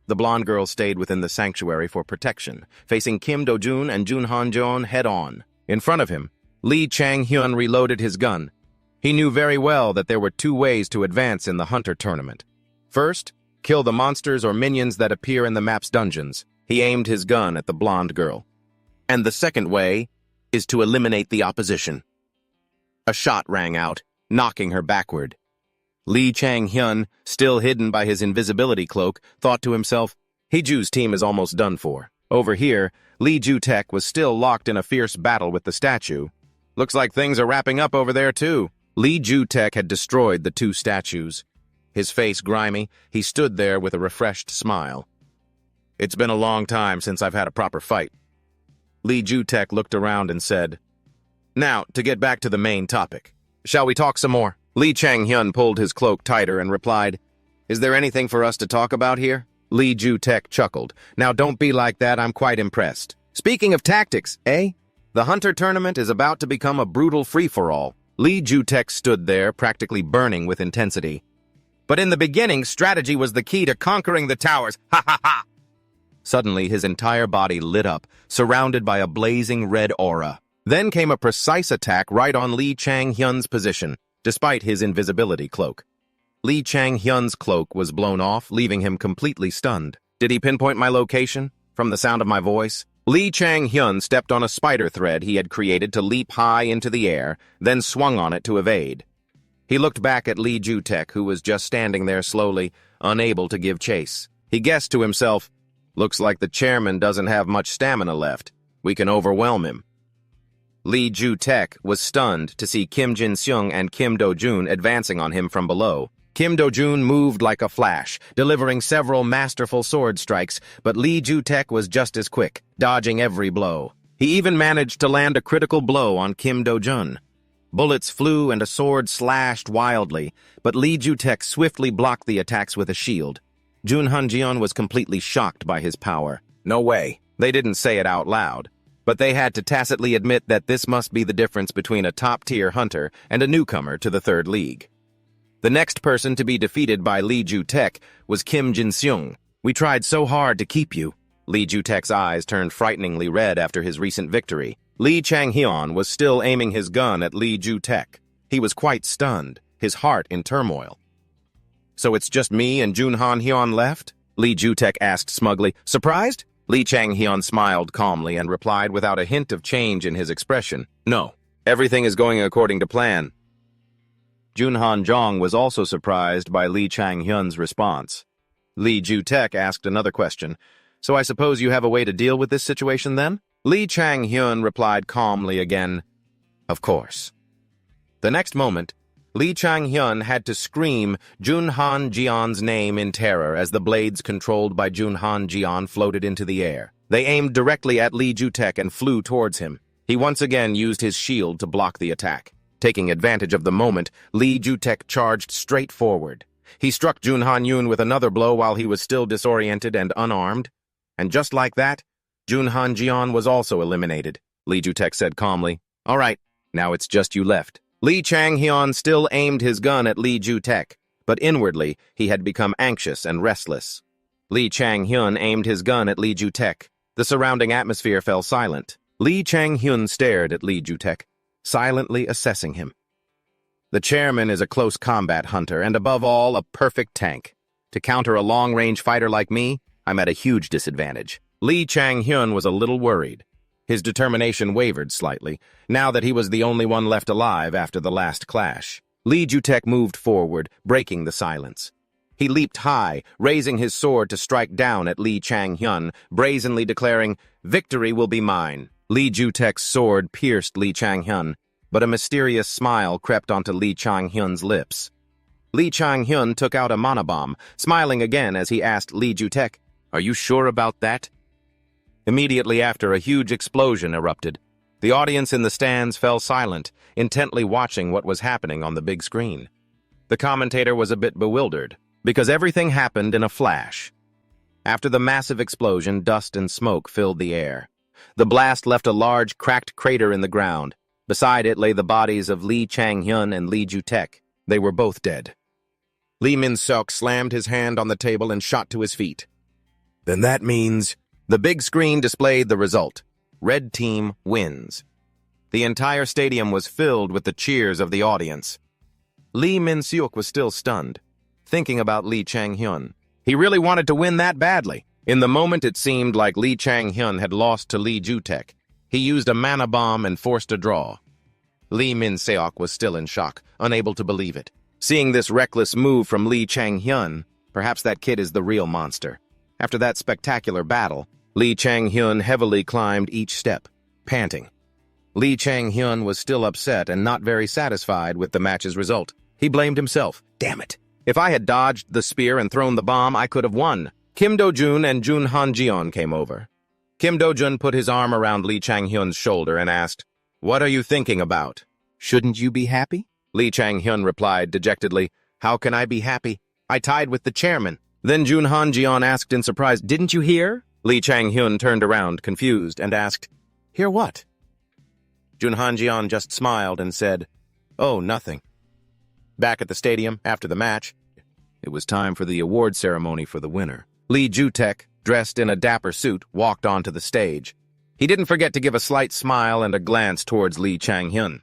The blonde girl stayed within the sanctuary for protection, facing Kim Do-jun and Jun Han-jeon head-on. In front of him, Lee Chang-hyun reloaded his gun. He knew very well that there were 2 ways to advance in the Hunter tournament. First, kill the monsters or minions that appear in the map's dungeons. He aimed his gun at the blonde girl. And the second way is to eliminate the opposition. A shot rang out, knocking her backward. Lee Chang-hyun, still hidden by his invisibility cloak, thought to himself, "Heeju's team is almost done for." Over here, Lee Ju-taek was still locked in a fierce battle with the statue. "Looks like things are wrapping up over there, too." Lee Ju-taek had destroyed the 2 statues. His face grimy, he stood there with a refreshed smile. "It's been a long time since I've had a proper fight." Lee Ju-taek looked around and said, "Now, to get back to the main topic. Shall we talk some more?" Lee Chang-hyun pulled his cloak tighter and replied, "Is there anything for us to talk about here?" Lee Ju-taek chuckled. "Now don't be like that, I'm quite impressed. Speaking of tactics, eh? The Hunter tournament is about to become a brutal free-for-all." Lee Ju-taek stood there, practically burning with intensity. But in the beginning, strategy was the key to conquering the towers. Ha ha ha! Suddenly, his entire body lit up, surrounded by a blazing red aura. Then came a precise attack right on Lee Chang-hyun's position, despite his invisibility cloak. Lee Chang-hyun's cloak was blown off, leaving him completely stunned. Did he pinpoint my location? From the sound of my voice? Lee Chang-hyun stepped on a spider thread he had created to leap high into the air, then swung on it to evade. He looked back at Lee Ju-tek, who was just standing there slowly, unable to give chase. He guessed to himself, "Looks like the chairman doesn't have much stamina left. We can overwhelm him." Lee Ju-tek was stunned to see Kim Jin-seung and Kim Do-jun advancing on him from below. Kim Do-jun moved like a flash, delivering several masterful sword strikes, but Lee Ju-tek was just as quick, dodging every blow. He even managed to land a critical blow on Kim Do-jun. Bullets flew and a sword slashed wildly, but Lee Ju-tek swiftly blocked the attacks with a shield. Jun Han-jeon was completely shocked by his power. No way. They didn't say it out loud, but they had to tacitly admit that this must be the difference between a top-tier hunter and a newcomer to the third league. The next person to be defeated by Lee Ju-tek was Kim Jin-seung. "We tried so hard to keep you." Lee Ju-tek's eyes turned frighteningly red after his recent victory. Lee Chang-hyun was still aiming his gun at Lee Ju-tek. He was quite stunned, his heart in turmoil. "So it's just me and Jun Han-hyun left?" Lee Ju-tek asked smugly. "Surprised?" Lee Chang-hyun smiled calmly and replied without a hint of change in his expression. "No, everything is going according to plan." Jun Han-jong was also surprised by Lee Chang-hyun's response. Lee Ju-tek asked another question. "So I suppose you have a way to deal with this situation then?" Lee Chang-hyun replied calmly again, "Of course." The next moment, Lee Chang-hyun had to scream Jun Han-jeon's name in terror as the blades controlled by Jun Han-jeon floated into the air. They aimed directly at Lee Ju-tek and flew towards him. He once again used his shield to block the attack. Taking advantage of the moment, Lee Ju-tek charged straight forward. He struck Jun Han-yoon with another blow while he was still disoriented and unarmed. And just like that, Jun Han-jeon was also eliminated. Lee Ju-tek said calmly, "All right, now it's just you left." Lee Chang-hyun still aimed his gun at Lee Ju-tek, but inwardly he had become anxious and restless. Lee Chang-hyun aimed his gun at Lee Ju-tek. The surrounding atmosphere fell silent. Lee Chang-hyun stared at Lee Ju-tek, silently assessing him. The chairman is a close combat hunter and above all a perfect tank. To counter a long-range fighter like me, I'm at a huge disadvantage. Lee Chang-hyun was a little worried. His determination wavered slightly, now that he was the only one left alive after the last clash. Lee Ju-tek moved forward, breaking the silence. He leaped high, raising his sword to strike down at Lee Chang-hyun, brazenly declaring, "Victory will be mine." Lee Ju-tek's sword pierced Lee Chang-hyun, but a mysterious smile crept onto Lee Chang-hyun's lips. Lee Chang-hyun took out a mana bomb, smiling again as he asked Lee Ju-tek, "Are you sure about that?" Immediately after, a huge explosion erupted. The audience in the stands fell silent, intently watching what was happening on the big screen. The commentator was a bit bewildered, because everything happened in a flash. After the massive explosion, dust and smoke filled the air. The blast left a large, cracked crater in the ground. Beside it lay the bodies of Lee Chang-hyun and Lee Ju-tek. They were both dead. Lee Min-seok slammed his hand on the table and shot to his feet. "Then that means..." The big screen displayed the result. Red team wins. The entire stadium was filled with the cheers of the audience. Lee Min-seok was still stunned, thinking about Lee Chang-hyun. He really wanted to win that badly. In the moment, it seemed like Lee Chang-hyun had lost to Lee Ju-tek. He used a mana bomb and forced a draw. Lee Min-seok was still in shock, unable to believe it. Seeing this reckless move from Lee Chang-hyun, perhaps that kid is the real monster. After that spectacular battle, Lee Chang-hyun heavily climbed each step, panting. Lee Chang-hyun was still upset and not very satisfied with the match's result. He blamed himself. "Damn it. If I had dodged the spear and thrown the bomb, I could have won." Kim Do-jun and Jun Han-jeon came over. Kim Do-jun put his arm around Lee Chang-hyun's shoulder and asked, "What are you thinking about? Shouldn't you be happy?" Lee Chang-hyun replied dejectedly, "How can I be happy? I tied with the chairman." Then Jun Han-jeon asked in surprise, "Didn't you hear?" Lee Chang-hyun turned around, confused, and asked, "Hear what?" Jun Han-jeon just smiled and said, "Oh, nothing." Back at the stadium, after the match, It was time for the award ceremony for the winner. Lee Jutek, dressed in a dapper suit, walked onto the stage. He didn't forget to give a slight smile and a glance towards Lee Chang-hyun.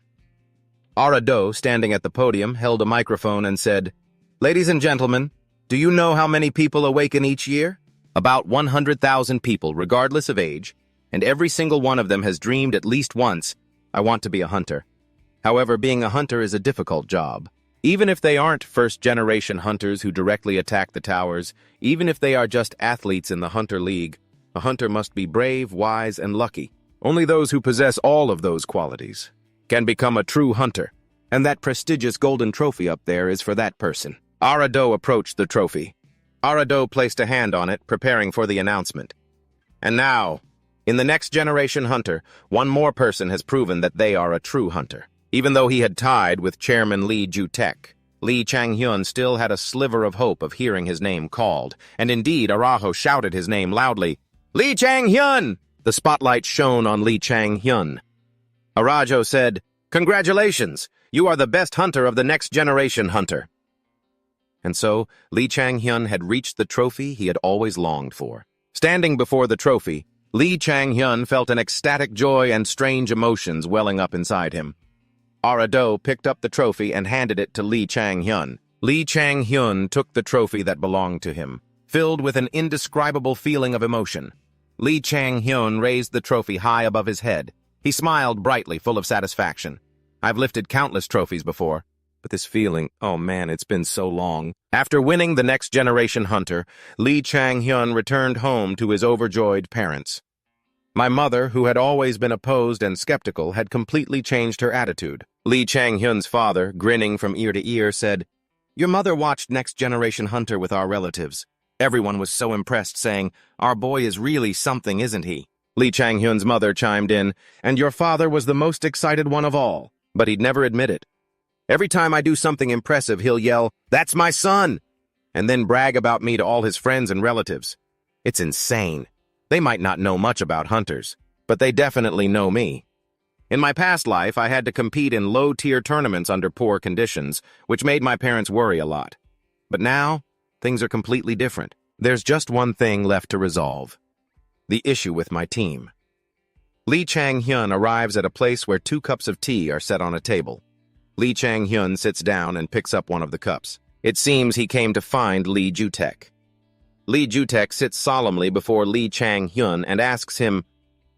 Ara-do, standing at the podium, held a microphone and said, "Ladies and gentlemen, do you know how many people awaken each year? About 100,000 people, regardless of age, and every single one of them has dreamed at least once, I want to be a hunter. However, being a hunter is a difficult job. Even if they aren't first-generation hunters who directly attack the towers, even if they are just athletes in the Hunter League, a hunter must be brave, wise, and lucky. Only those who possess all of those qualities can become a true hunter, and that prestigious golden trophy up there is for that person." Ara-do approached the trophy. Ara-do placed a hand on it, preparing for the announcement. And now, in the next generation hunter, one more person has proven that they are a true hunter. Even though he had tied with Chairman Lee Jutek, Lee Chang-hyun still had a sliver of hope of hearing his name called, and indeed Araho shouted his name loudly. "Lee Chang-hyun!" The spotlight shone on Lee Chang-hyun. Arajo said, "Congratulations! You are the best hunter of the next generation hunter." And so, Lee Chang-hyun had reached the trophy he had always longed for. Standing before the trophy, Lee Chang-hyun felt an ecstatic joy and strange emotions welling up inside him. Ara-do picked up the trophy and handed it to Lee Chang-hyun. Lee Chang-hyun took the trophy that belonged to him, filled with an indescribable feeling of emotion. Lee Chang-hyun raised the trophy high above his head. He smiled brightly, full of satisfaction. "I've lifted countless trophies before, but this feeling, oh man, it's been so long." After winning the next generation hunter, Lee Chang-hyun returned home to his overjoyed parents. My mother, who had always been opposed and skeptical, had completely changed her attitude. Lee Chang-hyun's father, grinning from ear to ear, said, "Your mother watched Next Generation Hunter with our relatives. Everyone was so impressed, saying, 'Our boy is really something, isn't he?'" Lee Chang-hyun's mother chimed in, "And your father was the most excited one of all, but he'd never admit it. Every time I do something impressive, he'll yell, 'That's my son!' and then brag about me to all his friends and relatives. It's insane. They might not know much about hunters, but they definitely know me. In my past life, I had to compete in low-tier tournaments under poor conditions, which made my parents worry a lot. But now, things are completely different. There's just one thing left to resolve: the issue with my team." Lee Chang-hyun arrives at a place where 2 cups of tea are set on a table. Lee Chang-hyun sits down and picks up one of the cups. It seems he came to find Lee Jutek. Lee Jutek sits solemnly before Lee Chang-hyun and asks him,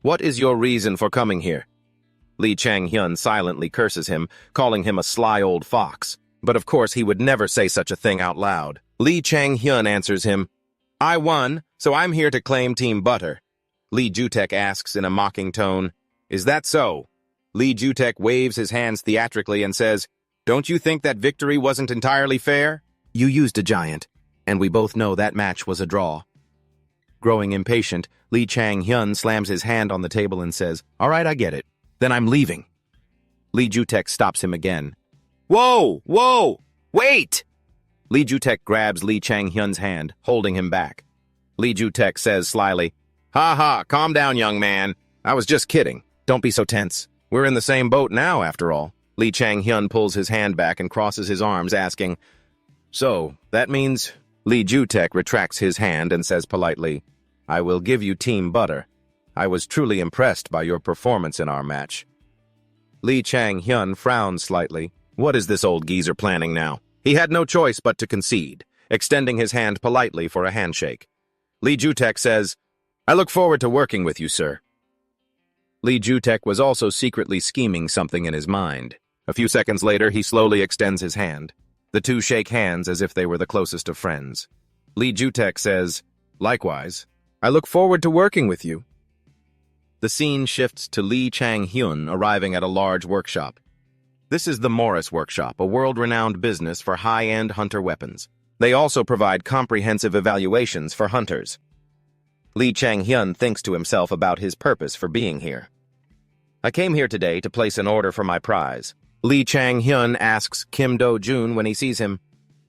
"What is your reason for coming here?" Lee Chang-hyun silently curses him, calling him a sly old fox. But of course he would never say such a thing out loud. Lee Chang-hyun answers him, "I won, so I'm here to claim Team Butter." Lee Jutek asks in a mocking tone, "Is that so?" Lee Jutek waves his hands theatrically and says, "Don't you think that victory wasn't entirely fair? You used a giant, and we both know that match was a draw." Growing impatient, Lee Chang-hyun slams his hand on the table and says, "All right, I get it. Then I'm leaving." Lee Jutek stops him again. "Whoa! Whoa! Wait!" Lee Jutek grabs Lee Chang-hyun's hand, holding him back. Lee Jutek says slyly, "Ha ha, calm down, young man. I was just kidding. Don't be so tense. We're in the same boat now, after all." Lee Chang-hyun pulls his hand back and crosses his arms, asking, "So, that means—" Lee Jutek retracts his hand and says politely, "I will give you Team Butter. I was truly impressed by your performance in our match." Lee Chang-hyun frowns slightly. What is this old geezer planning now? He had no choice but to concede, extending his hand politely for a handshake. Lee Jutek says, "I look forward to working with you, sir." Lee Jutek was also secretly scheming something in his mind. A few seconds later, he slowly extends his hand. The two shake hands as if they were the closest of friends. Lee Jutek says, "Likewise, I look forward to working with you." The scene shifts to Lee Chang-hyun arriving at a large workshop. This is the Morris Workshop, a world-renowned business for high-end hunter weapons. They also provide comprehensive evaluations for hunters. Lee Chang-hyun thinks to himself about his purpose for being here. "I came here today to place an order for my prize." Lee Chang-hyun asks Kim Do-jun when he sees him,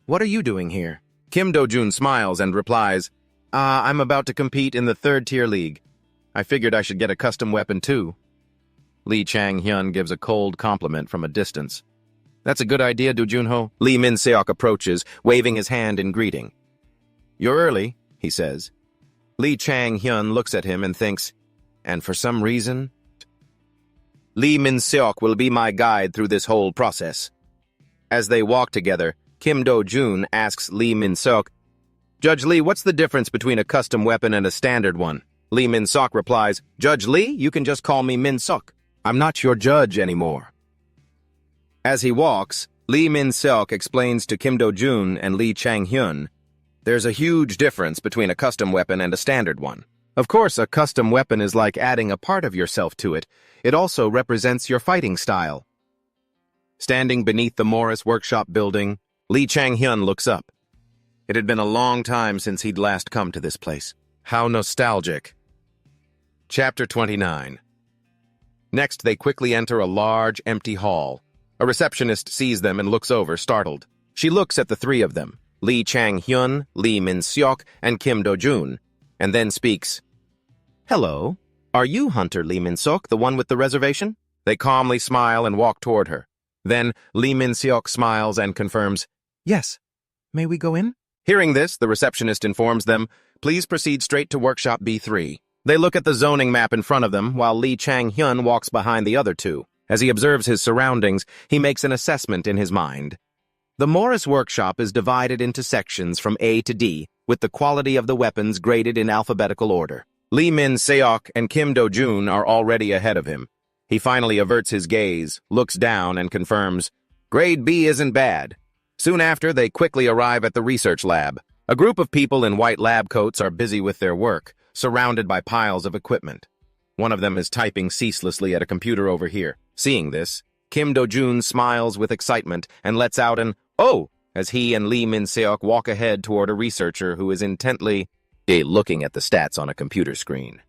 "What are you doing here?" Kim Do-jun smiles and replies, I'm about to compete in the 3rd-tier league. I figured I should get a custom weapon too." Lee Chang-hyun gives a cold compliment from a distance. That's a good idea, Do Junho. Lee Min-seok approaches, waving his hand in greeting. You're early, he says. Lee Chang-hyun looks at him and thinks, and for some reason, Lee Min-seok will be my guide through this whole process. As they walk together, Kim Do-jun asks Lee Min-seok, Judge Lee, what's the difference between a custom weapon and a standard one? Lee Min-seok replies, Judge Lee, you can just call me Min-seok. I'm not your judge anymore. As he walks, Lee Min-seok explains to Kim Do-jun and Lee Chang-hyun, there's a huge difference between a custom weapon and a standard one. Of course, a custom weapon is like adding a part of yourself to it. It also represents your fighting style. Standing beneath the Morris Workshop building, Lee Chang-hyun looks up. It had been a long time since he'd last come to this place. How nostalgic. Chapter 29. Next, they quickly enter a large, empty hall. A receptionist sees them and looks over, startled. She looks at the three of them, Lee Chang-hyun, Lee Min-seok, and Kim Do-jun, and then speaks. Hello. Are you Hunter Lee Min-seok, the one with the reservation? They calmly smile and walk toward her. Then Lee Min-seok smiles and confirms, Yes. May we go in? Hearing this, the receptionist informs them, Please proceed straight to Workshop B3. They look at the zoning map in front of them, while Lee Chang-hyun walks behind the other two. As he observes his surroundings, he makes an assessment in his mind. The Morris Workshop is divided into sections from A to D, with the quality of the weapons graded in alphabetical order. Lee Min-seok and Kim Do-jun are already ahead of him. He finally averts his gaze, looks down, and confirms, Grade B isn't bad. Soon after, they quickly arrive at the research lab. A group of people in white lab coats are busy with their work, surrounded by piles of equipment. One of them is typing ceaselessly at a computer over here. Seeing this, Kim Do-jun smiles with excitement and lets out an, Oh! As he and Lee Min-seok walk ahead toward a researcher who is intently looking at the stats on a computer screen.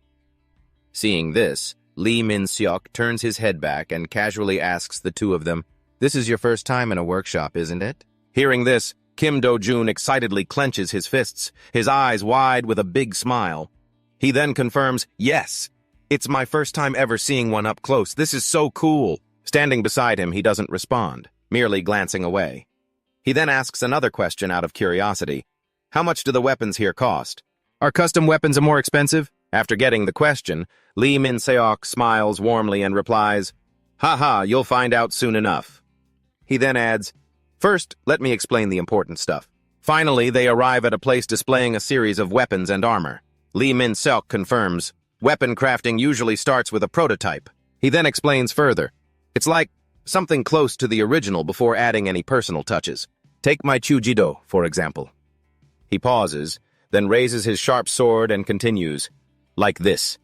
Seeing this, Lee Min-seok turns his head back and casually asks the two of them, This is your first time in a workshop, isn't it? Hearing this, Kim Do-jun excitedly clenches his fists, his eyes wide with a big smile. He then confirms, Yes! It's my first time ever seeing one up close. This is so cool. Standing beside him, he doesn't respond, merely glancing away. He then asks another question out of curiosity. How much do the weapons here cost? Are custom weapons more expensive? After getting the question, Lee Min-seok smiles warmly and replies, Haha, you'll find out soon enough. He then adds, First, let me explain the important stuff. Finally, they arrive at a place displaying a series of weapons and armor. Lee Min-seok confirms, Weapon crafting usually starts with a prototype. He then explains further. It's like something close to the original before adding any personal touches. Take my Chujido, for example. He pauses, then raises his sharp sword and continues, like this.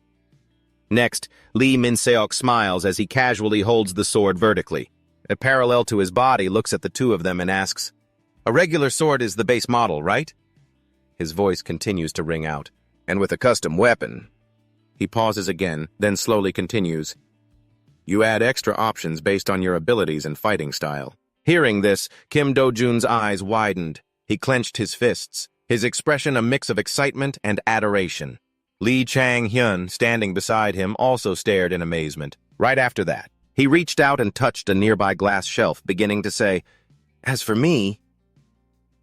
Next, Lee Min-seok smiles as he casually holds the sword vertically. A parallel to his body looks at the two of them and asks, A regular sword is the base model, right? His voice continues to ring out. And with a custom weapon... He pauses again, then slowly continues. You add extra options based on your abilities and fighting style. Hearing this, Kim Do-jun's eyes widened. He clenched his fists, his expression a mix of excitement and adoration. Lee Chang-hyun, standing beside him, also stared in amazement. Right after that, he reached out and touched a nearby glass shelf, beginning to say, As for me...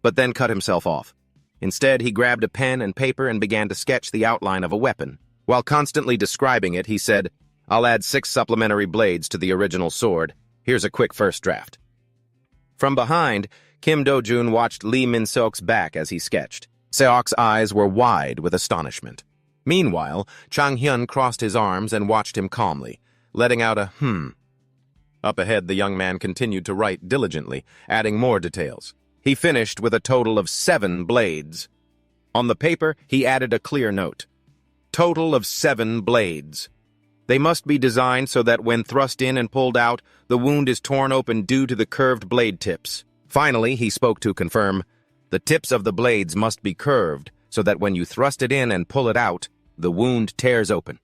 But then cut himself off. Instead, he grabbed a pen and paper and began to sketch the outline of a weapon. While constantly describing it, he said, I'll add 6 supplementary blades to the original sword. Here's a quick first draft. From behind, Kim Do-jun watched Lee Min-seok's back as he sketched. Seok's eyes were wide with astonishment. Meanwhile, Chang-hyun crossed his arms and watched him calmly, letting out a Up ahead, the young man continued to write diligently, adding more details. He finished with a total of 7 blades. On the paper, he added a clear note. Total of 7 blades. They must be designed so that when thrust in and pulled out, the wound is torn open due to the curved blade tips. Finally, he spoke to confirm, the tips of the blades must be curved so that when you thrust it in and pull it out, the wound tears open.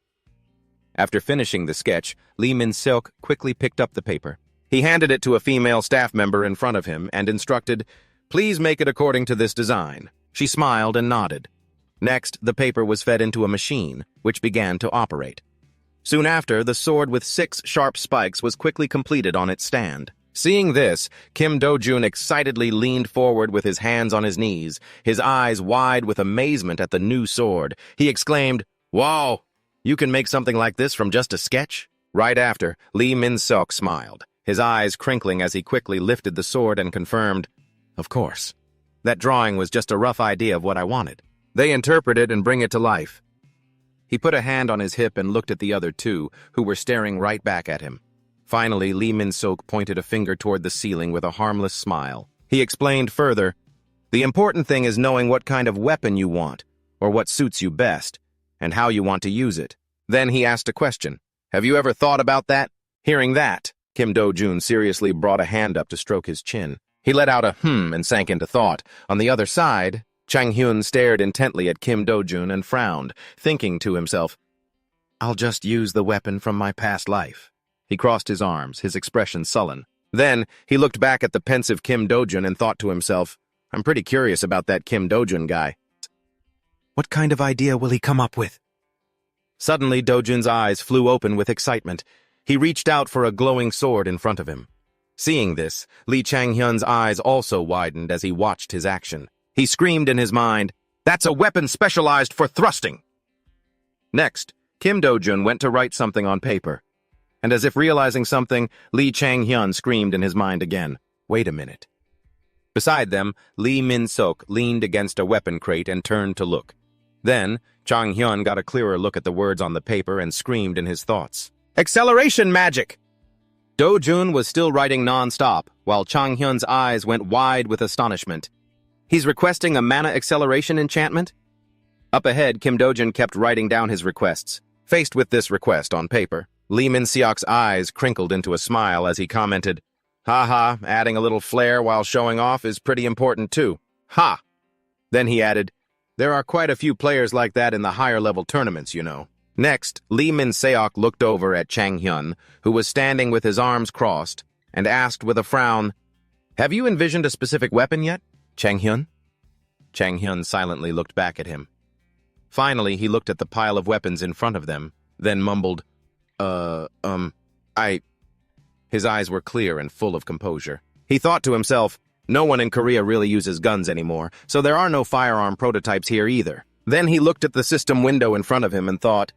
After finishing the sketch, Lee Min-seok quickly picked up the paper. He handed it to a female staff member in front of him and instructed, Please make it according to this design. She smiled and nodded. Next, the paper was fed into a machine, which began to operate. Soon after, the sword with 6 sharp spikes was quickly completed on its stand. Seeing this, Kim Do-jun excitedly leaned forward with his hands on his knees, his eyes wide with amazement at the new sword. He exclaimed, "Whoa! You can make something like this from just a sketch?" Right after, Lee Min-seok smiled, his eyes crinkling as he quickly lifted the sword and confirmed, "Of course. That drawing was just a rough idea of what I wanted. They interpret it and bring it to life." He put a hand on his hip and looked at the other two, who were staring right back at him. Finally, Lee Min-seok pointed a finger toward the ceiling with a harmless smile. He explained further, "The important thing is knowing what kind of weapon you want, or what suits you best, and how you want to use it." Then he asked a question. "Have you ever thought about that?" Hearing that, Kim Do-jun seriously brought a hand up to stroke his chin. He let out a and sank into thought. On the other side, Chang-hyun stared intently at Kim Do-jun and frowned, thinking to himself, "I'll just use the weapon from my past life." He crossed his arms, his expression sullen. Then, he looked back at the pensive Kim Do-jun and thought to himself, "I'm pretty curious about that Kim Do-jun guy. What kind of idea will he come up with?" Suddenly, Do-jun's eyes flew open with excitement. He reached out for a glowing sword in front of him. Seeing this, Lee Chang-hyun's eyes also widened as he watched his action. He screamed in his mind, "That's a weapon specialized for thrusting!" Next, Kim Do-jun went to write something on paper. And as if realizing something, Lee Chang-hyun screamed in his mind again, "Wait a minute." Beside them, Lee Min-seok leaned against a weapon crate and turned to look. Then, Chang-hyun got a clearer look at the words on the paper and screamed in his thoughts, "Acceleration magic!" Do-jun was still writing non-stop, while Chang-hyun's eyes went wide with astonishment. He's requesting a mana acceleration enchantment? Up ahead, Kim Do-jun kept writing down his requests. Faced with this request on paper, Lee Min-seok's eyes crinkled into a smile as he commented, "Haha, adding a little flair while showing off is pretty important too. Ha!" Then he added, "There are quite a few players like that in the higher-level tournaments, you know." Next, Lee Min-seok looked over at Chang-hyun, who was standing with his arms crossed, and asked with a frown, "Have you envisioned a specific weapon yet, Chang-hyun?" Chang-hyun silently looked back at him. Finally, he looked at the pile of weapons in front of them, then mumbled, His eyes were clear and full of composure. He thought to himself, no one in Korea really uses guns anymore, so there are no firearm prototypes here either. Then he looked at the system window in front of him and thought,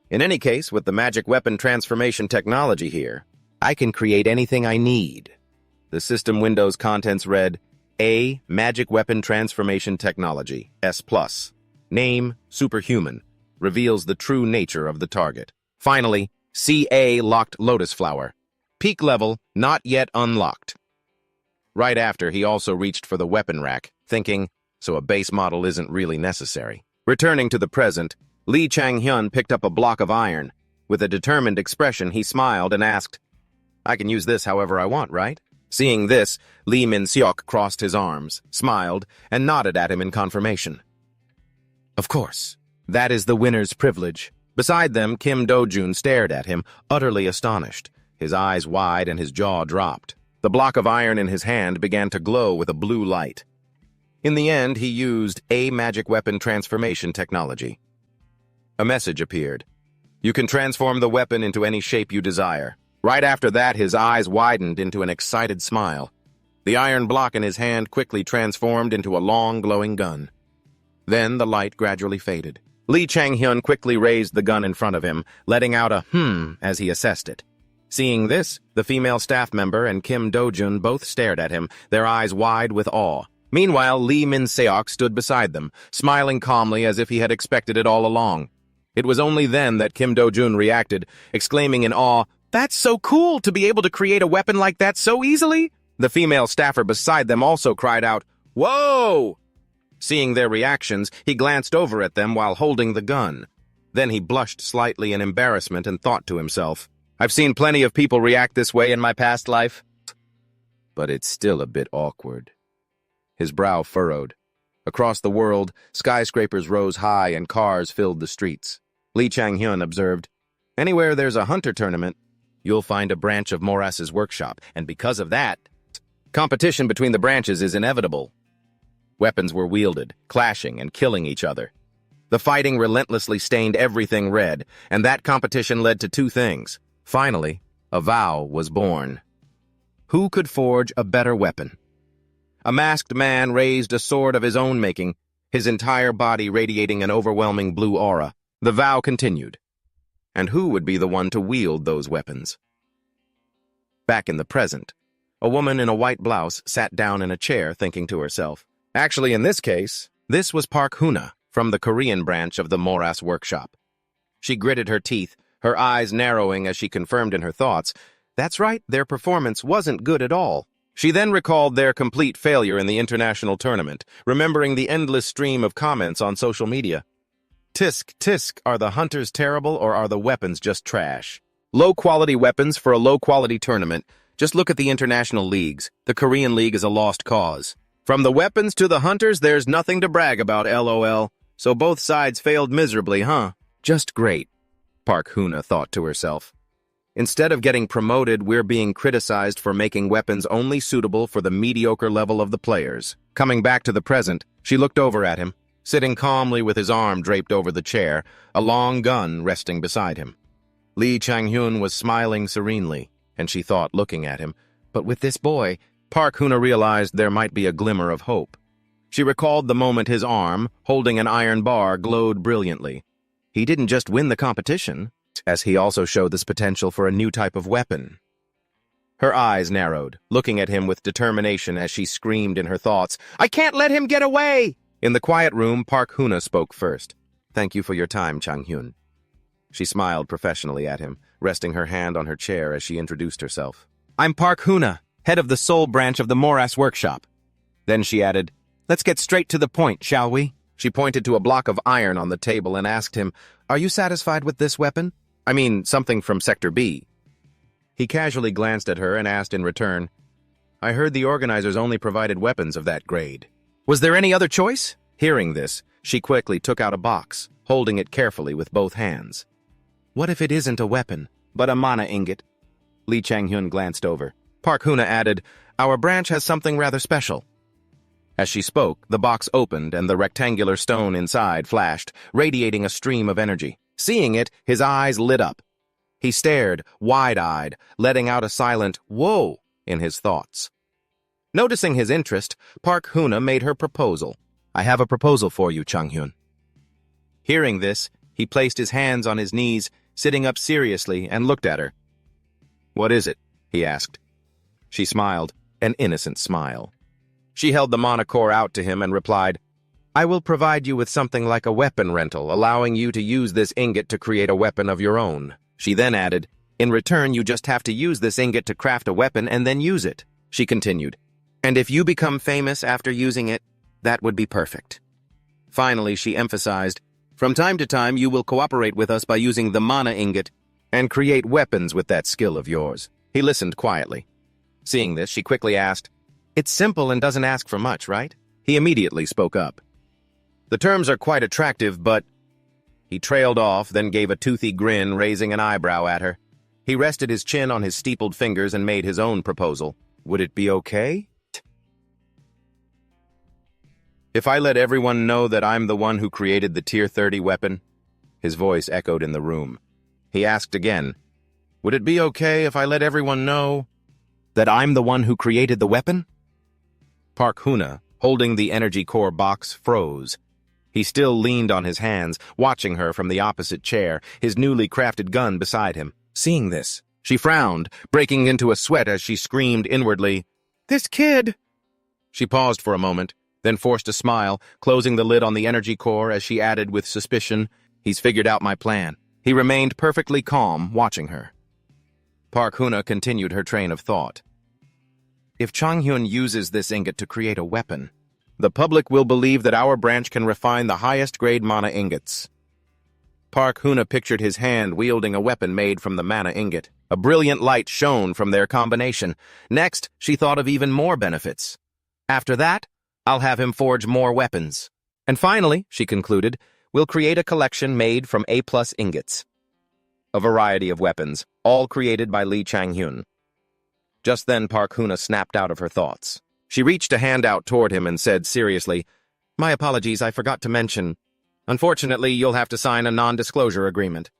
in any case, with the magic weapon transformation technology here, I can create anything I need. The system window's contents read, A. Magic Weapon Transformation Technology, S+. Name, Superhuman. Reveals the true nature of the target. Finally, CA Locked Lotus Flower. Peak level, not yet unlocked. Right after, he also reached for the weapon rack, thinking, so a base model isn't really necessary. Returning to the present, Lee Chang-hyun picked up a block of iron. With a determined expression, he smiled and asked, I can use this however I want, right? Seeing this, Lee Min-seok crossed his arms, smiled, and nodded at him in confirmation. Of course, that is the winner's privilege. Beside them, Kim Do-jun stared at him, utterly astonished, his eyes wide and his jaw dropped. The block of iron in his hand began to glow with a blue light. In the end, he used A Magic Weapon Transformation Technology. A message appeared. You can transform the weapon into any shape you desire. Right after that, his eyes widened into an excited smile. The iron block in his hand quickly transformed into a long, glowing gun. Then the light gradually faded. Lee Chang-hyun quickly raised the gun in front of him, letting out a as he assessed it. Seeing this, the female staff member and Kim Do-jun both stared at him, their eyes wide with awe. Meanwhile, Lee Min-seok stood beside them, smiling calmly as if he had expected it all along. It was only then that Kim Do-jun reacted, exclaiming in awe, That's so cool to be able to create a weapon like that so easily! The female staffer beside them also cried out, Whoa! Seeing their reactions, he glanced over at them while holding the gun. Then he blushed slightly in embarrassment and thought to himself, I've seen plenty of people react this way in my past life, but it's still a bit awkward. His brow furrowed. Across the world, skyscrapers rose high and cars filled the streets. Lee Chang-hyun observed, Anywhere there's a hunter tournament, you'll find a branch of Moras's workshop, and because of that, competition between the branches is inevitable. Weapons were wielded, clashing and killing each other. The fighting relentlessly stained everything red, and that competition led to two things. Finally, a vow was born. Who could forge a better weapon? A masked man raised a sword of his own making, his entire body radiating an overwhelming blue aura. The vow continued. And who would be the one to wield those weapons? Back in the present, a woman in a white blouse sat down in a chair thinking to herself. Actually, in this case, this was Park Huna from the Korean branch of the Moras workshop. She gritted her teeth, her eyes narrowing as she confirmed in her thoughts. That's right, their performance wasn't good at all. She then recalled their complete failure in the international tournament, remembering the endless stream of comments on social media. Tisk, tisk, are the hunters terrible or are the weapons just trash? Low-quality weapons for a low-quality tournament. Just look at the international leagues. The Korean league is a lost cause. From the weapons to the hunters, there's nothing to brag about, LOL. So both sides failed miserably, huh? Just great, Park Huna thought to herself. Instead of getting promoted, we're being criticized for making weapons only suitable for the mediocre level of the players. Coming back to the present, she looked over at him, sitting calmly with his arm draped over the chair, a long gun resting beside him. Lee Chang-hyun was smiling serenely, and she thought, looking at him, but with this boy, Park Huna realized there might be a glimmer of hope. She recalled the moment his arm, holding an iron bar, glowed brilliantly. He didn't just win the competition, as he also showed this potential for a new type of weapon. Her eyes narrowed, looking at him with determination as she screamed in her thoughts, "I can't let him get away!" In the quiet room, Park Huna spoke first. "Thank you for your time, Chang-hyun." She smiled professionally at him, resting her hand on her chair as she introduced herself. "I'm Park Huna, head of the Seoul branch of the Moras workshop." Then she added, "Let's get straight to the point, shall we?" She pointed to a block of iron on the table and asked him, "Are you satisfied with this weapon? I mean, something from Sector B." He casually glanced at her and asked in return, "I heard the organizers only provided weapons of that grade. Was there any other choice?" Hearing this, she quickly took out a box, holding it carefully with both hands. "What if it isn't a weapon, but a mana ingot?" Lee Chang-hyun glanced over. Park Huna added, "Our branch has something rather special." As she spoke, the box opened and the rectangular stone inside flashed, radiating a stream of energy. Seeing it, his eyes lit up. He stared, wide-eyed, letting out a silent "whoa" in his thoughts. Noticing his interest, Park Huna made her proposal. "I have a proposal for you, Chang-hyun." Hearing this, he placed his hands on his knees, sitting up seriously, and looked at her. "What is it?" he asked. She smiled, an innocent smile. She held the mana core out to him and replied, "I will provide you with something like a weapon rental, allowing you to use this ingot to create a weapon of your own." She then added, "In return, you just have to use this ingot to craft a weapon and then use it." She continued, "And if you become famous after using it, that would be perfect." Finally, she emphasized, "From time to time, you will cooperate with us by using the mana ingot and create weapons with that skill of yours." He listened quietly. Seeing this, she quickly asked, "It's simple and doesn't ask for much, right?" He immediately spoke up. "The terms are quite attractive, but—" He trailed off, then gave a toothy grin, raising an eyebrow at her. He rested his chin on his steepled fingers and made his own proposal. "Would it be okay if I let everyone know that I'm the one who created the Tier 30 weapon?" His voice echoed in the room. He asked again, "Would it be okay if I let everyone know that I'm the one who created the weapon?" Park Huna, holding the energy core box, froze. He still leaned on his hands, watching her from the opposite chair, his newly crafted gun beside him. Seeing this, she frowned, breaking into a sweat as she screamed inwardly, "This kid!" She paused for a moment, then forced a smile, closing the lid on the energy core as she added with suspicion, "He's figured out my plan." He remained perfectly calm, watching her. Park Huna continued her train of thought. "If Chang-hyun uses this ingot to create a weapon, the public will believe that our branch can refine the highest-grade mana ingots." Park Huna pictured his hand wielding a weapon made from the mana ingot. A brilliant light shone from their combination. Next, she thought of even more benefits. "After that, I'll have him forge more weapons. And finally," she concluded, "we'll create a collection made from A+ ingots." A variety of weapons, all created by Lee Chang-hyun. Just then, Park Huna snapped out of her thoughts. She reached a hand out toward him and said seriously, "My apologies, I forgot to mention. Unfortunately, you'll have to sign a non-disclosure agreement."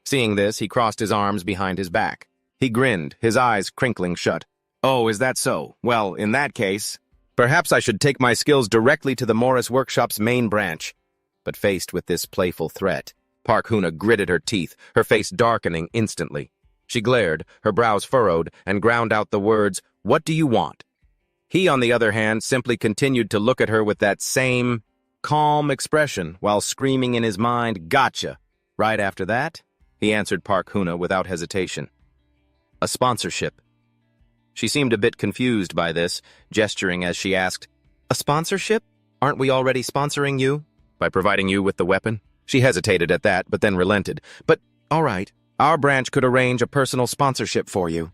Seeing this, he crossed his arms behind his back. He grinned, his eyes crinkling shut. Oh, is that so? Well, in that case, perhaps I should take my skills directly to the Morris Workshop's main branch. But faced with this playful threat, Park Huna gritted her teeth, her face darkening instantly. She glared, her brows furrowed, and ground out the words, "What do you want?" He, on the other hand, simply continued to look at her with that same calm expression while screaming in his mind, "Gotcha!" Right after that, he answered Park Huna without hesitation. "A sponsorship." She seemed a bit confused by this, gesturing as she asked, "A sponsorship? Aren't we already sponsoring you? By providing you with the weapon?" She hesitated at that, but then relented. "But, all right, our branch could arrange a personal sponsorship for you."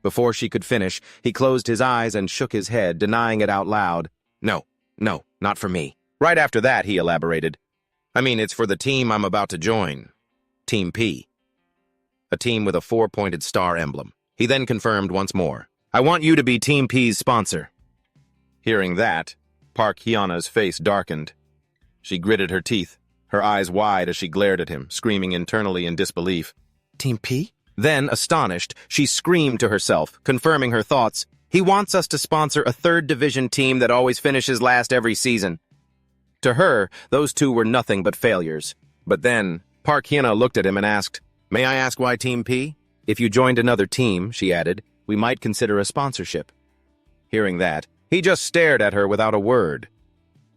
Before she could finish, he closed his eyes and shook his head, denying it out loud. No, not for me." Right after that, he elaborated, "I mean, it's for the team I'm about to join. Team P. A team with a 4-pointed star emblem." He then confirmed once more, "I want you to be Team P's sponsor." Hearing that, Park Hyuna's face darkened. She gritted her teeth, her eyes wide as she glared at him, screaming internally in disbelief. "Team P?" Then, astonished, she screamed to herself, confirming her thoughts. "He wants us to sponsor a 3rd Division team that always finishes last every season." To her, those two were nothing but failures. But then, Park Hyuna looked at him and asked, "May I ask why Team P?" "If you joined another team," she added, "we might consider a sponsorship." Hearing that, he just stared at her without a word.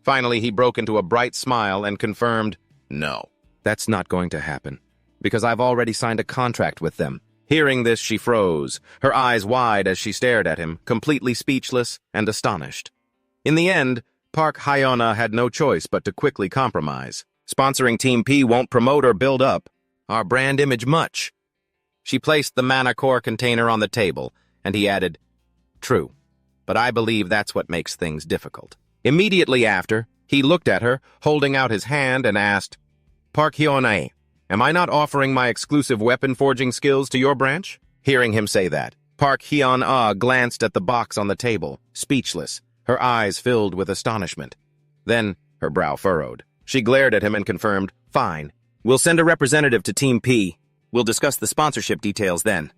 Finally, he broke into a bright smile and confirmed, "No, that's not going to happen, because I've already signed a contract with them." Hearing this, she froze, her eyes wide as she stared at him, completely speechless and astonished. In the end, Park Hyuna had no choice but to quickly compromise. "Sponsoring Team P won't promote or build up our brand image much." She placed the mana core container on the table, and he added, "True, but I believe that's what makes things difficult." Immediately after, he looked at her, holding out his hand, and asked, "Park Hyuna, am I not offering my exclusive weapon forging skills to your branch?" Hearing him say that, Park Hyuna glanced at the box on the table, speechless, her eyes filled with astonishment. Then, her brow furrowed. She glared at him and confirmed, "Fine. We'll send a representative to Team P. We'll discuss the sponsorship details then."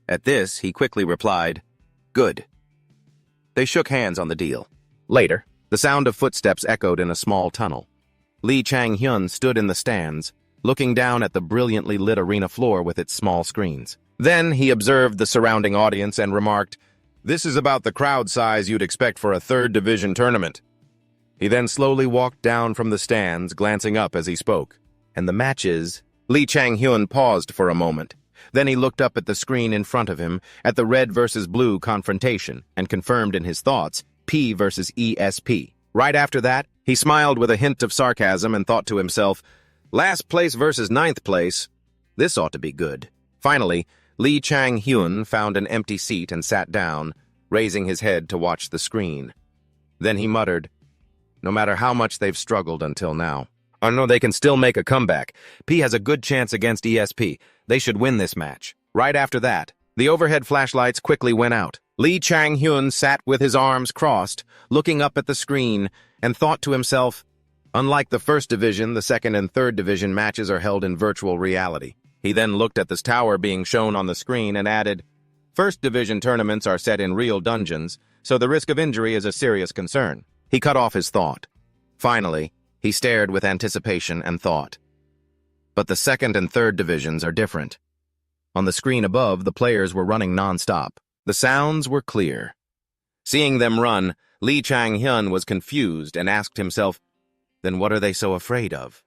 At this, he quickly replied, "Good." They shook hands on the deal. Later, the sound of footsteps echoed in a small tunnel. Lee Chang-hyun stood in the stands, looking down at the brilliantly lit arena floor with its small screens. Then he observed the surrounding audience and remarked, "This is about the crowd size you'd expect for a 3rd Division tournament." He then slowly walked down from the stands, glancing up as he spoke. "And the matches..." Lee Chang-hyun paused for a moment. Then he looked up at the screen in front of him, at the red versus blue confrontation, and confirmed in his thoughts, P versus ESP. Right after that, he smiled with a hint of sarcasm and thought to himself, "Last place versus 9th place. This ought to be good." Finally, Lee Chang-hyun found an empty seat and sat down, raising his head to watch the screen. Then he muttered, "No matter how much they've struggled until now, I know they can still make a comeback. P has a good chance against ESP. They should win this match." Right after that, the overhead flashlights quickly went out. Lee Chang-hyun sat with his arms crossed, looking up at the screen, and thought to himself, unlike the 1st Division, the 2nd and 3rd Division matches are held in virtual reality. He then looked at this tower being shown on the screen and added, 1st Division tournaments are set in real dungeons, so the risk of injury is a serious concern. He cut off his thought. Finally, he stared with anticipation and thought. But the 2nd and 3rd Divisions are different. On the screen above, the players were running non-stop. The sounds were clear. Seeing them run, Lee Chang-hyun was confused and asked himself, then what are they so afraid of?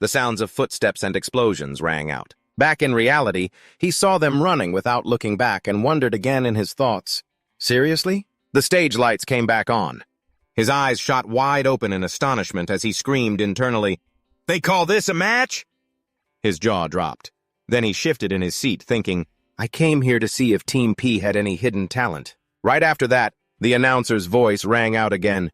The sounds of footsteps and explosions rang out. Back in reality, he saw them running without looking back and wondered again in his thoughts. Seriously? The stage lights came back on. His eyes shot wide open in astonishment as he screamed internally, "They call this a match?" His jaw dropped. Then he shifted in his seat, thinking, I came here to see if Team P had any hidden talent. Right after that, the announcer's voice rang out again.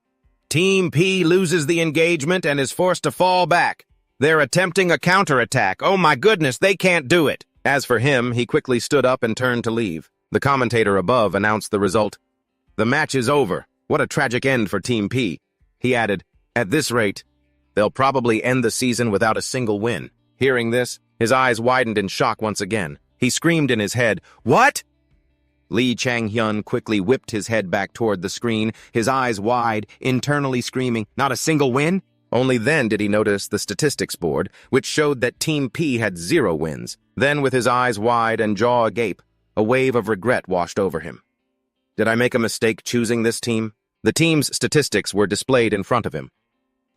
Team P loses the engagement and is forced to fall back. They're attempting a counterattack. Oh my goodness, they can't do it. As for him, he quickly stood up and turned to leave. The commentator above announced the result. The match is over. What a tragic end for Team P. He added, at this rate, they'll probably end the season without a single win. Hearing this, his eyes widened in shock once again. He screamed in his head, What? Lee Chang-hyun quickly whipped his head back toward the screen, his eyes wide, internally screaming, "Not a single win?" Only then did he notice the statistics board, which showed that Team P had 0 wins. Then, with his eyes wide and jaw agape, a wave of regret washed over him. Did I make a mistake choosing this team? The team's statistics were displayed in front of him.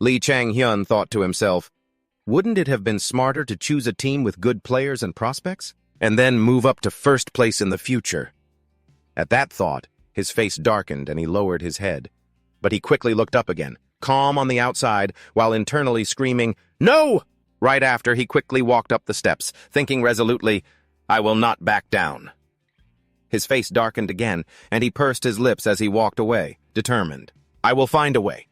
Lee Chang-hyun thought to himself, wouldn't it have been smarter to choose a team with good players and prospects, and then move up to first place in the future? At that thought, his face darkened and he lowered his head. But he quickly looked up again, calm on the outside, while internally screaming, "No!" Right after, he quickly walked up the steps, thinking resolutely, "I will not back down." His face darkened again, and he pursed his lips as he walked away, determined. "I will find a way."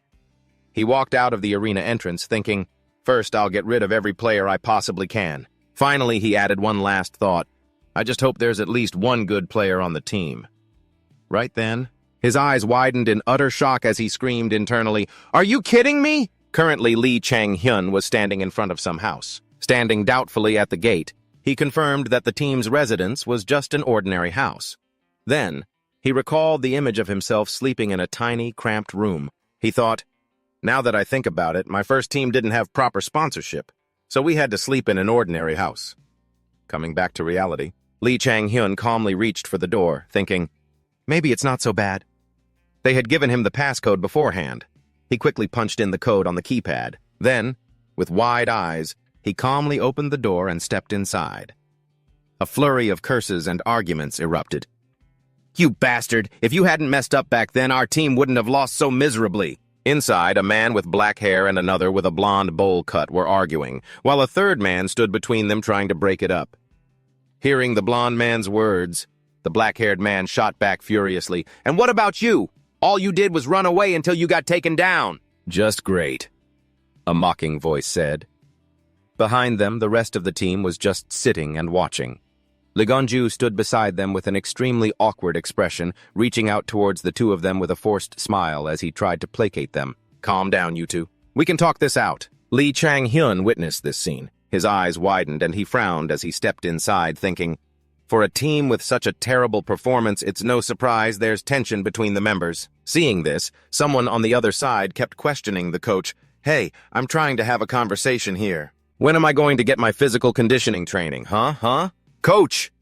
He walked out of the arena entrance, thinking, "First, I'll get rid of every player I possibly can." Finally, he added one last thought. "I just hope there's at least one good player on the team." Right then, his eyes widened in utter shock as he screamed internally, "Are you kidding me?" Currently, Lee Chang-hyun was standing in front of some house. Standing doubtfully at the gate, he confirmed that the team's residence was just an ordinary house. Then, he recalled the image of himself sleeping in a tiny, cramped room. He thought, now that I think about it, my first team didn't have proper sponsorship, so we had to sleep in an ordinary house. Coming back to reality, Lee Chang-hyun calmly reached for the door, thinking, maybe it's not so bad. They had given him the passcode beforehand. He quickly punched in the code on the keypad. Then, with wide eyes, he calmly opened the door and stepped inside. A flurry of curses and arguments erupted. "You bastard! If you hadn't messed up back then, our team wouldn't have lost so miserably." Inside, a man with black hair and another with a blonde bowl cut were arguing, while a third man stood between them trying to break it up. Hearing the blonde man's words, the black-haired man shot back furiously. "And what about you? All you did was run away until you got taken down." "Just great," a mocking voice said. Behind them, the rest of the team was just sitting and watching. Ligonju stood beside them with an extremely awkward expression, reaching out towards the two of them with a forced smile as he tried to placate them. "Calm down, you two. We can talk this out." Lee Chang-hyun witnessed this scene. His eyes widened and he frowned as he stepped inside, thinking, for a team with such a terrible performance, it's no surprise there's tension between the members. Seeing this, someone on the other side kept questioning the coach. "Hey, I'm trying to have a conversation here. When am I going to get my physical conditioning training, huh? Coach!"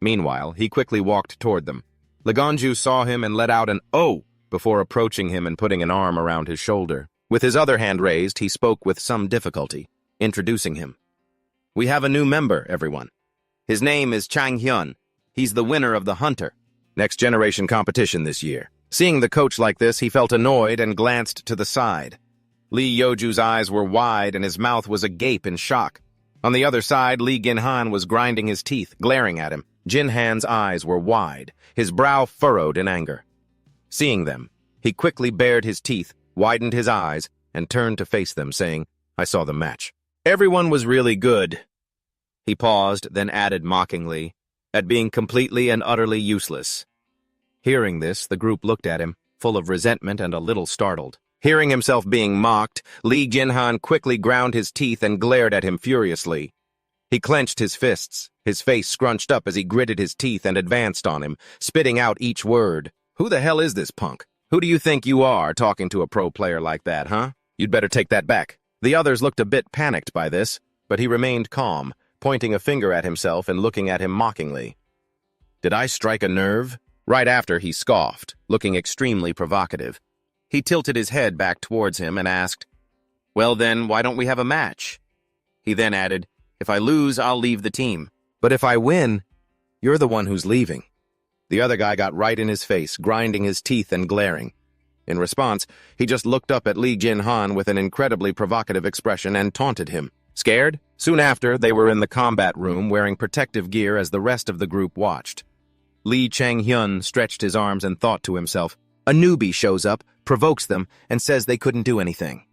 Meanwhile, he quickly walked toward them. Ligonju saw him and let out an "oh" before approaching him and putting an arm around his shoulder. With his other hand raised, he spoke with some difficulty, introducing him. "We have a new member, everyone. His name is Chang-hyun. He's the winner of the Hunter Next Generation competition this year." Seeing the coach like this, he felt annoyed and glanced to the side. Lee Yoju's eyes were wide and his mouth was agape in shock. On the other side, Lee Ginhan was grinding his teeth, glaring at him. Jinhan's eyes were wide, his brow furrowed in anger. Seeing them, he quickly bared his teeth, widened his eyes, and turned to face them, saying, "I saw the match. Everyone was really good." He paused, then added mockingly, "at being completely and utterly useless." Hearing this, the group looked at him, full of resentment and a little startled. Hearing himself being mocked, Lee Ginhan quickly ground his teeth and glared at him furiously. He clenched his fists, his face scrunched up as he gritted his teeth and advanced on him, spitting out each word. "Who the hell is this punk? Who do you think you are, talking to a pro player like that, huh? You'd better take that back." The others looked a bit panicked by this, but he remained calm, pointing a finger at himself and looking at him mockingly. "Did I strike a nerve?" Right after, he scoffed, looking extremely provocative. He tilted his head back towards him and asked, "Well then, why don't we have a match?" He then added, "If I lose, I'll leave the team. But if I win, you're the one who's leaving." The other guy got right in his face, grinding his teeth and glaring. In response, he just looked up at Lee Ginhan with an incredibly provocative expression and taunted him. Scared? Soon after, they were in the combat room wearing protective gear as the rest of the group watched. Lee Chang-hyun stretched his arms and thought to himself, a newbie shows up, provokes them, and says they couldn't do anything.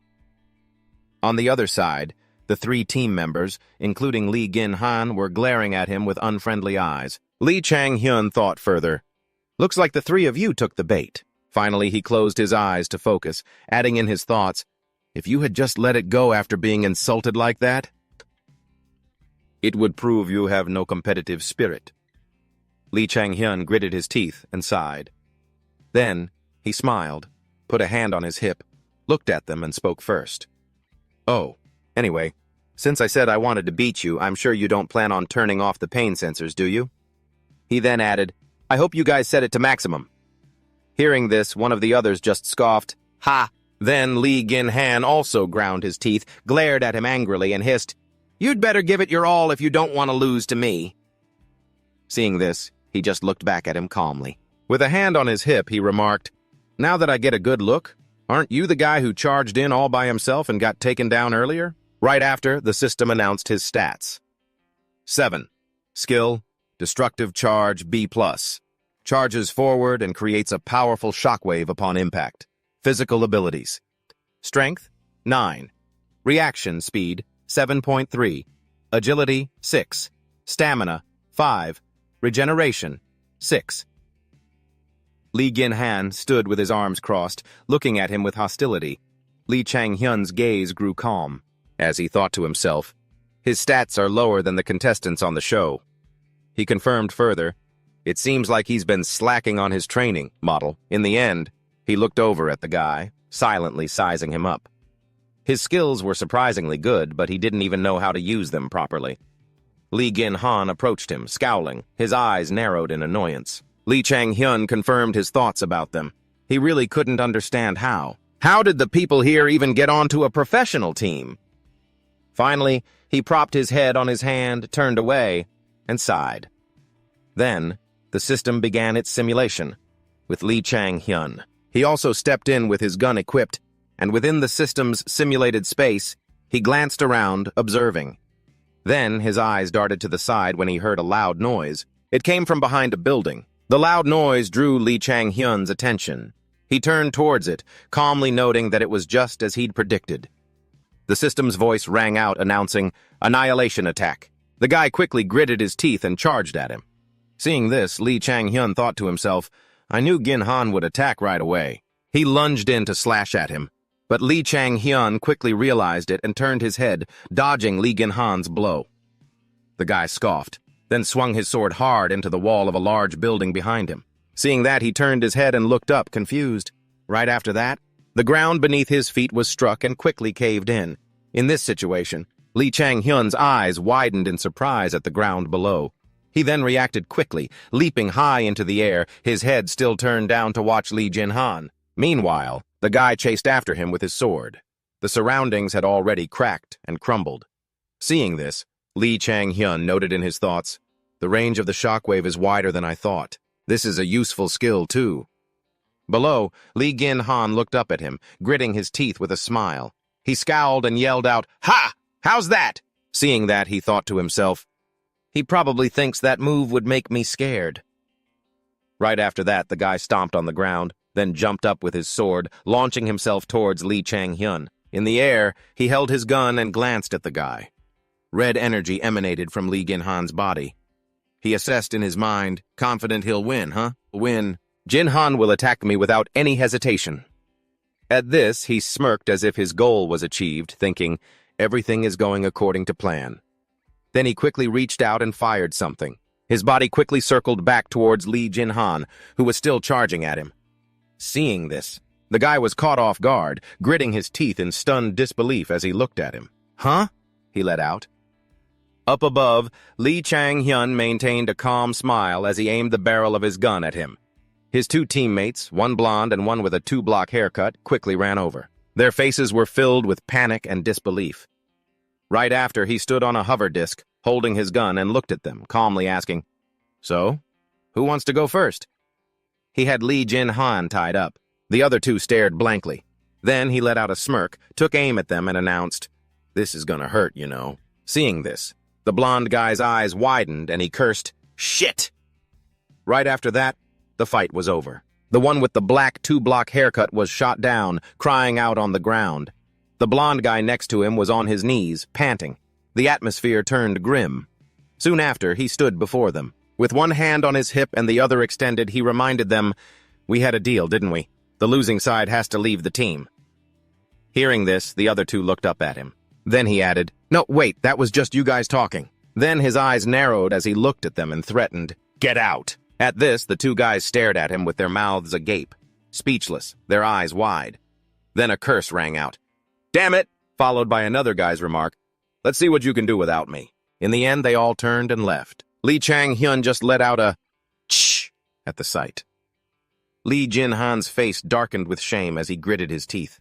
On the other side, the three team members, including Lee Ginhan, were glaring at him with unfriendly eyes. Lee Chang-hyun thought further, "Looks like the three of you took the bait." Finally, he closed his eyes to focus, adding in his thoughts, "If you had just let it go after being insulted like that, it would prove you have no competitive spirit." Lee Chang-hyun gritted his teeth and sighed. Then, he smiled, put a hand on his hip, looked at them and spoke first. "Oh, anyway, since I said I wanted to beat you, I'm sure you don't plan on turning off the pain sensors, do you?" He then added, "I hope you guys set it to maximum." Hearing this, one of the others just scoffed, "Ha!" Then Lee Gin-han also ground his teeth, glared at him angrily, and hissed, "You'd better give it your all if you don't want to lose to me." Seeing this, he just looked back at him calmly. With a hand on his hip, he remarked, "Now that I get a good look, aren't you the guy who charged in all by himself and got taken down earlier?" Right after, the system announced his stats. 7. Skill, Destructive Charge B+. Charges forward and creates a powerful shockwave upon impact. Physical abilities. Strength, 9. Reaction speed, 7.3. Agility, 6. Stamina, 5. Regeneration, 6. Lee Gin-han stood with his arms crossed, looking at him with hostility. Lee Chang-hyun's gaze grew calm, as he thought to himself, "His stats are lower than the contestants on the show." He confirmed further, "It seems like he's been slacking on his training model." In the end, he looked over at the guy, silently sizing him up. His skills were surprisingly good, but he didn't even know how to use them properly. Lee Gin-han approached him, scowling, his eyes narrowed in annoyance. Lee Chang-hyun confirmed his thoughts about them. He really couldn't understand how. How did the people here even get onto a professional team? Finally, he propped his head on his hand, turned away, and sighed. Then, the system began its simulation, with Lee Chang-hyun. He also stepped in with his gun equipped, and within the system's simulated space, he glanced around, observing. Then, his eyes darted to the side when he heard a loud noise. It came from behind a building. The loud noise drew Lee Chang-hyun's attention. He turned towards it, calmly noting that it was just as he'd predicted. The system's voice rang out, announcing, "Annihilation attack." The guy quickly gritted his teeth and charged at him. Seeing this, Lee Chang-hyun thought to himself, "I knew Gin-han would attack right away." He lunged in to slash at him, but Lee Chang-hyun quickly realized it and turned his head, dodging Lee Gin-han's blow. The guy scoffed, then swung his sword hard into the wall of a large building behind him. Seeing that, he turned his head and looked up, confused. Right after that, the ground beneath his feet was struck and quickly caved in. In this situation, Lee Chang-hyun's eyes widened in surprise at the ground below. He then reacted quickly, leaping high into the air, his head still turned down to watch Lee Gin-han. Meanwhile, the guy chased after him with his sword. The surroundings had already cracked and crumbled. Seeing this, Lee Chang-hyun noted in his thoughts, "The range of the shockwave is wider than I thought. This is a useful skill, too." Below, Lee Gin-han looked up at him, gritting his teeth with a smile. He scowled and yelled out, "Ha! How's that?" Seeing that, he thought to himself, "He probably thinks that move would make me scared." Right after that, the guy stomped on the ground, then jumped up with his sword, launching himself towards Lee Chang-hyun. In the air, he held his gun and glanced at the guy. Red energy emanated from Lee Gin-han's body. He assessed in his mind, confident he'll win, huh? Win. Gin-han will attack me without any hesitation. At this, he smirked as if his goal was achieved, thinking, everything is going according to plan. Then he quickly reached out and fired something. His body quickly circled back towards Lee Gin-han, who was still charging at him. Seeing this, the guy was caught off guard, gritting his teeth in stunned disbelief as he looked at him. "Huh?" he let out. Up above, Lee Chang-hyun maintained a calm smile as he aimed the barrel of his gun at him. His two teammates, one blonde and one with a two-block haircut, quickly ran over. Their faces were filled with panic and disbelief. Right after, he stood on a hover disc, holding his gun, and looked at them, calmly asking, "So, who wants to go first?" He had Lee Gin-han tied up. The other two stared blankly. Then he let out a smirk, took aim at them, and announced, "This is gonna hurt, you know." Seeing this, the blonde guy's eyes widened and he cursed, "Shit!" Right after that, the fight was over. The one with the black two-block haircut was shot down, crying out on the ground. The blonde guy next to him was on his knees, panting. The atmosphere turned grim. Soon after, he stood before them. With one hand on his hip and the other extended, he reminded them, "We had a deal, didn't we? The losing side has to leave the team." Hearing this, the other two looked up at him. Then he added, "No, wait, that was just you guys talking." Then his eyes narrowed as he looked at them and threatened, "Get out." At this, the two guys stared at him with their mouths agape, speechless, their eyes wide. Then a curse rang out. "Damn it!" followed by another guy's remark, "Let's see what you can do without me." In the end, they all turned and left. Lee Chang-hyun just let out a "Shh" at the sight. Lee Jin-han's face darkened with shame as he gritted his teeth.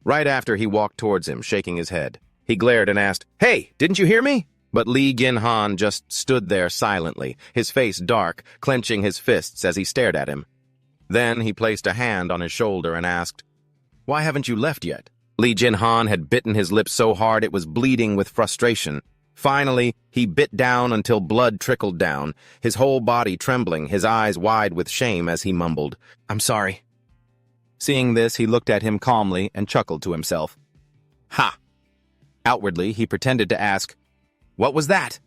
Right after, he walked towards him, shaking his head. He glared and asked, "Hey, didn't you hear me?" But Lee Jin-han just stood there silently, his face dark, clenching his fists as he stared at him. Then he placed a hand on his shoulder and asked, "Why haven't you left yet?" Lee Jin-han had bitten his lip so hard it was bleeding with frustration. Finally, he bit down until blood trickled down, his whole body trembling, his eyes wide with shame as he mumbled, "I'm sorry." Seeing this, he looked at him calmly and chuckled to himself. "Ha!" Outwardly, he pretended to ask, "What was that?"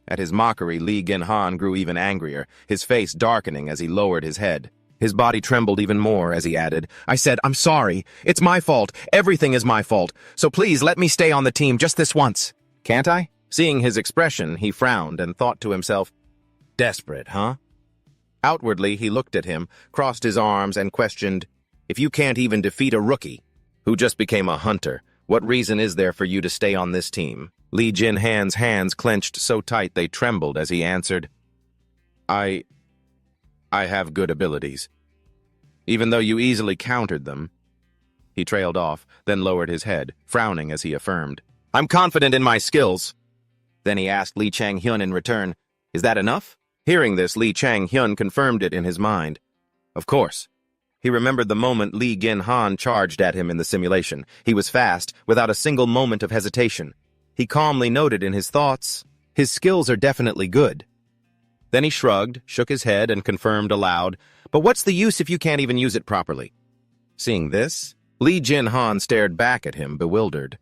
At his mockery, Lee Jin-han grew even angrier, his face darkening as he lowered his head. His body trembled even more as he added, "I said, I'm sorry. It's my fault. Everything is my fault. So please let me stay on the team just this once. Can't I?" Seeing his expression, he frowned and thought to himself, "Desperate, huh?" Outwardly, he looked at him, crossed his arms, and questioned, "If you can't even defeat a rookie who just became a hunter, what reason is there for you to stay on this team?" Lee Jin-han's hands clenched so tight they trembled as he answered, I have good abilities. Even though you easily countered them." He trailed off, then lowered his head, frowning as he affirmed, "I'm confident in my skills." Then he asked Lee Chang-hyun in return, "Is that enough?" Hearing this, Lee Chang-hyun confirmed it in his mind. Of course. He remembered the moment Lee Jin-han charged at him in the simulation. He was fast, without a single moment of hesitation. He calmly noted in his thoughts, "His skills are definitely good." Then he shrugged, shook his head, and confirmed aloud, "But what's the use if you can't even use it properly?" Seeing this, Lee Jin-han stared back at him, bewildered.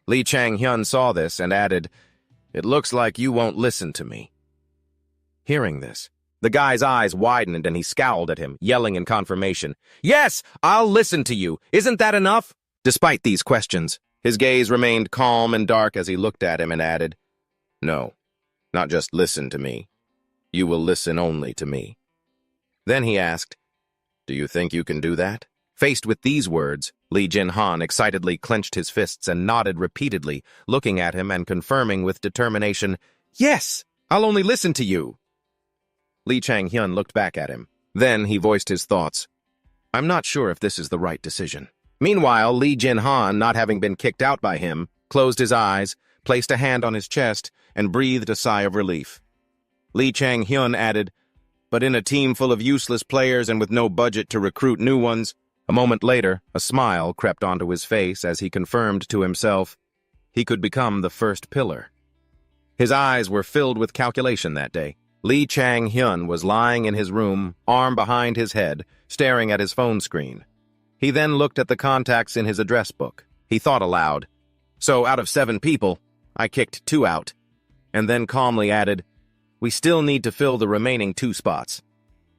Lee Chang-hyun saw this and added, "It looks like you won't listen to me." Hearing this, the guy's eyes widened and he scowled at him, yelling in confirmation, "Yes, I'll listen to you. Isn't that enough?" Despite these questions, his gaze remained calm and dark as he looked at him and added, "No, not just listen to me. You will listen only to me." Then he asked, "Do you think you can do that?" Faced with these words, Lee Jin-han excitedly clenched his fists and nodded repeatedly, looking at him and confirming with determination, "Yes, I'll only listen to you." Lee Chang-hyun looked back at him. Then he voiced his thoughts. "I'm not sure if this is the right decision." Meanwhile, Lee Jin-han, not having been kicked out by him, closed his eyes, placed a hand on his chest, and breathed a sigh of relief. Lee Chang-hyun added, "But in a team full of useless players and with no budget to recruit new ones," a moment later, a smile crept onto his face as he confirmed to himself, he could become the first pillar. His eyes were filled with calculation that day. Lee Chang-hyun was lying in his room, arm behind his head, staring at his phone screen. He then looked at the contacts in his address book. He thought aloud, "So out of 7 people, I kicked 2 out." And then calmly added, "We still need to fill the remaining 2 spots."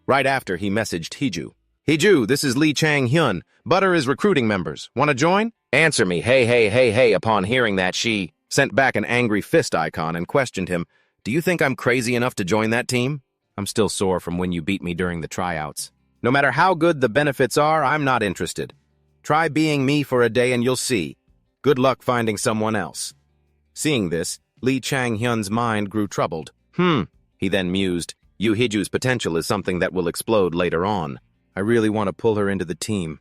Right after, he messaged Hiju. "Hiju, this is Lee Chang-hyun. Butter is recruiting members. Want to join? Answer me, hey, hey, hey, hey." Upon hearing that, she sent back an angry fist icon and questioned him, "Do you think I'm crazy enough to join that team? I'm still sore from when you beat me during the tryouts. No matter how good the benefits are, I'm not interested. Try being me for a day and you'll see. Good luck finding someone else." Seeing this, Lee Chang-hyun's mind grew troubled. He then mused, Yoo Hiju's potential is something that will explode later on. I really want to pull her into the team.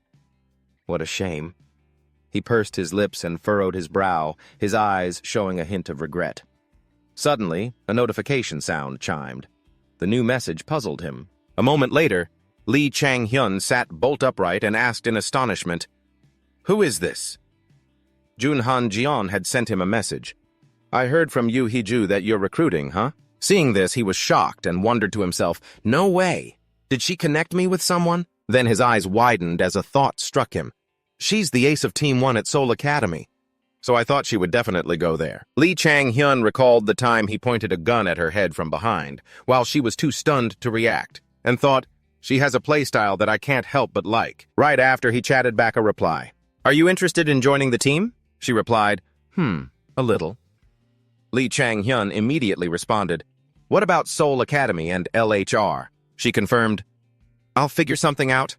What a shame. He pursed his lips and furrowed his brow, his eyes showing a hint of regret. Suddenly, a notification sound chimed. The new message puzzled him. A moment later, Lee Chang-hyun sat bolt upright and asked in astonishment, "Who is this?" Junhan Jian had sent him a message. "I heard from Yoo Hiju that you're recruiting, huh?" Seeing this, he was shocked and wondered to himself, "No way! Did she connect me with someone?" Then his eyes widened as a thought struck him. "She's the ace of Team 1 at Seoul Academy, so I thought she would definitely go there." Lee Chang-hyun recalled the time he pointed a gun at her head from behind, while she was too stunned to react, and thought, "She has a playstyle that I can't help but like." Right after, he chatted back a reply. "Are you interested in joining the team?" She replied, a little." Lee Chang-hyun immediately responded, What about Seoul Academy and LHR? She confirmed, I'll figure something out.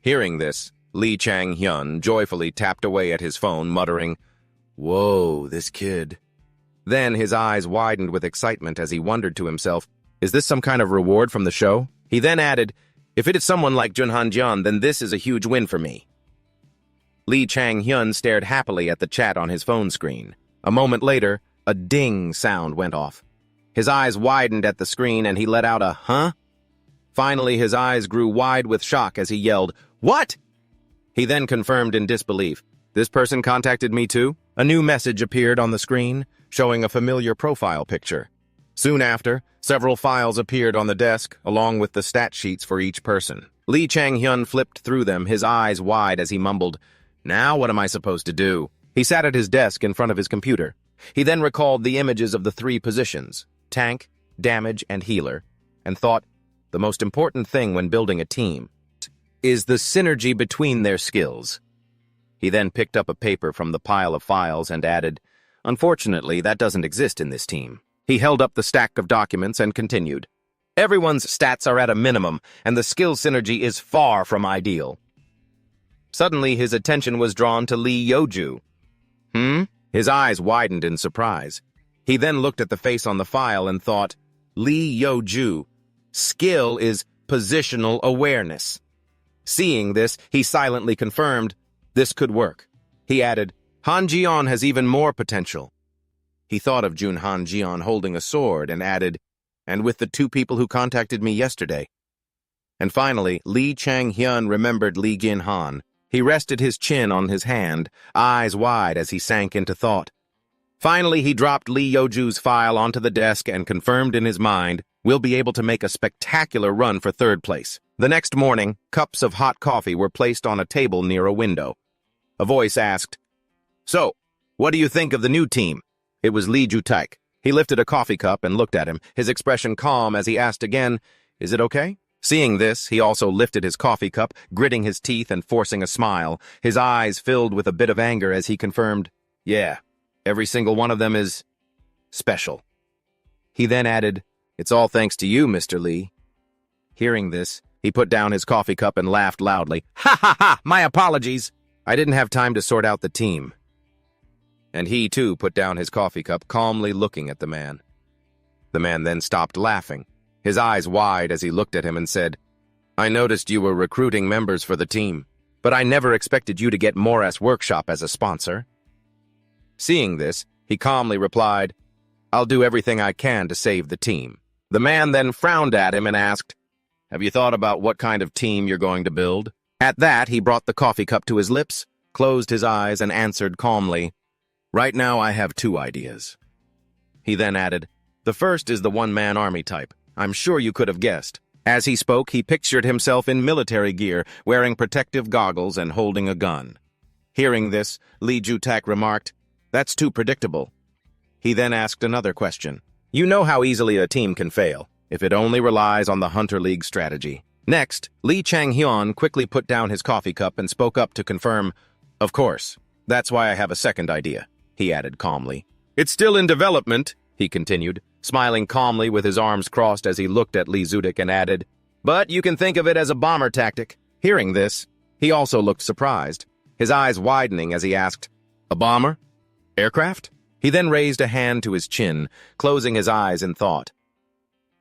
Hearing this, Lee Chang-hyun joyfully tapped away at his phone, muttering, Whoa, this kid. Then his eyes widened with excitement as he wondered to himself, is this some kind of reward from the show? He then added, if it is someone like Jun Han-jeon, then this is a huge win for me. Lee Chang-hyun stared happily at the chat on his phone screen. A moment later, a ding sound went off. His eyes widened at the screen and he let out a huh? Finally, his eyes grew wide with shock as he yelled, What? He then confirmed in disbelief, This person contacted me too? A new message appeared on the screen, showing a familiar profile picture. Soon after, several files appeared on the desk, along with the stat sheets for each person. Lee Chang-hyun flipped through them, his eyes wide as he mumbled, Now what am I supposed to do? He sat at his desk in front of his computer. He then recalled the images of the 3 positions, tank, damage, and healer, and thought, the most important thing when building a team is the synergy between their skills. He then picked up a paper from the pile of files and added, Unfortunately, that doesn't exist in this team. He held up the stack of documents and continued, Everyone's stats are at a minimum, and the skill synergy is far from ideal. Suddenly, his attention was drawn to Lee Yeoju. His eyes widened in surprise. He then looked at the face on the file and thought, Lee Yeoju. Skill is positional awareness. Seeing this, he silently confirmed, this could work. He added, Han-jeon has even more potential. He thought of Jun Han-jeon holding a sword and added, and with the 2 people who contacted me yesterday. And finally, Lee Chang-hyun remembered Lee Gin-han. He rested his chin on his hand, eyes wide as he sank into thought. Finally, he dropped Lee Yeoju's file onto the desk and confirmed in his mind, we'll be able to make a spectacular run for 3rd place. The next morning, cups of hot coffee were placed on a table near a window. A voice asked, So, what do you think of the new team? It was Lee Ju-taek. He lifted a coffee cup and looked at him, his expression calm as he asked again, Is it okay? Seeing this, he also lifted his coffee cup, gritting his teeth and forcing a smile. His eyes filled with a bit of anger as he confirmed, Yeah, every single one of them is special. He then added, It's all thanks to you, Mr. Lee. Hearing this, he put down his coffee cup and laughed loudly. Ha ha ha! My apologies! I didn't have time to sort out the team. And he, too, put down his coffee cup, calmly looking at the man. The man then stopped laughing, his eyes wide as he looked at him and said, I noticed you were recruiting members for the team, but I never expected you to get Moras Workshop as a sponsor. Seeing this, he calmly replied, I'll do everything I can to save the team. The man then frowned at him and asked, Have you thought about what kind of team you're going to build? At that, he brought the coffee cup to his lips, closed his eyes, and answered calmly, Right now I have 2 ideas. He then added, The first is the one-man army type. I'm sure you could have guessed. As he spoke, he pictured himself in military gear, wearing protective goggles and holding a gun. Hearing this, Lee Ju-taek remarked, That's too predictable. He then asked another question. You know how easily a team can fail, if it only relies on the Hunter League strategy. Next, Lee Chang-hyun quickly put down his coffee cup and spoke up to confirm, Of course, that's why I have a second idea, he added calmly. It's still in development, he continued, smiling calmly with his arms crossed as he looked at Lee Zudik and added, But you can think of it as a bomber tactic. Hearing this, he also looked surprised, his eyes widening as he asked, A bomber? Aircraft? He then raised a hand to his chin, closing his eyes in thought.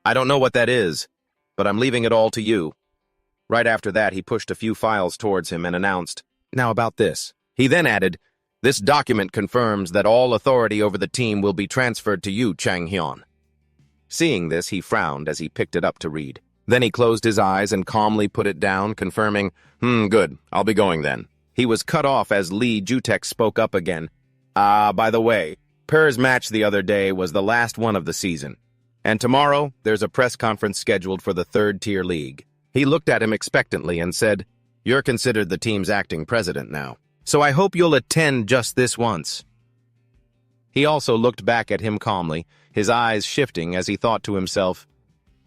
I don't know what that is, but I'm leaving it all to you. Right after that, he pushed a few files towards him and announced, Now about this. He then added, This document confirms that all authority over the team will be transferred to you, Chang-hyun. Seeing this, he frowned as he picked it up to read. Then he closed his eyes and calmly put it down, confirming, Good, I'll be going then. He was cut off as Lee Ju-taek spoke up again. By the way, Per's match the other day was the last one of the season. And tomorrow, there's a press conference scheduled for the 3rd-tier league. He looked at him expectantly and said, You're considered the team's acting president now, so I hope you'll attend just this once. He also looked back at him calmly, his eyes shifting as he thought to himself,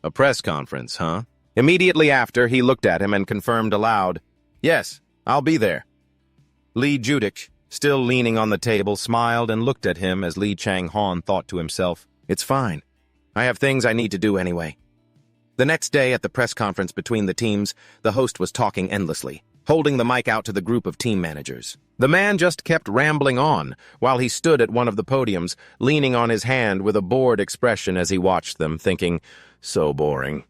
A press conference, huh? Immediately after, he looked at him and confirmed aloud, Yes, I'll be there. Lee Judik, still leaning on the table, smiled and looked at him as Lee Chang-hyun thought to himself, It's fine. I have things I need to do anyway. The next day at the press conference between the teams, the host was talking endlessly, holding the mic out to the group of team managers. The man just kept rambling on, while he stood at one of the podiums, leaning on his hand with a bored expression as he watched them, thinking, so boring.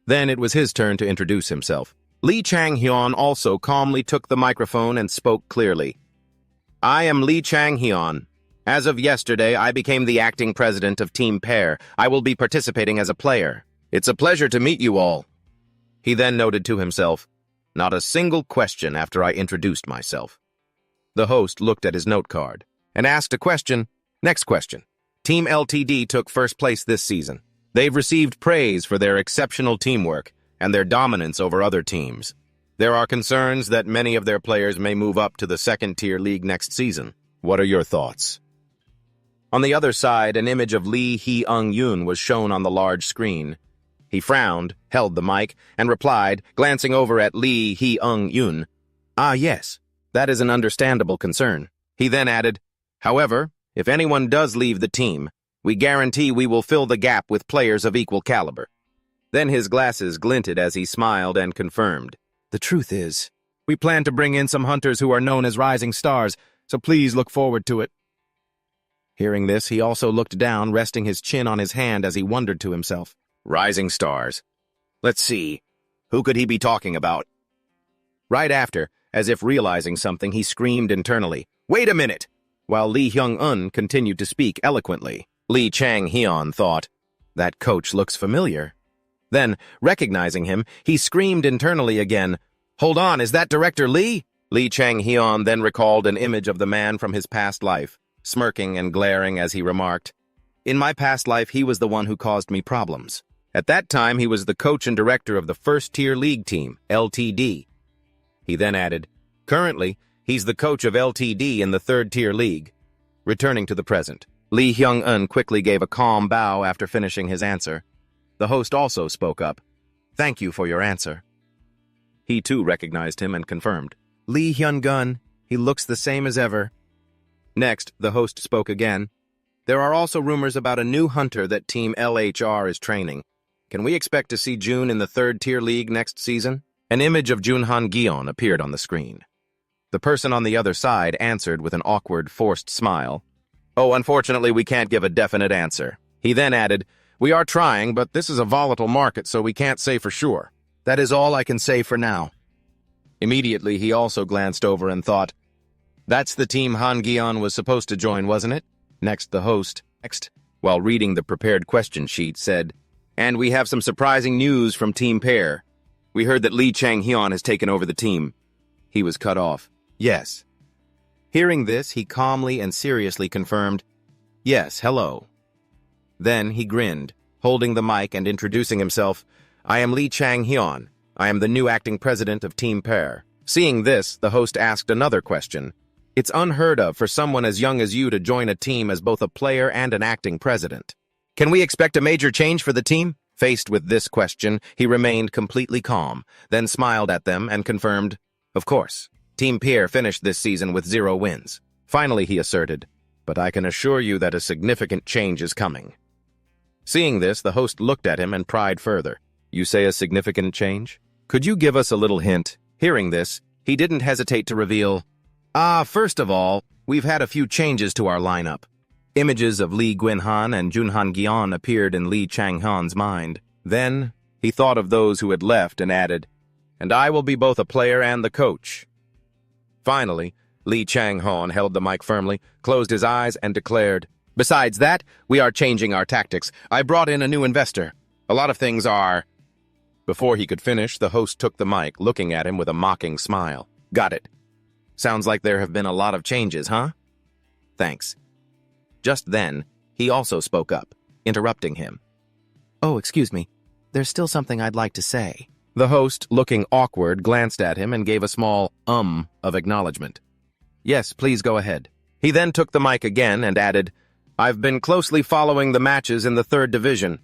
Then it was his turn to introduce himself. Lee Chang-hyun also calmly took the microphone and spoke clearly. I am Lee Chang-hyun. As of yesterday, I became the acting president of Team Pair. I will be participating as a player. It's a pleasure to meet you all. He then noted to himself, not a single question after I introduced myself. The host looked at his note card and asked a question. Next question. Team LTD took first place this season. They've received praise for their exceptional teamwork and their dominance over other teams. There are concerns that many of their players may move up to the second-tier league next season. What are your thoughts? On the other side, an image of Lee Hee-ung-yoon was shown on the large screen. He frowned, held the mic, and replied, glancing over at Lee Hee-ung-yoon, "Ah, yes, that is an understandable concern." He then added, "However, if anyone does leave the team, we guarantee we will fill the gap with players of equal caliber." Then his glasses glinted as he smiled and confirmed, "The truth is, we plan to bring in some hunters who are known as rising stars, so please look forward to it." Hearing this, he also looked down, resting his chin on his hand as he wondered to himself, "Rising stars. Let's see, who could he be talking about?" Right after, as if realizing something, he screamed internally, "Wait a minute!" While Lee Hyung-un continued to speak eloquently. Lee Chang-hyun thought, "That coach looks familiar." Then, recognizing him, he screamed internally again, "Hold on, is that Director Lee?" Lee Chang-hyun then recalled an image of the man from his past life, smirking and glaring as he remarked, "In my past life, he was the one who caused me problems. At that time, he was the coach and director of the first-tier league team, LTD. He then added, "Currently, he's the coach of LTD in the third-tier league." Returning to the present, Lee Hyung-un quickly gave a calm bow after finishing his answer. The host also spoke up, "Thank you for your answer." He too recognized him and confirmed, "Lee Hyun-gun, he looks the same as ever." Next, the host spoke again. "There are also rumors about a new hunter that Team LHR is training. Can we expect to see Jun in the third-tier league next season?" An image of Junhan Gyeon appeared on the screen. The person on the other side answered with an awkward, forced smile, "Oh, unfortunately, we can't give a definite answer." He then added, "We are trying, but this is a volatile market, so we can't say for sure. That is all I can say for now." Immediately, he also glanced over and thought, "That's the team Han Gyeon was supposed to join, wasn't it?" Next, the host, while reading the prepared question sheet, said, "And we have some surprising news from Team Pair. We heard that Lee Chang-hyun has taken over the team." He was cut off. "Yes." Hearing this, he calmly and seriously confirmed, "Yes, hello." Then he grinned, holding the mic and introducing himself, "I am Lee Chang-hyun. I am the new acting president of Team Pair." Seeing this, the host asked another question. "It's unheard of for someone as young as you to join a team as both a player and an acting president. Can we expect a major change for the team?" Faced with this question, he remained completely calm, then smiled at them and confirmed, "Of course. Team Pair finished this season with 0 wins. Finally, he asserted, "But I can assure you that a significant change is coming." Seeing this, the host looked at him and pried further. "You say a significant change? Could you give us a little hint?" Hearing this, he didn't hesitate to reveal, First of all, we've had a few changes to our lineup." Images of Lee Gwynhan and Junhan Gyeon appeared in Lee Chang-hyun's mind. Then, he thought of those who had left and added, "And I will be both a player and the coach." Finally, Lee Chang-hyun held the mic firmly, closed his eyes, and declared, "Besides that, we are changing our tactics. I brought in a new investor. A lot of things are—" Before he could finish, the host took the mic, looking at him with a mocking smile. "Got it. Sounds like there have been a lot of changes, huh? Thanks." Just then, he also spoke up, interrupting him. "Oh, excuse me. There's still something I'd like to say." The host, looking awkward, glanced at him and gave a small of acknowledgement. "Yes, please go ahead." He then took the mic again and added, "I've been closely following the matches in the 3rd division."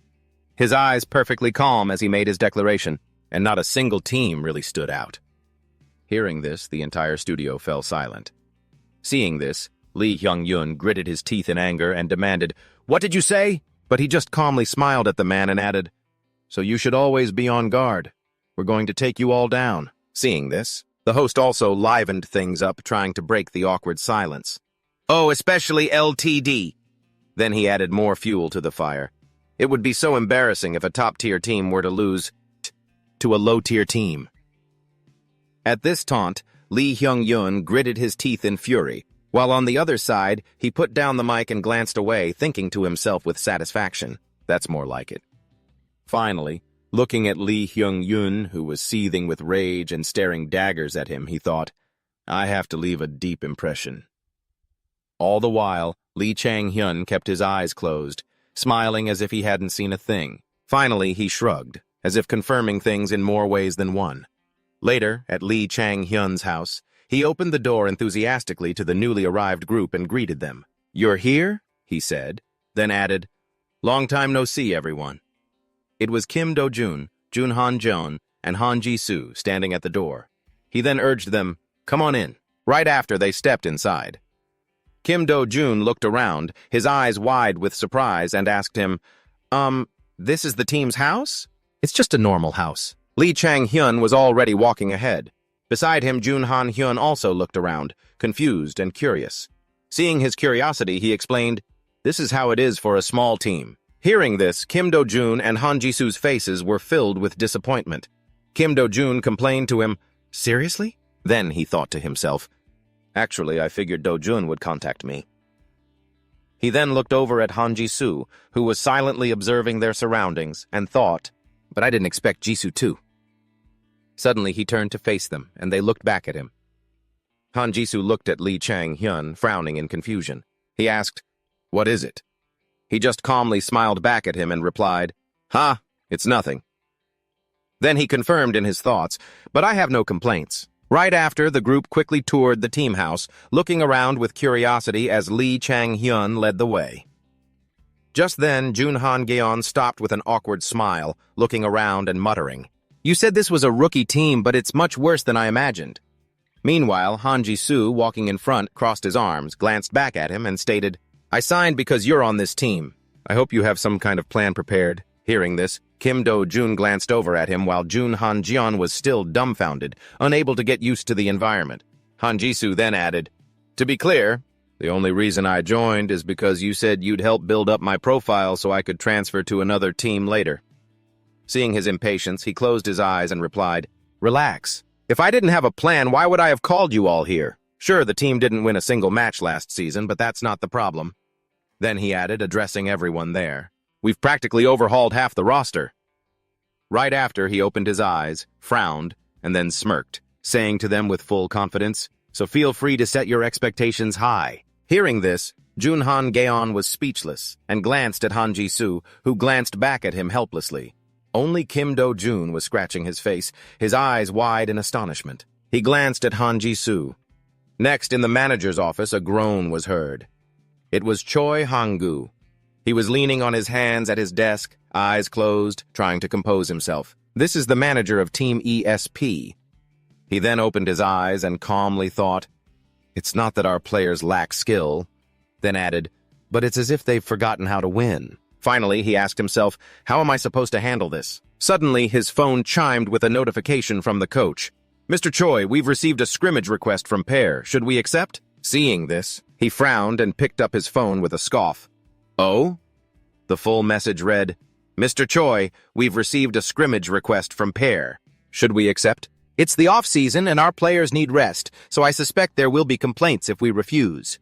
His eyes perfectly calm as he made his declaration, and not a single team really stood out. Hearing this, the entire studio fell silent. Seeing this, Lee Hyung-yoon gritted his teeth in anger and demanded, "What did you say?" but he just calmly smiled at the man and added, "So you should always be on guard. We're going to take you all down." Seeing this, the host also livened things up, trying to break the awkward silence. "Oh, especially LTD." Then he added more fuel to the fire. It would be so embarrassing if a top-tier team were to lose to a low-tier team. At this taunt, Lee Hyung-yun gritted his teeth in fury, while on the other side, he put down the mic and glanced away, thinking to himself with satisfaction, "That's more like it." Finally, looking at Lee Hyung-yun, who was seething with rage and staring daggers at him, he thought, "I have to leave a deep impression." All the while, Lee Chang-hyun kept his eyes closed, smiling as if he hadn't seen a thing. Finally, he shrugged, as if confirming things in more ways than one. Later, at Lee Chang-hyun's house, he opened the door enthusiastically to the newly arrived group and greeted them. "You're here?" he said, then added, "Long time no see, everyone." It was Kim Do-jun, Jun Han-jeon, and Han Ji-soo standing at the door. He then urged them, "Come on in," right after they stepped inside. Kim Do-jun looked around, his eyes wide with surprise, and asked him, This is the team's house?" "It's just a normal house." Lee Chang-hyun was already walking ahead. Beside him, Jun Han-hyun also looked around, confused and curious. Seeing his curiosity, he explained, "This is how it is for a small team." Hearing this, Kim Do-jun and Han Ji-soo's faces were filled with disappointment. Kim Do-jun complained to him, "Seriously?" Then he thought to himself, "Actually, I figured Do-jun would contact me." He then looked over at Han Ji-soo, who was silently observing their surroundings, and thought, "But I didn't expect Ji-soo too." Suddenly, he turned to face them, and they looked back at him. Han Ji-soo looked at Lee Chang-hyun, frowning in confusion. He asked, "What is it?" He just calmly smiled back at him and replied, "Ha, it's nothing." Then he confirmed in his thoughts, "But I have no complaints." Right after, the group quickly toured the team house, looking around with curiosity as Lee Chang-hyun led the way. Just then, Jun Han-geon stopped with an awkward smile, looking around and muttering, "You said this was a rookie team, but it's much worse than I imagined." Meanwhile, Han Ji-soo, walking in front, crossed his arms, glanced back at him, and stated, "I signed because you're on this team. I hope you have some kind of plan prepared." Hearing this, Kim Do-jun glanced over at him while Jun Han-jeon was still dumbfounded, unable to get used to the environment. Han Ji-soo then added, "To be clear, the only reason I joined is because you said you'd help build up my profile so I could transfer to another team later." Seeing his impatience, he closed his eyes and replied, "Relax. If I didn't have a plan, why would I have called you all here? Sure, the team didn't win a single match last season, but that's not the problem." Then he added, addressing everyone there, "We've practically overhauled half the roster." Right after, he opened his eyes, frowned, and then smirked, saying to them with full confidence, "So feel free to set your expectations high." Hearing this, Jun Han-geon was speechless and glanced at Han Ji-soo, who glanced back at him helplessly. Only Kim Do-jun was scratching his face, his eyes wide in astonishment. He glanced at Han Ji-soo. Next, in the manager's office, a groan was heard. It was Choi Hang-gu. He was leaning on his hands at his desk, eyes closed, trying to compose himself. This is the manager of Team ESP. He then opened his eyes and calmly thought, "It's not that our players lack skill," then added, "but it's as if they've forgotten how to win." Finally, he asked himself, "How am I supposed to handle this?" Suddenly, his phone chimed with a notification from the coach. "Mr. Choi, we've received a scrimmage request from Pair. Should we accept?" Seeing this, he frowned and picked up his phone with a scoff. "Oh?" The full message read, "Mr. Choi, we've received a scrimmage request from Pair. Should we accept? It's the off-season and our players need rest, so I suspect there will be complaints if we refuse."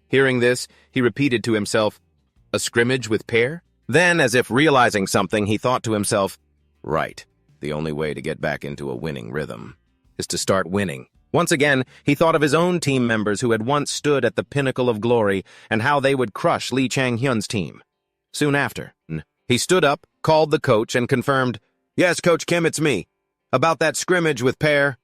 Hearing this, he repeated to himself, "A scrimmage with Pair?" Then, as if realizing something, he thought to himself, "Right, the only way to get back into a winning rhythm is to start winning." Once again, he thought of his own team members who had once stood at the pinnacle of glory and how they would crush Lee Chang-hyun's team. Soon after, he stood up, called the coach, and confirmed, "Yes, Coach Kim, it's me. About that scrimmage with Pair."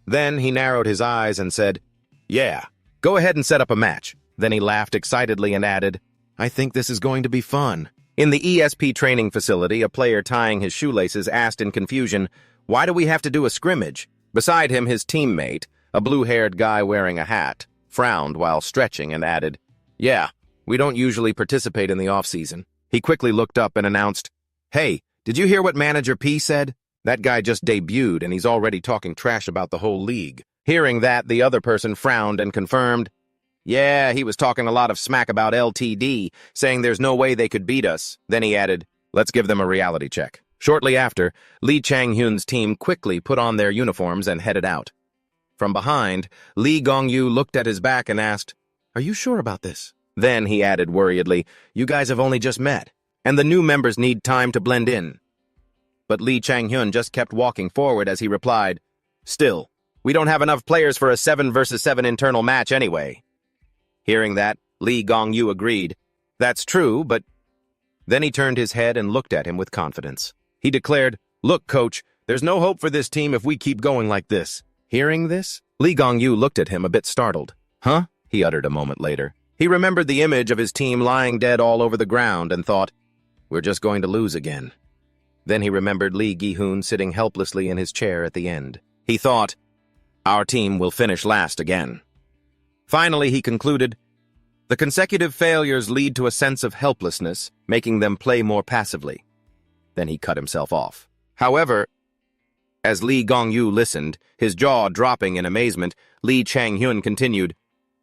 Then he narrowed his eyes and said, "Yeah, go ahead and set up a match." Then he laughed excitedly and added, "I think this is going to be fun." In the ESP training facility, a player tying his shoelaces asked in confusion, "Why do we have to do a scrimmage?" Beside him, his teammate, a blue-haired guy wearing a hat, frowned while stretching and added, "Yeah, We don't usually participate in the off-season. He quickly looked up and announced, "Hey, did you hear what Manager P said? That guy just debuted and he's already talking trash about the whole league." Hearing that, the other person frowned and confirmed, "Yeah, he was talking a lot of smack about LTD, saying there's no way they could beat us." Then he added, "Let's give them a reality check." Shortly after, Lee Chang-hyun's team quickly put on their uniforms and headed out. From behind, Lee Gong-yu looked at his back and asked, "Are you sure about this?" Then he added worriedly, "You guys have only just met, and the new members need time to blend in." But Lee Chang-hyun just kept walking forward as he replied, "Still, we don't have enough players for a 7 versus 7 internal match anyway." Hearing that, Lee Gong-yu agreed, "That's true, but..." Then he turned his head and looked at him with confidence. He declared, "Look, coach, there's no hope for this team if we keep going like this." Hearing this, Lee Gong-yu looked at him a bit startled. "Huh?" he uttered a moment later. He remembered the image of his team lying dead all over the ground and thought, "We're just going to lose again." Then he remembered Lee Gi-hoon sitting helplessly in his chair at the end. He thought, "Our team will finish last again." Finally, he concluded, "The consecutive failures lead to a sense of helplessness, making them play more passively." Then he cut himself off. However, as Lee Gong-yu listened, his jaw dropping in amazement, Lee Chang-hyun continued,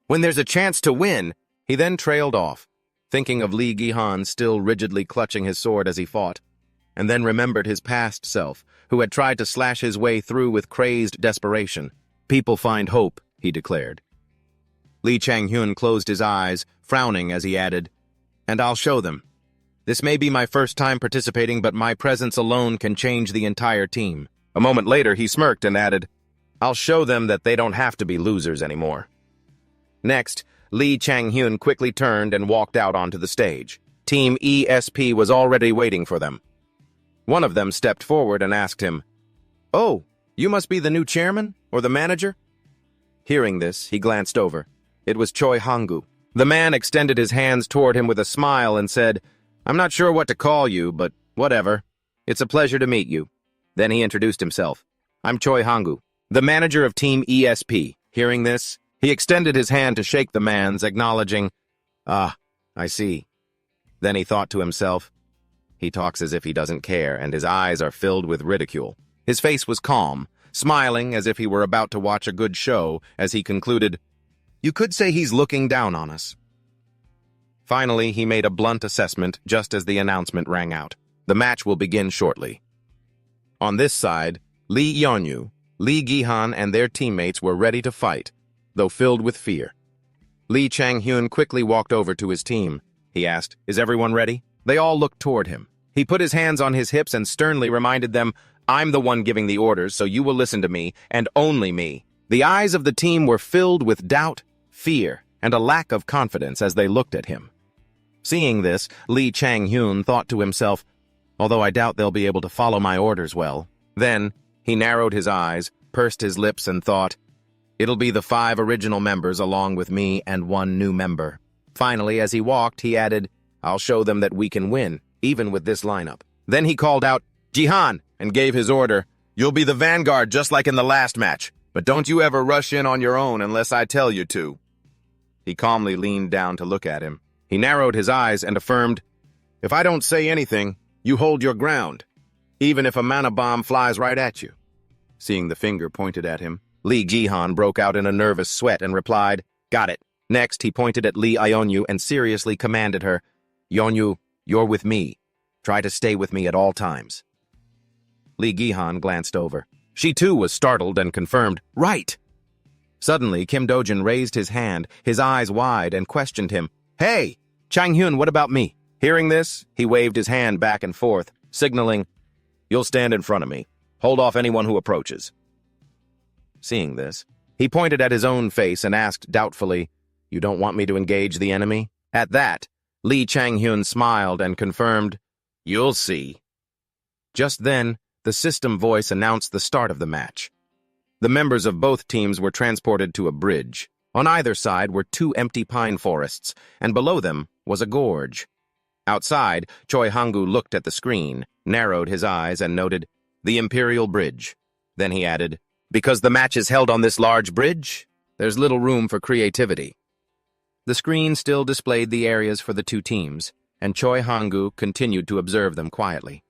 "When there's a chance to win," he then trailed off, thinking of Lee Gi-han still rigidly clutching his sword as he fought, and then remembered his past self, who had tried to slash his way through with crazed desperation. "People find hope," he declared. Lee Chang-hyun closed his eyes, frowning as he added, "And I'll show them. This may be my first time participating, but my presence alone can change the entire team." A moment later, he smirked and added, "I'll show them that they don't have to be losers anymore." Next, Lee Chang-hyun quickly turned and walked out onto the stage. Team ESP was already waiting for them. One of them stepped forward and asked him, "Oh, you must be the new chairman or the manager?" Hearing this, he glanced over. It was Choi Hanggu. The man extended his hands toward him with a smile and said, "I'm not sure what to call you, but whatever. It's a pleasure to meet you." Then he introduced himself. "I'm Choi Hanggu, the manager of Team ESP." Hearing this, he extended his hand to shake the man's, acknowledging, "Ah, I see." Then he thought to himself, "He talks as if he doesn't care, and his eyes are filled with ridicule." His face was calm, smiling as if he were about to watch a good show, as he concluded, "You could say he's looking down on us." Finally, he made a blunt assessment just as the announcement rang out. "The match will begin shortly." On this side, Lee Yeonyu, Lee Gi-han, and their teammates were ready to fight, though filled with fear. Lee Chang-hyun quickly walked over to his team. He asked, "Is everyone ready?" They all looked toward him. He put his hands on his hips and sternly reminded them, "I'm the one giving the orders, so you will listen to me, and only me." The eyes of the team were filled with doubt, fear, and a lack of confidence as they looked at him. Seeing this, Lee Chang-hyun thought to himself, "Although I doubt they'll be able to follow my orders well." Then, he narrowed his eyes, pursed his lips, and thought, "It'll be the 5 original members along with me and 1 new member." Finally, as he walked, he added, "I'll show them that we can win, even with this lineup." Then he called out, "Jihan," and gave his order, "You'll be the vanguard just like in the last match, but don't you ever rush in on your own unless I tell you to." He calmly leaned down to look at him. He narrowed his eyes and affirmed, "If I don't say anything, you hold your ground, even if a mana bomb flies right at you." Seeing the finger pointed at him, Lee Gi-han broke out in a nervous sweat and replied, "Got it." Next, he pointed at Lee Yeonyu and seriously commanded her, "Yeonyu, you're with me. Try to stay with me at all times." Lee Gi-han glanced over. She too was startled and confirmed, "Right." Suddenly, Kim Do-jin raised his hand, his eyes wide, and questioned him, "Hey, Chang-hyun, what about me?" Hearing this, he waved his hand back and forth, signaling, "You'll stand in front of me. Hold off anyone who approaches." Seeing this, he pointed at his own face and asked doubtfully, "You don't want me to engage the enemy?" At that, Lee Chang-hyun smiled and confirmed, "You'll see." Just then, the system voice announced the start of the match. The members of both teams were transported to a bridge. On either side were 2 empty pine forests, and below them was a gorge. Outside, Choi Hanggu looked at the screen, narrowed his eyes, and noted, "The Imperial Bridge." Then he added, "Because the match is held on this large bridge, there's little room for creativity." The screen still displayed the areas for the two teams, and Choi Hong-gu continued to observe them quietly.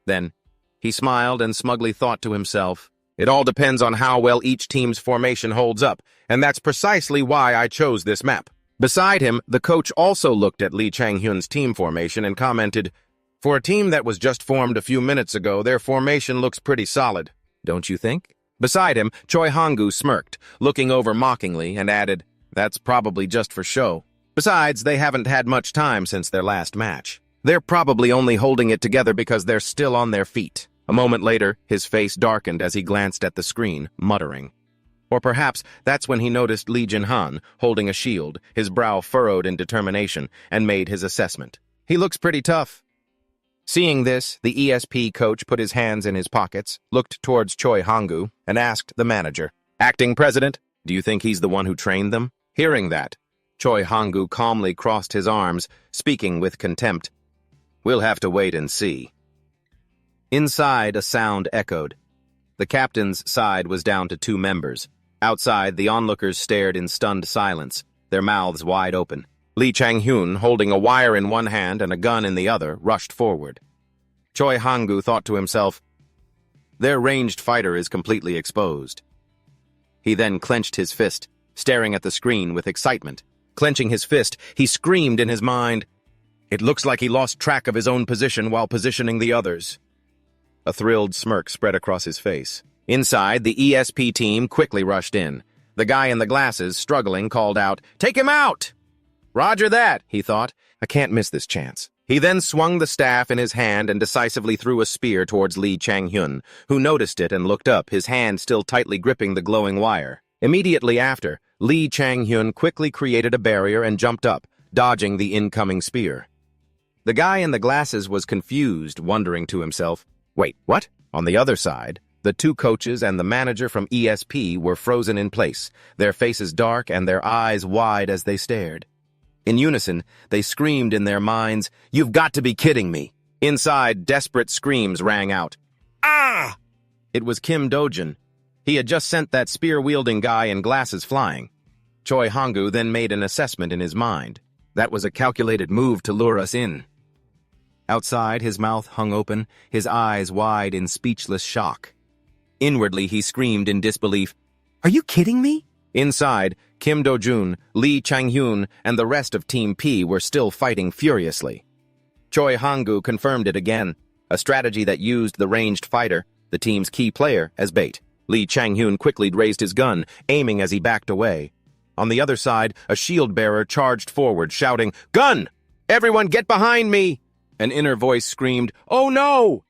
Then, he smiled and smugly thought to himself, "It all depends on how well each team's formation holds up, and that's precisely why I chose this map." Beside him, the coach also looked at Lee Chang-hyun's team formation and commented, "For a team that was just formed a few minutes ago, their formation looks pretty solid, don't you think?" Beside him, Choi Hong-gu smirked, looking over mockingly, and added, "That's probably just for show. Besides, they haven't had much time since their last match. They're probably only holding it together because they're still on their feet." A moment later, his face darkened as he glanced at the screen, muttering. Or perhaps that's when he noticed Lee Jin-han holding a shield, his brow furrowed in determination, and made his assessment. "He looks pretty tough." Seeing this, the ESP coach put his hands in his pockets, looked towards Choi Hong-gu, and asked the manager, "Acting president, do you think he's the one who trained them?" Hearing that, Choi Hong-gu calmly crossed his arms, speaking with contempt. "We'll have to wait and see." Inside, a sound echoed. The captain's side was down to 2 members. Outside, the onlookers stared in stunned silence, their mouths wide open. Lee Chang-hyun, holding a wire in one hand and a gun in the other, rushed forward. Choi Hong-gu thought to himself, "Their ranged fighter is completely exposed." He then clenched his fist, staring at the screen with excitement. Clenching his fist, he screamed in his mind, "It looks like he lost track of his own position while positioning the others." A thrilled smirk spread across his face. Inside, the ESP team quickly rushed in. The guy in the glasses, struggling, called out, "Take him out!" "Roger that," he thought. "I can't miss this chance." He then swung the staff in his hand and decisively threw a spear towards Lee Chang-hyun, who noticed it and looked up, his hand still tightly gripping the glowing wire. Immediately after, Lee Chang-hyun quickly created a barrier and jumped up, dodging the incoming spear. The guy in the glasses was confused, wondering to himself, "Wait, what?" On the other side, the 2 coaches and the manager from ESP were frozen in place, their faces dark and their eyes wide as they stared. In unison, they screamed in their minds, "You've got to be kidding me!" Inside, desperate screams rang out. "Ah!" It was Kim Do-jin. He had just sent that spear-wielding guy in glasses flying. Choi Hong-gu then made an assessment in his mind. That was a calculated move to lure us in. Outside, his mouth hung open, his eyes wide in speechless shock. Inwardly, he screamed in disbelief, "Are you kidding me?" Inside, Kim Do-jun, Lee Chang-hyun, and the rest of Team P were still fighting furiously. Choi Hong-gu confirmed it again, a strategy that used the ranged fighter, the team's key player, as bait. Lee Chang-hyun quickly raised his gun, aiming as he backed away. On the other side, a shield-bearer charged forward, shouting, "Gun! Everyone get behind me!" An inner voice screamed, "Oh no!"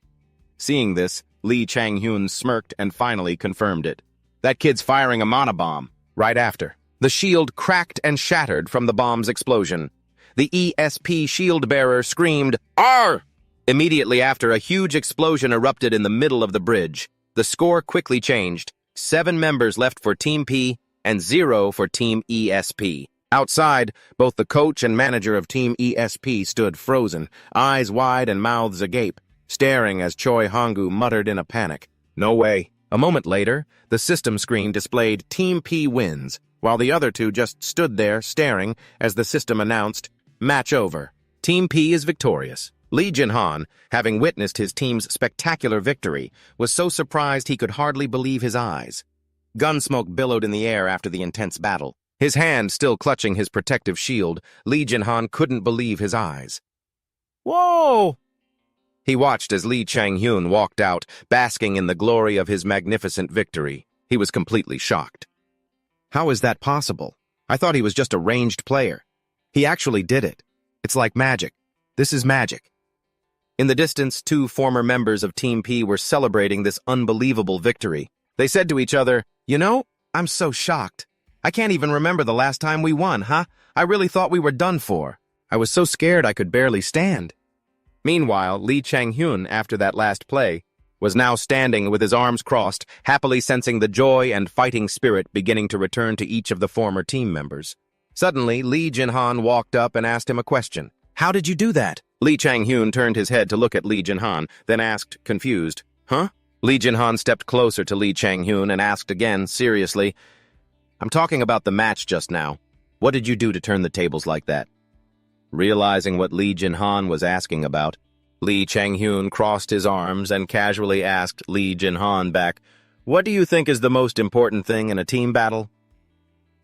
Seeing this, Lee Chang-hyun smirked and finally confirmed it. "That kid's firing a monobomb." Right after, the shield cracked and shattered from the bomb's explosion. The ESP shield-bearer screamed, "Arr!" Immediately after, a huge explosion erupted in the middle of the bridge. The score quickly changed. 7 members left for Team P and 0 for Team ESP. Outside, both the coach and manager of Team ESP stood frozen, eyes wide and mouths agape, staring as Choi Hong-gu muttered in a panic, "No way." A moment later, the system screen displayed Team P wins, while the other 2 just stood there staring as the system announced, "Match over. Team P is victorious." Lee Jin-han, having witnessed his team's spectacular victory, was so surprised he could hardly believe his eyes. Gunsmoke billowed in the air after the intense battle. His hand still clutching his protective shield, Lee Jin-han couldn't believe his eyes. "Whoa!" He watched as Lee Chang-hyun walked out, basking in the glory of his magnificent victory. He was completely shocked. "How is that possible? I thought he was just a ranged player. He actually did it. It's like magic. This is magic." In the distance, 2 former members of Team P were celebrating this unbelievable victory. They said to each other, "You know, I'm so shocked. I can't even remember the last time we won, huh? I really thought we were done for. I was so scared I could barely stand." Meanwhile, Lee Chang-hyun, after that last play, was now standing with his arms crossed, happily sensing the joy and fighting spirit beginning to return to each of the former team members. Suddenly, Lee Jin-han walked up and asked him a question. "How did you do that?" Lee Chang-hyun turned his head to look at Lee Jin-han, then asked, confused, "Huh?" Lee Jin-han stepped closer to Lee Chang-hyun and asked again, seriously, "I'm talking about the match just now. What did you do to turn the tables like that? Realizing what Lee Jinhan was asking about, Lee Changhyun crossed his arms and casually asked Lee Jinhan back, "What do you think is the most important thing in a team battle?"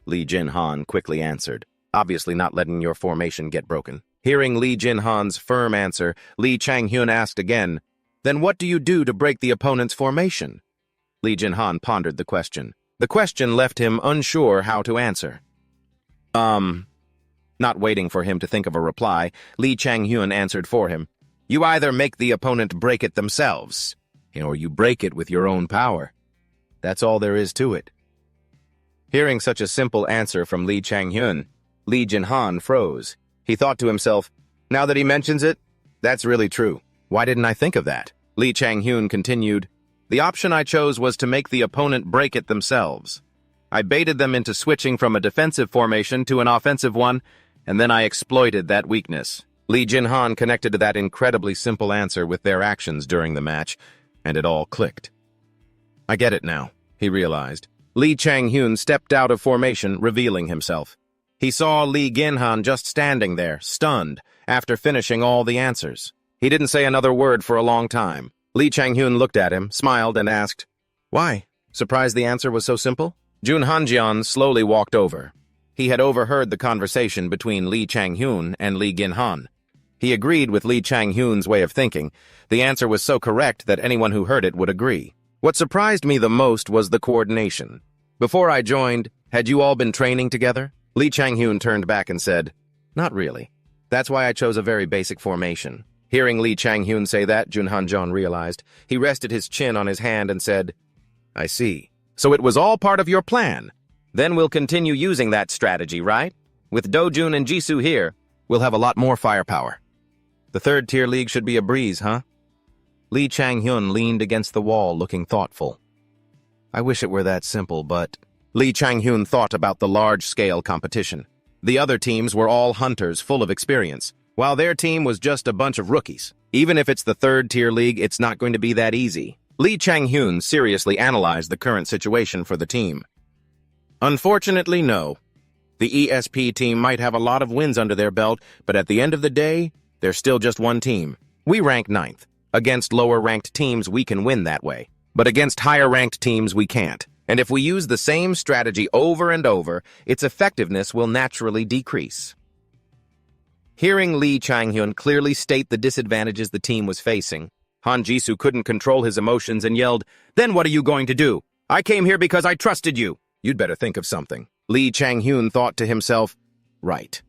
Lee Jinhan quickly answered, obviously not letting your formation get broken. Hearing Lee Jinhan's firm answer, Lee Changhyun asked again, "Then what do you do to break the opponent's formation?" Lee Jinhan pondered the question. The question left him unsure how to answer. Not waiting for him to think of a reply, Lee Changhyun answered for him. "You either make the opponent break it themselves, or you break it with your own power. That's all there is to it." Hearing such a simple answer from Lee Changhyun, Lee Jinhan froze. He thought to himself, now that he mentions it, that's really true. Why didn't I think of that? Lee Changhyun continued, "The option I chose was to make the opponent break it themselves. I baited them into switching from a defensive formation to an offensive one, and then I exploited that weakness." Lee Jinhan connected to that incredibly simple answer with their actions during the match, and it all clicked. I get it now, he realized. Lee Changhyun stepped out of formation, revealing himself. He saw Lee Jinhan just standing there, stunned, after finishing all the answers. He didn't say another word for a long time. Lee Changhyun looked at him, smiled, and asked, "Why? Surprised the answer was so simple?" Jun Hanjian slowly walked over. He had overheard the conversation between Lee Changhyun and Lee Jinhan. He agreed with Lee Changhyun's way of thinking. The answer was so correct that anyone who heard it would agree. What surprised me the most was the coordination. Before I joined, had you all been training together? Lee Changhyun turned back and said, "Not really. That's why I chose a very basic formation." Hearing Lee Changhyun say that, Jun Hanjian realized. He rested his chin on his hand and said, "I see. So it was all part of your plan. Then we'll continue using that strategy, right? With Dojun and Jisoo here, we'll have a lot more firepower. The third-tier league should be a breeze, huh?" Lee Changhyun leaned against the wall, looking thoughtful. "I wish it were that simple, but..." Lee Changhyun thought about the large-scale competition. The other teams were all hunters full of experience, while their team was just a bunch of rookies. Even if it's the third-tier league, it's not going to be that easy. Lee Changhyun seriously analyzed the current situation for the team. Unfortunately, no. The ESP team might have a lot of wins under their belt, but at the end of the day, they're still just one team. We rank 9th. Against lower-ranked teams, we can win that way. But against higher-ranked teams, we can't. And if we use the same strategy over and over, its effectiveness will naturally decrease. Hearing Lee Changhyun clearly state the disadvantages the team was facing, Han Jisoo couldn't control his emotions and yelled, "Then what are you going to do? I came here because I trusted you. You'd better think of something." Lee Changhyun thought to himself, right.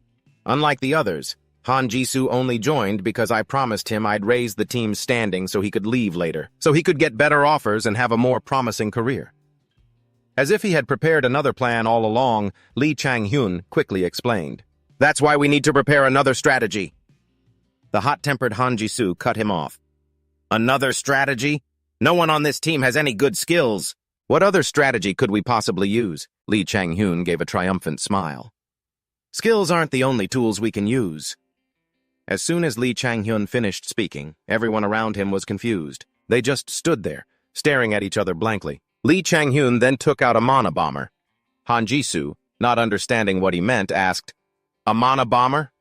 Unlike the others, Han Jisoo only joined because I promised him I'd raise the team's standing so he could leave later, so he could get better offers and have a more promising career. As if he had prepared another plan all along, Lee Changhyun quickly explained, "That's why we need to prepare another strategy." The hot-tempered Han Jisoo cut him off. "Another strategy? No one on this team has any good skills. What other strategy could we possibly use?" Lee Changhyun gave a triumphant smile. "Skills aren't the only tools we can use." As soon as Lee Changhyun finished speaking, everyone around him was confused. They just stood there, staring at each other blankly. Lee Changhyun then took out a mana bomber. Han Jisoo, not understanding what he meant, asked, "A mana bomber?"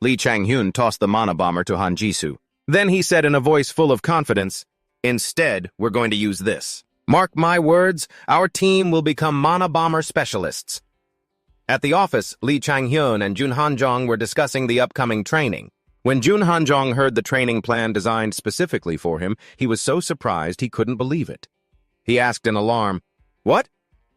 Lee Changhyun tossed the mana bomber to Han Jisoo. Then he said in a voice full of confidence, "Instead, we're going to use this. Mark my words, our team will become mana bomber specialists." At the office, Lee Changhyun and Jun Hanjong were discussing the upcoming training. When Jun Hanjong heard the training plan designed specifically for him, he was so surprised he couldn't believe it. He asked in alarm, "What?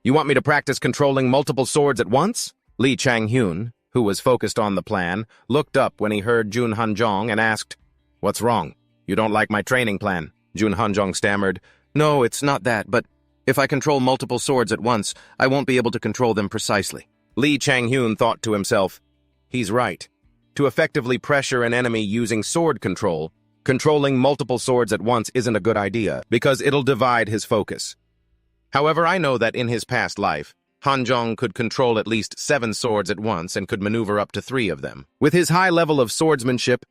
You want me to practice controlling multiple swords at once?" Lee Changhyun, who was focused on the plan, looked up when he heard Jun Hanjong and asked, "What's wrong? You don't like my training plan?" Jun Hanjong stammered, "No, it's not that, but if I control multiple swords at once, I won't be able to control them precisely." Lee Changhyun thought to himself, he's right. To effectively pressure an enemy using sword control, controlling multiple swords at once isn't a good idea, because it'll divide his focus. However, I know that in his past life, Hanjong could control at least 7 swords at once and could maneuver up to 3 of them. With his high level of swordsmanship,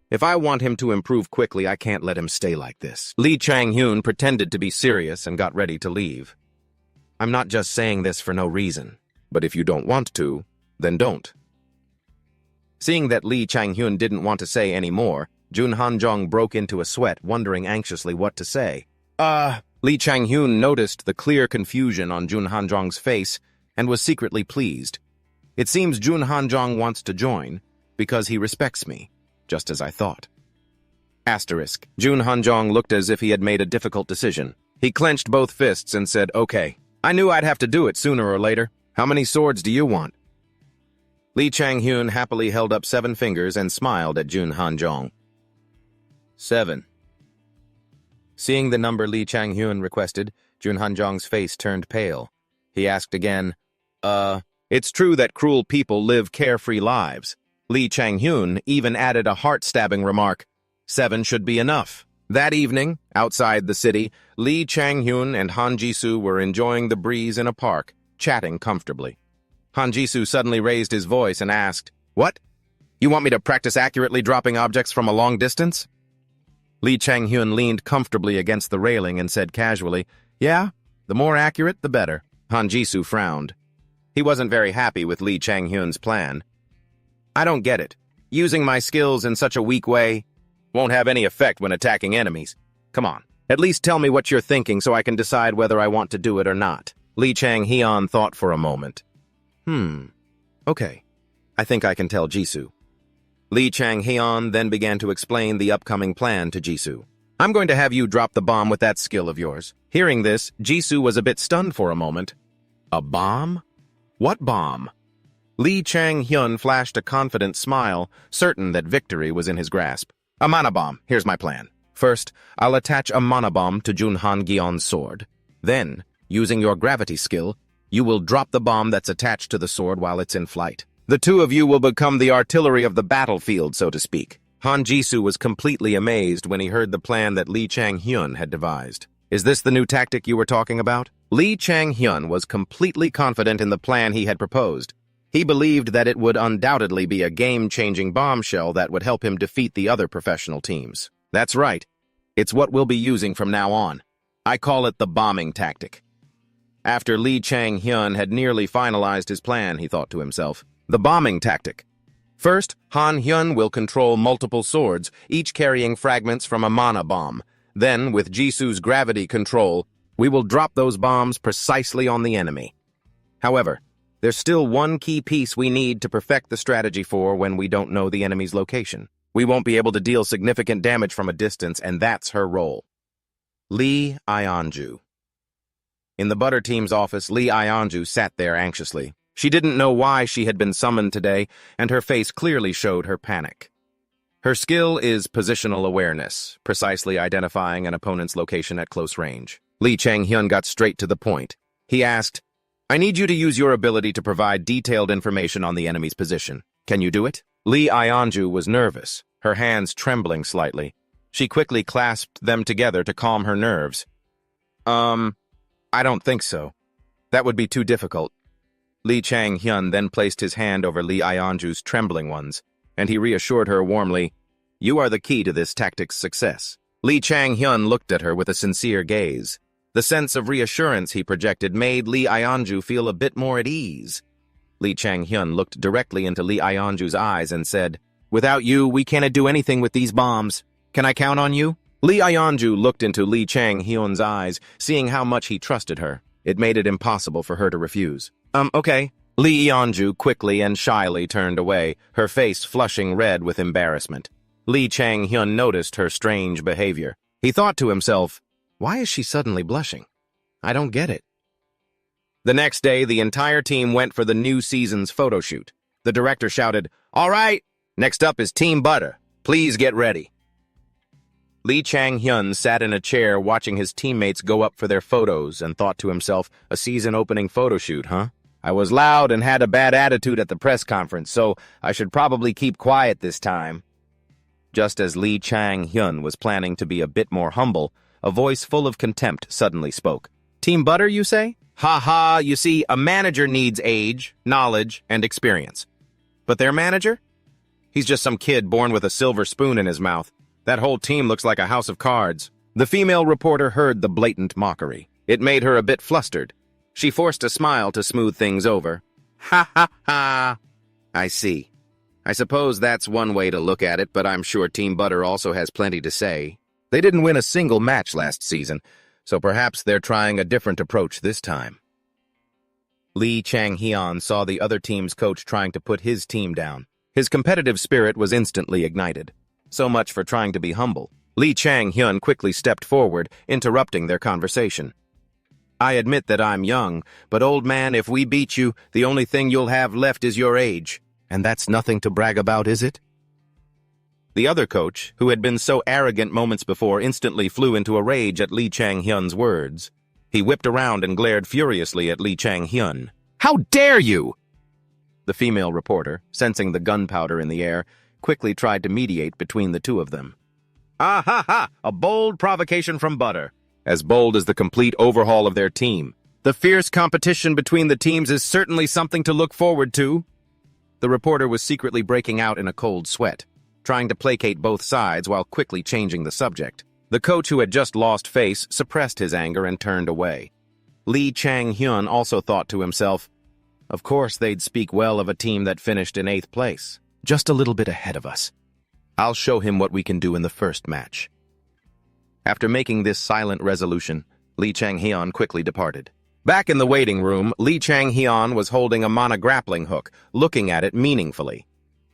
if I want him to improve quickly, I can't let him stay like this. Lee Changhyun pretended to be serious and got ready to leave. "I'm not just saying this for no reason. But if you don't want to, then don't. Seeing that Lee Chang-hyun didn't want to say any more, Jun Han-jong broke into a sweat, wondering anxiously what to say. Lee Chang-hyun noticed the clear confusion on Jun Han-jong's face and was secretly pleased. It seems Jun Han-jong wants to join because he respects me, just as I thought. Asterisk. Jun Han-jong looked as if he had made a difficult decision. He clenched both fists and said, "Okay, I knew I'd have to do it sooner or later. How many swords do you want?" Lee Chang-hyun happily held up 7 fingers and smiled at Jun Han-jong. 7. Seeing the number Lee Chang-hyun requested, Jun Han-jong's face turned pale. He asked again, It's true that cruel people live carefree lives. Lee Chang-hyun even added a heart-stabbing remark. 7 should be enough. That evening, outside the city, Lee Chang-hyun and Han Ji-soo were enjoying the breeze in a park, chatting comfortably. Han Ji-soo suddenly raised his voice and asked, "What? You want me to practice accurately dropping objects from a long distance?" Lee Chang-hyun leaned comfortably against the railing and said casually, "Yeah, the more accurate, the better." Han Ji-soo frowned. He wasn't very happy with Lee Chang-hyun's plan. "I don't get it. Using my skills in such a weak way won't have any effect when attacking enemies. Come on, at least tell me what you're thinking so I can decide whether I want to do it or not." Lee Chang-hyun thought for a moment. Okay, I think I can tell Jisoo. Lee Chang-hyun then began to explain the upcoming plan to Jisoo. "I'm going to have you drop the bomb with that skill of yours." Hearing this, Jisoo was a bit stunned for a moment. "A bomb? What bomb?" Lee Chang-hyun flashed a confident smile, certain that victory was in his grasp. "A mana bomb. Here's my plan. First, I'll attach a mana bomb to Jun Han-gyeon's sword. Then, using your gravity skill, you will drop the bomb that's attached to the sword while it's in flight. The two of you will become the artillery of the battlefield, so to speak." Han Ji-soo was completely amazed when he heard the plan that Lee Chang-hyun had devised. "Is this the new tactic you were talking about?" Lee Chang-hyun was completely confident in the plan he had proposed. He believed that it would undoubtedly be a game-changing bombshell that would help him defeat the other professional teams. "That's right. It's what we'll be using from now on. I call it the bombing tactic." After Lee Chang-hyun had nearly finalized his plan, he thought to himself, "The bombing tactic. First, Han-hyun will control multiple swords, each carrying fragments from a mana bomb. Then, with Jisoo's gravity control, we will drop those bombs precisely on the enemy. However, there's still one key piece we need to perfect the strategy for when we don't know the enemy's location. We won't be able to deal significant damage from a distance, and that's her role." Lee Ionju. In the Butter Team's office, Lee Ionju sat there anxiously. She didn't know why she had been summoned today, and her face clearly showed her panic. Her skill is positional awareness, precisely identifying an opponent's location at close range. Lee Chang-hyun got straight to the point. He asked, "I need you to use your ability to provide detailed information on the enemy's position. Can you do it?" Lee Ionju was nervous, her hands trembling slightly. She quickly clasped them together to calm her nerves. I don't think so. That would be too difficult." Lee Chang-hyun then placed his hand over Lee Ionju's trembling ones, and he reassured her warmly, "You are the key to this tactic's success." Lee Chang-hyun looked at her with a sincere gaze. The sense of reassurance he projected made Lee Ionju feel a bit more at ease. Lee Chang-hyun looked directly into Lee Ionju's eyes and said, "Without you, we can't do anything with these bombs. Can I count on you?" Lee Ionju looked into Lee Chang-hyun's eyes, seeing how much he trusted her. It made it impossible for her to refuse. Okay." Lee Ionju quickly and shyly turned away, her face flushing red with embarrassment. Lee Chang-hyun noticed her strange behavior. He thought to himself, "Why is she suddenly blushing? I don't get it." The next day, the entire team went for the new season's photo shoot. The director shouted, "All right, next up is Team Butter. Please get ready." Lee Chang-hyun sat in a chair watching his teammates go up for their photos and thought to himself, a season-opening photo shoot, huh? I was loud and had a bad attitude at the press conference, so I should probably keep quiet this time. Just as Lee Chang-hyun was planning to be a bit more humble, a voice full of contempt suddenly spoke. "Team Butter, you say? Ha ha, you see, a manager needs age, knowledge, and experience. But their manager? He's just some kid born with a silver spoon in his mouth. That whole team looks like a house of cards." The female reporter heard the blatant mockery. It made her a bit flustered. She forced a smile to smooth things over. Ha ha ha! I see. I suppose that's one way to look at it, but I'm sure Team Butter also has plenty to say. They didn't win a single match last season, so perhaps they're trying a different approach this time. Lee Chang-hyun saw the other team's coach trying to put his team down. His competitive spirit was instantly ignited. So much for trying to be humble. Lee Chang-hyun quickly stepped forward, interrupting their conversation. I admit that I'm young, but old man, if we beat you, the only thing you'll have left is your age. And that's nothing to brag about, is it? The other coach, who had been so arrogant moments before, instantly flew into a rage at Lee Chang-hyun's words. He whipped around and glared furiously at Lee Chang-hyun. How dare you! The female reporter, sensing the gunpowder in the air, quickly tried to mediate between the two of them. Ah ha ha! A bold provocation from Butter. As bold as the complete overhaul of their team. The fierce competition between the teams is certainly something to look forward to. The reporter was secretly breaking out in a cold sweat, trying to placate both sides while quickly changing the subject. The coach who had just lost face suppressed his anger and turned away. Lee Chang-hyun also thought to himself, of course they'd speak well of a team that finished in 8th place, just a little bit ahead of us. I'll show him what we can do in the first match. After making this silent resolution, Lee Chang-hyun quickly departed. Back in the waiting room, Lee Chang-hyun was holding a mana grappling hook, looking at it meaningfully.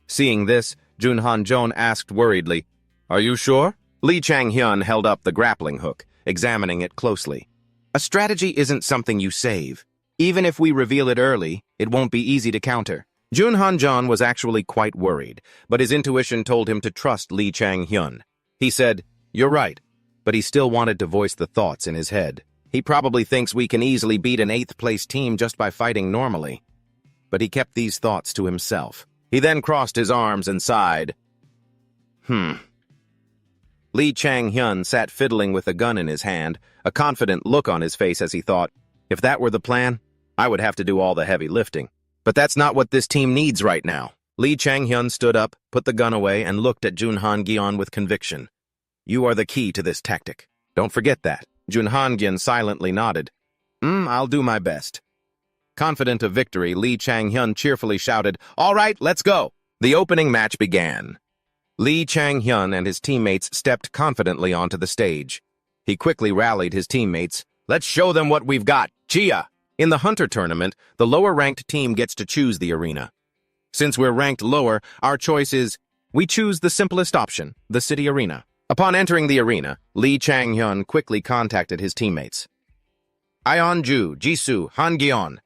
Seeing this, Jun Han-jeon asked worriedly, Are you sure? Lee Chang-hyun held up the grappling hook, examining it closely. A strategy isn't something you save. Even if we reveal it early, it won't be easy to counter. Jun Han-jeon was actually quite worried, but his intuition told him to trust Lee Chang-hyun. He said, You're right, but he still wanted to voice the thoughts in his head. He probably thinks we can easily beat an 8th-place team just by fighting normally. But he kept these thoughts to himself. He then crossed his arms and sighed. Lee Chang-hyun sat fiddling with a gun in his hand, a confident look on his face as he thought, if that were the plan, I would have to do all the heavy lifting. But that's not what this team needs right now. Lee Chang-hyun stood up, put the gun away, and looked at Jun Han-gyeon with conviction. You are the key to this tactic. Don't forget that. Jun Han-gyeon silently nodded. I'll do my best. Confident of victory, Lee Chang-hyun cheerfully shouted, All right, let's go! The opening match began. Lee Chang-hyun and his teammates stepped confidently onto the stage. He quickly rallied his teammates. Let's show them what we've got. Chia! In the Hunter tournament, the lower-ranked team gets to choose the arena. Since we're ranked lower, our choice is, we choose the simplest option, the city arena. Upon entering the arena, Lee Chang-hyun quickly contacted his teammates. Ionju, Jisoo, Han-gyeon.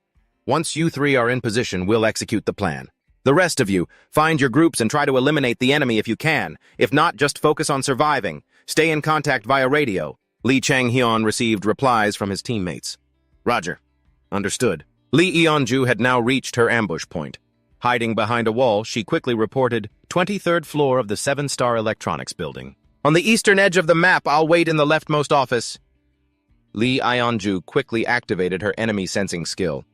Once you three are in position, we'll execute the plan. The rest of you, find your groups and try to eliminate the enemy if you can. If not, just focus on surviving. Stay in contact via radio. Lee Chang-hyun received replies from his teammates. Roger. Understood. Lee Eonju had now reached her ambush point. Hiding behind a wall, she quickly reported, 23rd floor of the 7-star electronics building. On the eastern edge of the map, I'll wait in the leftmost office. Lee Eonju quickly activated her enemy sensing skill.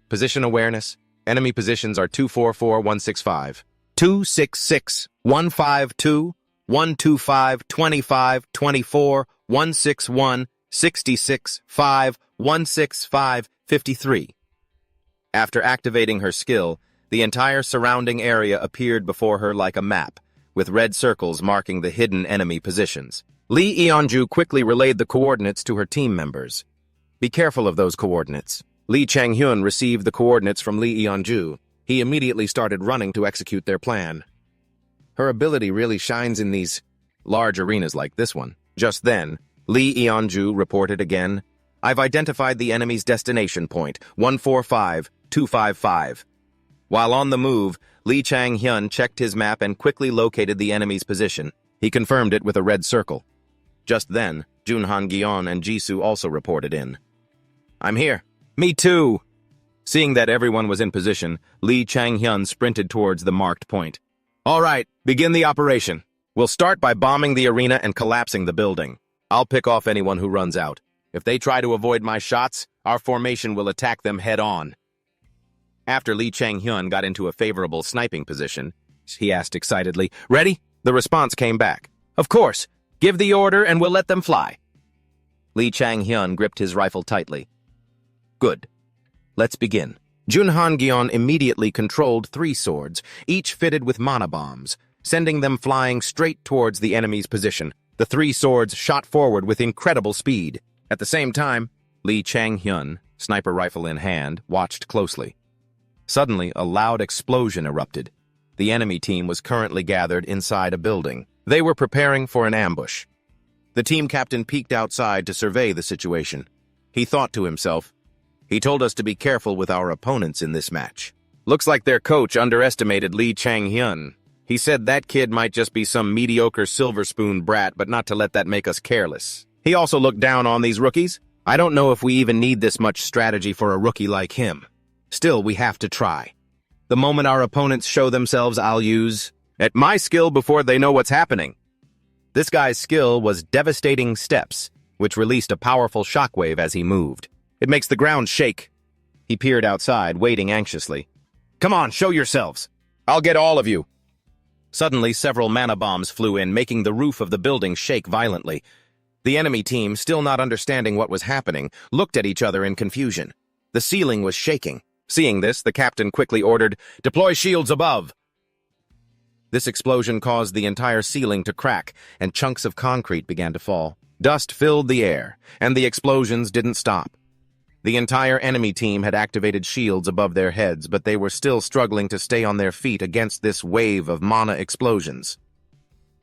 Position awareness. Enemy positions are 244-165, 266, 152, 125, 25, 24, 161, 66, 5, 165, 53. After activating her skill, the entire surrounding area appeared before her like a map, with red circles marking the hidden enemy positions. Lee Eonju quickly relayed the coordinates to her team members. Be careful of those coordinates. Lee Chang-hyun received the coordinates from Lee Eonju. He immediately started running to execute their plan. Her ability really shines in these large arenas like this one. Just then, Lee Eonju reported again, I've identified the enemy's destination point, 145255. While on the move, Lee Chang-hyun checked his map and quickly located the enemy's position. He confirmed it with a red circle. Just then, Jun Han-gyeon and Jisoo also reported in. I'm here. Me too! Seeing that everyone was in position, Lee Chang-hyun sprinted towards the marked point. All right, begin the operation. We'll start by bombing the arena and collapsing the building. I'll pick off anyone who runs out. If they try to avoid my shots, our formation will attack them head-on. After Lee Chang-hyun got into a favorable sniping position, he asked excitedly, Ready? The response came back. Of course. Give the order and we'll let them fly. Lee Chang-hyun gripped his rifle tightly. Good. Let's begin. Jun Han-gyeon immediately controlled 3 swords, each fitted with mana bombs, sending them flying straight towards the enemy's position. The 3 swords shot forward with incredible speed. At the same time, Lee Chang-hyun, sniper rifle in hand, watched closely. Suddenly, a loud explosion erupted. The enemy team was currently gathered inside a building. They were preparing for an ambush. The team captain peeked outside to survey the situation. He thought to himself, "He told us to be careful with our opponents in this match. Looks like their coach underestimated Lee Chang-hyun. He said that kid might just be some mediocre silver spoon brat, but not to let that make us careless. He also looked down on these rookies. I don't know if we even need this much strategy for a rookie like him. Still, we have to try. The moment our opponents show themselves, I'll use at my skill before they know what's happening." This guy's skill was Devastating Steps, which released a powerful shockwave as he moved. It makes the ground shake. He peered outside, waiting anxiously. "Come on, show yourselves. I'll get all of you." Suddenly, several mana bombs flew in, making the roof of the building shake violently. The enemy team, still not understanding what was happening, looked at each other in confusion. The ceiling was shaking. Seeing this, the captain quickly ordered, "Deploy shields above." This explosion caused the entire ceiling to crack, and chunks of concrete began to fall. Dust filled the air, and the explosions didn't stop. The entire enemy team had activated shields above their heads, but they were still struggling to stay on their feet against this wave of mana explosions.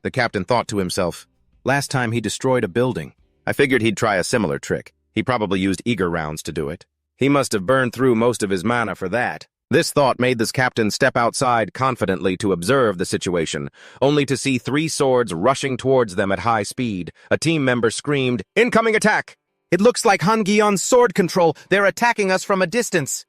The captain thought to himself, "Last time he destroyed a building. I figured he'd try a similar trick. He probably used eager rounds to do it. He must have burned through most of his mana for that." This thought made this captain step outside confidently to observe the situation, only to see 3 swords rushing towards them at high speed. A team member screamed, "Incoming attack! It looks like Han-gyeon's sword control. They're attacking us from a distance."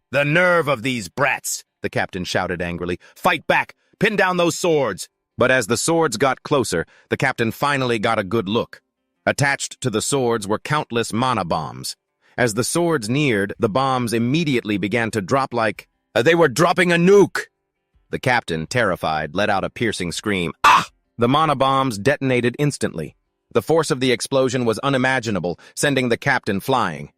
"The nerve of these brats!" the captain shouted angrily. "Fight back! Pin down those swords!" But as the swords got closer, the captain finally got a good look. Attached to the swords were countless mana bombs. As the swords neared, the bombs immediately began to drop like they were dropping a nuke. The captain, terrified, let out a piercing scream. "Ah!" The mana bombs detonated instantly. The force of the explosion was unimaginable, sending the captain flying.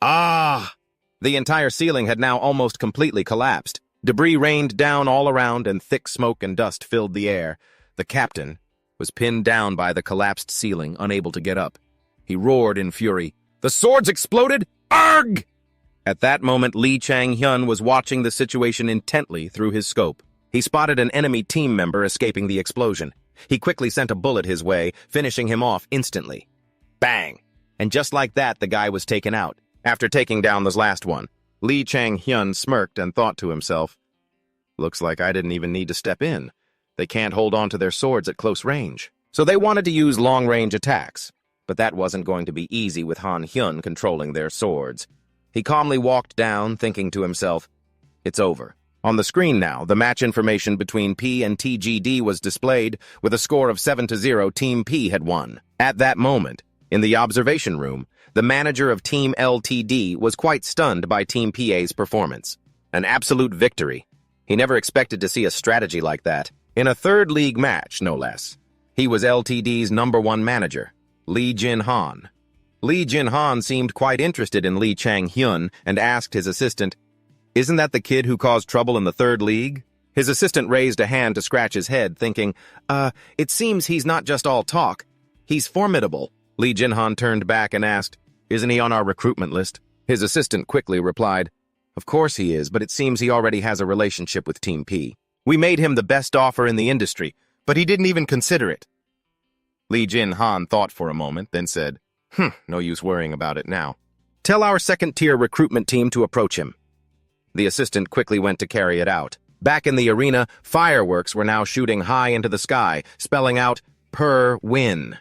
"Ah!" The entire ceiling had now almost completely collapsed. Debris rained down all around, and thick smoke and dust filled the air. The captain was pinned down by the collapsed ceiling, unable to get up. He roared in fury. "The swords exploded? Arg!" At that moment, Lee Chang-hyun was watching the situation intently through his scope. He spotted an enemy team member escaping the explosion. He quickly sent a bullet his way, finishing him off instantly. Bang! And just like that, the guy was taken out. After taking down this last one, Lee Chang-hyun smirked and thought to himself, "Looks like I didn't even need to step in. They can't hold on to their swords at close range." So they wanted to use long-range attacks. But that wasn't going to be easy with Han-hyun controlling their swords. He calmly walked down, thinking to himself, "It's over." On the screen now, the match information between P and TGD was displayed. With a score of 7-0, Team P had won. At that moment, in the observation room, the manager of Team LTD was quite stunned by Team PA's performance. An absolute victory. He never expected to see a strategy like that. In a third-league match, no less. He was LTD's #1 manager, Lee Jin-han. Lee Jin-han seemed quite interested in Lee Chang-hyun and asked his assistant, "Isn't that the kid who caused trouble in the third league?" His assistant raised a hand to scratch his head, thinking, It seems he's not just all talk. He's formidable." Lee Jin-han turned back and asked, "Isn't he on our recruitment list?" His assistant quickly replied, "Of course he is, but it seems he already has a relationship with Team P. We made him the best offer in the industry, but he didn't even consider it." Lee Jin-han thought for a moment, then said, No use worrying about it now. Tell our second-tier recruitment team to approach him." The assistant quickly went to carry it out. Back in the arena, fireworks were now shooting high into the sky, spelling out, "Per win."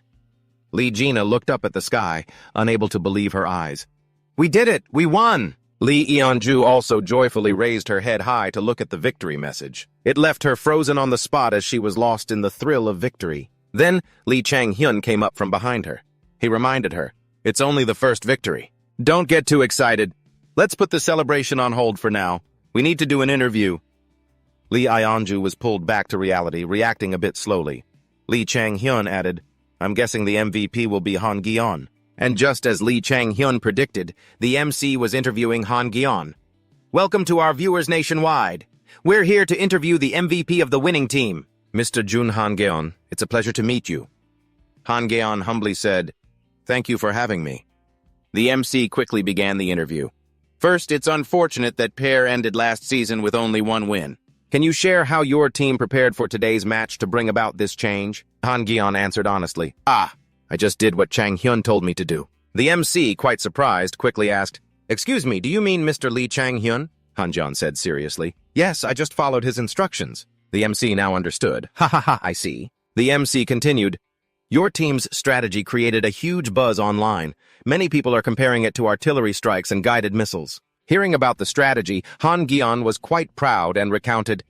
Lee Gina looked up at the sky, unable to believe her eyes. "We did it! We won!" Lee Eonju also joyfully raised her head high to look at the victory message. It left her frozen on the spot as she was lost in the thrill of victory. Then, Lee Chang-hyun came up from behind her. He reminded her, "It's only the first victory. Don't get too excited. Let's put the celebration on hold for now. We need to do an interview." Lee Eonju was pulled back to reality, reacting a bit slowly. Lee Chang-hyun added, "I'm guessing the MVP will be Han-gyeon." And just as Lee Chang-hyun predicted, the MC was interviewing Han-gyeon. Welcome to our viewers nationwide. We're here to interview the MVP of the winning team. Mr. Jun Han-geon, it's a pleasure to meet you. Han-geon humbly said, "Thank you for having me." The MC quickly began the interview. First, it's unfortunate that Pair ended last season with only one win. Can you share how your team prepared for today's match to bring about this change? Han-geon answered honestly, I just did what Chang Hyun told me to do. The MC, quite surprised, quickly asked, "Excuse me, do you mean Mr. Lee Chang-hyun?" Han-geon said seriously. "Yes, I just followed his instructions." The MC now understood. Ha, I see. The MC continued, "Your team's strategy created a huge buzz online. Many people are comparing it to artillery strikes and guided missiles." Hearing about the strategy, Han-geon was quite proud and recounted,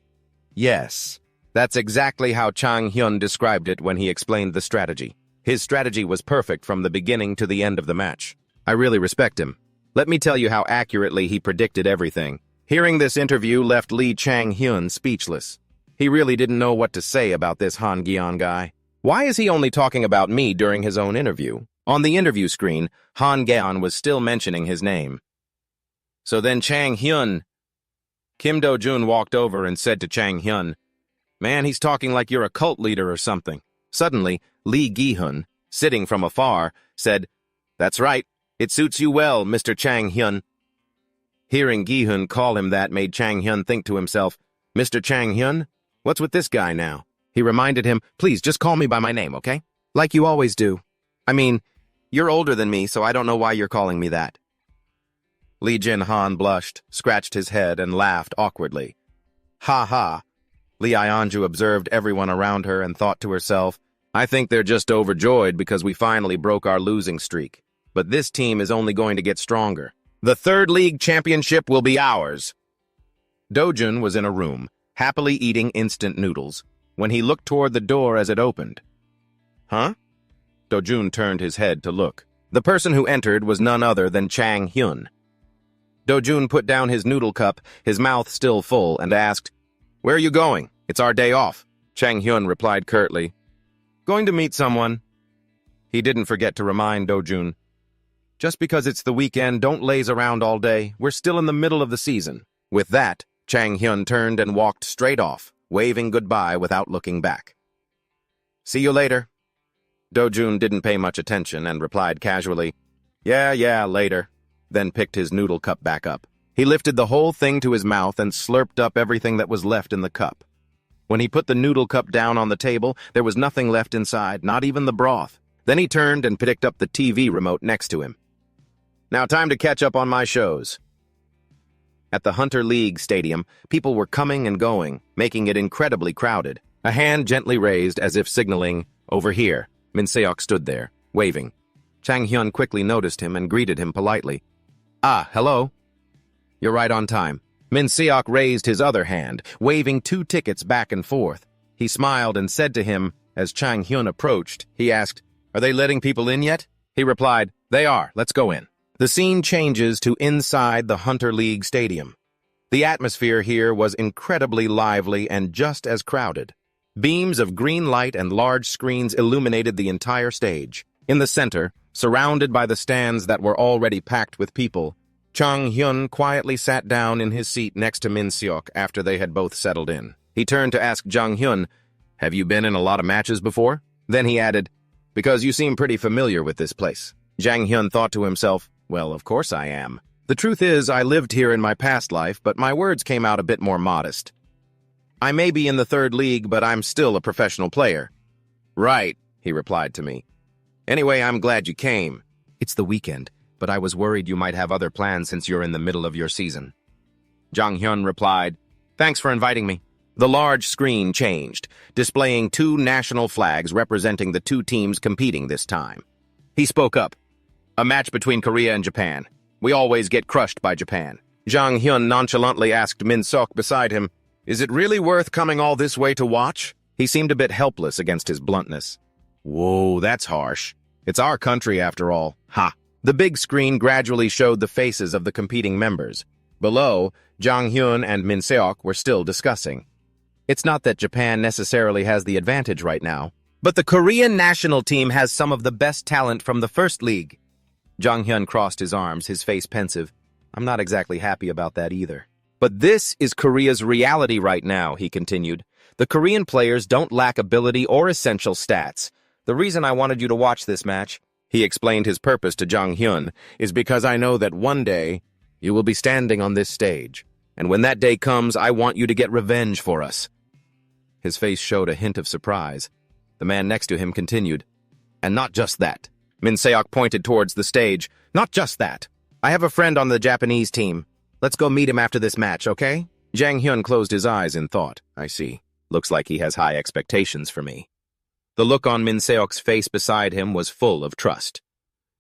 "Yes, that's exactly how Chang Hyun described it when he explained the strategy. His strategy was perfect from the beginning to the end of the match. I really respect him. Let me tell you how accurately he predicted everything." Hearing this interview left Lee Chang-hyun speechless. He really didn't know what to say about this Han-geon guy. Why is he only talking about me during his own interview? On the interview screen, Han-geon was still mentioning his name. So then Chang Hyun. Kim Do-jun walked over and said to Chang Hyun, "Man, he's talking like you're a cult leader or something." Suddenly, Lee Gi-hun, sitting from afar, said, "That's right. It suits you well, Mr. Chang Hyun." Hearing Gi-hun call him that made Chang Hyun think to himself, "Mr. Chang Hyun? What's with this guy now?" He reminded him, "Please, just call me by my name, okay? Like you always do. I mean, you're older than me, so I don't know why you're calling me that." Lee Jin-han blushed, scratched his head, and laughed awkwardly. Ha. Lee Ionju observed everyone around her and thought to herself, "I think they're just overjoyed because we finally broke our losing streak. But this team is only going to get stronger. The third league championship will be ours." Do-jun was in a room, happily eating instant noodles, when he looked toward the door as it opened. Huh? Do-jun turned his head to look. The person who entered was none other than Chang Hyun. Do-jun put down his noodle cup, his mouth still full, and asked, "Where are you going? It's our day off." Chang Hyun replied curtly, "Going to meet someone." He didn't forget to remind Do-jun, "Just because it's the weekend, don't laze around all day. We're still in the middle of the season." With that, Chang Hyun turned and walked straight off, waving goodbye without looking back. "See you later." Do-jun didn't pay much attention and replied casually, Yeah, later," then picked his noodle cup back up. He lifted the whole thing to his mouth and slurped up everything that was left in the cup. When he put the noodle cup down on the table, there was nothing left inside, not even the broth. Then he turned and picked up the TV remote next to him. "Now time to catch up on my shows." At the Hunter League Stadium, people were coming and going, making it incredibly crowded. A hand gently raised as if signaling, "Over here." Min-seok stood there, waving. Chang Hyun quickly noticed him and greeted him politely. Hello." "You're right on time." Min-seok raised his other hand, waving 2 tickets back and forth. He smiled and said to him, as Chang Hyun approached, he asked, "Are they letting people in yet?" He replied, "They are. Let's go in." The scene changes to inside the Hunter League Stadium. The atmosphere here was incredibly lively and just as crowded. Beams of green light and large screens illuminated the entire stage. In the center, surrounded by the stands that were already packed with people, Chang Hyun quietly sat down in his seat next to Min-seok after they had both settled in. He turned to ask Jang Hyun, "Have you been in a lot of matches before?" Then he added, "Because you seem pretty familiar with this place." Jang Hyun thought to himself, "Well, of course I am. The truth is, I lived here in my past life, but my words came out a bit more modest. I may be in the third league, but I'm still a professional player." "Right," he replied to me. "Anyway, I'm glad you came. It's the weekend, but I was worried you might have other plans since you're in the middle of your season." Jang Hyun replied, "Thanks for inviting me." The large screen changed, displaying 2 national flags representing the 2 teams competing this time. He spoke up. "A match between Korea and Japan. We always get crushed by Japan." Jang Hyun nonchalantly asked Min-seok beside him, "Is it really worth coming all this way to watch?" He seemed a bit helpless against his bluntness. "Whoa, that's harsh. It's our country after all. Ha!" The big screen gradually showed the faces of the competing members. Below, Jang Hyun and Min-seok were still discussing. It's not that Japan necessarily has the advantage right now, but the Korean national team has some of the best talent from the first league. Jang Hyun crossed his arms, his face pensive. "I'm not exactly happy about that either." But this is Korea's reality right now, he continued. The Korean players don't lack ability or essential stats. The reason I wanted you to watch this match, he explained his purpose to Jang Hyun, is because I know that one day you will be standing on this stage. And when that day comes, I want you to get revenge for us. His face showed a hint of surprise. The man next to him continued. And not just that. Min Seok pointed towards the stage. Not just that. I have a friend on the Japanese team. Let's go meet him after this match, okay? Jang Hyun closed his eyes in thought. I see. Looks like he has high expectations for me. The look on Min Seok's face beside him was full of trust.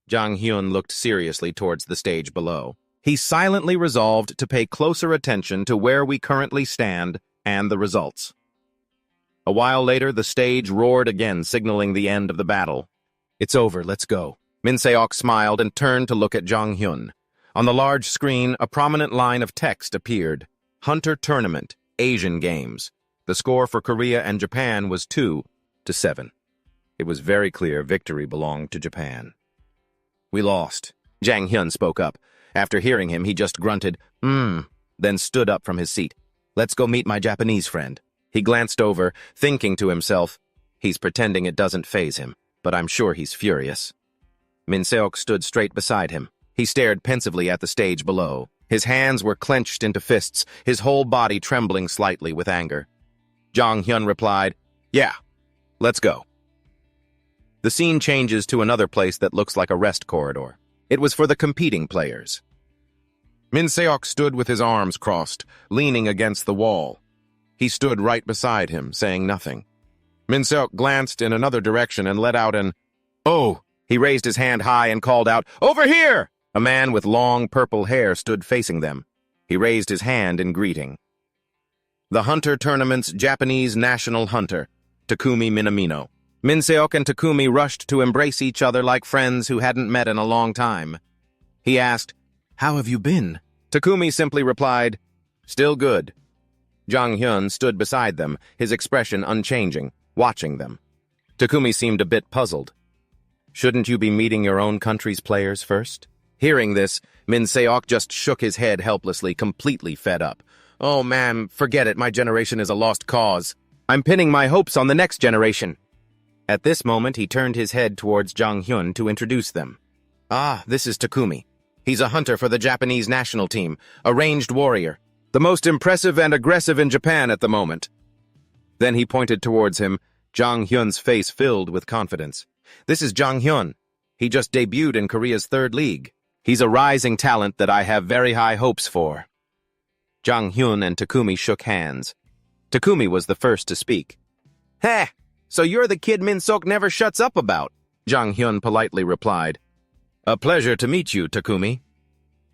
Jang Hyun looked seriously towards the stage below. He silently resolved to pay closer attention to where we currently stand and the results. A while later, the stage roared again, signaling the end of the battle. It's over, let's go. Min Seok smiled and turned to look at Jang Hyun. On the large screen, a prominent line of text appeared. Hunter Tournament, Asian Games. The score for Korea and Japan was 2-7. It was very clear victory belonged to Japan. We lost. Jang Hyun spoke up. After hearing him, he just grunted, then stood up from his seat. Let's go meet my Japanese friend. He glanced over, thinking to himself, he's pretending it doesn't faze him, but I'm sure he's furious. Min Seok stood straight beside him. He stared pensively at the stage below. His hands were clenched into fists, his whole body trembling slightly with anger. Jang Hyun replied, Yeah, let's go. The scene changes to another place that looks like a rest corridor. It was for the competing players. Min Seok stood with his arms crossed, leaning against the wall. He stood right beside him, saying nothing. Min Seok glanced in another direction and let out an, "Oh!" He raised his hand high and called out, "Over here!" A man with long purple hair stood facing them. He raised his hand in greeting. The Hunter Tournament's Japanese national hunter, Takumi Minamino. Min Seok and Takumi rushed to embrace each other like friends who hadn't met in a long time. He asked, "How have you been?" Takumi simply replied, "Still good." Jang Hyun stood beside them, his expression unchanging, watching them. Takumi seemed a bit puzzled. Shouldn't you be meeting your own country's players first? Hearing this, Min Seok just shook his head helplessly, completely fed up. "Oh, ma'am, forget it. My generation is a lost cause. I'm pinning my hopes on the next generation." At this moment, he turned his head towards Jang Hyun to introduce them. "Ah, this is Takumi. He's a hunter for the Japanese national team, a ranged warrior, the most impressive and aggressive in Japan at the moment." Then he pointed towards him. Jang Hyun's face filled with confidence. "This is Jang Hyun. He just debuted in Korea's 3rd league. He's a rising talent that I have very high hopes for." Jang Hyun and Takumi shook hands. Takumi was the first to speak. "Heh! So you're the kid Min Seok never shuts up about," Jang Hyun politely replied. "A pleasure to meet you, Takumi."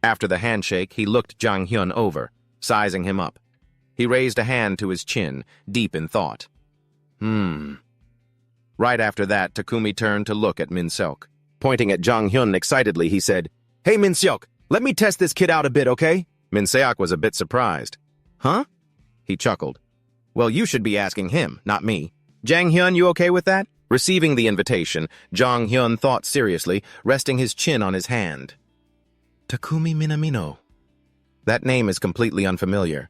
After the handshake, he looked Jang Hyun over, sizing him up. He raised a hand to his chin, deep in thought. Right after that, Takumi turned to look at Min Seok. Pointing at Jang Hyun excitedly, he said, "Hey, Min Seok, let me test this kid out a bit, okay?" Min Seok was a bit surprised. "Huh?" He chuckled. "Well, you should be asking him, not me. Jang Hyun, you okay with that?" Receiving the invitation, Jang Hyun thought seriously, resting his chin on his hand. Takumi Minamino. That name is completely unfamiliar,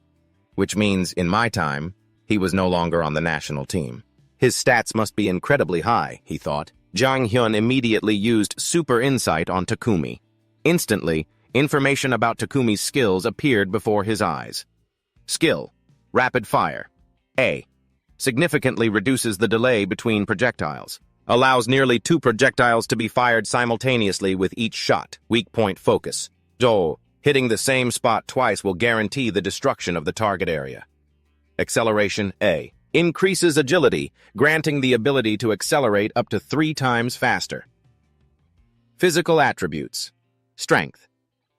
which means, in my time, he was no longer on the national team. His stats must be incredibly high, he thought. Jang Hyun immediately used super insight on Takumi. Instantly, information about Takumi's skills appeared before his eyes. Skill: Rapid Fire. A. Significantly reduces the delay between projectiles. Allows nearly 2 projectiles to be fired simultaneously with each shot. Weak point focus. Do. Hitting the same spot twice will guarantee the destruction of the target area. Acceleration A. Increases agility, granting the ability to accelerate up to 3 times faster. Physical attributes. Strength: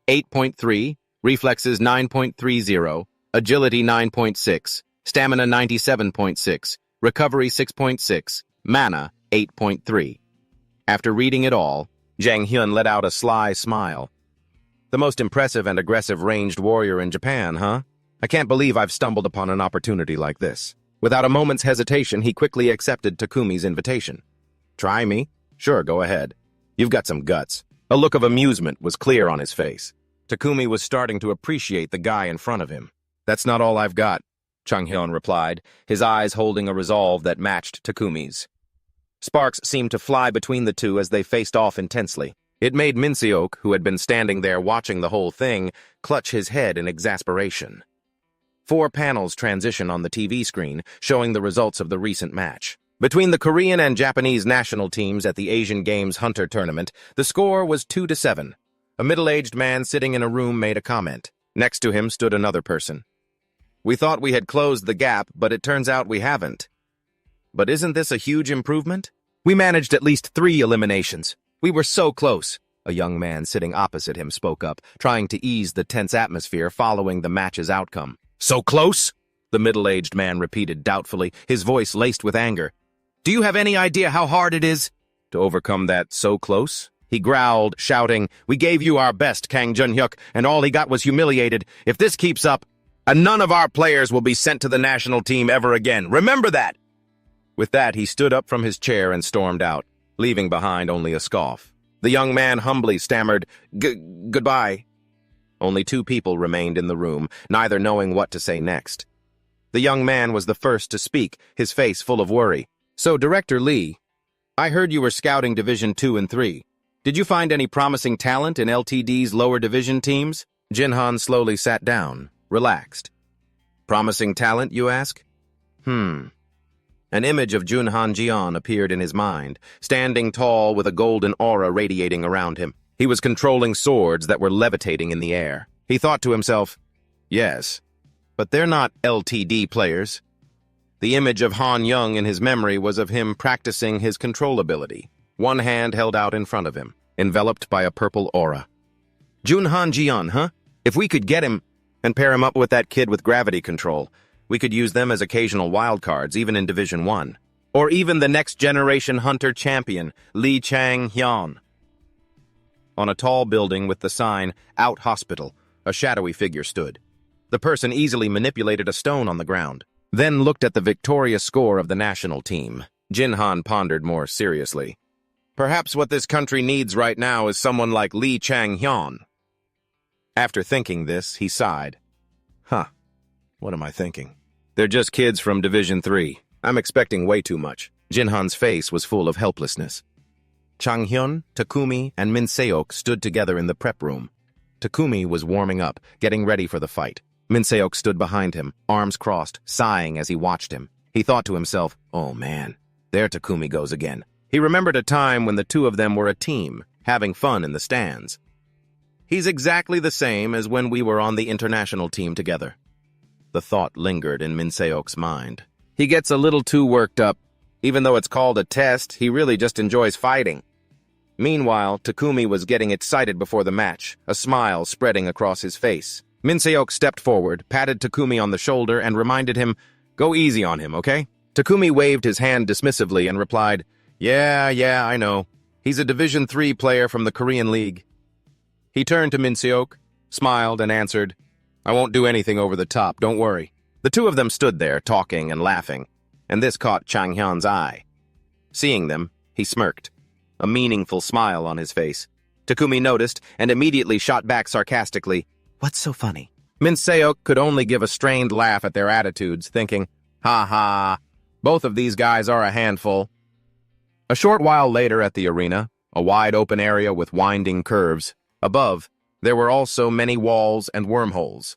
8.3, reflexes 9.30, agility 9.6, stamina 97.6, recovery 6.6, mana 8.3. After reading it all, Jang Hyun let out a sly smile. The most impressive and aggressive ranged warrior in Japan, huh? I can't believe I've stumbled upon an opportunity like this. Without a moment's hesitation, he quickly accepted Takumi's invitation. "Try me? Sure, go ahead. You've got some guts." A look of amusement was clear on his face. Takumi was starting to appreciate the guy in front of him. That's not all I've got, Chang-hyun replied, his eyes holding a resolve that matched Takumi's. Sparks seemed to fly between the two as they faced off intensely. It made Min-seok, who had been standing there watching the whole thing, clutch his head in exasperation. 4 panels transition on the TV screen, showing the results of the recent match. Between the Korean and Japanese national teams at the Asian Games Hunter Tournament, the score was 2-7. A middle-aged man sitting in a room made a comment. Next to him stood another person. We thought we had closed the gap, but it turns out we haven't. But isn't this a huge improvement? We managed at least 3 eliminations. We were so close. A young man sitting opposite him spoke up, trying to ease the tense atmosphere following the match's outcome. So close? The middle-aged man repeated doubtfully, his voice laced with anger. Do you have any idea how hard it is to overcome that so close? He growled, shouting, We gave you our best, Kang Jun-hyuk, and all he got was humiliated. If this keeps up, none of our players will be sent to the national team ever again. Remember that! With that, he stood up from his chair and stormed out, leaving behind only a scoff. The young man humbly stammered, Goodbye. Only 2 people remained in the room, neither knowing what to say next. The young man was the first to speak, his face full of worry. So, Director Lee, I heard you were scouting Division 2 and 3. Did you find any promising talent in LTD's lower division teams? Jinhan slowly sat down, relaxed. Promising talent, you ask? An image of Junhan Jian appeared in his mind, standing tall with a golden aura radiating around him. He was controlling swords that were levitating in the air. He thought to himself, yes, but they're not LTD players. The image of Han Young in his memory was of him practicing his control ability, one hand held out in front of him, enveloped by a purple aura. Junhan Jian, huh? If we could get him and pair him up with that kid with gravity control, we could use them as occasional wildcards, even in Division 1. Or even the next generation hunter champion, Lee Chang-hyun. On a tall building with the sign, Out Hospital, a shadowy figure stood. The person easily manipulated a stone on the ground, then looked at the victorious score of the national team. Jinhan pondered more seriously. Perhaps what this country needs right now is someone like Lee Chang-hyun. After thinking this, he sighed. What am I thinking? They're just kids from Division 3. I'm expecting way too much. Jinhan's face was full of helplessness. Chang-hyun, Takumi, and Min-seok stood together in the prep room. Takumi was warming up, getting ready for the fight. Min-seok stood behind him, arms crossed, sighing as he watched him. He thought to himself, oh man, there Takumi goes again. He remembered a time when the two of them were a team, having fun in the stands. He's exactly the same as when we were on the international team together. The thought lingered in Min-seok's mind. He gets a little too worked up. Even though it's called a test, he really just enjoys fighting. Meanwhile, Takumi was getting excited before the match, a smile spreading across his face. Min-seok stepped forward, patted Takumi on the shoulder, and reminded him, Go easy on him, okay? Takumi waved his hand dismissively and replied, Yeah, I know. He's a Division 3 player from the Korean League. He turned to Min-seok, smiled, and answered, I won't do anything over the top, don't worry. The two of them stood there, talking and laughing, and this caught Chang-hyun's eye. Seeing them, he smirked, a meaningful smile on his face. Takumi noticed and immediately shot back sarcastically, What's so funny? Min-seok could only give a strained laugh at their attitudes, thinking, Ha, both of these guys are a handful. A short while later at the arena, a wide-open area with winding curves. Above, there were also many walls and wormholes.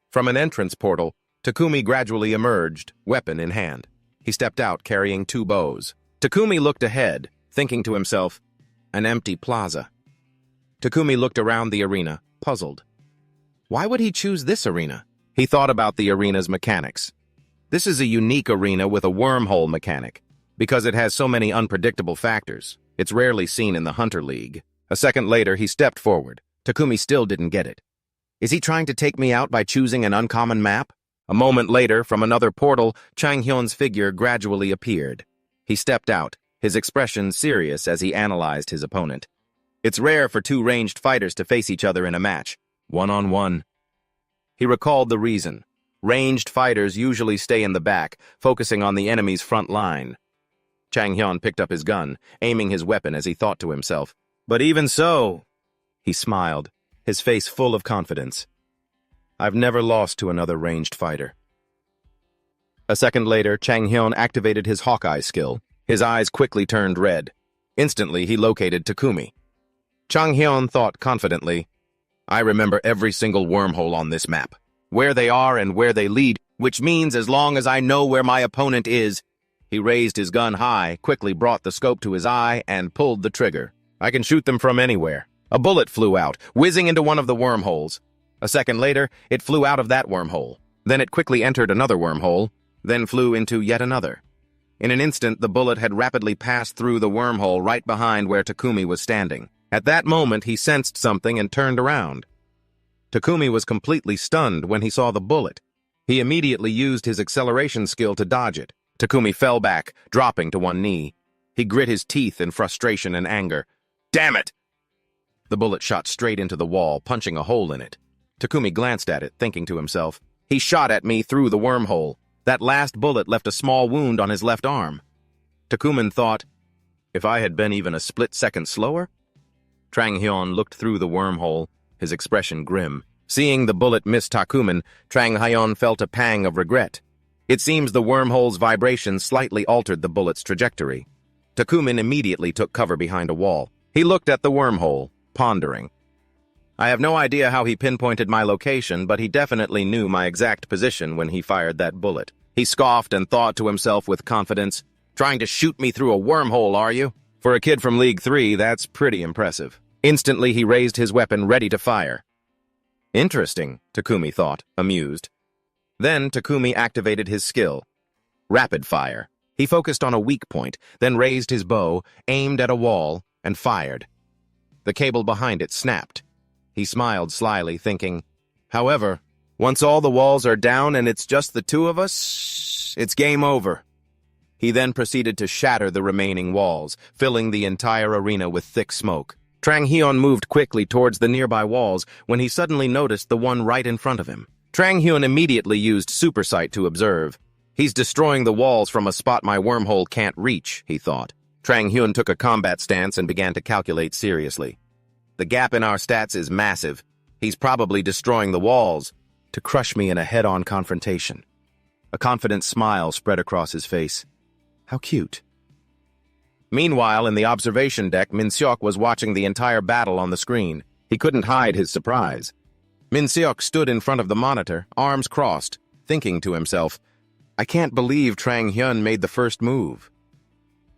From an entrance portal, Takumi gradually emerged, weapon in hand. He stepped out carrying 2 bows. Takumi looked ahead, thinking to himself, an empty plaza. Takumi looked around the arena, puzzled. Why would he choose this arena? He thought about the arena's mechanics. This is a unique arena with a wormhole mechanic. Because it has so many unpredictable factors, it's rarely seen in the Hunter League. A second later, he stepped forward. Takumi still didn't get it. Is he trying to take me out by choosing an uncommon map? A moment later, from another portal, Chang-hyun's figure gradually appeared. He stepped out, his expression serious as he analyzed his opponent. It's rare for 2 ranged fighters to face each other in a match, one-on-one. He recalled the reason. Ranged fighters usually stay in the back, focusing on the enemy's front line. Chang-hyun picked up his gun, aiming his weapon as he thought to himself, But even so, he smiled, his face full of confidence. I've never lost to another ranged fighter. A second later, Chang Hyun activated his Hawkeye skill. His eyes quickly turned red. Instantly, he located Takumi. Chang Hyun thought confidently, I remember every single wormhole on this map, where they are and where they lead, which means as long as I know where my opponent is. He raised his gun high, quickly brought the scope to his eye, and pulled the trigger. I can shoot them from anywhere. A bullet flew out, whizzing into one of the wormholes. A second later, it flew out of that wormhole. Then it quickly entered another wormhole, then flew into yet another. In an instant, the bullet had rapidly passed through the wormhole right behind where Takumi was standing. At that moment, he sensed something and turned around. Takumi was completely stunned when he saw the bullet. He immediately used his acceleration skill to dodge it. Takumi fell back, dropping to one knee. He grit his teeth in frustration and anger. Damn it! The bullet shot straight into the wall, punching a hole in it. Takumi glanced at it, thinking to himself, he shot at me through the wormhole. That last bullet left a small wound on his left arm. Takumin thought, if I had been even a split second slower? Chang Hyun looked through the wormhole, his expression grim. Seeing the bullet miss Takumin, Chang Hyun felt a pang of regret. It seems the wormhole's vibration slightly altered the bullet's trajectory. Takumin immediately took cover behind a wall. He looked at the wormhole, pondering. I have no idea how he pinpointed my location, but he definitely knew my exact position when he fired that bullet. He scoffed and thought to himself with confidence, trying to shoot me through a wormhole, are you? For a kid from League 3, that's pretty impressive. Instantly, he raised his weapon, ready to fire. Interesting, Takumi thought, amused. Then Takumi activated his skill. Rapid fire. He focused on a weak point, then raised his bow, aimed at a wall, and fired. The cable behind it snapped. He smiled slyly, thinking, however, once all the walls are down and it's just the two of us, it's game over. He then proceeded to shatter the remaining walls, filling the entire arena with thick smoke. Chang Hyun moved quickly towards the nearby walls when he suddenly noticed the one right in front of him. Chang Hyun immediately used super sight to observe. He's destroying the walls from a spot my wormhole can't reach, he thought. Chang Hyun took a combat stance and began to calculate seriously. The gap in our stats is massive. He's probably destroying the walls to crush me in a head-on confrontation. A confident smile spread across his face. How cute. Meanwhile, in the observation deck, Min-seok was watching the entire battle on the screen. He couldn't hide his surprise. Min-seok stood in front of the monitor, arms crossed, thinking to himself, I can't believe Chang Hyun made the first move.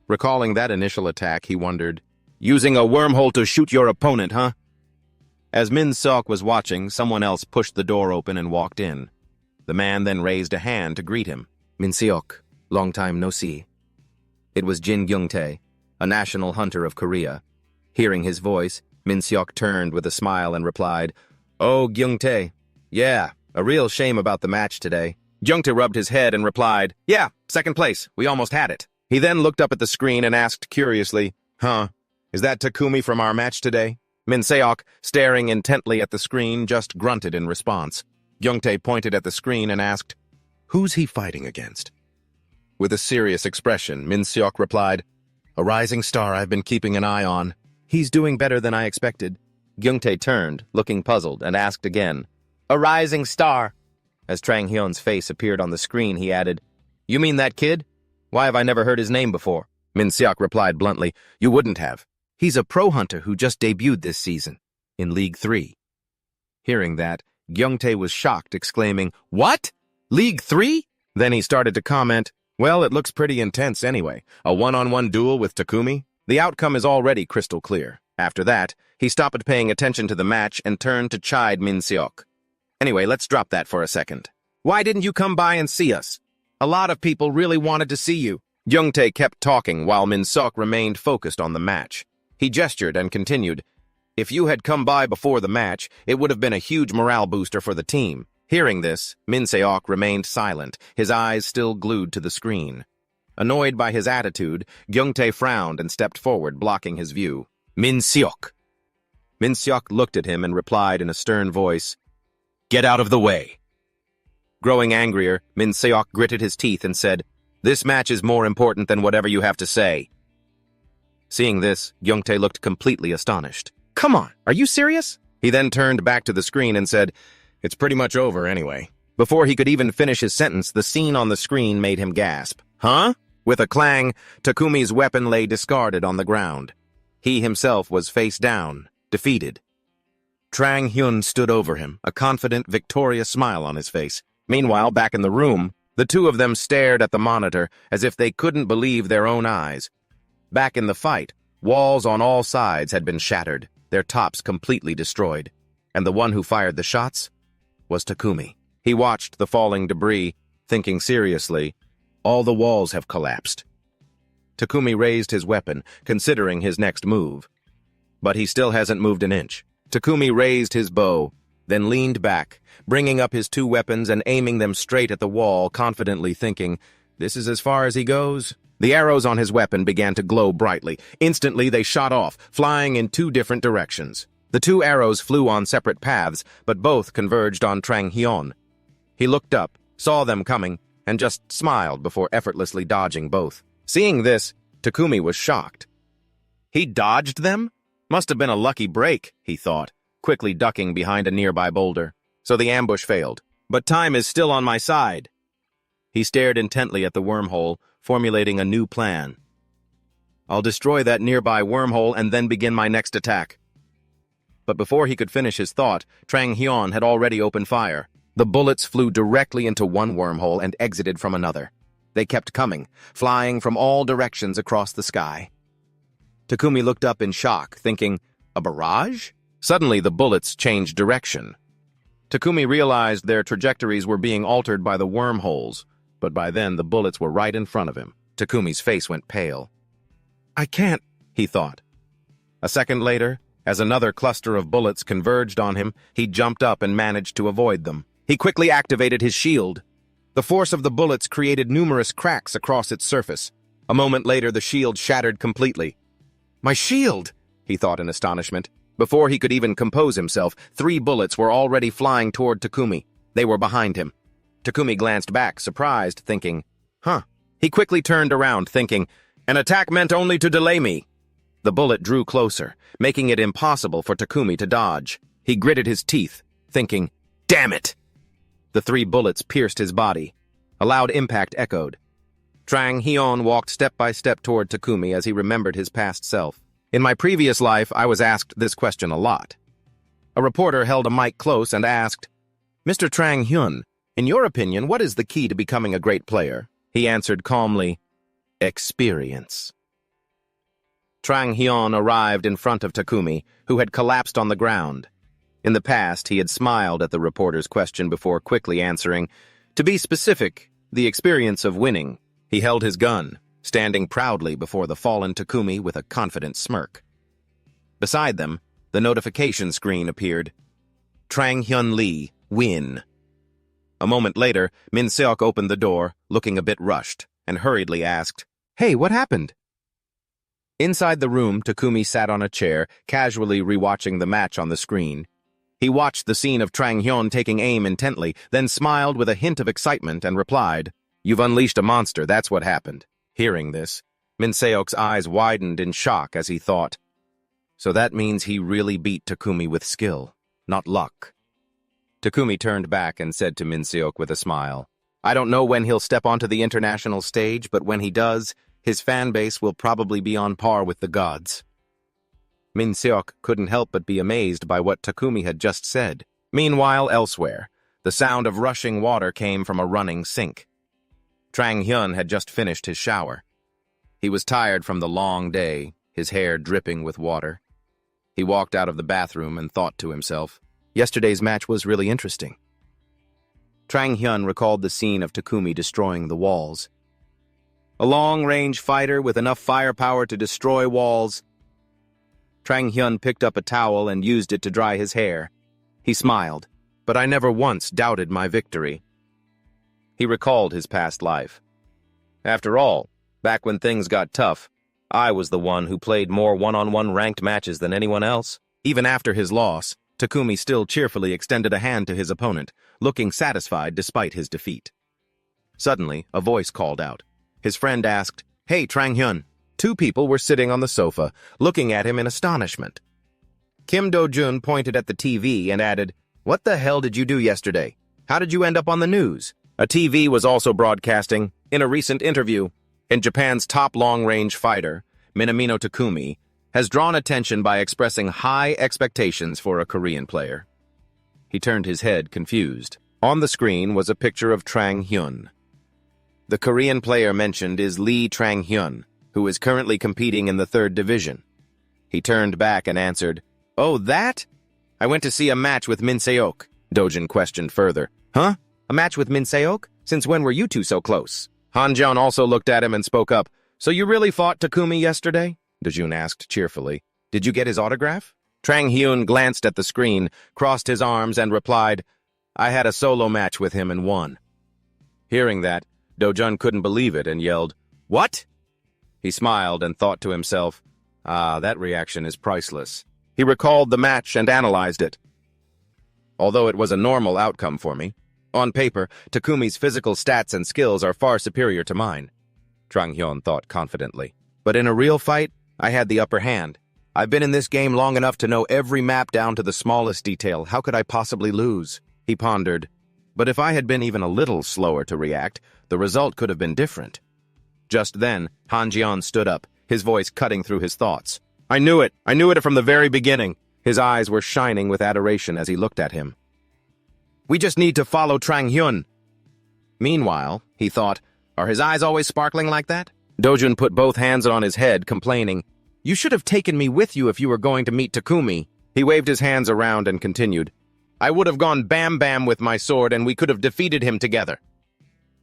Recalling that initial attack, he wondered, using a wormhole to shoot your opponent, huh? As Min-seok was watching, someone else pushed the door open and walked in. The man then raised a hand to greet him. Min-seok, long time no see. It was Jin Gyung-tae, a national hunter of Korea. Hearing his voice, Min-seok turned with a smile and replied, Oh, Gyung-tae, yeah, a real shame about the match today. Gyung-tae rubbed his head and replied, yeah, second place, we almost had it. He then looked up at the screen and asked curiously, huh, is that Takumi from our match today? Min-seok, staring intently at the screen, just grunted in response. Gyung-tae pointed at the screen and asked, who's he fighting against? With a serious expression, Min-seok replied, a rising star I've been keeping an eye on. He's doing better than I expected. Gyung-tae turned, looking puzzled, and asked again, a rising star? As Chang Hyun's face appeared on the screen, he added, you mean that kid? Why have I never heard his name before? Min-seok replied bluntly, you wouldn't have. He's a pro hunter who just debuted this season, in League 3. Hearing that, Gyung-tae was shocked, exclaiming, what? League 3? Then he started to comment, well, it looks pretty intense anyway. A one-on-one duel with Takumi? The outcome is already crystal clear. After that, he stopped paying attention to the match and turned to chide Min-seok. Anyway, let's drop that for a second. Why didn't you come by and see us? A lot of people really wanted to see you. Gyung-tae kept talking while Min-seok remained focused on the match. He gestured and continued, if you had come by before the match, it would have been a huge morale booster for the team. Hearing this, Min-seok remained silent, his eyes still glued to the screen. Annoyed by his attitude, Gyung-tae frowned and stepped forward, blocking his view. Min-seok. Min-seok looked at him and replied in a stern voice, get out of the way. Growing angrier, Min-seok gritted his teeth and said, this match is more important than whatever you have to say. Seeing this, Gyung-tae looked completely astonished. Come on, are you serious? He then turned back to the screen and said, It's pretty much over anyway. Before he could even finish his sentence, the scene on the screen made him gasp. Huh? With a clang, Takumi's weapon lay discarded on the ground. He himself was face down, defeated. Trang Hyun stood over him, a confident, victorious smile on his face. Meanwhile, back in the room, the two of them stared at the monitor as if they couldn't believe their own eyes. Back in the fight, walls on all sides had been shattered, their tops completely destroyed. And the one who fired the shots was Takumi. He watched the falling debris, thinking seriously, all the walls have collapsed. Takumi raised his weapon, considering his next move. But he still hasn't moved an inch. Takumi raised his bow, then leaned back, bringing up his two weapons and aiming them straight at the wall, confidently thinking, this is as far as he goes. The arrows on his weapon began to glow brightly. Instantly, they shot off, flying in two different directions. The two arrows flew on separate paths, but both converged on Trang Hyun. He looked up, saw them coming, and just smiled before effortlessly dodging both. Seeing this, Takumi was shocked. He dodged them? Must have been a lucky break, he thought, quickly ducking behind a nearby boulder. So the ambush failed. But time is still on my side. He stared intently at the wormhole, formulating a new plan. I'll destroy that nearby wormhole and then begin my next attack. But before he could finish his thought, Trang Hyun had already opened fire. The bullets flew directly into one wormhole and exited from another. They kept coming, flying from all directions across the sky. Takumi looked up in shock, thinking, a barrage? Suddenly, the bullets changed direction. Takumi realized their trajectories were being altered by the wormholes, but by then the bullets were right in front of him. Takumi's face went pale. I can't, he thought. A second later, as another cluster of bullets converged on him, he jumped up and managed to avoid them. He quickly activated his shield. The force of the bullets created numerous cracks across its surface. A moment later, the shield shattered completely. My shield, he thought in astonishment. Before he could even compose himself, 3 bullets were already flying toward Takumi. They were behind him. Takumi glanced back, surprised, thinking, huh. He quickly turned around, thinking, an attack meant only to delay me. The bullet drew closer, making it impossible for Takumi to dodge. He gritted his teeth, thinking, damn it! The 3 bullets pierced his body. A loud impact echoed. Trang Hyun walked step by step toward Takumi as he remembered his past self. In my previous life, I was asked this question a lot. A reporter held a mic close and asked, Mr. Trang Hyun, in your opinion, what is the key to becoming a great player? He answered calmly, experience. Trang Hyun arrived in front of Takumi, who had collapsed on the ground. In the past, he had smiled at the reporter's question before quickly answering, to be specific, the experience of winning. He held his gun, standing proudly before the fallen Takumi with a confident smirk. Beside them, the notification screen appeared. Trang Hyun Lee, win. A moment later, Min Seok opened the door, looking a bit rushed, and hurriedly asked, hey, what happened? Inside the room, Takumi sat on a chair, casually rewatching the match on the screen. He watched the scene of Trang Hyun taking aim intently, then smiled with a hint of excitement and replied, you've unleashed a monster, that's what happened. Hearing this, Min Seok's eyes widened in shock as he thought, so that means he really beat Takumi with skill, not luck. Takumi turned back and said to Min Seok with a smile, I don't know when he'll step onto the international stage, but when he does, his fan base will probably be on par with the gods. Min Seok couldn't help but be amazed by what Takumi had just said. Meanwhile, elsewhere, the sound of rushing water came from a running sink. Trang Hyun had just finished his shower. He was tired from the long day, his hair dripping with water. He walked out of the bathroom and thought to himself, yesterday's match was really interesting. Trang Hyun recalled the scene of Takumi destroying the walls. A long-range fighter with enough firepower to destroy walls. Trang Hyun picked up a towel and used it to dry his hair. He smiled, but I never once doubted my victory. He recalled his past life. After all, back when things got tough, I was the one who played more one-on-one ranked matches than anyone else. Even after his loss, Takumi still cheerfully extended a hand to his opponent, looking satisfied despite his defeat. Suddenly, a voice called out. His friend asked, hey, Trang Hyun. 2 people were sitting on the sofa, looking at him in astonishment. Kim Do-jun pointed at the TV and added, What the hell did you do yesterday? How did you end up on the news? A TV was also broadcasting, in a recent interview, in Japan's top long-range fighter, Minamino Takumi, has drawn attention by expressing high expectations for a Korean player. He turned his head, confused. On the screen was a picture of Trang Hyun. The Korean player mentioned is Lee Trang-hyun, who is currently competing in the 3rd division. He turned back and answered, "Oh, that? I went to see a match with Min Se-ok." Dojin questioned further. "Huh? A match with Min Se-ok? Since when were you two so close?" Han-jeon also looked at him and spoke up. "So you really fought Takumi yesterday?" Dojun asked cheerfully. "Did you get his autograph?" Trang-hyun glanced at the screen, crossed his arms, and replied, "I had a solo match with him and won." Hearing that, Dojun couldn't believe it and yelled, "What?" He smiled and thought to himself, that reaction is priceless. He recalled the match and analyzed it. Although it was a normal outcome for me, on paper, Takumi's physical stats and skills are far superior to mine, Trang-hyun thought confidently. But in a real fight, I had the upper hand. I've been in this game long enough to know every map down to the smallest detail. How could I possibly lose? He pondered. But if I had been even a little slower to react, the result could have been different. Just then, Han-jeon stood up, his voice cutting through his thoughts. I knew it from the very beginning." His eyes were shining with adoration as he looked at him. "We just need to follow Trang-hyun." Meanwhile, he thought, are his eyes always sparkling like that? Dojun put both hands on his head, complaining, "You should have taken me with you if you were going to meet Takumi." He waved his hands around and continued, "I would have gone bam-bam with my sword and we could have defeated him together."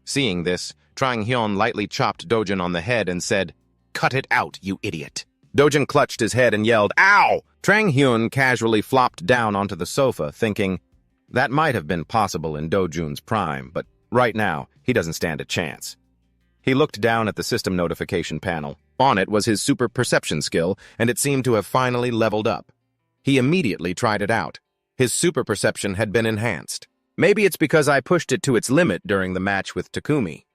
Seeing this, Trang-hyun lightly chopped Dojun on the head and said, "Cut it out, you idiot." Dojun clutched his head and yelled, "Ow!" Trang-hyun casually flopped down onto the sofa, thinking, that might have been possible in Dojun's prime, but right now, he doesn't stand a chance. He looked down at the system notification panel. On it was his super perception skill, and it seemed to have finally leveled up. He immediately tried it out. His super perception had been enhanced. Maybe it's because I pushed it to its limit during the match with Takumi.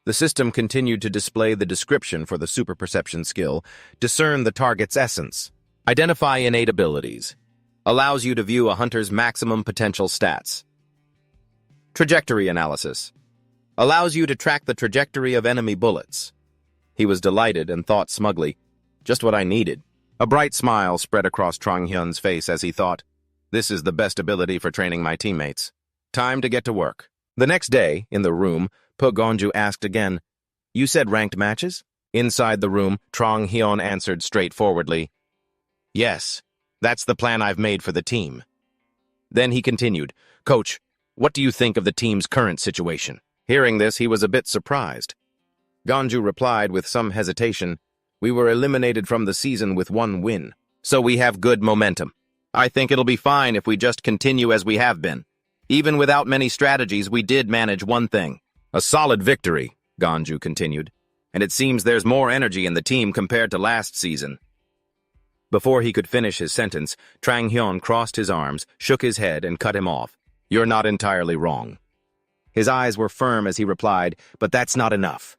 The system continued to display the description for the super perception skill, discern the target's essence, identify innate abilities, allows you to view a hunter's maximum potential stats. Trajectory analysis, allows you to track the trajectory of enemy bullets. He was delighted and thought smugly, just what I needed. A bright smile spread across Trang-hyun's face as he thought, this is the best ability for training my teammates. Time to get to work. The next day, in the room, Gonju asked again, "You said ranked matches?" Inside the room, Trang-hyun answered straightforwardly, "Yes, that's the plan I've made for the team." Then he continued, "Coach, what do you think of the team's current situation?" Hearing this, he was a bit surprised. Gonju replied with some hesitation, "We were eliminated from the season with 1 win, so we have good momentum. I think it'll be fine if we just continue as we have been. Even without many strategies, we did manage one thing." "A solid victory," Gonju continued, "and it seems there's more energy in the team compared to last season." Before he could finish his sentence, Trang-hyun crossed his arms, shook his head, and cut him off. "You're not entirely wrong." His eyes were firm as he replied, "But that's not enough.